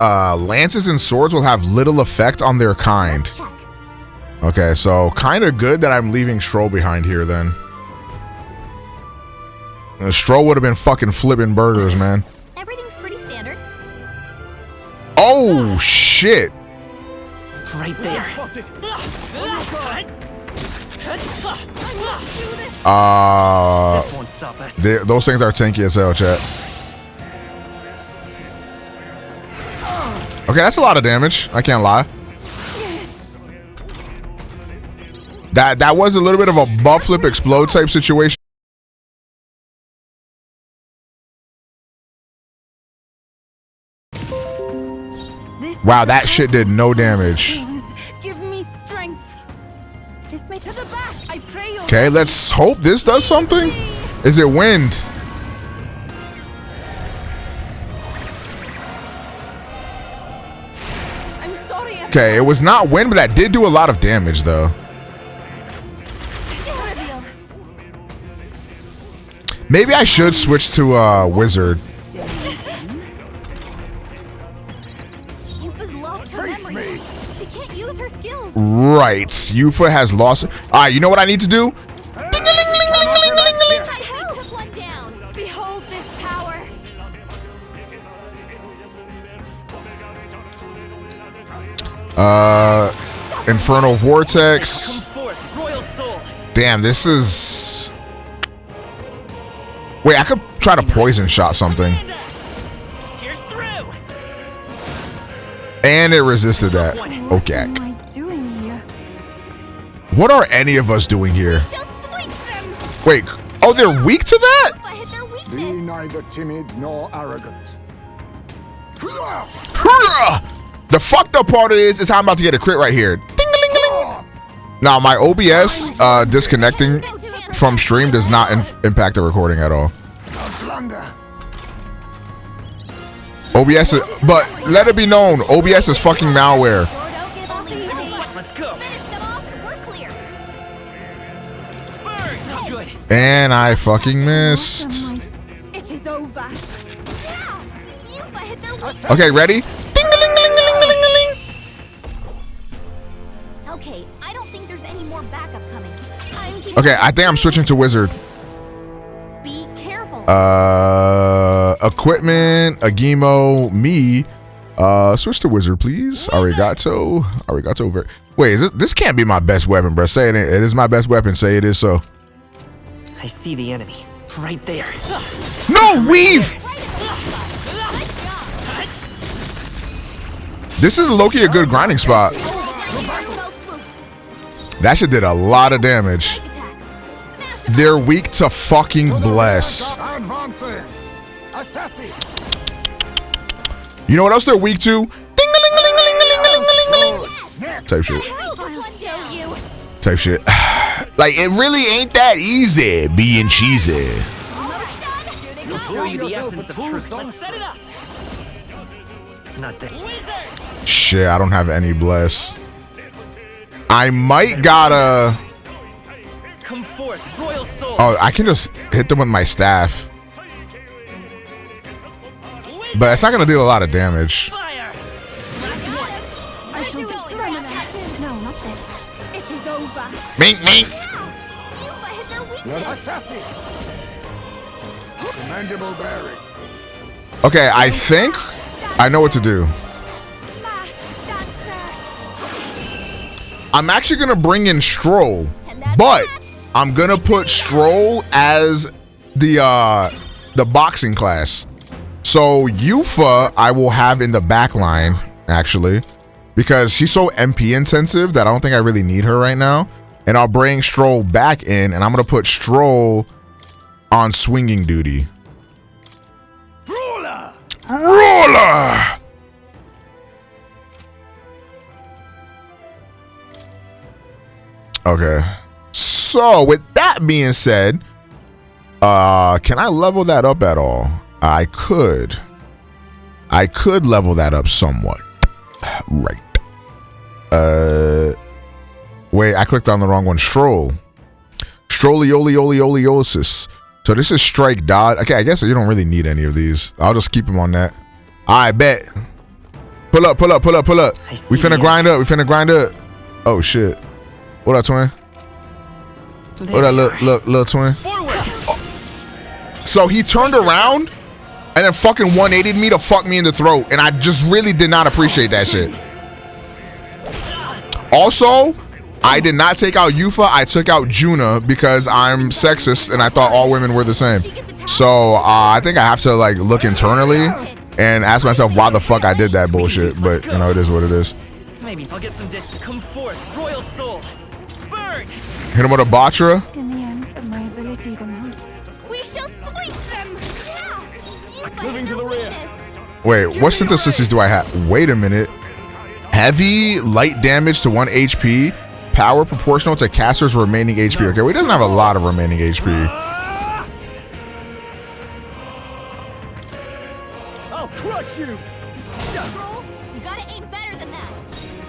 Lances and swords will have little effect on their kind. Okay, so kind of good that I'm leaving Stroll behind here then. Stroll would have been fucking flipping burgers, man. Everything's pretty standard. Oh shit! Right there. Those things are tanky as hell, chat. Okay, that's a lot of damage. I can't lie. That was a little bit of a buff flip explode type situation. Wow, that shit did no damage. Give me strength. This way to the back. I pray. Okay, let's hope this does something. Is it wind? I'm sorry. Okay, it was not wind, but that did do a lot of damage though. Maybe I should switch to Wizard. Yufa's lost her memory. She can't use her skills. Right. Yufa has lost. All right, you know what I need to do? I took one down. Behold this power. Infernal Vortex. Damn, this is... Wait, I could try to poison shot something. And it resisted that. Okay. What am I doing here? What are any of us doing here? Wait, oh, they're weak to that? Be neither timid nor arrogant. The fucked up part is how I'm about to get a crit right here. Ding-a-ling-a-ling. Now, my OBS disconnecting from stream does not impact the recording at all. OBS is, but let it be known, OBS is fucking malware. Let's go. And I fucking missed. It is over. Okay, ready? Okay, I don't think there's any more backup coming. Okay, I think I'm switching to Wizard. Be careful. Equipment, Agimo, me. Switch to Wizard, please. Arigato. Wait, this can't be my best weapon, bro. Say it is my best weapon. Say it is so. I see the enemy right there. No, weave! This is low-key a good grinding spot. That shit did a lot of damage. They're weak to fucking bless. You know what else they're weak to? Ding-a-ling-a-ling-a-ling-a-ling-a-ling. Type shit. Type shit. Like, it really ain't that easy being cheesy. I'll show you the essence of truth. Let's set it up. Not this. Shit, I don't have any bless. I might gotta... Come forth, royal soul. Oh, I can just hit them with my staff. But it's not gonna deal a lot of damage. I shall defend them. No, not this. It is over. Mink, mink. Commendable bearing. Okay, I think I know what to do. I'm actually gonna bring in Stroll, but I'm gonna put Stroll as the boxing class. So Yufa I will have in the back line, actually, because she's so MP intensive that I don't think I really need her right now. And I'll bring Stroll back in, and I'm gonna put Stroll on swinging duty. Roller! Okay. So with that being said, can I level that up at all? I could level that up somewhat. Right. Wait, I clicked on the wrong one. Stroll. Strollioliolioliosis. So this is strike dot. Okay, I guess you don't really need any of these. I'll just keep them on that. I bet. Pull up. We finna grind up. Oh shit. What up, twin? What up, little twin? Oh. So he turned around and then fucking 180'd me to fuck me in the throat, and I just really did not appreciate that shit. Also, I did not take out Yufa, I took out Juna because I'm sexist and I thought all women were the same. So I think I have to like look internally and ask myself why the fuck I did that bullshit, but you know, it is what it is. Maybe I'll get some dish. Come forth, royal soul. Burn! Hit him with a Batra. In the end, my abilities are mine. We shall sweep them. Moving to the rear. Wait, what synthesis do I have? Wait a minute. Heavy, light damage to 1 HP. Power proportional to caster's remaining HP. Okay, well, he doesn't have a lot of remaining HP. I'll crush you. Stroll, you gotta aim better than that.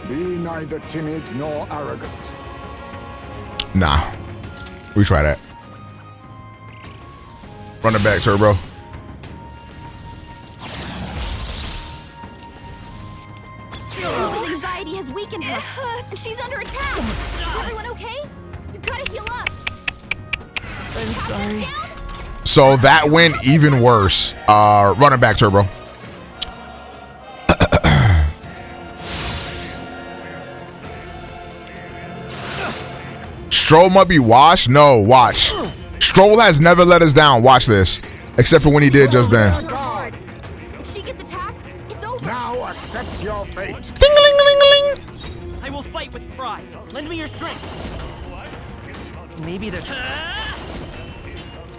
Be neither timid nor arrogant. Nah. We try that. Run it back, Turbo. His anxiety has weakened her, and she's under attack. Is everyone okay? You gotta heal up. I'm sorry. So that went even worse. Run it back, Turbo. Stroll might be washed. No, watch. Stroll has never let us down. Watch this. Except for when he did just then. If she gets attacked, it's over. Now accept your fate. Ding-a-ling-a-ling. I will fight with pride. Lend me your strength. Maybe there's...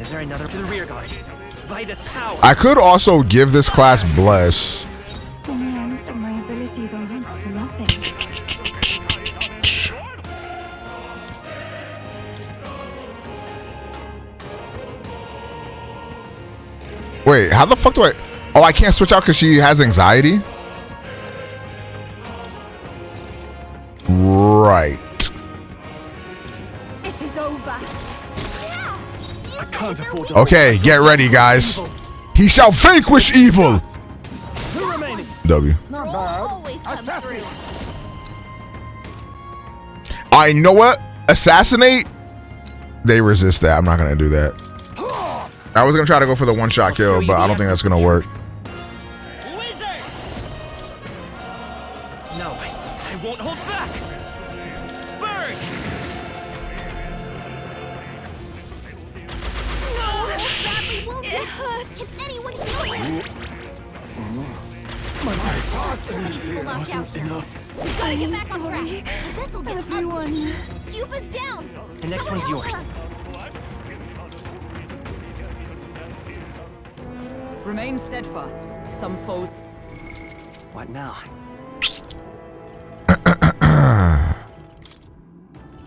Is there another to the rear guard? Vitus power. I could also give this class Bless. In the end, my abilities amount to nothing. Wait, how the fuck do I... Oh, I can't switch out because she has anxiety? Right. It is over. I can't afford to... Okay, get ready, guys. He shall vanquish evil. Two remaining. W. Not bad. Assassin. I know what? Assassinate? They resist that. I'm not going to do that. I was going to try to go for the one-shot kill, but I don't think that's going to work. No, I won't hold back. Burn! No, badly wounded. It hurts. Can anyone heal him? My heart wasn't enough. We gotta get back on track. This'll get Everyone. Cuba's down. The next Someone one's help yours. her. Remain steadfast. Some foes. What now?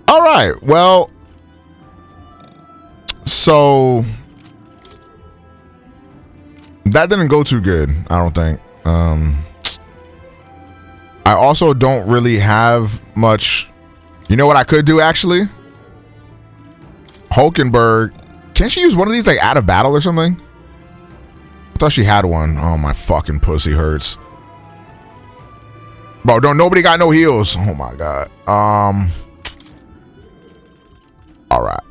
All right. Well, so that didn't go too good, I don't think. I also don't really have much. You know what I could do, actually? Hulkenberg. Can't she use one of these like out of battle or something? I thought she had one. Oh, my fucking pussy hurts. Bro, nobody got no heals. Oh my god. All right.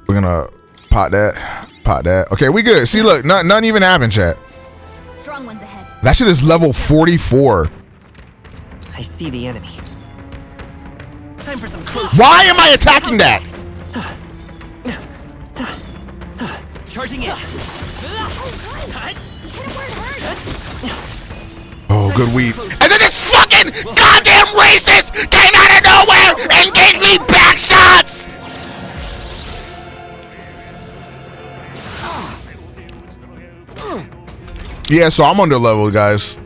We're gonna pot that. Okay, we good. See, look, none even happened, chat. Strong ones ahead. That shit is level 44. I see the enemy. Time for some close. Why am I attacking that? Charging in. Oh, good weave. And then this fucking goddamn racist came out of nowhere and gave me back shots. Yeah, so I'm under level, guys.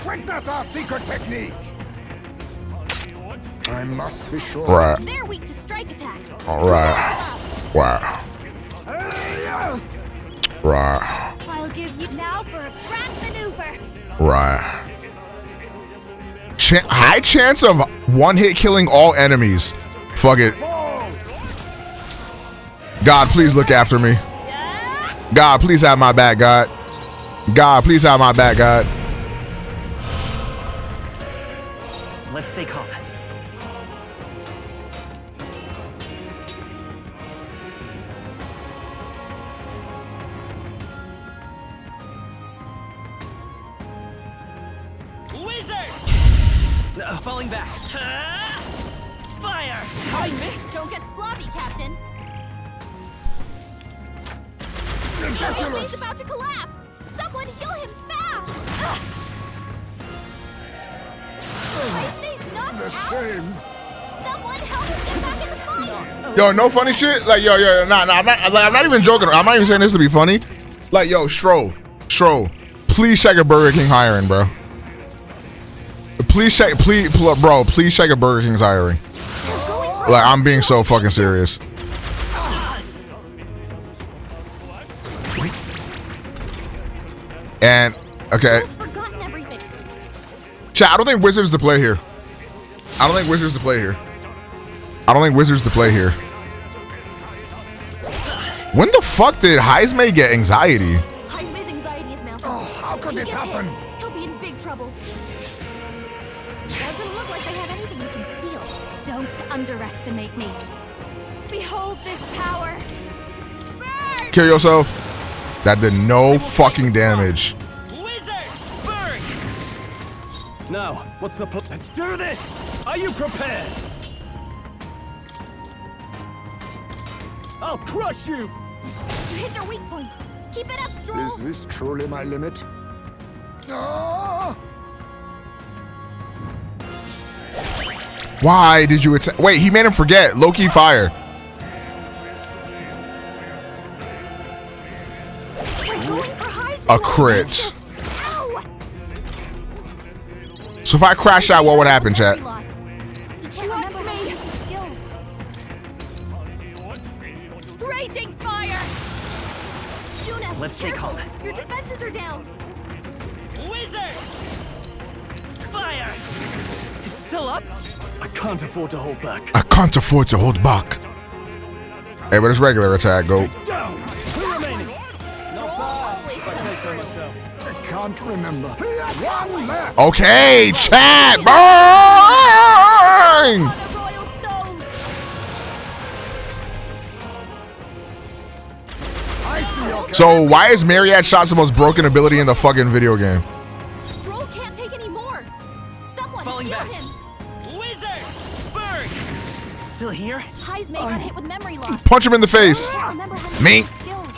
Witness our secret technique. I must be sure. Right. They're weak to strike attacks. All right. Wow. Right. I'll give you now for a grand maneuver. Right. High chance of one hit killing all enemies. Fuck it. God, please look after me. God, please have my back, God. God, please have my back, God. Let's stay calm. Falling back. Fire! I missed. Don't get sloppy, Captain. He's about to collapse. Someone heal him fast. He's knocked The out. shame. Someone help him get back in the fight. Yo, no funny shit. Like, yo, nah. I'm not even joking. I'm not even saying this to be funny. Like, yo, Stro, please check a Burger King hiring, bro. Please check a Burger King's hiring. Like, I'm being so fucking serious. And okay. Chat, I don't think Wizards to play here. I don't think Wizards to play here. When the fuck did Jxmyhighroller get anxiety? Jxmyhighroll's anxiety is mounting. Oh, how could this happen? He'll be in big trouble. Doesn't look like they have anything we can steal. Don't underestimate me. Behold this power. Burn! Kill yourself. That did no fucking damage. Now, what's the plan? Let's do this! Are you prepared? I'll crush you! You hit their weak point. Keep it up, Stroll. Is this truly my limit? Ah! Why did you attack? Wait, he made him forget. Low-key fire. A crit. So if I crash out, what would happen, chat? He can't remember how to use his skills. Raging fire! Juna, Let's stay careful. calm. Your defenses are down. Wizard! Fire! It's still up? I can't afford to hold back. I can't afford to hold back. Hey, but it's regular attack, go. Down! Who remaining? I can't remember. One left. Okay, chat, burn! So why is Myriad shots the most broken ability in the fucking video game? Stroll can't take any more. Someone Falling heal back. him. Wizard! Burn! Still here? Jxmyhighroller got hit with memory loss. Punch him in the face. Can't remember how to Me. use his skills.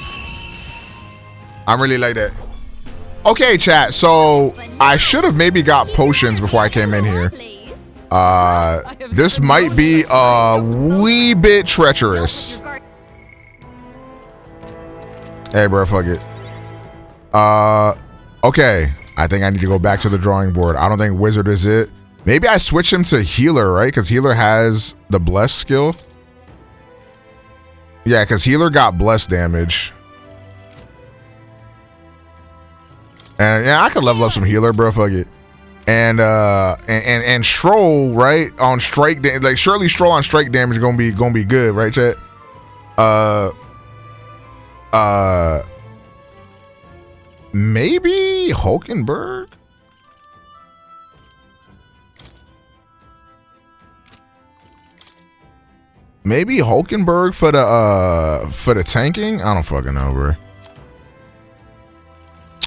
I'm really like that. Okay, chat. So I should have maybe got potions before I came in here. This might be a wee bit treacherous. Hey, bro, fuck it. Okay. I think I need to go back to the drawing board. I don't think Wizard is it. Maybe I switch him to Healer, right? Because Healer has the Bless skill. Yeah, because Healer got Bless damage. And yeah, I could level up some Healer, bro. Fuck it. And Stroll, right? On strike damage. Like, surely Stroll on strike damage gonna be good, right, chat? Maybe Hulkenberg? Maybe Hulkenberg for the tanking? I don't fucking know, bro.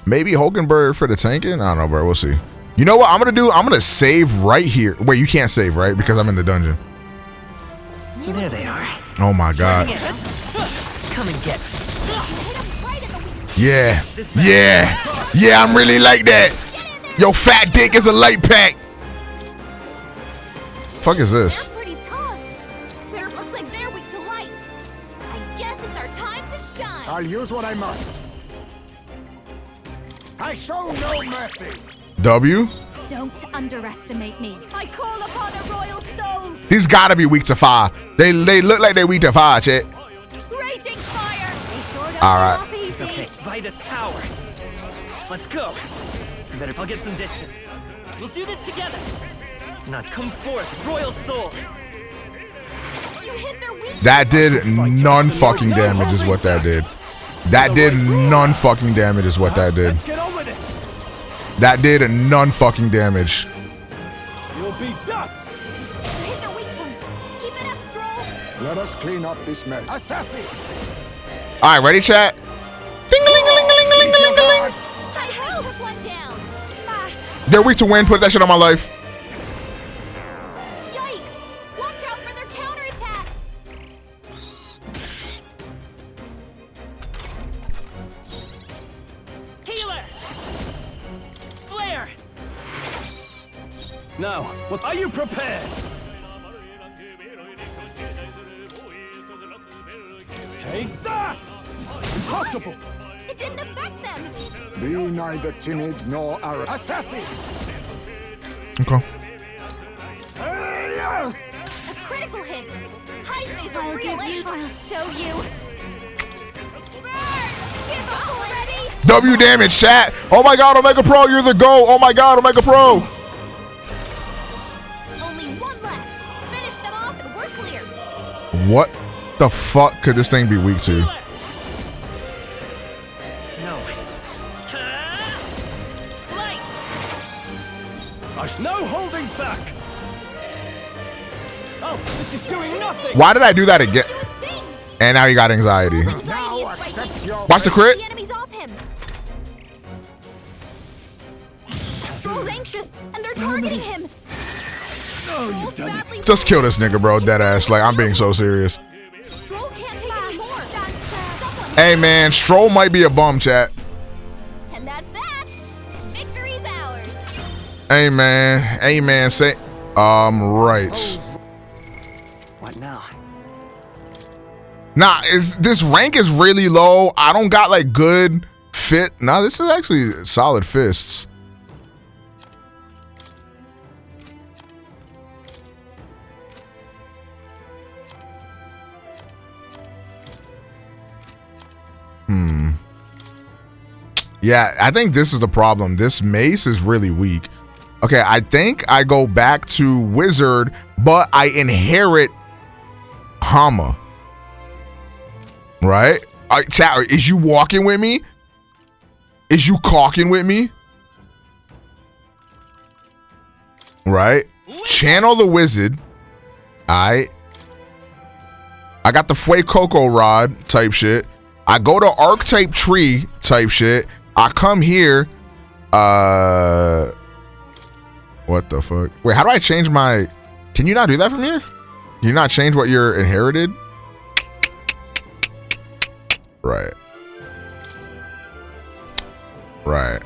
Maybe Hulkenberg for the tanking? I don't know, bro. We'll see. You know what I'm gonna do? I'm gonna save right here. Wait, you can't save, right? Because I'm in the dungeon. There they are. Oh my god. Come and get. Yeah. Yeah. Yeah, I'm really like that. Yo, fat dick is a light pack. Fuck is this? Pretty tough. But it looks like they're weak to light. I guess it's our time to shine. I'll use what I must. I show no mercy. W? Don't underestimate me. I call upon a royal soul. He's gotta be weak to fire. They look like they're weak to fire, chat. Raging fire. They sure don't Alright. stop easy. It's okay. By this power. Let's go. I'll get some distance. We'll do this together. Now come forth, royal soul. You hit their weak. That did none fucking damage is what that did. That did none fucking damage is what that did. Let's get on with it. That did none fucking damage. You'll be dust. You hit their weak point. Keep it up, Stroll. Let us clean up this mess. Assassin. Alright, ready, chat? Ding-a-ling-a-ling-a-ling-a-ling-a-ling. I will put one down. Fast. They're weak to win. Put that shit on my life. Yikes. Watch out for their counterattack. Healer. Flare. Now, what are you prepared? Take that! Impossible! It didn't affect them. Be neither timid nor arrogant. Assassin. Okay. A critical hit. Jxmyhighroll's a real ace. I'll show you. Burn! Give up already! W damage, chat. Oh my god, OmegaPro, you're the GOAT. Oh my god, OmegaPro. Only one left. Finish them off and we're clear. What the fuck could this thing be weak to? No. There's no holding back. Oh, this is doing nothing. Why did I do that again? And now he got anxiety. Watch the crit. The enemy's off him. Stroll's anxious, and they're targeting him. Oh, you've done it. Just kill this nigga, bro. Dead ass. Like, I'm being so serious. Stroll can't take any more. Hey, man. Stroll might be a bum, chat. And that's that. Victory's ours. Hey, man. Hey, man. Say, right. What now? Nah, this rank is really low. I don't got like good fit. Nah, this is actually solid fists. Yeah, I think this is the problem. This mace is really weak. Okay, I think I go back to wizard, but I inherit Hama. Right? Chat, is you walking with me? Is you caulking with me? Right? Channel the wizard. I got the Fuecoco rod type shit. I go to archetype tree type shit. I come here. What the fuck? Wait, how do I change my... Can you not do that from here? Can you not change what you're inherited? Right. Right.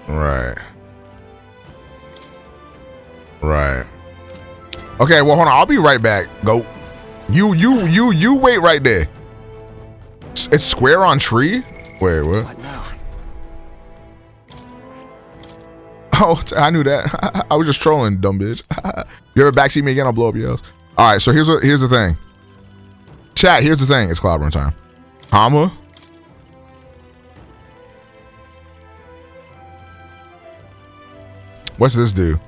Right. Right. Okay, well, hold on. I'll be right back. Go. You wait right there. It's square on tree? Wait, what? What now? Oh, I knew that. I was just trolling, dumb bitch. You ever backseat me again? I'll blow up your ass. All right, so here's the thing. Chat, here's the thing. It's Cloudburn time. Hama. What's this do?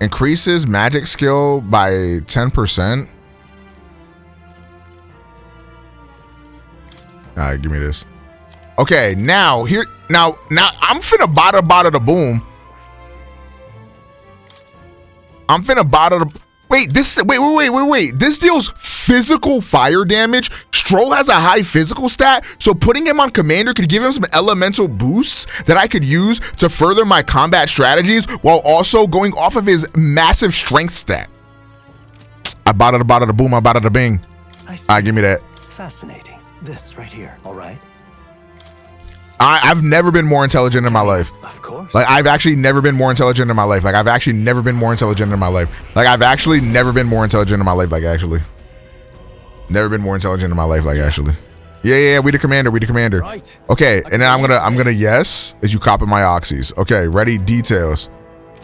Increases magic skill by 10%. All right, give me this. Okay, now I'm finna bada the boom. I'm finna bada the. Wait, wait. This deals physical fire damage. Stroll has a high physical stat, so putting him on commander could give him some elemental boosts that I could use to further my combat strategies while also going off of his massive strength stat. I bada the boom, I bada the bing. All right, give me that. Fascinating. This right here, all right? I've never been more intelligent in my life. Of course. Like, I've actually never been more intelligent in my life. Like, I've actually never been more intelligent in my life. Like, I've actually never been more intelligent in my life. Like, actually. Never been more intelligent in my life. Like, actually. Yeah, we the commander. Right. Okay, and then I'm gonna yes, as you copy my oxys. Okay, ready, details.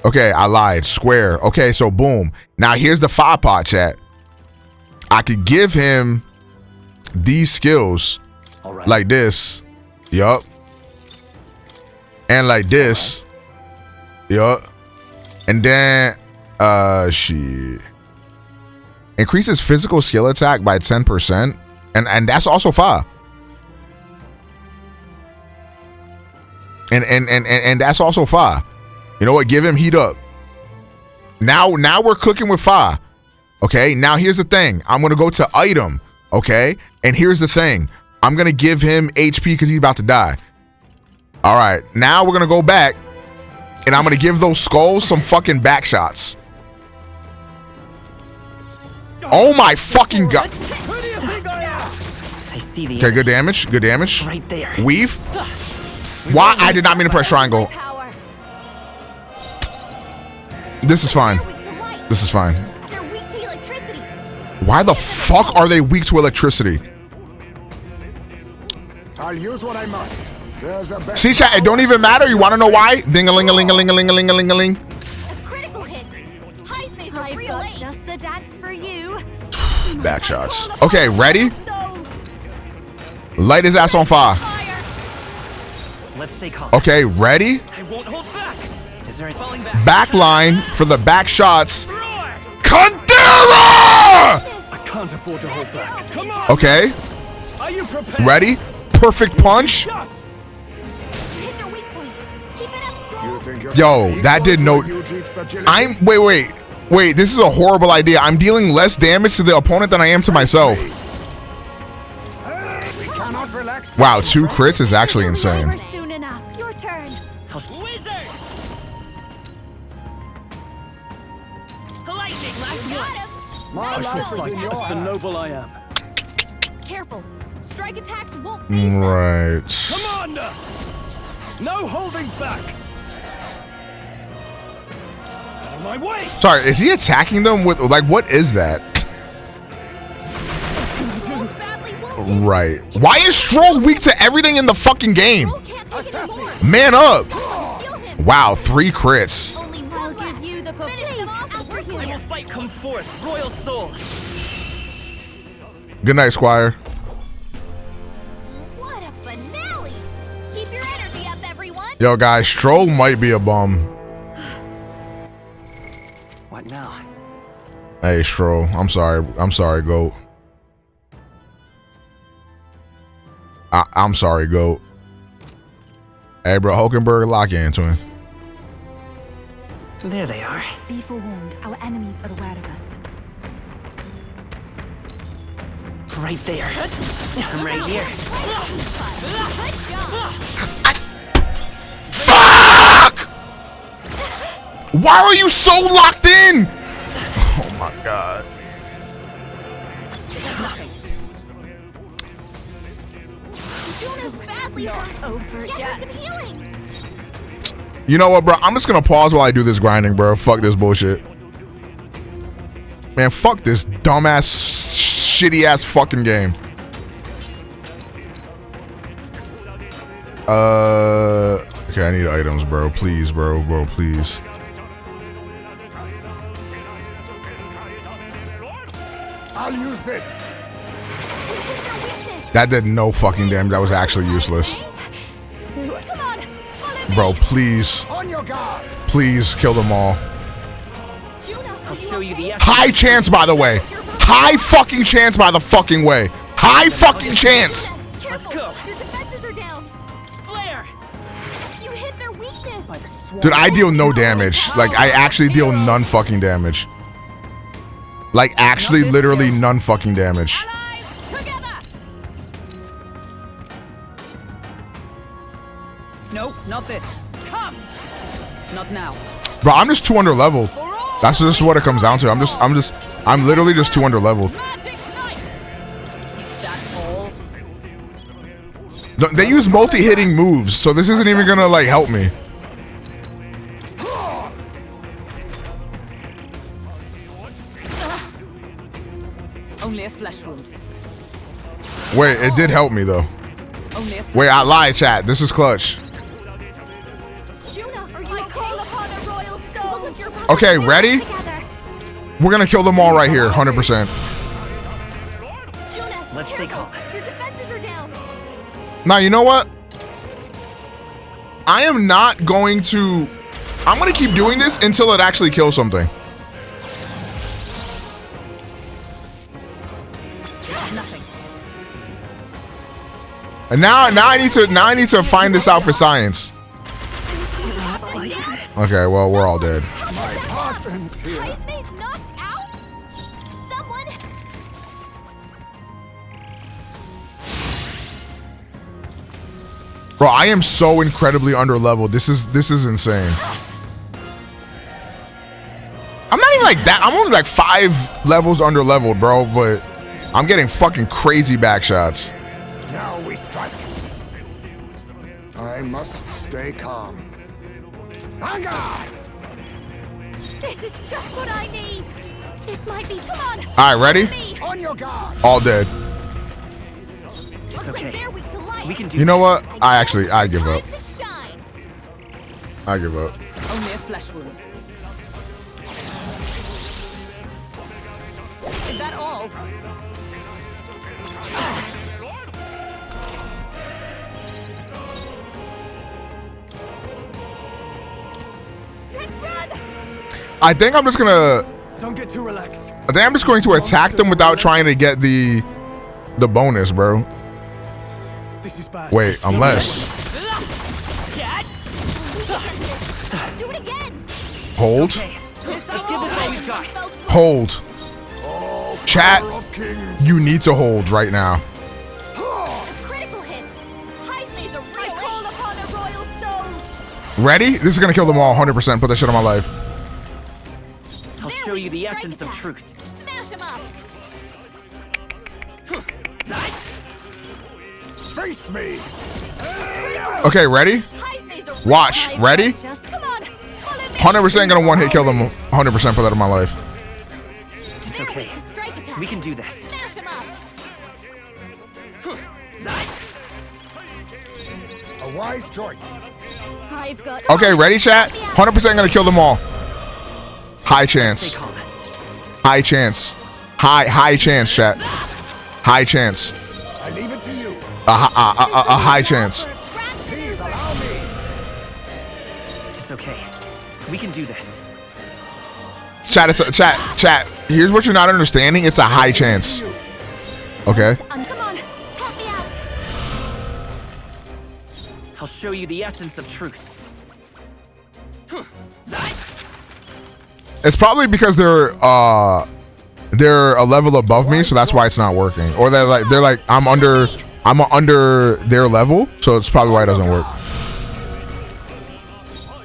Okay, I lied. Square. Okay, so boom. Now, here's the 5-pot, chat. I could give him these skills like this. Yup. And like this. Yup. And then shit. Increases physical skill attack by 10%. And that's also fire. And that's also fire. You know what? Give him heat up. Now we're cooking with fire. Okay, now here's the thing. I'm gonna go to item. Okay, and here's the thing. I'm gonna give him HP because he's about to die. All right, now we're gonna go back, and I'm gonna give those skulls some fucking back shots. Oh my fucking god! I see the. Okay, good damage. Good damage. Right there. Weave. Why? I did not mean to press triangle. This is fine. This is fine. They're weak to electricity. Why the fuck are they weak to electricity? I'll use what I must. There's a See, chat, it don't even matter. You want to know why? Ding-a-ling-a-ling-a-ling-a-ling-a-ling-a-ling. Critical hit. High space of real life. Just the dance for you. Back shots. Okay, ready? Light his ass on fire. Let's stay calm. Okay, ready? I won't hold back. Back line for the back shots. Candela! I can't afford to hold back. Come on. Okay. Are you prepared? Ready? Perfect punch. Yo, that did no. Wait. This is a horrible idea. I'm dealing less damage to the opponent than I am to myself. Wow, 2 crits is actually insane. Soon enough. Your turn. Wizard! I shall fight as the noble I am. Careful. Strike attacks won't. Right. Commander! No holding back! Out of my way! Sorry, is he attacking them with, like, what is that? Right. Why is Stroll weak to everything in the fucking game? Man up. Wow, 3 crits. I'll give you the I will fight come forth, royal soul. Good night, Squire. What a finale! Keep your energy up, everyone. Yo, guys, Stroll might be a bum. What now? Hey, Stroll. I'm sorry, GOAT. I'm sorry, GOAT. Hey, bro, Hulkenberg, lock in, twin. There they are. Be forewarned, our enemies are aware of us. Right there. I'm right here. Fuck! Why are you so locked in? Oh my god. You know what, bro? I'm just gonna pause while I do this grinding, bro. Fuck this bullshit. Man, fuck this dumbass, shitty ass fucking game. Okay, I need items, bro. Please, bro, please. I'll use this. That did no fucking damage. That was actually useless. Bro, please. Please kill them all. I'll show you the High chance, by the way. High fucking chance, by the fucking way. High fucking chance. Let's go. Your defenses are down. Flare. You hit their weakness. Dude, I deal no damage. Like, I actually deal none fucking damage. Like, actually, literally none fucking damage. No, not this. Come. Not now. Bro, I'm just 2 under leveled. That's just what it comes down to. I'm literally just 2 under leveled. They use multi-hitting moves, so this isn't even gonna like help me. Only a flesh wound. Wait, it did help me though. Wait, I lied, chat. This is clutch. Okay, ready? We're gonna kill them all right here, 100%. Let's stay calm. Your defenses are down. Now, you know what? I am not going to... I'm gonna keep doing this until it actually kills something. Nothing. And now I need to find this out for science. Okay, well, we're all dead. Bro, I am so incredibly underleveled. This is insane. I'm not even like that. I'm only like 5 levels underleveled, bro, but I'm getting fucking crazy back shots. Now we strike. I must stay calm. On guard! This is just what I need. This might be. Come on. All right, ready? On your guard. All dead. It's okay. We can do. You know what? I give up. I give up. Only a flesh wound. Is that all? I think I'm just gonna. Don't get too relaxed. I think I'm just going to attack them without trying to get the bonus, bro. This is bad. Wait, unless. Do it again. Hold. Let's give this all we've got. Hold. Chat, you need to hold right now. Critical hit. Jxmy's a real call upon a royal soul. Ready? This is gonna kill them all 100%. Put that shit on my life. I'll show you the essence of truth. Smash him up. Face me. Okay, ready? Watch. Ready? 100% gonna one hit kill them 100%. Put that on my life. It's okay. We can do this. Smash him up. A wise choice. I've got. Okay, ready, chat? 100% gonna kill them all. High chance. High chance. High chance, chat. High chance. I leave it to you. A high chance. Please allow me. It's okay. We can do this. Chat. Chat. Here's what you're not understanding. It's a high chance. Okay. Come on. Help me out. I'll show you the essence of truth. It's probably because they're a level above me, so that's why it's not working. Or they're like I'm under their level, so it's probably why it doesn't work.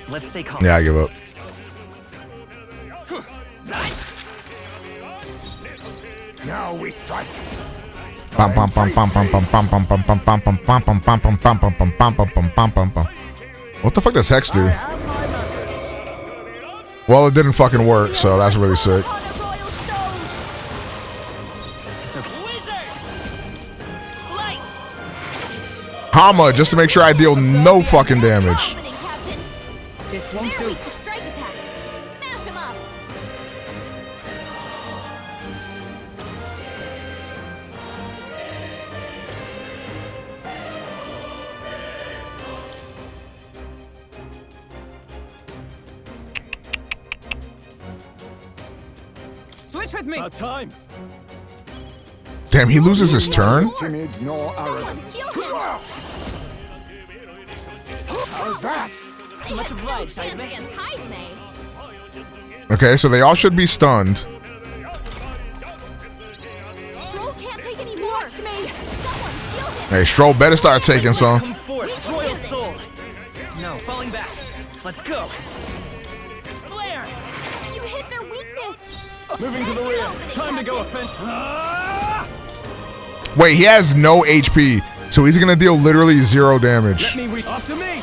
Let's stay calm. Yeah, I give up. Now we strike. What the fuck does Hex do? Well, it didn't fucking work, so that's really sick. Hama, just to make sure I deal no fucking damage. This won't do. Strike attacks. Smash him up. Switch with me. Time. Damn, he loses his turn? Timid nor arrogant. How's that? Much obliged, Chance Jxmy. against Jxmy. Okay, so they all should be stunned. Stroll can't take any more. Watch me. Someone heal him. Hey, Stroll better start taking some. Come forth, royal soul. No, falling back. Let's go. Flare. You hit their weakness. Moving to the rear. Time to go offense. Wait, he has no HP, so he's gonna deal literally 0 damage. Let me after me.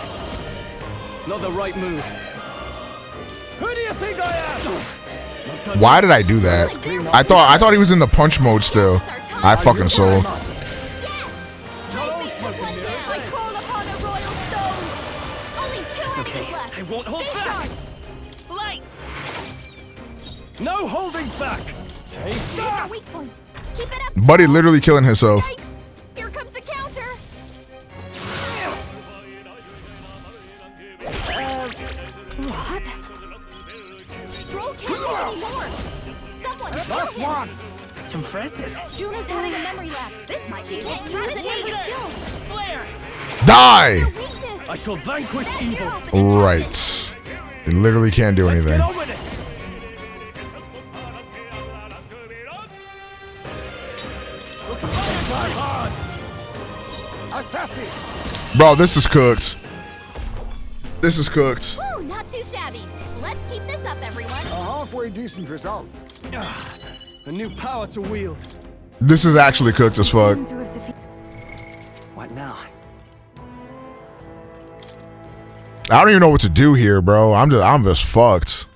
Not the right move. Who do you think I am? Why did I do that? I thought he was in the punch mode still. I fucking sold. I call upon a royal soul. Only 2 It's okay. enemies left. I won't hold Stay back. sharp. Light. No holding back. Take Hit their that. weak point. Keep it up. Buddy literally killing himself. Yikes. Here comes the counter. What? Stroll can't take any more. Someone Last heal him. one. Impressive. Juna's having a memory lapse. This might be can't use any of his skills. Flare. Die! Weakness. I shall vanquish evil. Right. He literally can't do anything. Get on with it. Die hard. Assassin. Bro, this is cooked. This is cooked. Woo, not too shabby. Let's keep this up, everyone. A halfway decent result. A new power to wield. This is actually cooked as fuck. What now? I don't even know what to do here, bro. I'm just fucked.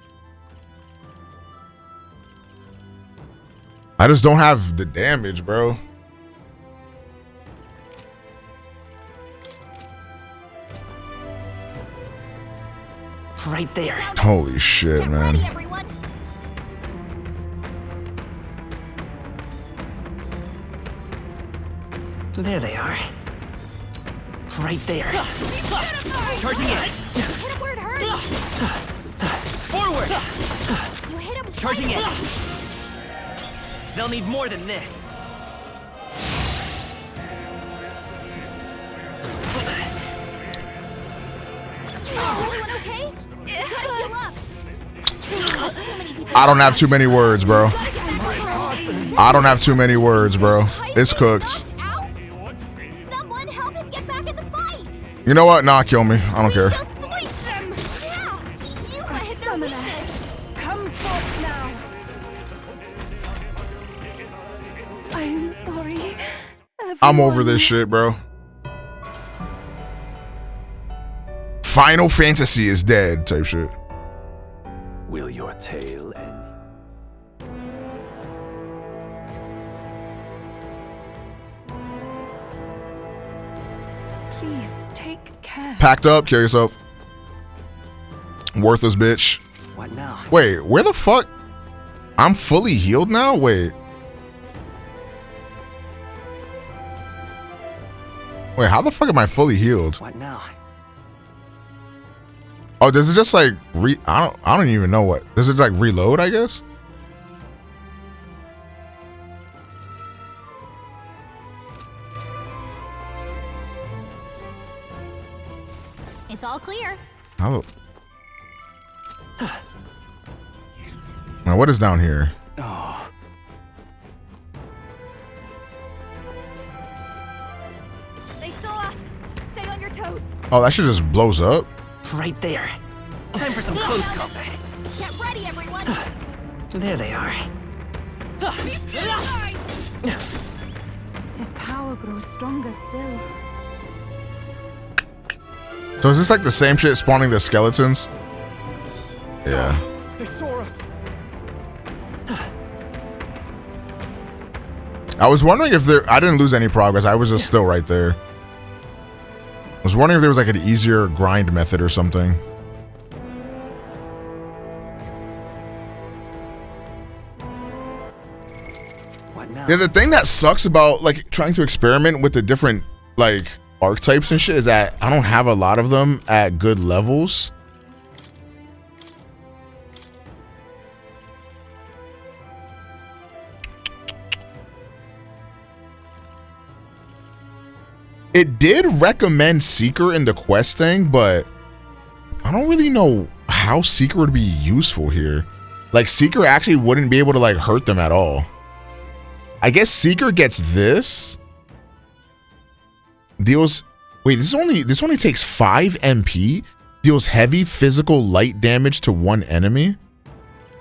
I just don't have the damage, bro. Right there. Holy shit, Get ready, man. everyone. There they are. Right there. Charging in. Hit him where it hurts. Forward. forward. Charging in. They'll need more than this. Everyone okay? Gotta heal up. I don't have too many words, bro. I don't have too many words, bro. It's cooked. Someone help him get back in the fight. You know what? Nah, kill me. I don't care. Sweep them. Yeah. You gotta hit their weakness. Come forth now. I am sorry. I'm over this shit, bro. Final Fantasy is dead type shit. Will your tale end? Please take care. Packed up, kill yourself. Worthless bitch. What now? Wait, where the fuck? I'm fully healed now? Wait. Wait, how the fuck am I fully healed? What now? Oh, does it just like I don't even know what. Does it like reload, I guess? It's all clear. How? Now, what is down here? Oh. They saw us. Stay on your toes. Oh, that shit just blows up. Right there. Time for some close combat. Get ready, everyone. There they are. His power grows stronger still. So is this like the same shit spawning the skeletons? Yeah. They saw us. I was wondering if I didn't lose any progress. I was just still right there. I was wondering if there was like an easier grind method or something. What now? Yeah, the thing that sucks about like trying to experiment with the different like archetypes and shit is that I don't have a lot of them at good levels. It did recommend Seeker in the quest thing, but I don't really know how Seeker would be useful here. Like Seeker actually wouldn't be able to like hurt them at all. I guess Seeker gets this. Deals, wait, this only takes 5 MP. Deals heavy physical light damage to one enemy.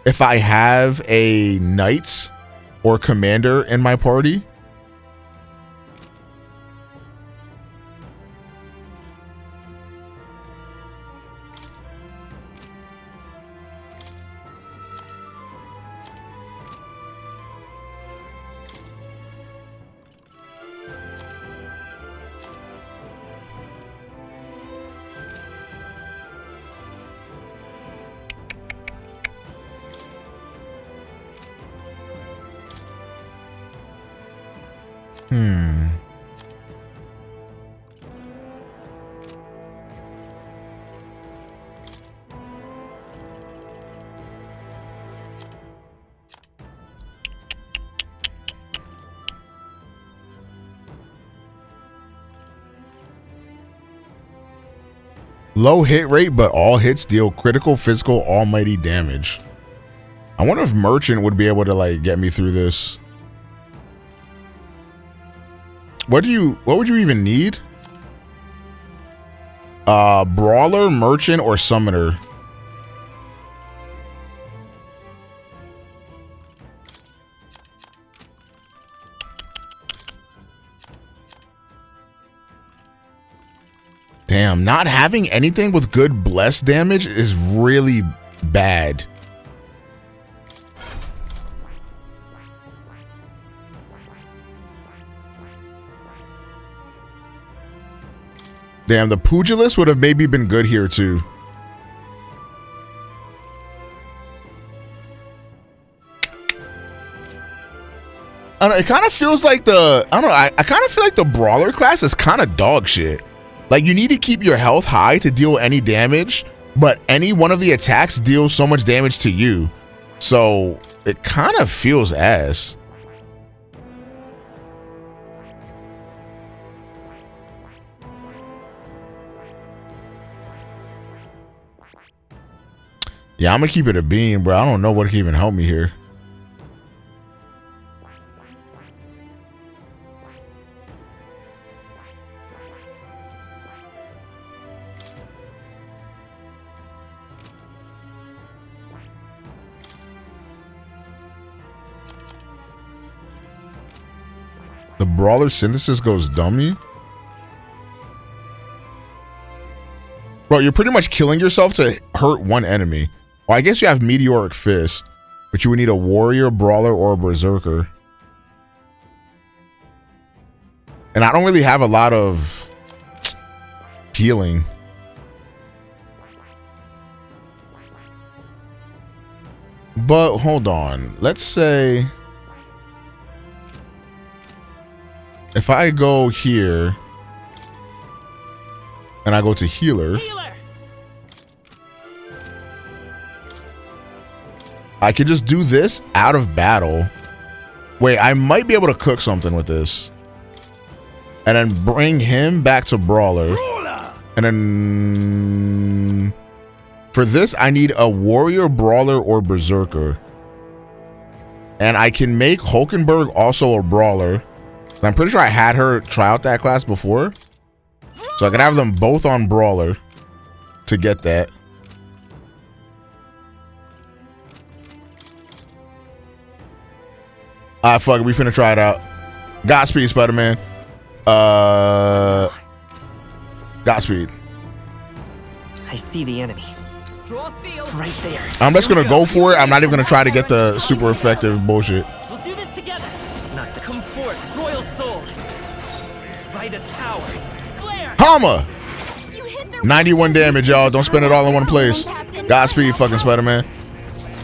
If I have a knight or commander in my party. Low hit rate, but all hits deal critical, physical, almighty damage. I wonder if Merchant would be able to like get me through this. What would you even need? Brawler, Merchant, or Summoner? Damn, not having anything with good bless damage is really bad. Damn, the Pugilist would have maybe been good here too. I don't know, it kind of feels like I kind of feel like the Brawler class is kind of dog shit. Like you need to keep your health high to deal any damage, but any one of the attacks deals so much damage to you. So it kind of feels ass. Yeah, I'm gonna keep it a beam, bro. I don't know what can even help me here. The Brawler Synthesis goes dummy? Bro, you're pretty much killing yourself to hurt one enemy. Well, I guess you have Meteoric Fist, but you would need a Warrior, Brawler, or a Berserker. And I don't really have a lot of healing. But hold on. Let's say if I go here and I go to healer, I could just do this out of battle. Wait, I might be able to cook something with this. And then bring him back to Brawler. And then for this, I need a Warrior, Brawler, or Berserker. And I can make Hulkenberg also a Brawler. I'm pretty sure I had her try out that class before. So I could have them both on Brawler to get that. Alright, fuck it. We finna try it out. Godspeed, Spider-Man. Godspeed. I see the enemy. Draw steel. Right there. I'm just gonna go for it. I'm not even gonna try to get the super effective bullshit. We'll do this together. Not the come forth, Royal Soul. Vitus power. Flare. Hama! 91 damage, y'all. Don't spend it all in one place. Godspeed, fucking Spider-Man.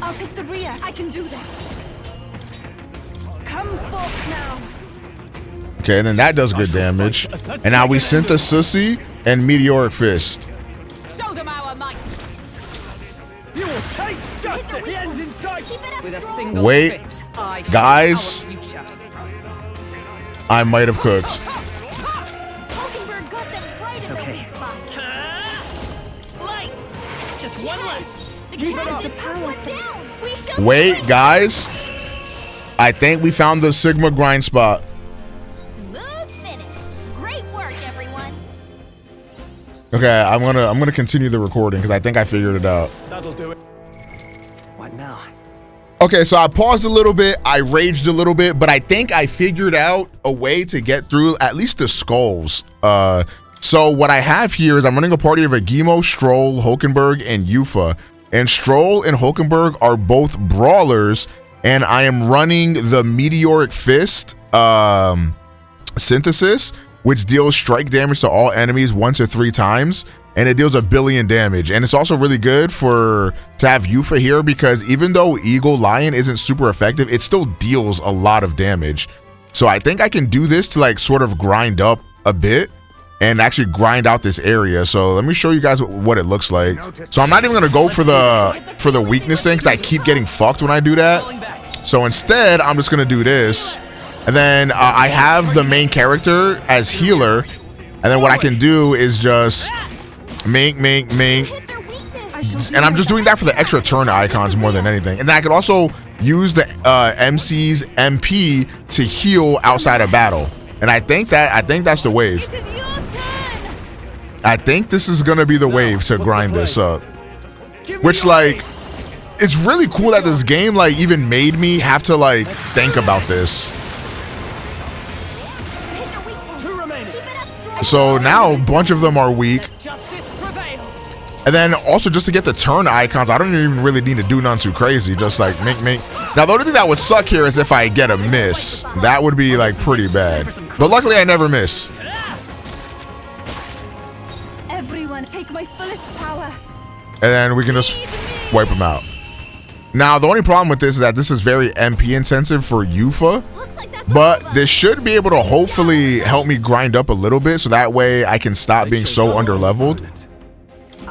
I'll take the rear. I can do this. Come forth now. Okay, and then that does good damage. And now we Synthesis and Meteoric Fist. Show them our might. You will taste justice. The end's in sight. With a single Wait, fist, I shape guys, our future. I might have cooked. It's okay. Light. Just one left. Keep it up. The power down. We shall Wait, guys, I think we found the Sigma grind spot. Smooth finish. Great work, everyone. Okay, I'm gonna continue the recording because I think I figured it out. That'll do it. What now? Okay, so I paused a little bit, I raged a little bit, but I think I figured out a way to get through at least the skulls. So what I have here is I'm running a party of Agemo, Stroll, Hulkenberg, and Yufa. And Stroll and Hulkenberg are both brawlers, and I am running the Meteoric Fist Synthesis, which deals strike damage to all enemies 1 to 3 times, and it deals 1 billion damage. And it's also really good to have Yufa here because even though Eagle Lion isn't super effective, it still deals a lot of damage. So I think I can do this to like sort of grind up a bit and actually grind out this area. So let me show you guys what it looks like. So I'm not even gonna go for the weakness thing because I keep getting fucked when I do that. So instead, I'm just gonna do this. And then I have the main character as healer. And then what I can do is just mink. And I'm just doing that for the extra turn icons more than anything. And then I could also use the MC's MP to heal outside of battle. And I think that's the wave. I think this is gonna be the wave to grind this up. Which, like, it's really cool that this game like even made me have to like think about this. So now a bunch of them are weak. And then also just to get the turn icons, I don't even really need to do none too crazy. Just like mink. Now the only thing that would suck here is if I get a miss. That would be like pretty bad. But luckily I never miss. Everyone, take my fullest power. And then we can just wipe them out. Now the only problem with this is that this is very MP intensive for Yufa. But this should be able to hopefully help me grind up a little bit so that way I can stop being so underleveled.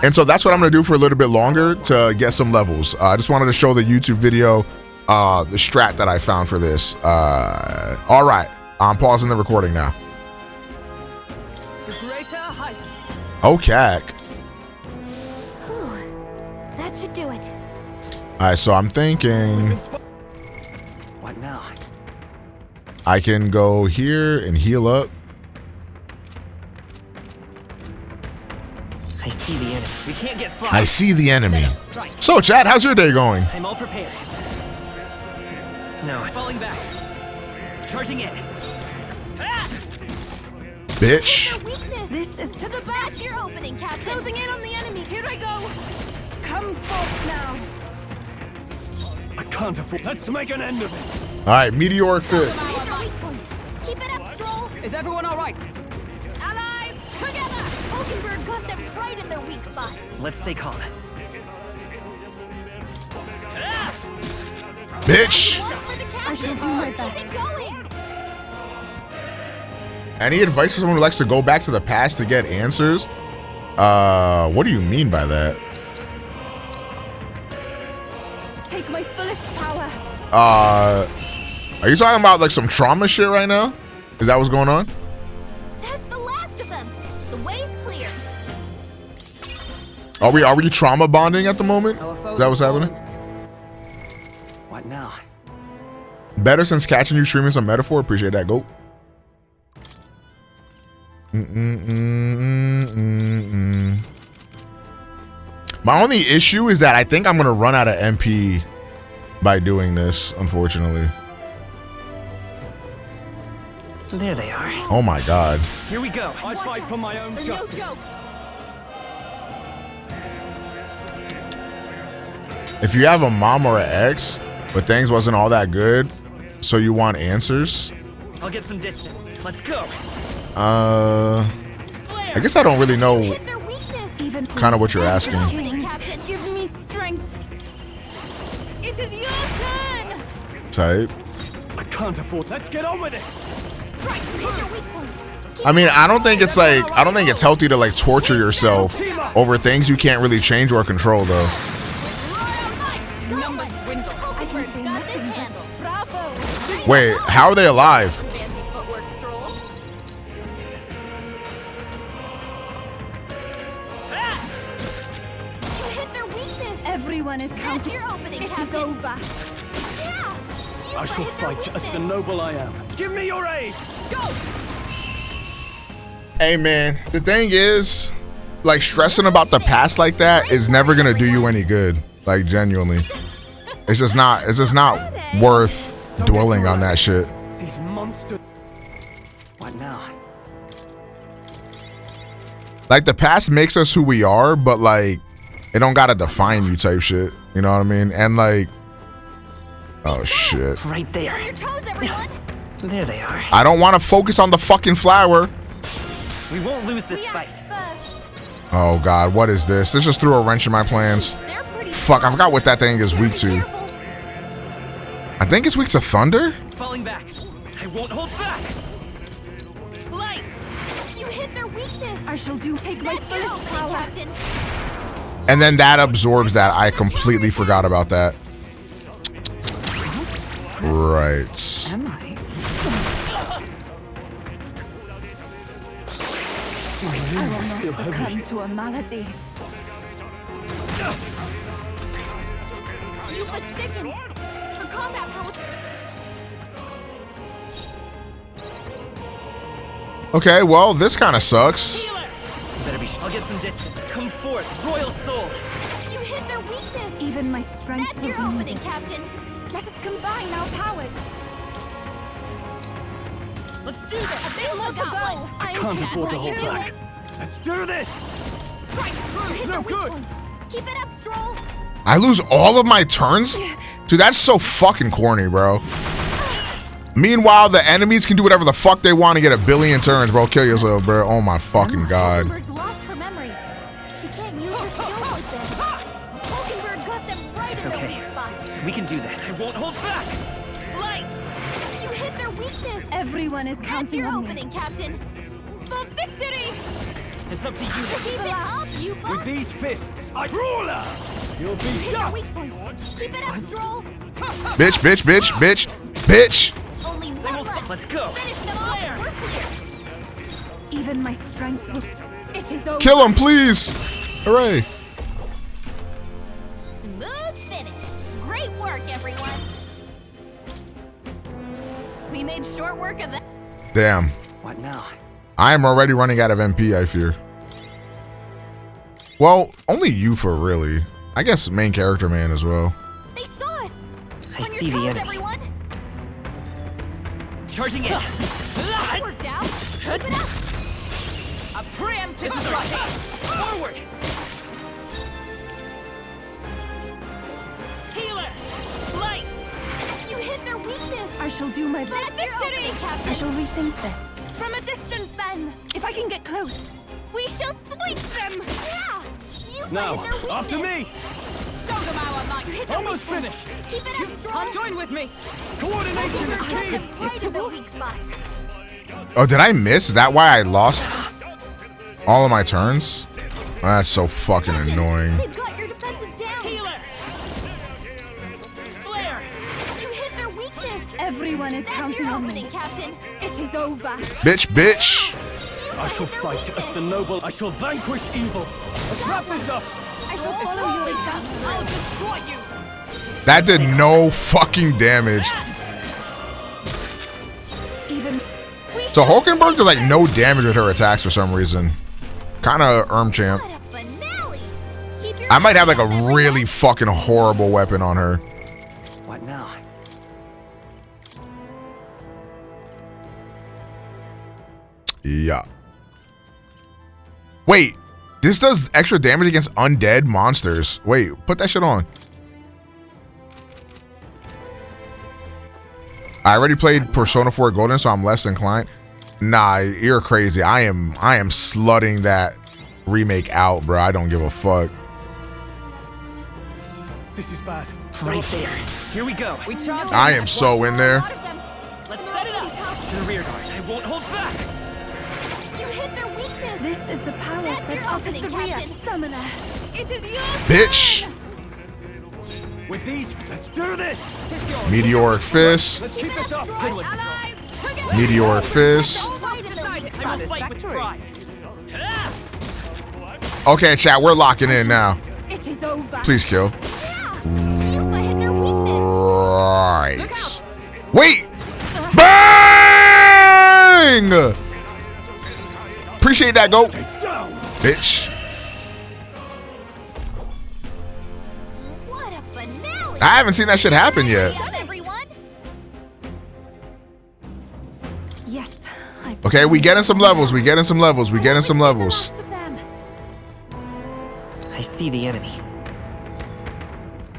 And so that's what I'm gonna do for a little bit longer to get some levels. I just wanted to show the YouTube video, the strat that I found for this. All right, I'm pausing the recording now. To greater heights. Okay. That should do it. All right, so I'm thinking What now? I can go here and heal up. I see the enemy. We can't get far. I see the enemy. So, Chad, how's your day going? I'm all prepared. No, falling back. Charging in. Bitch. This is to the back. That's your opening, Captain. Closing in on the enemy. Here I go. Come forth now. I can't afford. Let's make an end of it. All right, meteoric fist. Keep it up, Stroll. Is everyone all right? Allies, together. Hulkenberg got them right in their weak spot. Let's stay calm. Bitch. I shall do my Keep it best. going. Any advice for someone who likes to go back to the past to get answers? What do you mean by that? Take my fullest power. Are you talking about like some trauma shit right now? Is that what's going on? That's the last of them. The way's clear. Are we trauma bonding at the moment? Is that what's happening? What now? Better since catching you streaming some metaphor. Appreciate that, goat. My only issue is that I think I'm gonna run out of MP by doing this, unfortunately. There they are. Oh my god. Here we go. I fight for my own justice. If you have a mom or an ex, but things wasn't all that good, so you want answers? I'll get some distance. Let's go. I guess I don't really know kind of what you're asking. Give me strength. It is your turn. Type. I can't afford. Let's get on with it. I mean, I don't think it's healthy to like torture yourself over things you can't really change or control though. Wait, how are they alive? Everyone is counting. It is over. I shall fight as the noble I am. Give me your aid. Go. Hey man, the thing is, like stressing about the past like that is never gonna do you any good. Like genuinely, it's just not worth dwelling on that shit. These monsters. What now? Like the past makes us who we are, but like it don't gotta define you type shit. You know what I mean? And like, oh shit. Right there. On your toes, everyone. There they are. I don't want to focus on the fucking flower. We won't lose this fight. Oh god, what is this? This just threw a wrench in my plans. Fuck, I forgot what that thing is weak to. I think it's weak to thunder? Falling back. I won't hold back. Light. You hit their weakness. I shall take my fullest power. Captain. And then that absorbs that. I completely forgot about that. Right. Am I? I will not succumb to a malady. You but sickened. For combat power. Okay, well, this kind of sucks. Better be. I'll get some distance. Come forth, royal soul. You hit their weakness. Even my strength That's will your be opening, needed. Captain. Let us combine our powers. Let's do this. A big look to go. I can't afford to hold back. Let's do this. Strike true. Hit no good. Keep it up, Stroll. I lose all of my turns? Dude, that's so fucking corny, bro. Meanwhile, the enemies can do whatever the fuck they want to get a billion turns, bro. Kill yourself, bro. Oh my fucking god. Hulkenberg's lost her memory. She can't use her skills like this. Hulkenberg got them right It's in their okay. weak spot. We can do that. I won't hold back. Light. You hit their weakness. Everyone is That's counting your on opening, me. Captain. For victory. It's up to you. Keep it up, you With butt. these fists, I ruler. You'll be Hit your dust. weak point. Keep it up, Stroll. Bitch, bitch, bitch, bitch, bitch. Only one left. Let's go. Finish them off. We're clear. Even my strength will... It is over. Kill him, please. Hooray. Smooth finish. Great work, everyone. We made short work of that. Damn. What now? I am already running out of MP, I fear. Well, only you for really. I guess main character man as well. They saw us. I On see your the toes, enemy. everyone. Charging in. That worked out. Keep it up. A preemptive strike. Forward. Healer. Light. You hit their weakness. I shall do my best. That's your opening, I Captain. shall rethink this. From a distance, then. If I can get close. We shall sweep them. Yeah. You Now, hit their weakness. after me. You hit their Almost weak point. finished. Keep it up, Stroll. Join with me. Coordination is Hit key. them right in the weak spot. Oh, did I miss? Is that why I lost all of my turns? That's so fucking annoying. They've got your defenses down. Healer. Flare. You hit their weakness. Everyone is That's counting your on opening, me. Captain. It is over. Bitch, bitch. I shall fight as the noble. I shall vanquish evil. Let's wrap this up. I shall follow your example. I'll destroy you. That did no fucking damage. Even... So Hulkenberg did like no damage with her attacks for some reason. Kind of champ. What a finale. Keep your I might have like a really fucking horrible weapon on her. What now? Yeah. Wait, this does extra damage against undead monsters. Wait, put that shit on. I already played Persona 4 Golden, so I'm less inclined. Nah, you're crazy. I am slutting that remake out, bro. I don't give a fuck. This is bad. Right there. Here we go. We charge. I am so in there. Let's set it up. To the rear guard. I won't hold back. You hit their weakness. This is the power That's set your out opening, of the rear. Captain. Summoner. It is your Bitch. With these, let's do this. Meteoric fist. Let's keep this up. Good one. Meteoric fist. I will fight with pride. Okay, chat, we're locking in now. It is over. Please kill. Right. Wait. Bang! Appreciate that, goat. Bitch. What a finale. I haven't seen that shit happen yet. Done, everyone. Yes. Okay, we getting some levels. We getting some levels. We getting some levels. Of them. I see the enemy.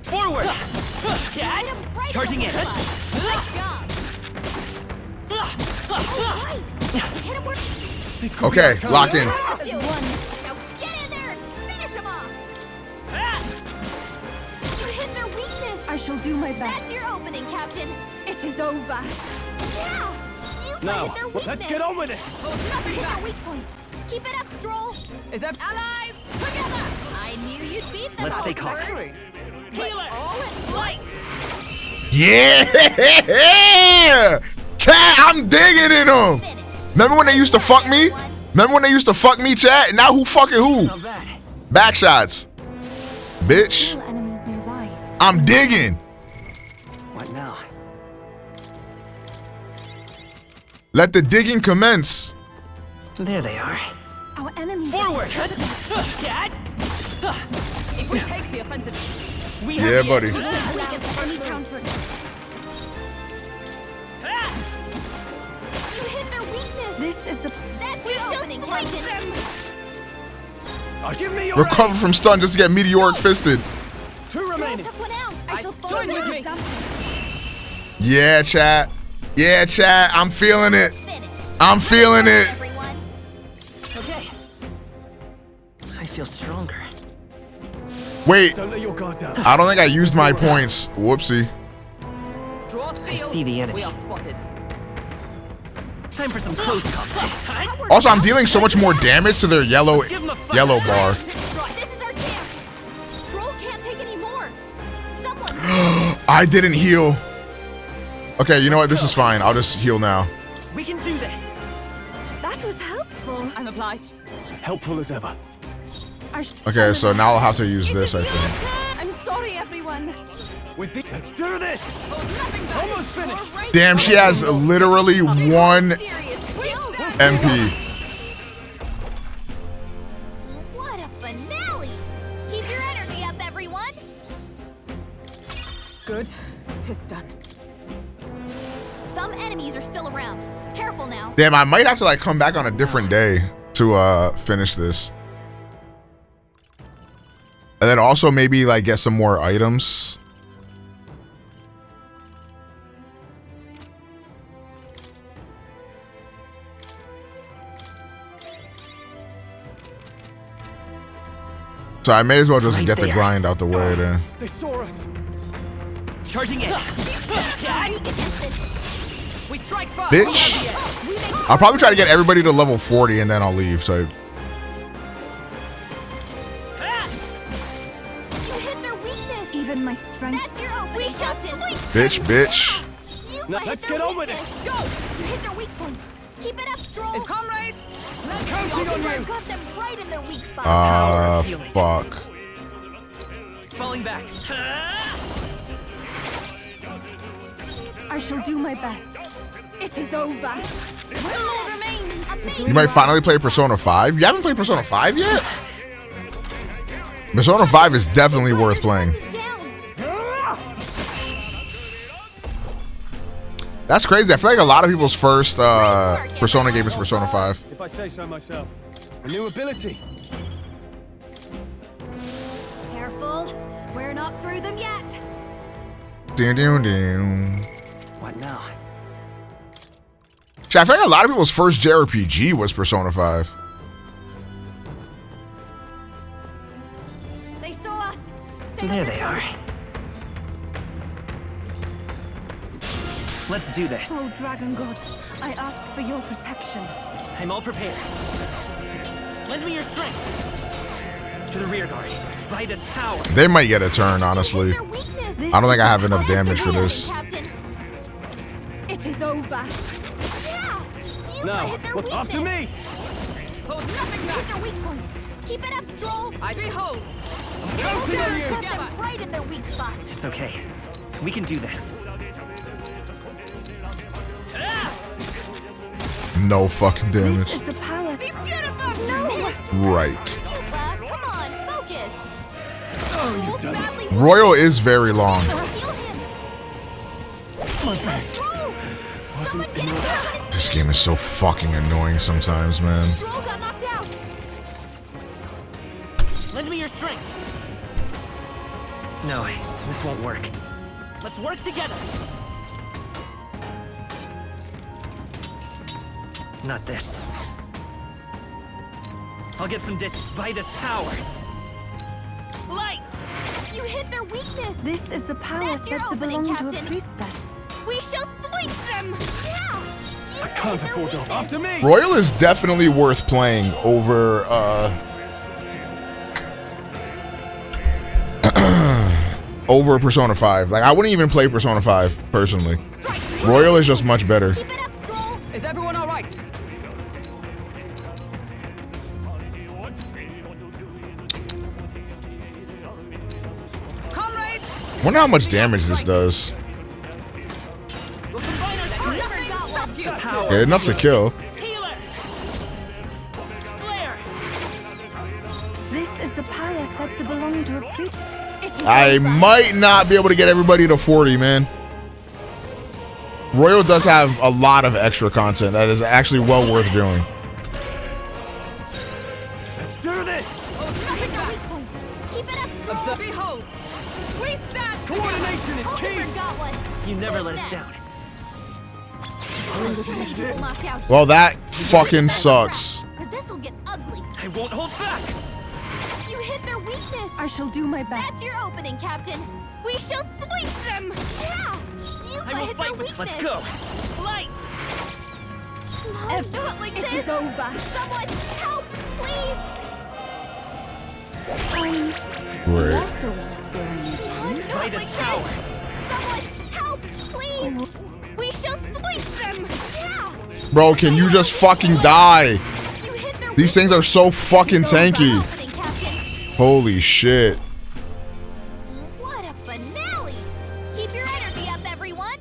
Forward! Charging in. Great job. Right. Hit him where... Okay, lock in. Now get in there and finish him off. You hit their weakness. I shall do my best. That's your opening, Captain. It is over. Yeah. You Now, hit their weakness. let's get on with it. Hit their weak point. Keep it up, Stroll. Is that Allies together? I knew you'd beat them. Let's stay calm. Oxford. Healer. All at once. Yeah! Chat, I'm digging in them. Remember when they used to fuck me? Remember when they used to fuck me, chat? Now who fucking who? Back shots. Bitch. Enemies nearby. I'm digging. What now? Let the digging commence. There they are. Our enemies. Forward! Cat! If we take the offensive, we have Yeah, the buddy. edge. Any counterattack. You hit their weakness. This is the. That's your opening, Captain. Give me your Recover from stun just to get meteoric fisted. Two remaining. Took one out. I shall follow join with your me. example. Yeah, chat. Yeah, chat. I'm feeling it. I'm feeling it. Everyone. Okay. I feel stronger. Wait. Don't let your guard down. I don't think I used my points. Whoopsie. I see the enemy. We are spotted. Time for some close combat. Also, I'm dealing so much more damage to their yellow bar. This is our chance. Stroll can't take any more. Someone. I didn't heal. Okay, you know what? This is fine. I'll just heal now. We can do this. That was helpful. I'm obliged. Helpful as ever. Okay, so now I'll have to use this, I think. I'm sorry, everyone. Let's do this. Almost finished. Damn, she has literally 1 MP. What a finale! Keep your energy up, everyone. Good. Tis done. Some enemies are still around. Careful now. Damn, I might have to like come back on a different day to finish this. And then also maybe like get some more items. So I may as well just get the grind out the way then. They saw us. Charging in. We strike first. Bitch. I'll probably try to get everybody to level 40 and then I'll leave. So You hit their weakness. Even my strength. That's your own. We shall sleep. bitch. Let's get on with it. Go. You hit their weak point. Keep it up, Stroll. It's comrades. Counting on you. Got them right in their weak spot. Fuck. Falling back. I shall do my best. It is over. Will remains. Amazing. You might finally play Persona 5. You haven't played Persona 5 yet? Persona 5 is definitely worth playing. That's crazy. I feel like a lot of people's first Persona game is Persona 5. If I say so myself. A new ability. Careful. We're not through them yet. What now? Shit, I feel like a lot of people's first JRPG was Persona 5. They saw us. Stay There on they your are. toes. Let's do this. Oh, Dragon God, I ask for your protection. I'm all prepared. Lend me your strength. To the rear guard. By this power. They might get a turn, honestly. I don't think I have enough damage for this. It is over. Now, what's after me? Hold nothing back. Hit their weak point. Keep it up, Stroll. I behold. Counting on you. Put them right in their weak spot. It's okay. We can do this. No fucking damage. This is the power. Be beautiful. No. Right. Come on, focus. Oh, you've done it. Royal is very long. Heal him. My best. Someone get him. This game is so fucking annoying sometimes, man. Stroll got knocked out. Lend me your strength. No, this won't work. Let's work together. Not this. I'll get some by this power. Light! You hit their weakness. This is the power That's your said to opening, belong to a Captain. priestess. We shall sweep them. Yeah. I can't afford to. After me. Royal is definitely worth playing over over Persona 5. Like I wouldn't even play Persona 5 personally. Royal is just much better. Keep it up, Stroll. Is everyone all right? Comrades. Wonder how much damage this does. Never got one. Yeah, enough to kill. Healer! Flare! This is the power said to belong to a priest. It is I over. might not be able to get everybody to 40, man. Royal does have a lot of extra content that is actually well worth doing. Let's do this. Hit their weak point. Keep it up, Stroll. Observe. Behold. We stand. Coordination is key. Never got one. You never let us down. People knocked out. Well, that fucking sucks. Or this'll get ugly. I won't hold back. You hit their weakness. I shall do my best. That's your opening, Captain. We shall sweep them. Yeah. You I will hit fight their with. weakness. Let's go. Light! Not like It this. is over. Someone help, please. Right. What are we doing? By this power. Someone help, please. We shall sweep them. Yeah. Bro, can you just fucking die? These things are so fucking tanky. Holy shit. What a finale. Keep your energy up, everyone.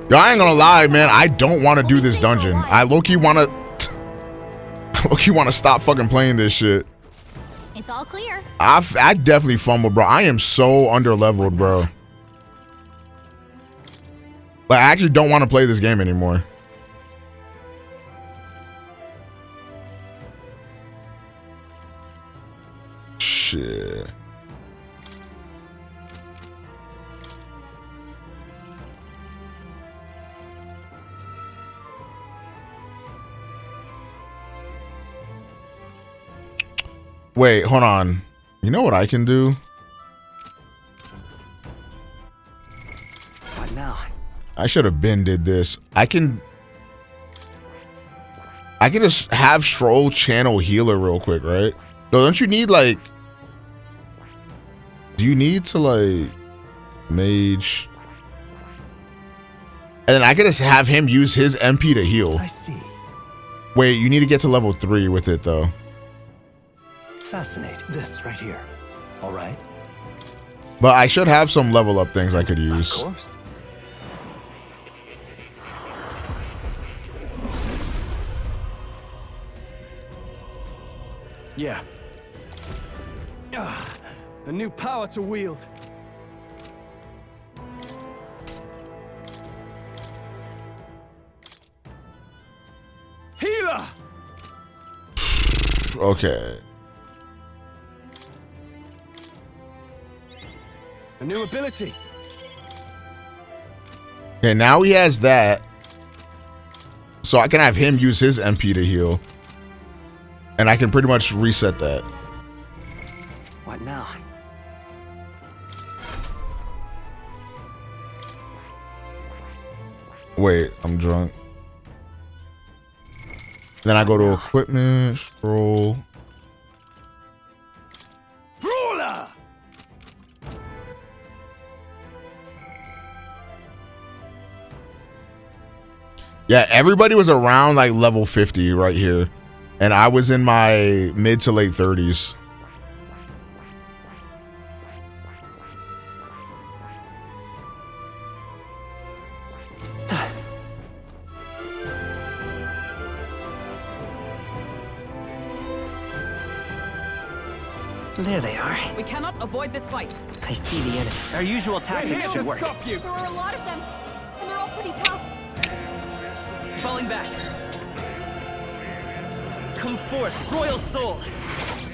Yo, I ain't gonna lie, man. I don't want to do this dungeon. I low-key want to... low-key want to stop fucking playing this shit. It's all clear. I definitely fumbled, bro. I am so under-leveled, bro. Like, I actually don't want to play this game anymore. Shit. Wait, hold on. You know what I can do? What now? I should have been did this. I can just have Stroll channel healer real quick, right? No, don't you need like... Do you need to like... Mage... And then I can just have him use his MP to heal. I see. Wait, you need to get to level 3 with it though. Fascinate. This right here. All right. But I should have some level up things I could use. Of course. Yeah. A new power to wield. Healer! Okay. A new ability. Okay, now he has that. So I can have him use his MP to heal. And I can pretty much reset that. What now? Wait, I'm drunk. Then I go to equipment, scroll. Brawler! Yeah, everybody was around like level 50 right here. And I was in my mid to late 30s. There they are. We cannot avoid this fight. I see the enemy. Our usual tactics should work. There are a lot of them, and they're all pretty tough. Falling back. Come forth, royal soul.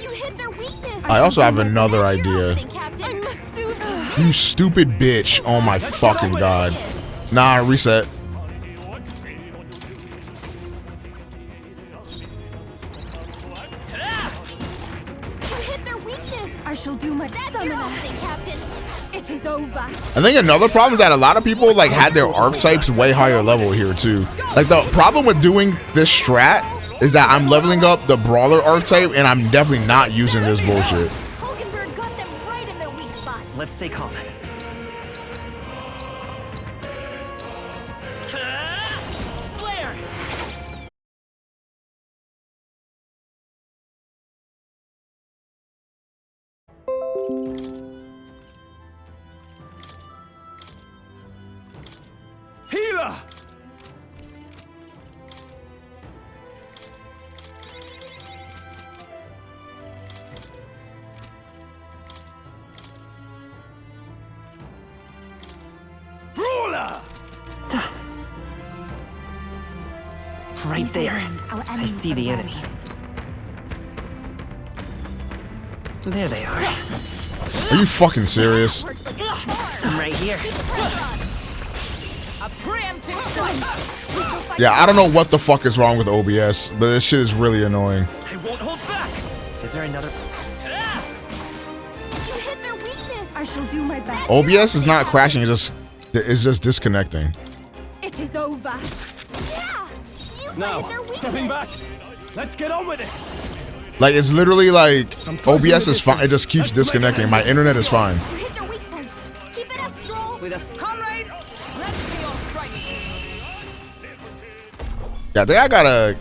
You hit their weakness. I also have another idea. I must do this. You stupid bitch. Oh my fucking god. Nah, reset. I shall do my thing, Captain. It is over. I think another problem is that a lot of people like had their archetypes way higher level here too. Like the problem with doing this strat is that I'm leveling up the brawler archetype and I'm definitely not using this bullshit. Got them right in their weak spot. Let's stay calm. Flare! Healer! Brawler! Right there. I see the enemy. There they are. Are you fucking serious? I'm right here. A preemptive strike. Yeah, I don't know what the fuck is wrong with OBS, but this shit is really annoying. I won't hold back. Is there another? You hit their weakness. I shall do my best. OBS is not crashing, it's just disconnecting. It is over. Yeah. Now, stepping back. Let's get on with it. Like, it's literally like OBS is fine. It just keeps disconnecting. My internet is fine. Hit their weak point. Keep it up, Stroll. With us, comrades. Let's be on strike. Yeah, I think I gotta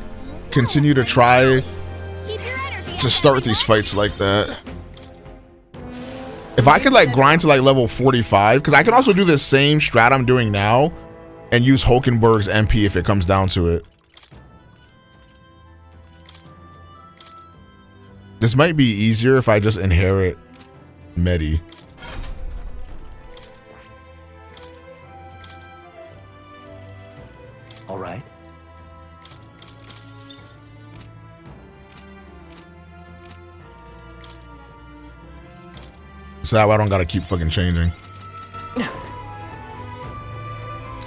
continue to try to start these fights like that. If I could like grind to like level 45, because I can also do the same strat I'm doing now and use Hulkenberg's MP if it comes down to it. This might be easier if I just inherit Medi. All right. So that way I don't gotta keep fucking changing.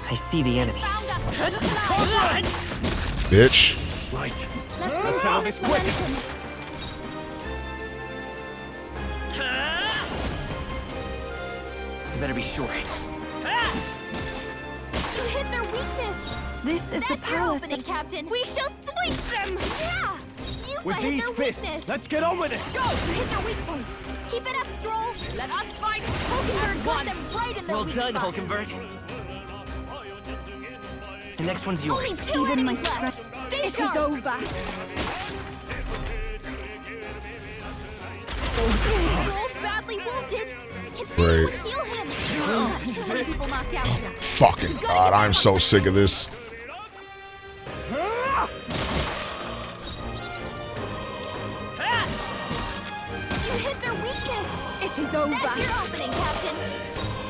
I see the enemy. Bitch. Right. Let's settle this quick. You better be sure. You hit their weakness. This is the That's your palace. opening, Captain. We shall sweep them. Yeah. You With hit these their fists, weakness. let's get on with it. Go. Hit their weak point. Keep it up, Stroll. Let us fight. Hulkenberg got them right in their Well weak done, spot. Hulkenberg. The next one's yours. Only two Even my enemies left. strength. Stay It is sharp. over. Stroll's badly wounded. Can anyone heal him? Too many people knocked out. Fucking God, I'm so sick of this. You hit their weakness. It is over. That's your opening, Captain.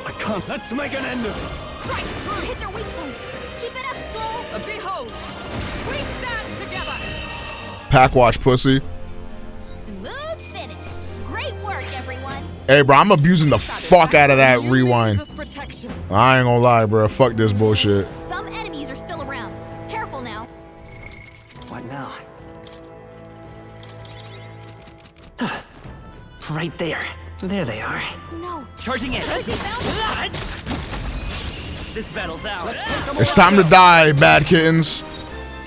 I can't. Let's make an end of it. Strike. You hit their weak point. Keep it up, Stroll. Behold, we stand together. Pack watch, pussy. Smooth finish. Great work, everyone. Hey, bro, I'm abusing the fuck out of that rewind. Protection. I ain't gonna lie, bro. Fuck this bullshit. Some enemies are still around. Careful now. What now? Right there. There they are. No. Charging in. They found it. This battle's ours. It's time to die, bad kittens.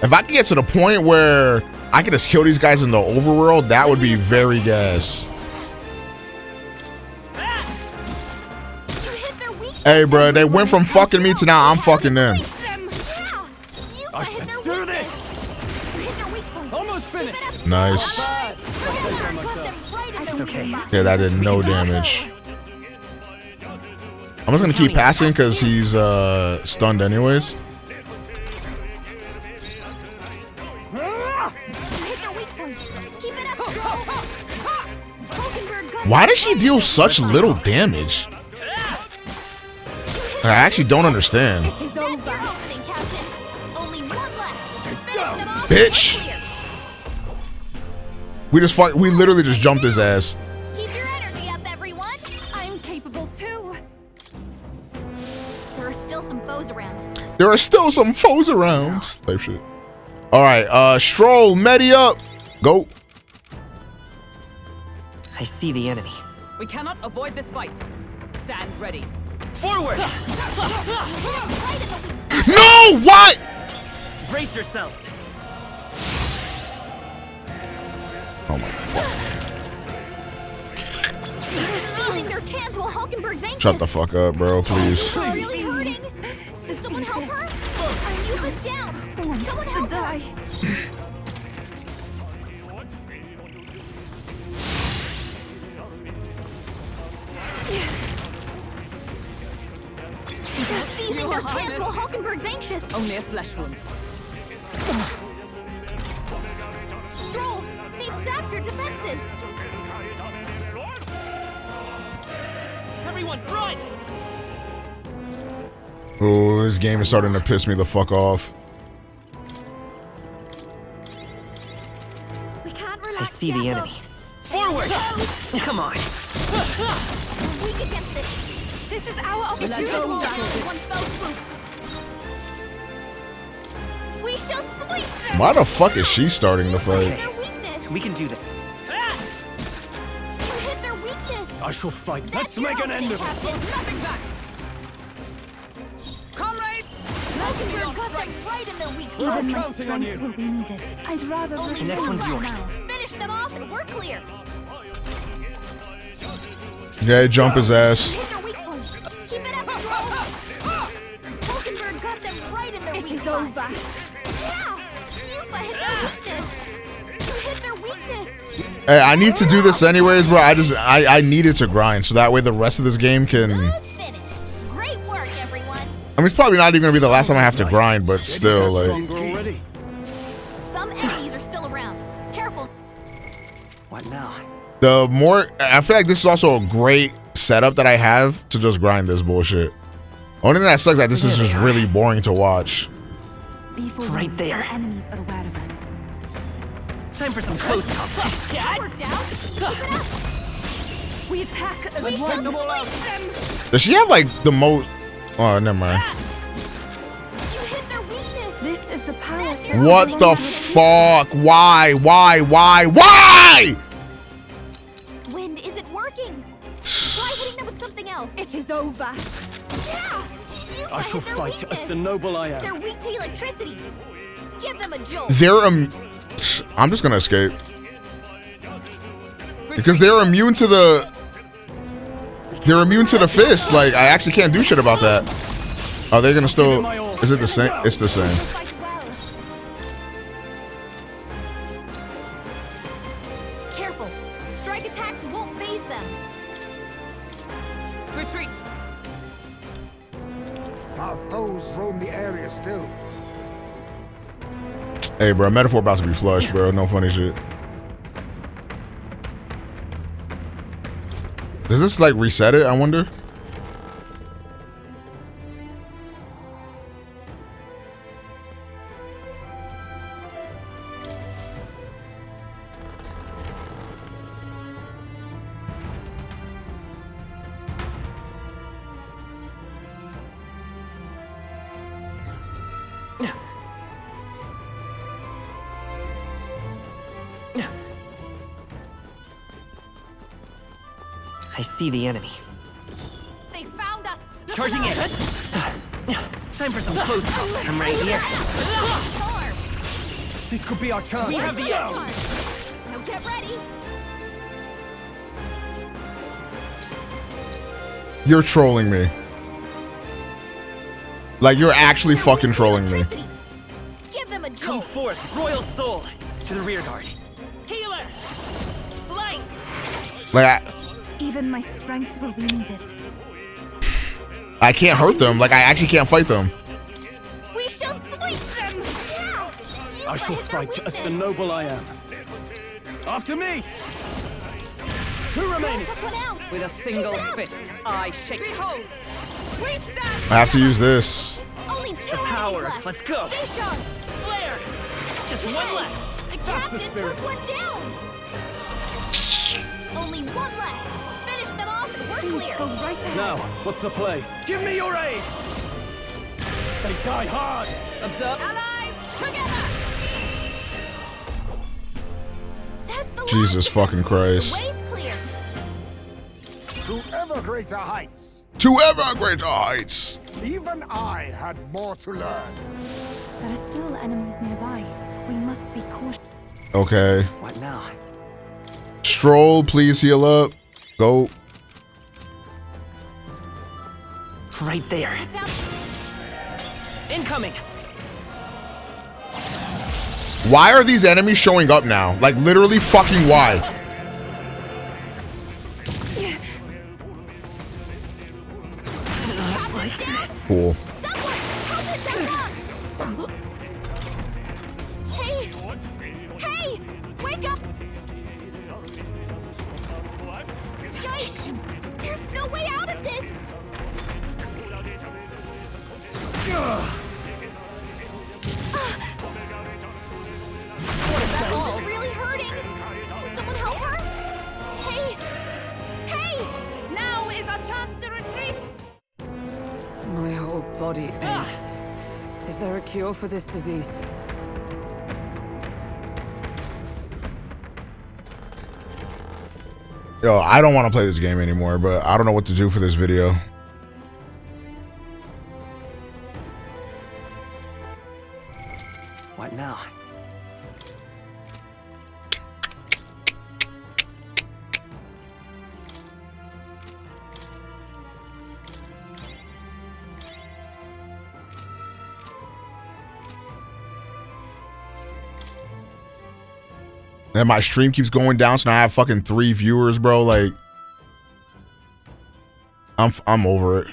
If I could get to the point where I could just kill these guys in the overworld, that would be very gas. Hey, bro, they went from fucking me to now I'm fucking them. Let's do this. Almost finished. Nice. It's okay. Yeah, that did no damage. I'm just gonna keep passing because he's stunned anyways. Why does she deal such little damage? I actually don't understand. It is over. Opening, Captain. Only one left. Bitch! We just fought. We literally just jumped his ass. Keep your energy up, everyone. I'm capable too. There are still some foes around. There are still some foes around. Type shit. All right, Stroll, Medi up. Go. I see the enemy. We cannot avoid this fight. Stand ready. Forward! No! What? Brace yourselves. Oh my God. Seizing their chance while Hulkenberg's anxious. Shut the fuck up, bro, please. She's really hurting. Did someone help her? Our youth is down. Someone help her. They're seizing their chance while Hulkenberg's anxious. Only a flesh wound. Stroll, they've sapped your defenses. Everyone, run! Oh, this game is starting to piss me the fuck off. We can't I relax see the yet, enemy. though. Forward! Come on. We're weak against this. This is our opportunity. One fell swoop. We shall sweep them. Why the fuck is she starting the fight? Their weakness. We can do that. You hit their weakness. I shall fight. That's your opening, Captain. Nothing back. Comrades, Even my strength will be needed. I'd rather The next one's yours. Finish them off and we're clear. Yeah, jump his ass. Hit their weak points. Keep it up, Hulkenberg got them right in their weak It is spot. over. Yeah, Yuba hit their weakness. You hit their weakness. Hey, I need to do this anyways, bro. I needed to grind so that way the rest of this game can. Great work, everyone. I mean, it's probably not even gonna be the last time I have to grind, but still, like. Some enemies are still around. Careful. What now? The more I feel like this is also a great setup that I have to just grind this bullshit. Only thing that sucks that this is just really boring to watch. Right there. Enemies are aware of us. Time for some close combat. That worked out. Keep it up. We attack as We one. shall slice them. Does she have like the most? Oh, never mind. You hit their weakness. This is the power. What the fuck? Why? Wind isn't working. Try hitting them with something else. It is over. Yeah. I shall fight as the noble I am. They're weak to electricity. Give them a jolt. I'm just gonna escape because they're immune to the. They're immune to the fist. Like I actually can't do shit about that. Oh, they're gonna still. Is it the same? It's the same. Careful. Strike attacks won't phase them. Retreat. Our foes roam the area still. Hey, bro, metaphor about to be flush, bro. No funny shit. Does this like reset it? I wonder. I see the enemy. They found us. Charging in. Time for some close combat. I'm right here. This could be our chance. We have the edge. Now get ready. You're trolling me. Like you're actually fucking trolling me. Give them a jolt. Come forth, Royal Soul, to the rear guard. Healer! Light! Like Even my strength will be needed. I can't hurt them. Like I actually can't fight them. We shall sweep them. Yeah. I shall fight as the noble I am. After me. Two remaining. With a single fist, I shake. Behold, we stand. I have to use this. Only two The power. left. Let's go. Stay sharp. Flare. Just one left. The That's the captain spirit. took one down. Only one left. Finish them off and we're Please clear. go right ahead. Now, what's the play? Give me your aid. They die hard. Observe. Allies, together. That's the Jesus last. fucking The Christ. way's clear. To ever greater heights. To ever greater heights. Even I had more to learn. There are still enemies nearby. We must be cautious. Okay. What now? Stroll, please heal up. Go. Right there. Incoming. Why are these enemies showing up now? Like literally fucking why? Cool. Hey! Hey! Wake up! Yikes! There's no way out of this! She's really hurting! Someone help her! Hey! Hey! Now is our chance to retreat! My whole body aches. Is there a cure for this disease? Yo, I don't want to play this game anymore, but I don't know what to do for this video. And my stream keeps going down, so now I have fucking 3 viewers, bro. Like, I'm over it.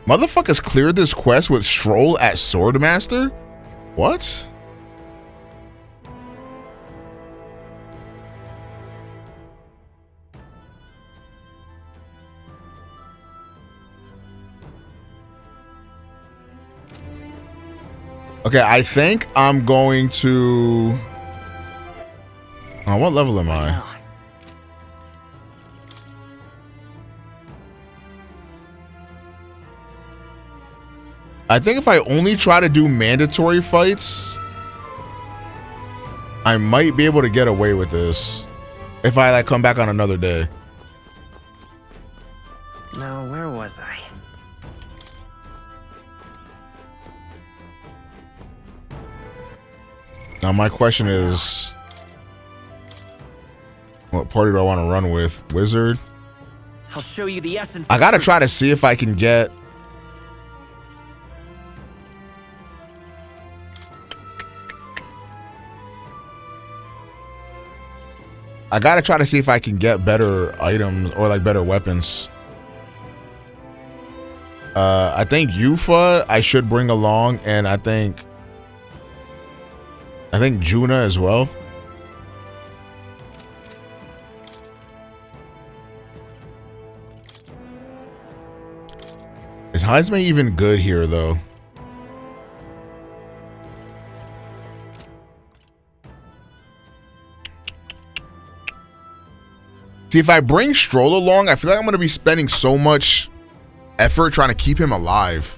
Motherfuckers cleared this quest with Stroll at Swordmaster? What? Okay, I think I'm going to... Oh, what level am I? I think if I only try to do mandatory fights, I might be able to get away with this. If I like come back on another day. Now, where was I? Now my question is, what party do I want to run with? Wizard? I'll show you the essence. I gotta try to see if I can get... I gotta try to see if I can get better items or like better weapons. I think Yufa I should bring along, and I think Juna as well. Is Jxmyhighroller even good here though? See, if I bring Stroll along, I feel like I'm going to be spending so much effort trying to keep him alive.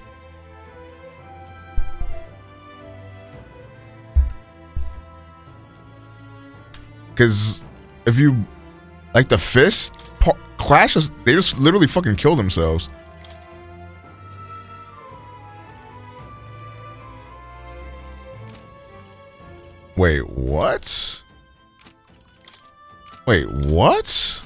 Because if you... Like the Fist clashes, they just literally fucking kill themselves. Wait, what? Wait, what?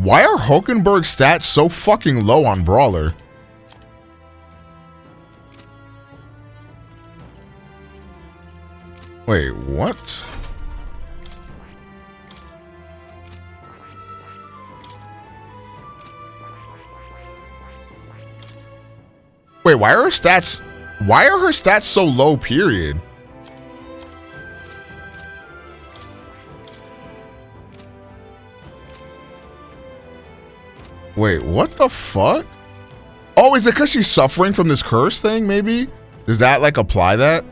Why are Hulkenberg's stats so fucking low on Brawler? Wait, what? Wait, why are her stats so low, period? Wait, what the fuck? Oh, is it because she's suffering from this curse thing, maybe? Does that, like, apply that?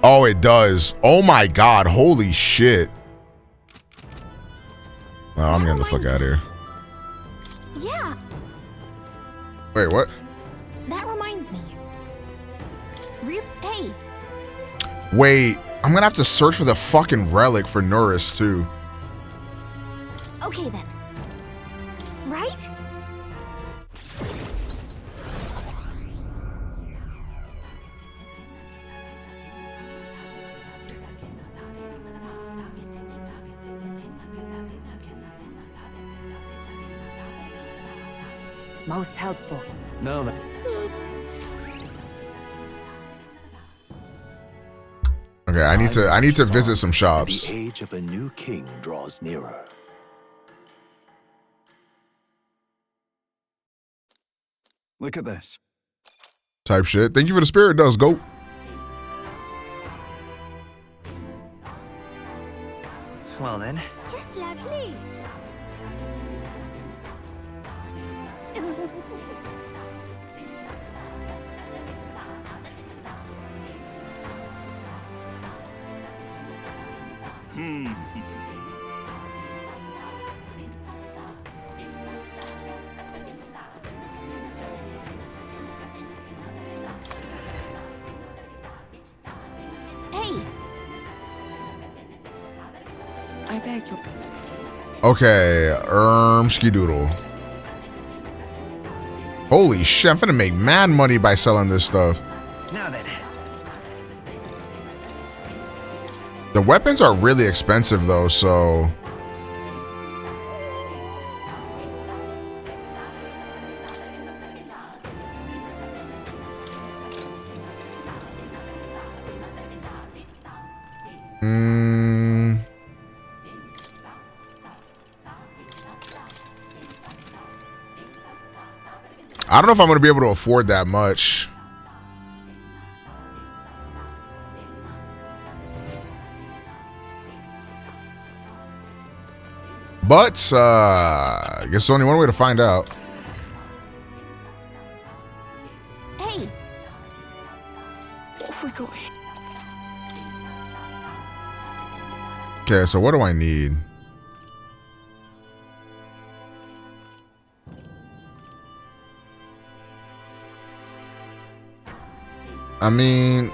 Oh, it does. Oh my god, holy shit. Well, I'm getting the fuck out of here. Yeah, Wait, what? that reminds me. Hey, Wait, I'm gonna have to search for the fucking relic for Norris, too. okay then. Right? Most helpful. No, Okay, I need to visit some shops. The age of a new king draws nearer. Look at this. Type shit. Thank you for the spirit dust, go. well then. Just lovely. Hey, I beg you. Okay, skidoodle. Holy shit, I'm finna make mad money by selling this stuff. Now then. The weapons are really expensive though, so. I don't know if I'm gonna be able to afford that much. But I guess there's only one way to find out. hey. Off we go. Okay, so what do I need? I mean,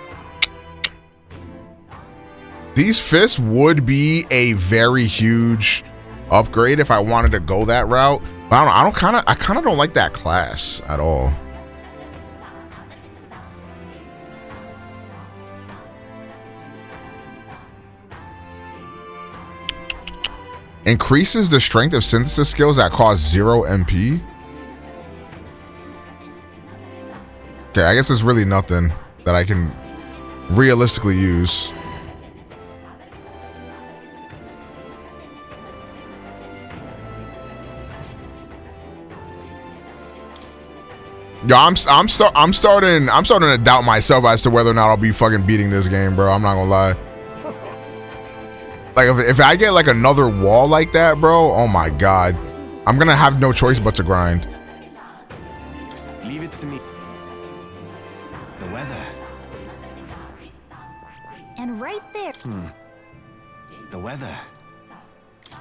these fists would be a very huge upgrade if I wanted to go that route. But I kind of don't like that class at all. Increases the strength of synthesis skills that cost 0 MP. Okay, I guess it's really nothing that I can realistically use. Yo, I'm starting to doubt myself as to whether or not I'll be fucking beating this game, bro. I'm not gonna lie. Like if I get like another wall like that, bro, oh my god, I'm gonna have no choice but to grind. Leave it to me. The weather. And right there. The weather.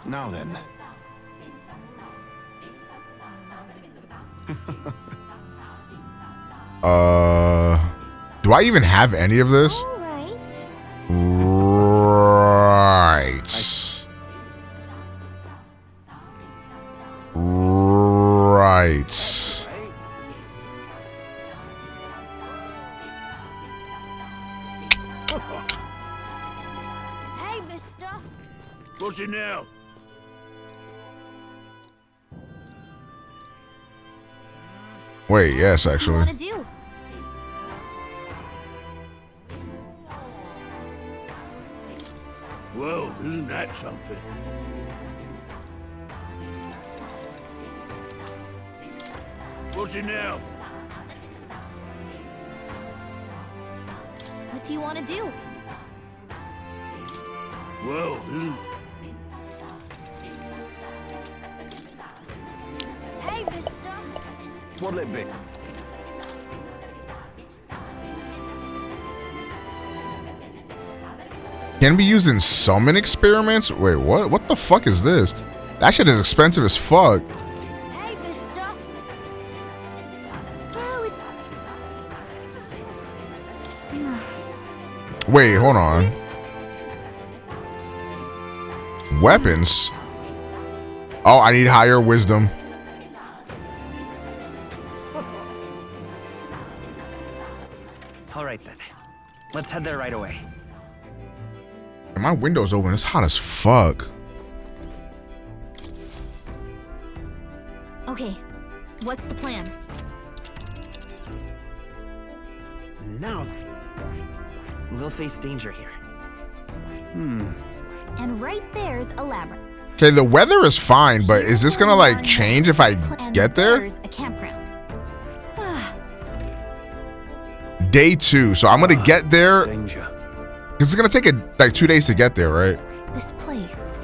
Now then. Do I even have any of this? Right. Hey, mister. What's it now? Wait, yes, actually. What do you want to do? Whoa, isn't that something? What's it now? What do you want to do? Whoa, isn't... Hey, mister. What'll it be? Can be used in summon experiments? Wait, what? What the fuck is this? That shit is expensive as fuck. Hey, mister. Wait, hold on. Weapons? Oh, I need higher wisdom. All right then. Let's head there right away. My window's open. It's hot as fuck. Okay, what's the plan? Now we'll face danger here. And right there's a labyrinth. Okay, the weather is fine, but is this gonna like change if I get there? There's a campground. Day 2, so I'm gonna get there. Danger. It's gonna take like 2 days to get there, right? This place.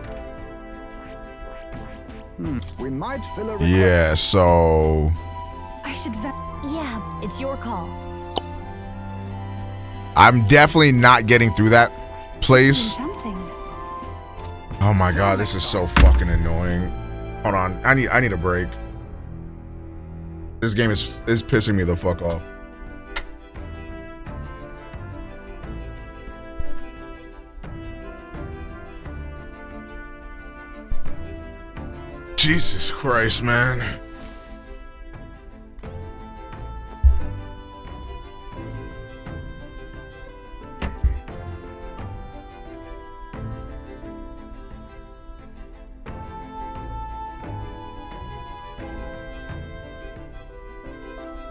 We might fill a Yeah, so I should Yeah, it's your call. I'm definitely not getting through that place. Tempting. Oh my god, this is so fucking annoying. Hold on, I need a break. This game is pissing me the fuck off. Jesus Christ, man.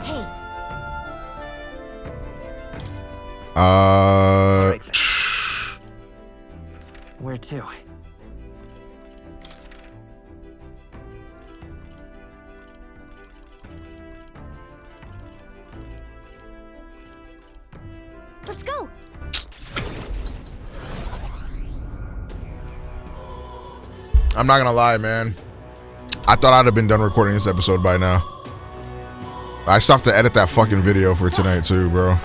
Hey. Where to? Let's go. I'm not gonna lie, man. I thought I'd have been done recording this episode by now. I still have to edit that fucking video for tonight too, bro.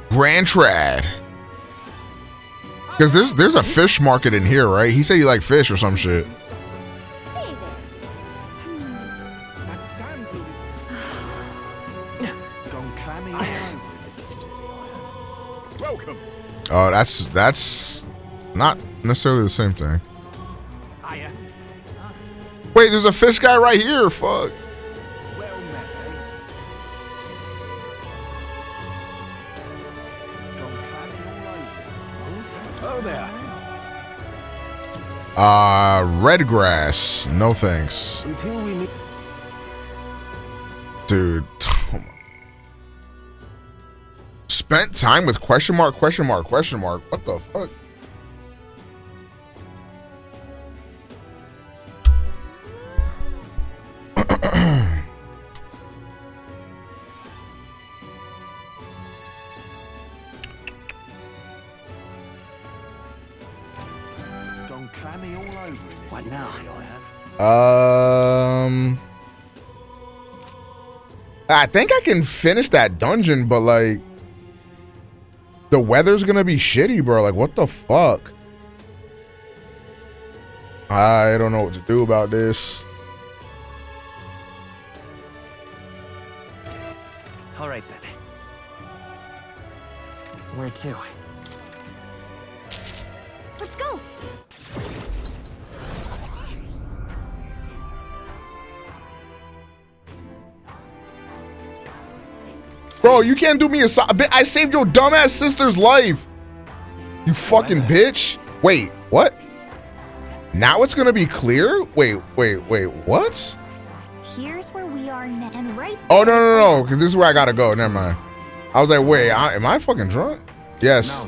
Grand Trad. Because there's a fish market in here, right? He said he liked fish or some shit. Welcome. Oh, that's not necessarily the same thing. Wait, there's a fish guy right here. Fuck. Oh there. Red grass. No thanks. Until we meet. Dude. Spent time with question mark, question mark, question mark. What the fuck? Gone clammy all over in this. What now? I think I can finish that dungeon, but like the weather's gonna be shitty, bro. Like, what the fuck? I don't know what to do about this. All right then. Where to? Let's go. Bro, you can't do me a side. I saved your dumbass sister's life. You fucking bitch. Wait, what? Now it's gonna be clear? Wait, what? Here's where we are now, and right. Oh, no, because this is where I gotta go. Never mind. I was like, wait, am I fucking drunk? Yes.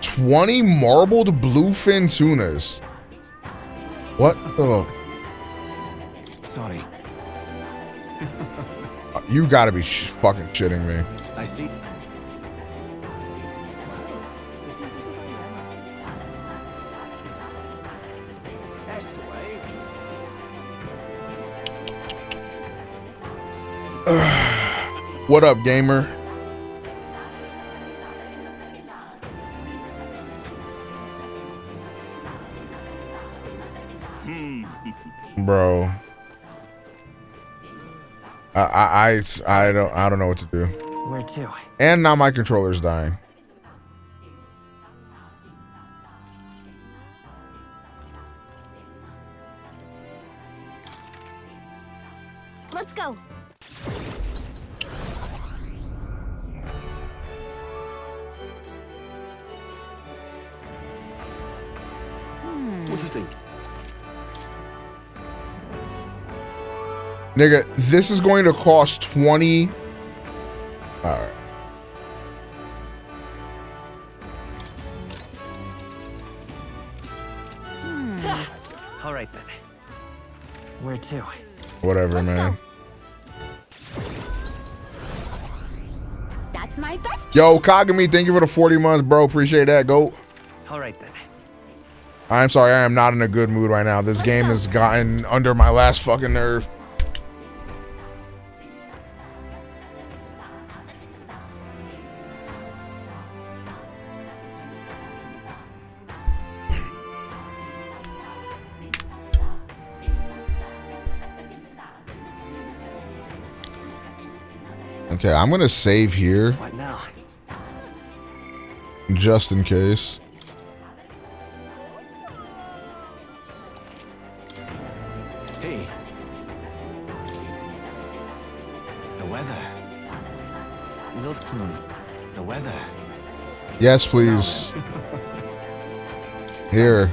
20 marbled bluefin tunas. What the? Sorry. You gotta be fucking shitting me. I see. That's the way. What up, gamer? Bro. I don't know what to do. Where to? And now my controller's dying. Let's go. What do you think? Nigga, this is going to cost 20. All right. All right then. Where to? Whatever, man. That's my best. Yo, Kagami, thank you for the 40 months, bro. Appreciate that. Go. All right then. I'm sorry, I am not in a good mood right now. This game has gotten under my last fucking nerve. Okay, I'm gonna save here. What now? Just in case. Hey. The weather. The weather. Yes, please. Here.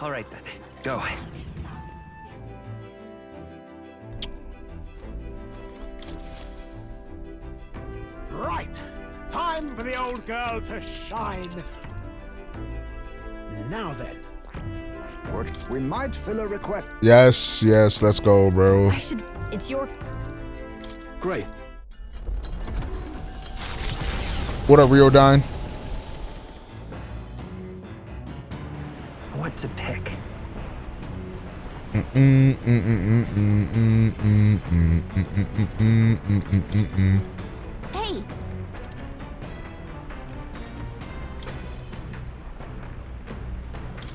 All right then, go. Right. Time for the old girl to shine. Now then. What? We might fill a request. Yes, yes, let's go, bro. It's your. Great. What up, Riodine? What to pick? Hey.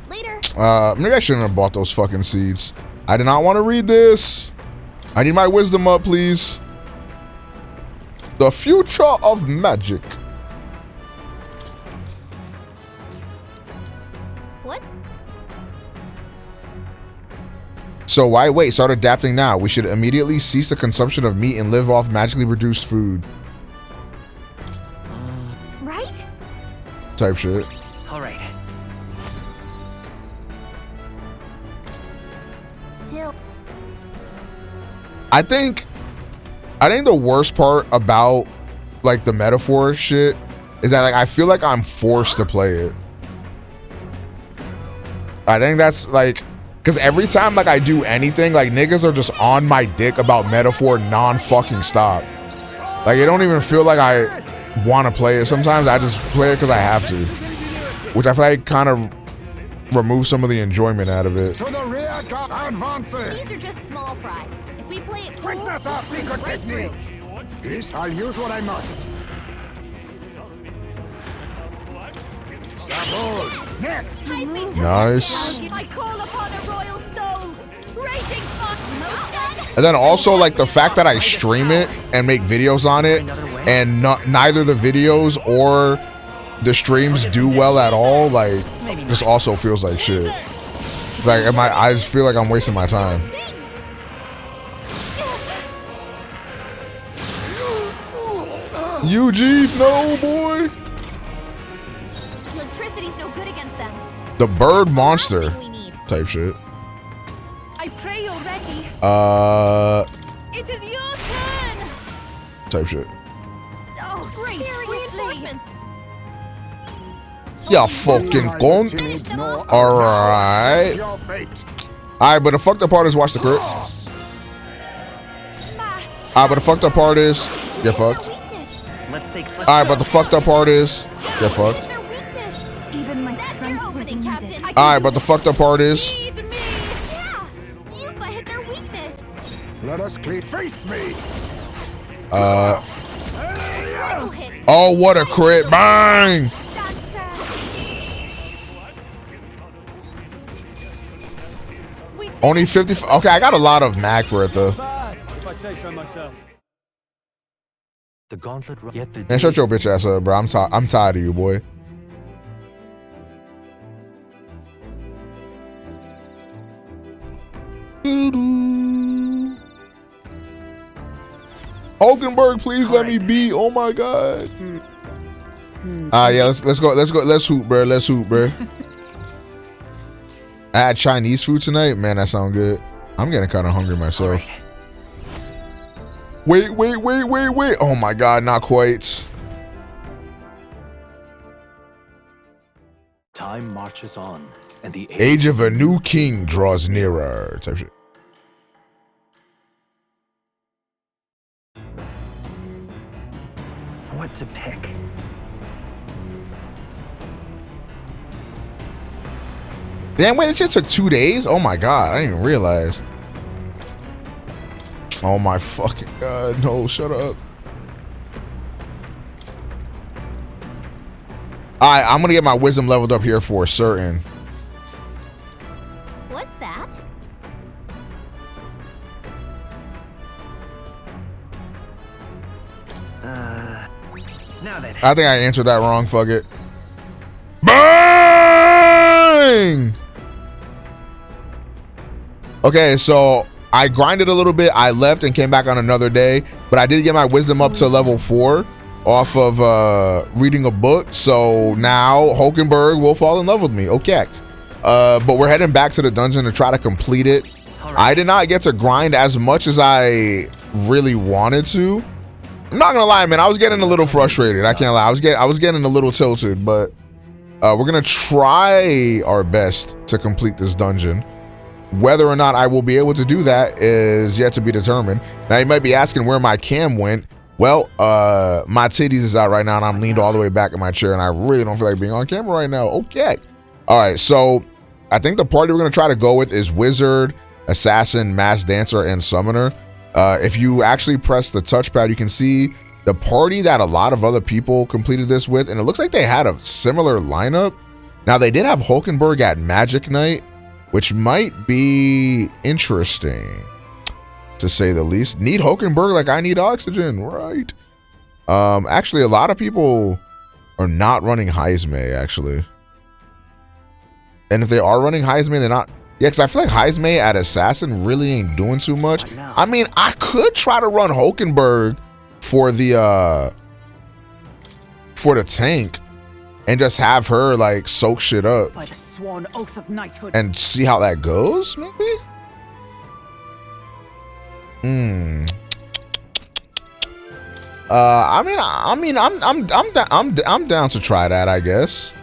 Later. Maybe I shouldn't have bought those fucking seeds. I did not want to read this. I need my wisdom up, please. The future of magic. What? So why wait? Start adapting now. We should immediately cease the consumption of meat and live off magically produced food. Right? Type shit. All right. Still. I think the worst part about like the metaphor shit is that like I feel like I'm forced to play it. I think that's like, because every time like I do anything, like niggas are just on my dick about metaphor non-fucking stop. Like it don't even feel like I want to play it. Sometimes I just play it because I have to, which I feel like kind of removes some of the enjoyment out of it. To the rear guard advancing. These are just small fry. If we play it cool, Witness our we'll secret break through. technique. This I'll use what I must. Sabot. Next. Nice. I call upon a royal soul. Raging fire. And then also like the fact that I stream it and make videos on it, and neither the videos or the streams do well at all, like just also feels like shit. It's like I just feel like I'm wasting my time. UG, no boy. Electricity's no good against them. The bird monster type shit. I pray you're ready. It is your turn. Type shit. Oh, great reinforcements. Yeah, fucking cunt. Alright. Alright, but the fucked up part is watch the crit. Alright, but the fucked up part is get fucked. Alright, but the fucked up part is get fucked. Even my strength would be needed. Alright, but the fucked up part is Yeah, Yupa hit their weakness. Let us cleave. Face me. oh, what a crit. Bang! Only 50. Okay, I got a lot of mag for it though. If I say so myself. The gauntlet. Yet the Man, shut your bitch ass up, bro. I'm tired of you, boy. Hulkenberg, please let me be. Oh my god. Yeah, let's go. Let's hoop, bro. Let's hoop, bro. I had Chinese food tonight. Man, that sound good. I'm getting kind of hungry myself. Wait. Oh my god, not quite. time marches on, and the age of a new king draws nearer. Type shit. what to pick. Damn, wait, this shit took 2 days? Oh my god, I didn't even realize. Oh my fucking god, no, shut up. Alright, I'm gonna get my wisdom leveled up here for certain. What's that? Now then. I think I answered that wrong, fuck it. Bang! Okay, so I grinded a little bit. I left and came back on another day, but I did get my wisdom up to level 4 off of reading a book. So now Hulkenberg will fall in love with me. Okay. But we're heading back to the dungeon to try to complete it. I did not get to grind as much as I really wanted to. I'm not gonna lie, man. I was getting a little frustrated. I can't lie. I was getting a little tilted, but we're gonna try our best to complete this dungeon. Whether or not I will be able to do that is yet to be determined. Now you might be asking where my cam went. Well, my titties is out right now and I'm leaned all the way back in my chair and I really don't feel like being on camera right now. Okay. All right, so I think the party we're gonna try to go with is Wizard, Assassin, Mass Dancer, and Summoner. If you actually press the touchpad, you can see the party that a lot of other people completed this with, and it looks like they had a similar lineup. Now they did have Hulkenberg at Magic Night, which might be interesting, to say the least. Need Hulkenberg like I need oxygen, right? Actually, a lot of people are not running Jxmyhighroller, actually. And if they are running Jxmyhighroller, they're not. Yeah, because I feel like Jxmyhighroller at Assassin really ain't doing too much. I mean, I could try to run Hulkenberg for the tank and just have her like soak shit up. By the sworn oath of knighthood. And see how that goes, maybe? I'm down to try that, I guess.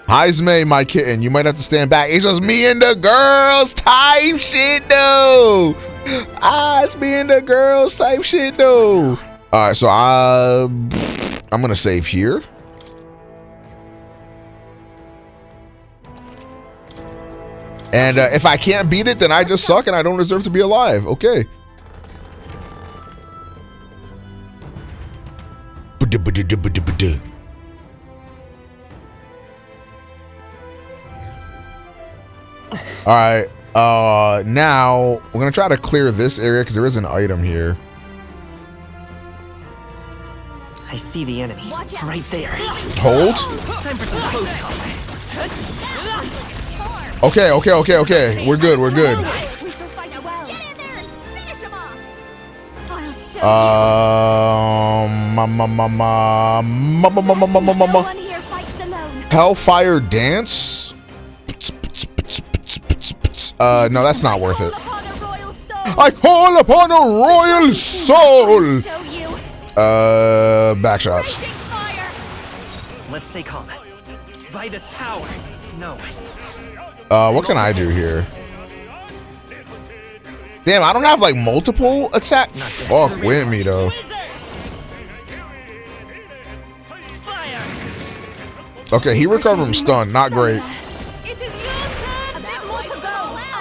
Jxmyhighroller, my kitten, you might have to stand back. It's just me and the girls type shit though. It's me and the girls type shit though. All right, so I'm gonna save here. And if I can't beat it, then I just suck and I don't deserve to be alive. Okay. All right. Now we're gonna try to clear this area because there is an item here. I see the enemy right there. Hold. Time for some close combat. Okay. We're good. We shall fight well. Get in there! Finish him off! I'll show you. Hellfire Dance. No, that's not worth it. I call upon a royal soul. Back shots. Let's stay calm. By this power. No. What can I do here? Damn, I don't have like multiple attacks. Fuck with me though. Okay, he recovered from stun. Not great.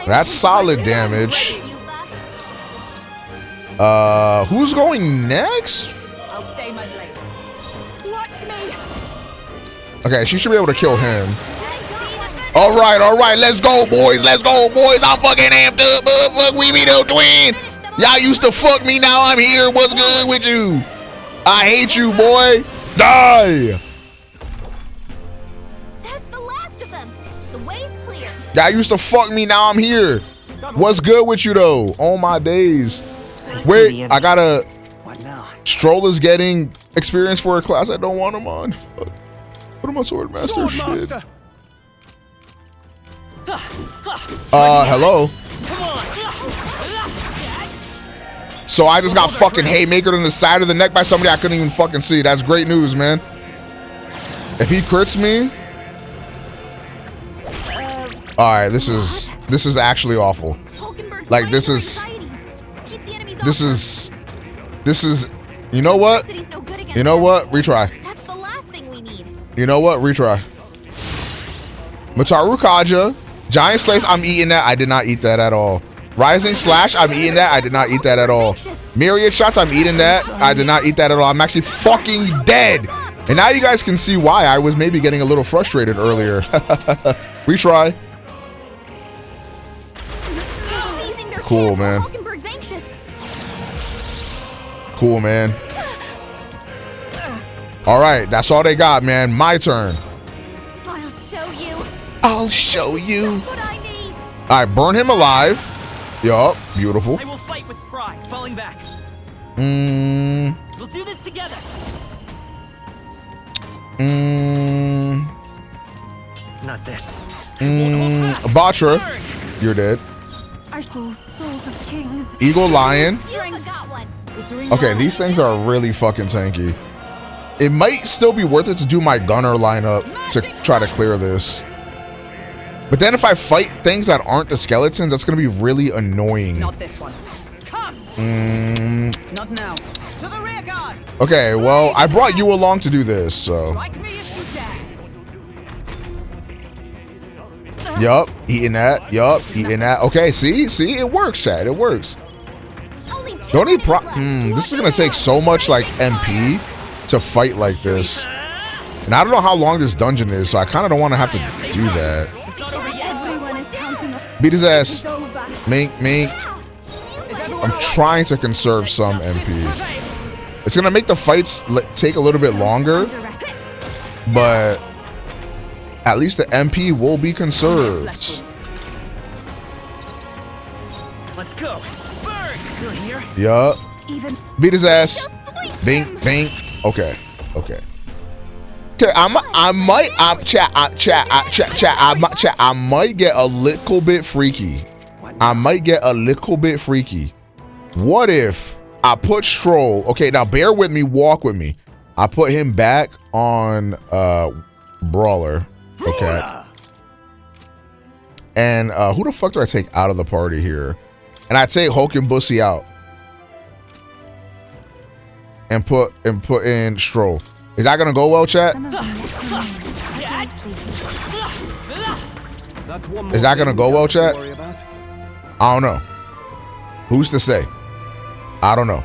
That's solid damage. Who's going next? I'll stay my blade. Watch me. Okay, she should be able to kill him. All right, let's go, boys. I'm fucking amped up, fuck we me though, twin. Y'all used to fuck me, now I'm here. What's good with you? I hate you, boy. Die. That's the last of them. The way's clear. Y'all used to fuck me, now I'm here. What's good with you though? Oh my days. Wait, I gotta. Stroller's getting experience for a class I don't want him on. Fuck. What am I, Swordmaster? Shit. Hello. So I just got fucking haymakered in the side of the neck by somebody I couldn't even fucking see. That's great news, man. If he crits me, all right, this is actually awful. Like this is, you know what? You know what? Retry. That's the last thing we need. You know what? Retry. Mataru Kaja. Giant Slice, I'm eating that. I did not eat that at all. Rising Slash, I'm eating that. I did not eat that at all. Myriad Shots, I'm eating that. I did not eat that at all. I'm actually fucking dead. And now you guys can see why I was maybe getting a little frustrated earlier. Retry. Cool, man. Cool, man. All right, that's all they got, man. My turn. I'll show you. I'll show you. That's what I need. All right, burn him alive. Yup, beautiful. I will fight with pride, falling back. We'll do this together. Not this. Batra, you're dead. Souls of Kings. Eagle Lion. Got one. Okay, these things are really fucking tanky. It might still be worth it to do my gunner lineup to try to clear this. But then if I fight things that aren't the skeletons, that's gonna be really annoying. Not this one. Come. Not now. To the rear guard. Okay, well, I brought you along to do this, so. Strike me if you dare. Yup, eating that. Yup, eating that. Okay, see, it works, Chad. It works. Don't need this is gonna take so much like MP to fight like this. And I don't know how long this dungeon is, so I kind of don't want to have to do that. Beat his ass. Mink, mink. I'm trying to conserve some MP. It's gonna make the fights take a little bit longer, but at least the MP will be conserved. Let's go. Bird, still here? Yup. Beat his ass. Bink, bink. Okay. Okay. Okay. I might get a little bit freaky. I might get a little bit freaky. What if I put Stroll? Okay, now bear with me. Walk with me. I put him back on Brawler. Okay. And who the fuck do I take out of the party here? And I take Hulk and Bussy out. And put in Stroll. Is that gonna go well, chat? Is that gonna go well, chat? I don't know. Who's to say? I don't know.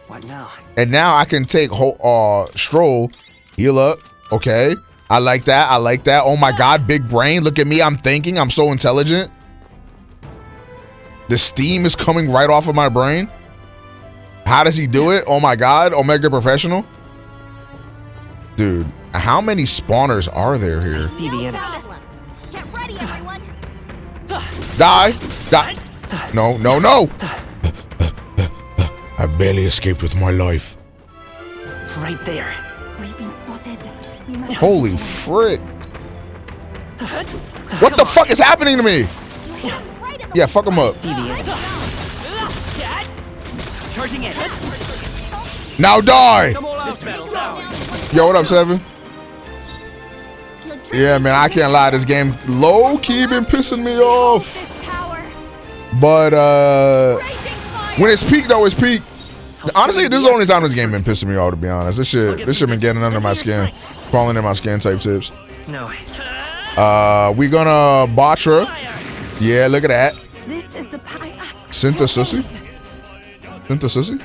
What now? And now I can take Stroll, heal up. Okay. I like that. I like that. Oh my God, big brain. Look at me. I'm thinking. I'm so intelligent. The steam is coming right off of my brain. How does he do it? Oh my God, Omega Professional. Dude, how many spawners are there here? See the enemy. Get ready, everyone. Die. Die. No, no, no. I barely escaped with my life. Right there. We've been spotted. We must Holy frick. What the fuck is happening to me? Yeah, fuck him up. See the enemy. Charging in. Now die. Yo, what up, Seven? Yeah, man, I can't lie. This game low-key been pissing me off. But when it's peak, though, it's peak. Honestly, this is the only time this game been pissing me off, to be honest. This shit been getting under my skin. Crawling in my skin type tips. No. We gonna Batra. Yeah, look at that. This is the Synthesissy? Synthesissy?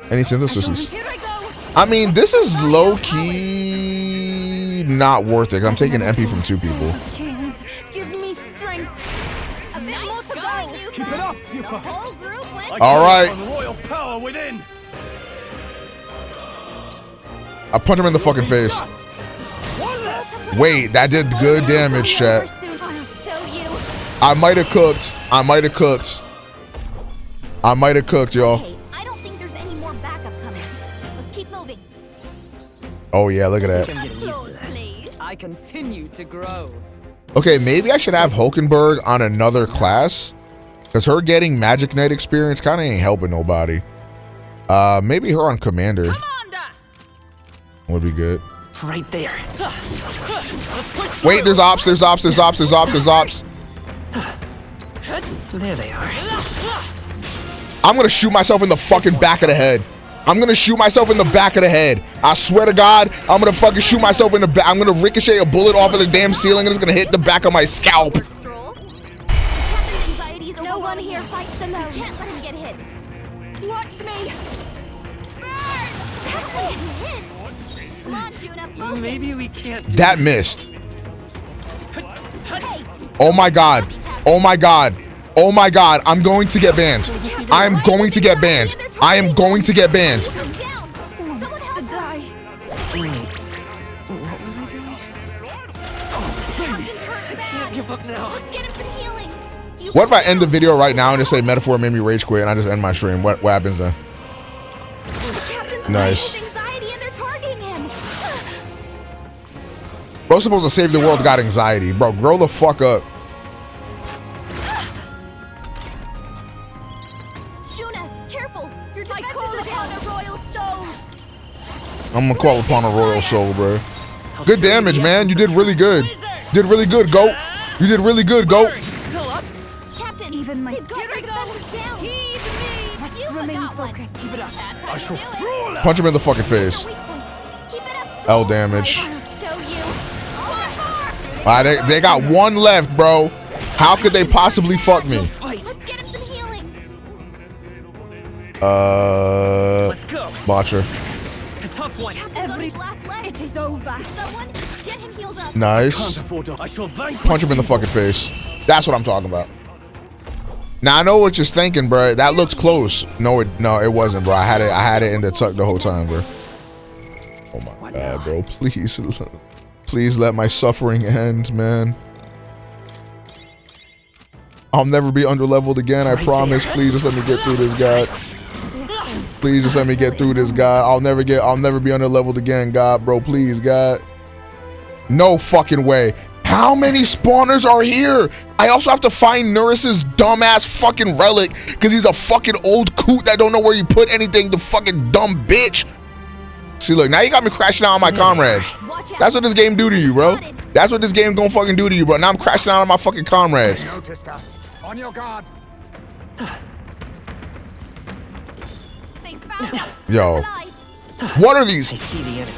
Any synthesises? I mean, this is low-key not worth it. I'm taking MP from 2 people. Kings, give me strength. A bit more to go. Keep it up, you The whole group went. All right. Royal power within. I punch him in the fucking face. Wait, that did good damage, chat. I'll show you. I might have cooked. I might have cooked. I might have cooked, y'all. Hey, I don't think there's any more backup coming. Let's keep moving. Oh, yeah, look at that. I continue to grow. Okay, maybe I should have Hulkenberg on another class. Because her getting Magic Knight experience kind of ain't helping nobody. Maybe her on Commander. Would be good. Right there. Wait, there's ops, there's ops, there's ops, there's ops, there's ops. There they are. I'm gonna shoot myself in the fucking back of the head. I'm gonna shoot myself in the back of the head. I swear to God, I'm gonna fucking shoot myself in the back. I'm gonna ricochet a bullet off of the damn ceiling and it's gonna hit the back of my scalp. No one here fights alone. You can't let him get hit. Watch me. Burn! That way it's hit. Come on, Juna, focus. Maybe we can't do That this. missed. Hey, Oh my God. Oh my God. Oh my God. I'm going to get banned. I am going to get banned. I am going to get banned. someone help her. Wait, what was I doing? I can't give up now. Let's get him some healing. What if I end the video right now and just say Metaphor made me rage quit and I just end my stream? What happens then? Nice. Anxiety and they're targeting him. Bro's supposed to save the world, got anxiety. Bro, grow the fuck up. Juna, careful. Your defenses are down. A royal soul. I'm gonna call upon a royal soul, bro. Good damage, man. You did really good. Did really good, GOAT. You did really good, GOAT. Captain, Even my spirit goes down. Heed me. Let's You remain got one. focused. Keep it up. I shall throw that. Punch him in the fucking face. Keep it up. L damage. I'll show you. They got one left, bro. How could they possibly fuck me? Let's get him some healing. Let's go. Botcher. A tough one. It is over. Someone get him healed up. Nice. I shall vanquish. Punch him in the fucking face. That's what I'm talking about. Now I know what you're thinking, bro. That looks close. No, it wasn't, bro. I had it in the tuck the whole time, bro. Oh my God, bro. Please let my suffering end, man. I'll never be underleveled again, I promise. Please just let me get through this, God. Please just let me get through this, God. I'll never be underleveled again, God, bro. Please, God. No fucking way. How many spawners are here? I also have to find Nurse's dumbass fucking relic because he's a fucking old coot that don't know where you put anything, the fucking dumb bitch. See, look, now you got me crashing out on my comrades. That's what this game do to you, bro. That's what this game gonna fucking do to you, bro. Now I'm crashing out on my fucking comrades. Noticed us. On your guard. They found us. Yo. What are these? I see the enemy.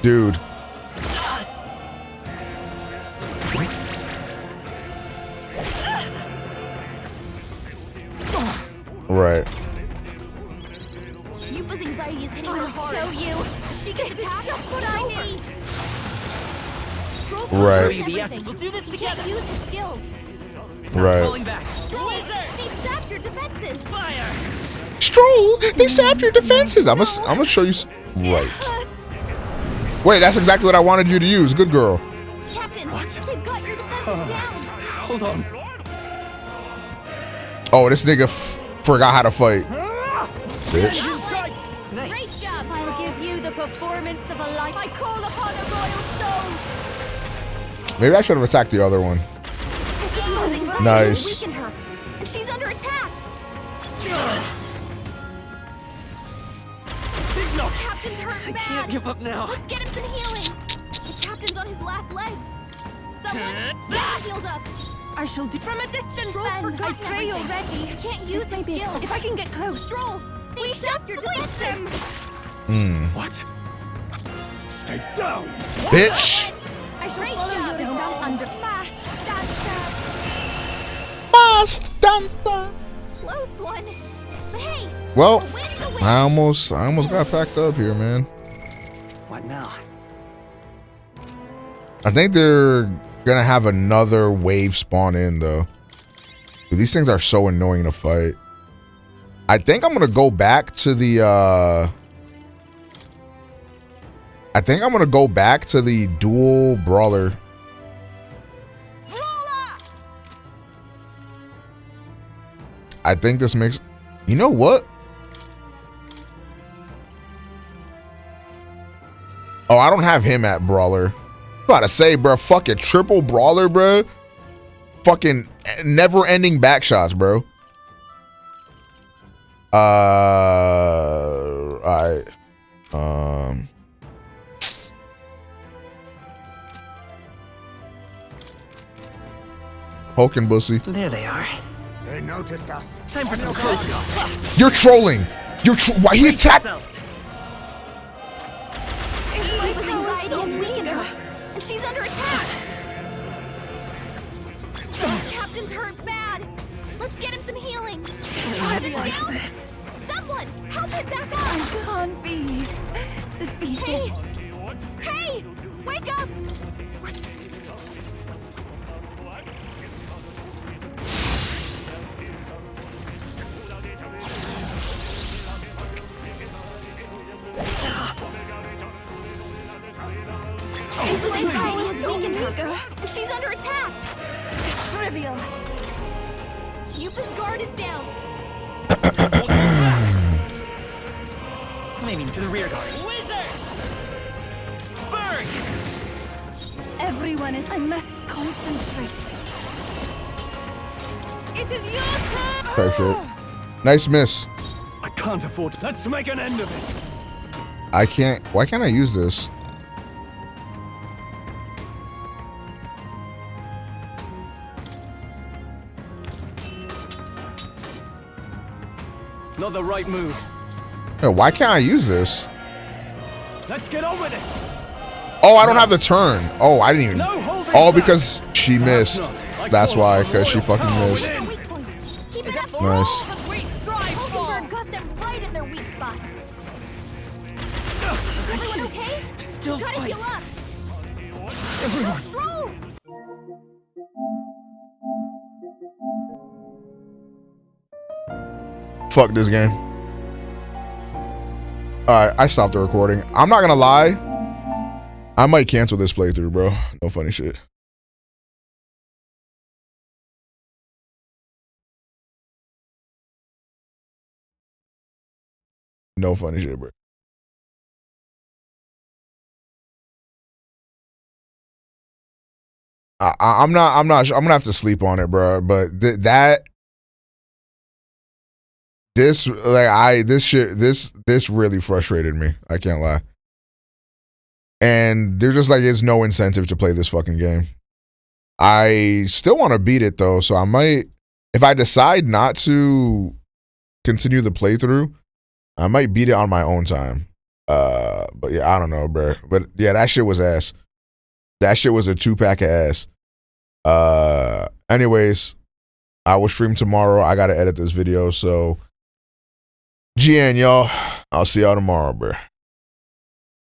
Dude. Right. Yupa's anxiety is hitting her hard. Show you. She gets attacked. Just what I need. Right. We'll do this together. Use his skills. Right. Falling back. They sapped your defenses. Fire. Stroll, they sapped your defenses. I'm gonna show you. Right. Wait, that's exactly what I wanted you to use. Good girl. Captain, they've got your defenses down. Hold on. Oh, this nigga forgot how to fight. Bitch. Great job. I'll give you the performance of a life. I call upon a royal soul. Maybe I should have attacked the other one. Nice. Weakened her, and she's under attack. Captain's hurt bad. Can't give up now. Let's get him some healing. The captain's on his last legs. Someone get him healed up. I shall do from a distance then. I pray you're ready. You can't use This may be skills. if I can get close. Stroll. We shall sweep them. What? Stay down. Bitch. I shall follow your example. Under fast Dancer. close one. But hey, Well, a win's a win. I almost got packed up here, man. What now? I think they're gonna have another wave spawn in though. Dude, these things are so annoying to fight. I think I'm gonna go back to the dual brawler. I think this makes, you know what? Oh, I don't have him at brawler. I'm about to say, bro, fucking triple brawler, bro. Fucking never-ending back shots, bro. Alright. Poking bussy. There they are. They noticed us. Time for some close. You're trolling. Why he attacked? Liva's anxiety has weakened her, and she's under attack. The captain's hurt bad. Let's get him some healing. Someone, help him back up. I can't be defeated. Hey, wake up. Liva's anxiety has weakened her, and she's under attack. Trivial. Yupa's guard is down. Maybe to the rear guard. Wizard! Burn! Everyone is. I must concentrate. It is your turn. Type shit. Nice miss. I can't afford. Let's make an end of it. I can't. Why can't I use this? Not the right move. Hey, why can't I use this? Let's get on with it. Oh, I don't have the turn. Oh, I didn't even. Oh, because she missed. That's why, because she fucking missed. Nice. Hulkenberg got them right in their weak spot. Is everyone okay? Still Try to fight. heal up. Everyone. Strong. Fuck this game. Alright, I stopped the recording. I'm not gonna lie. I might cancel this playthrough, bro. No funny shit. No funny shit, bro. I'm not sure. I'm gonna have to sleep on it, bro. But this really frustrated me. I can't lie. And there's just like, there's no incentive to play this fucking game. I still want to beat it though, so I might, if I decide not to continue the playthrough, I might beat it on my own time. But yeah, I don't know, bro. But yeah, that shit was ass. That shit was a 2-pack of ass. Anyways, I will stream tomorrow. I gotta edit this video, so GN, y'all. I'll see y'all tomorrow, bro.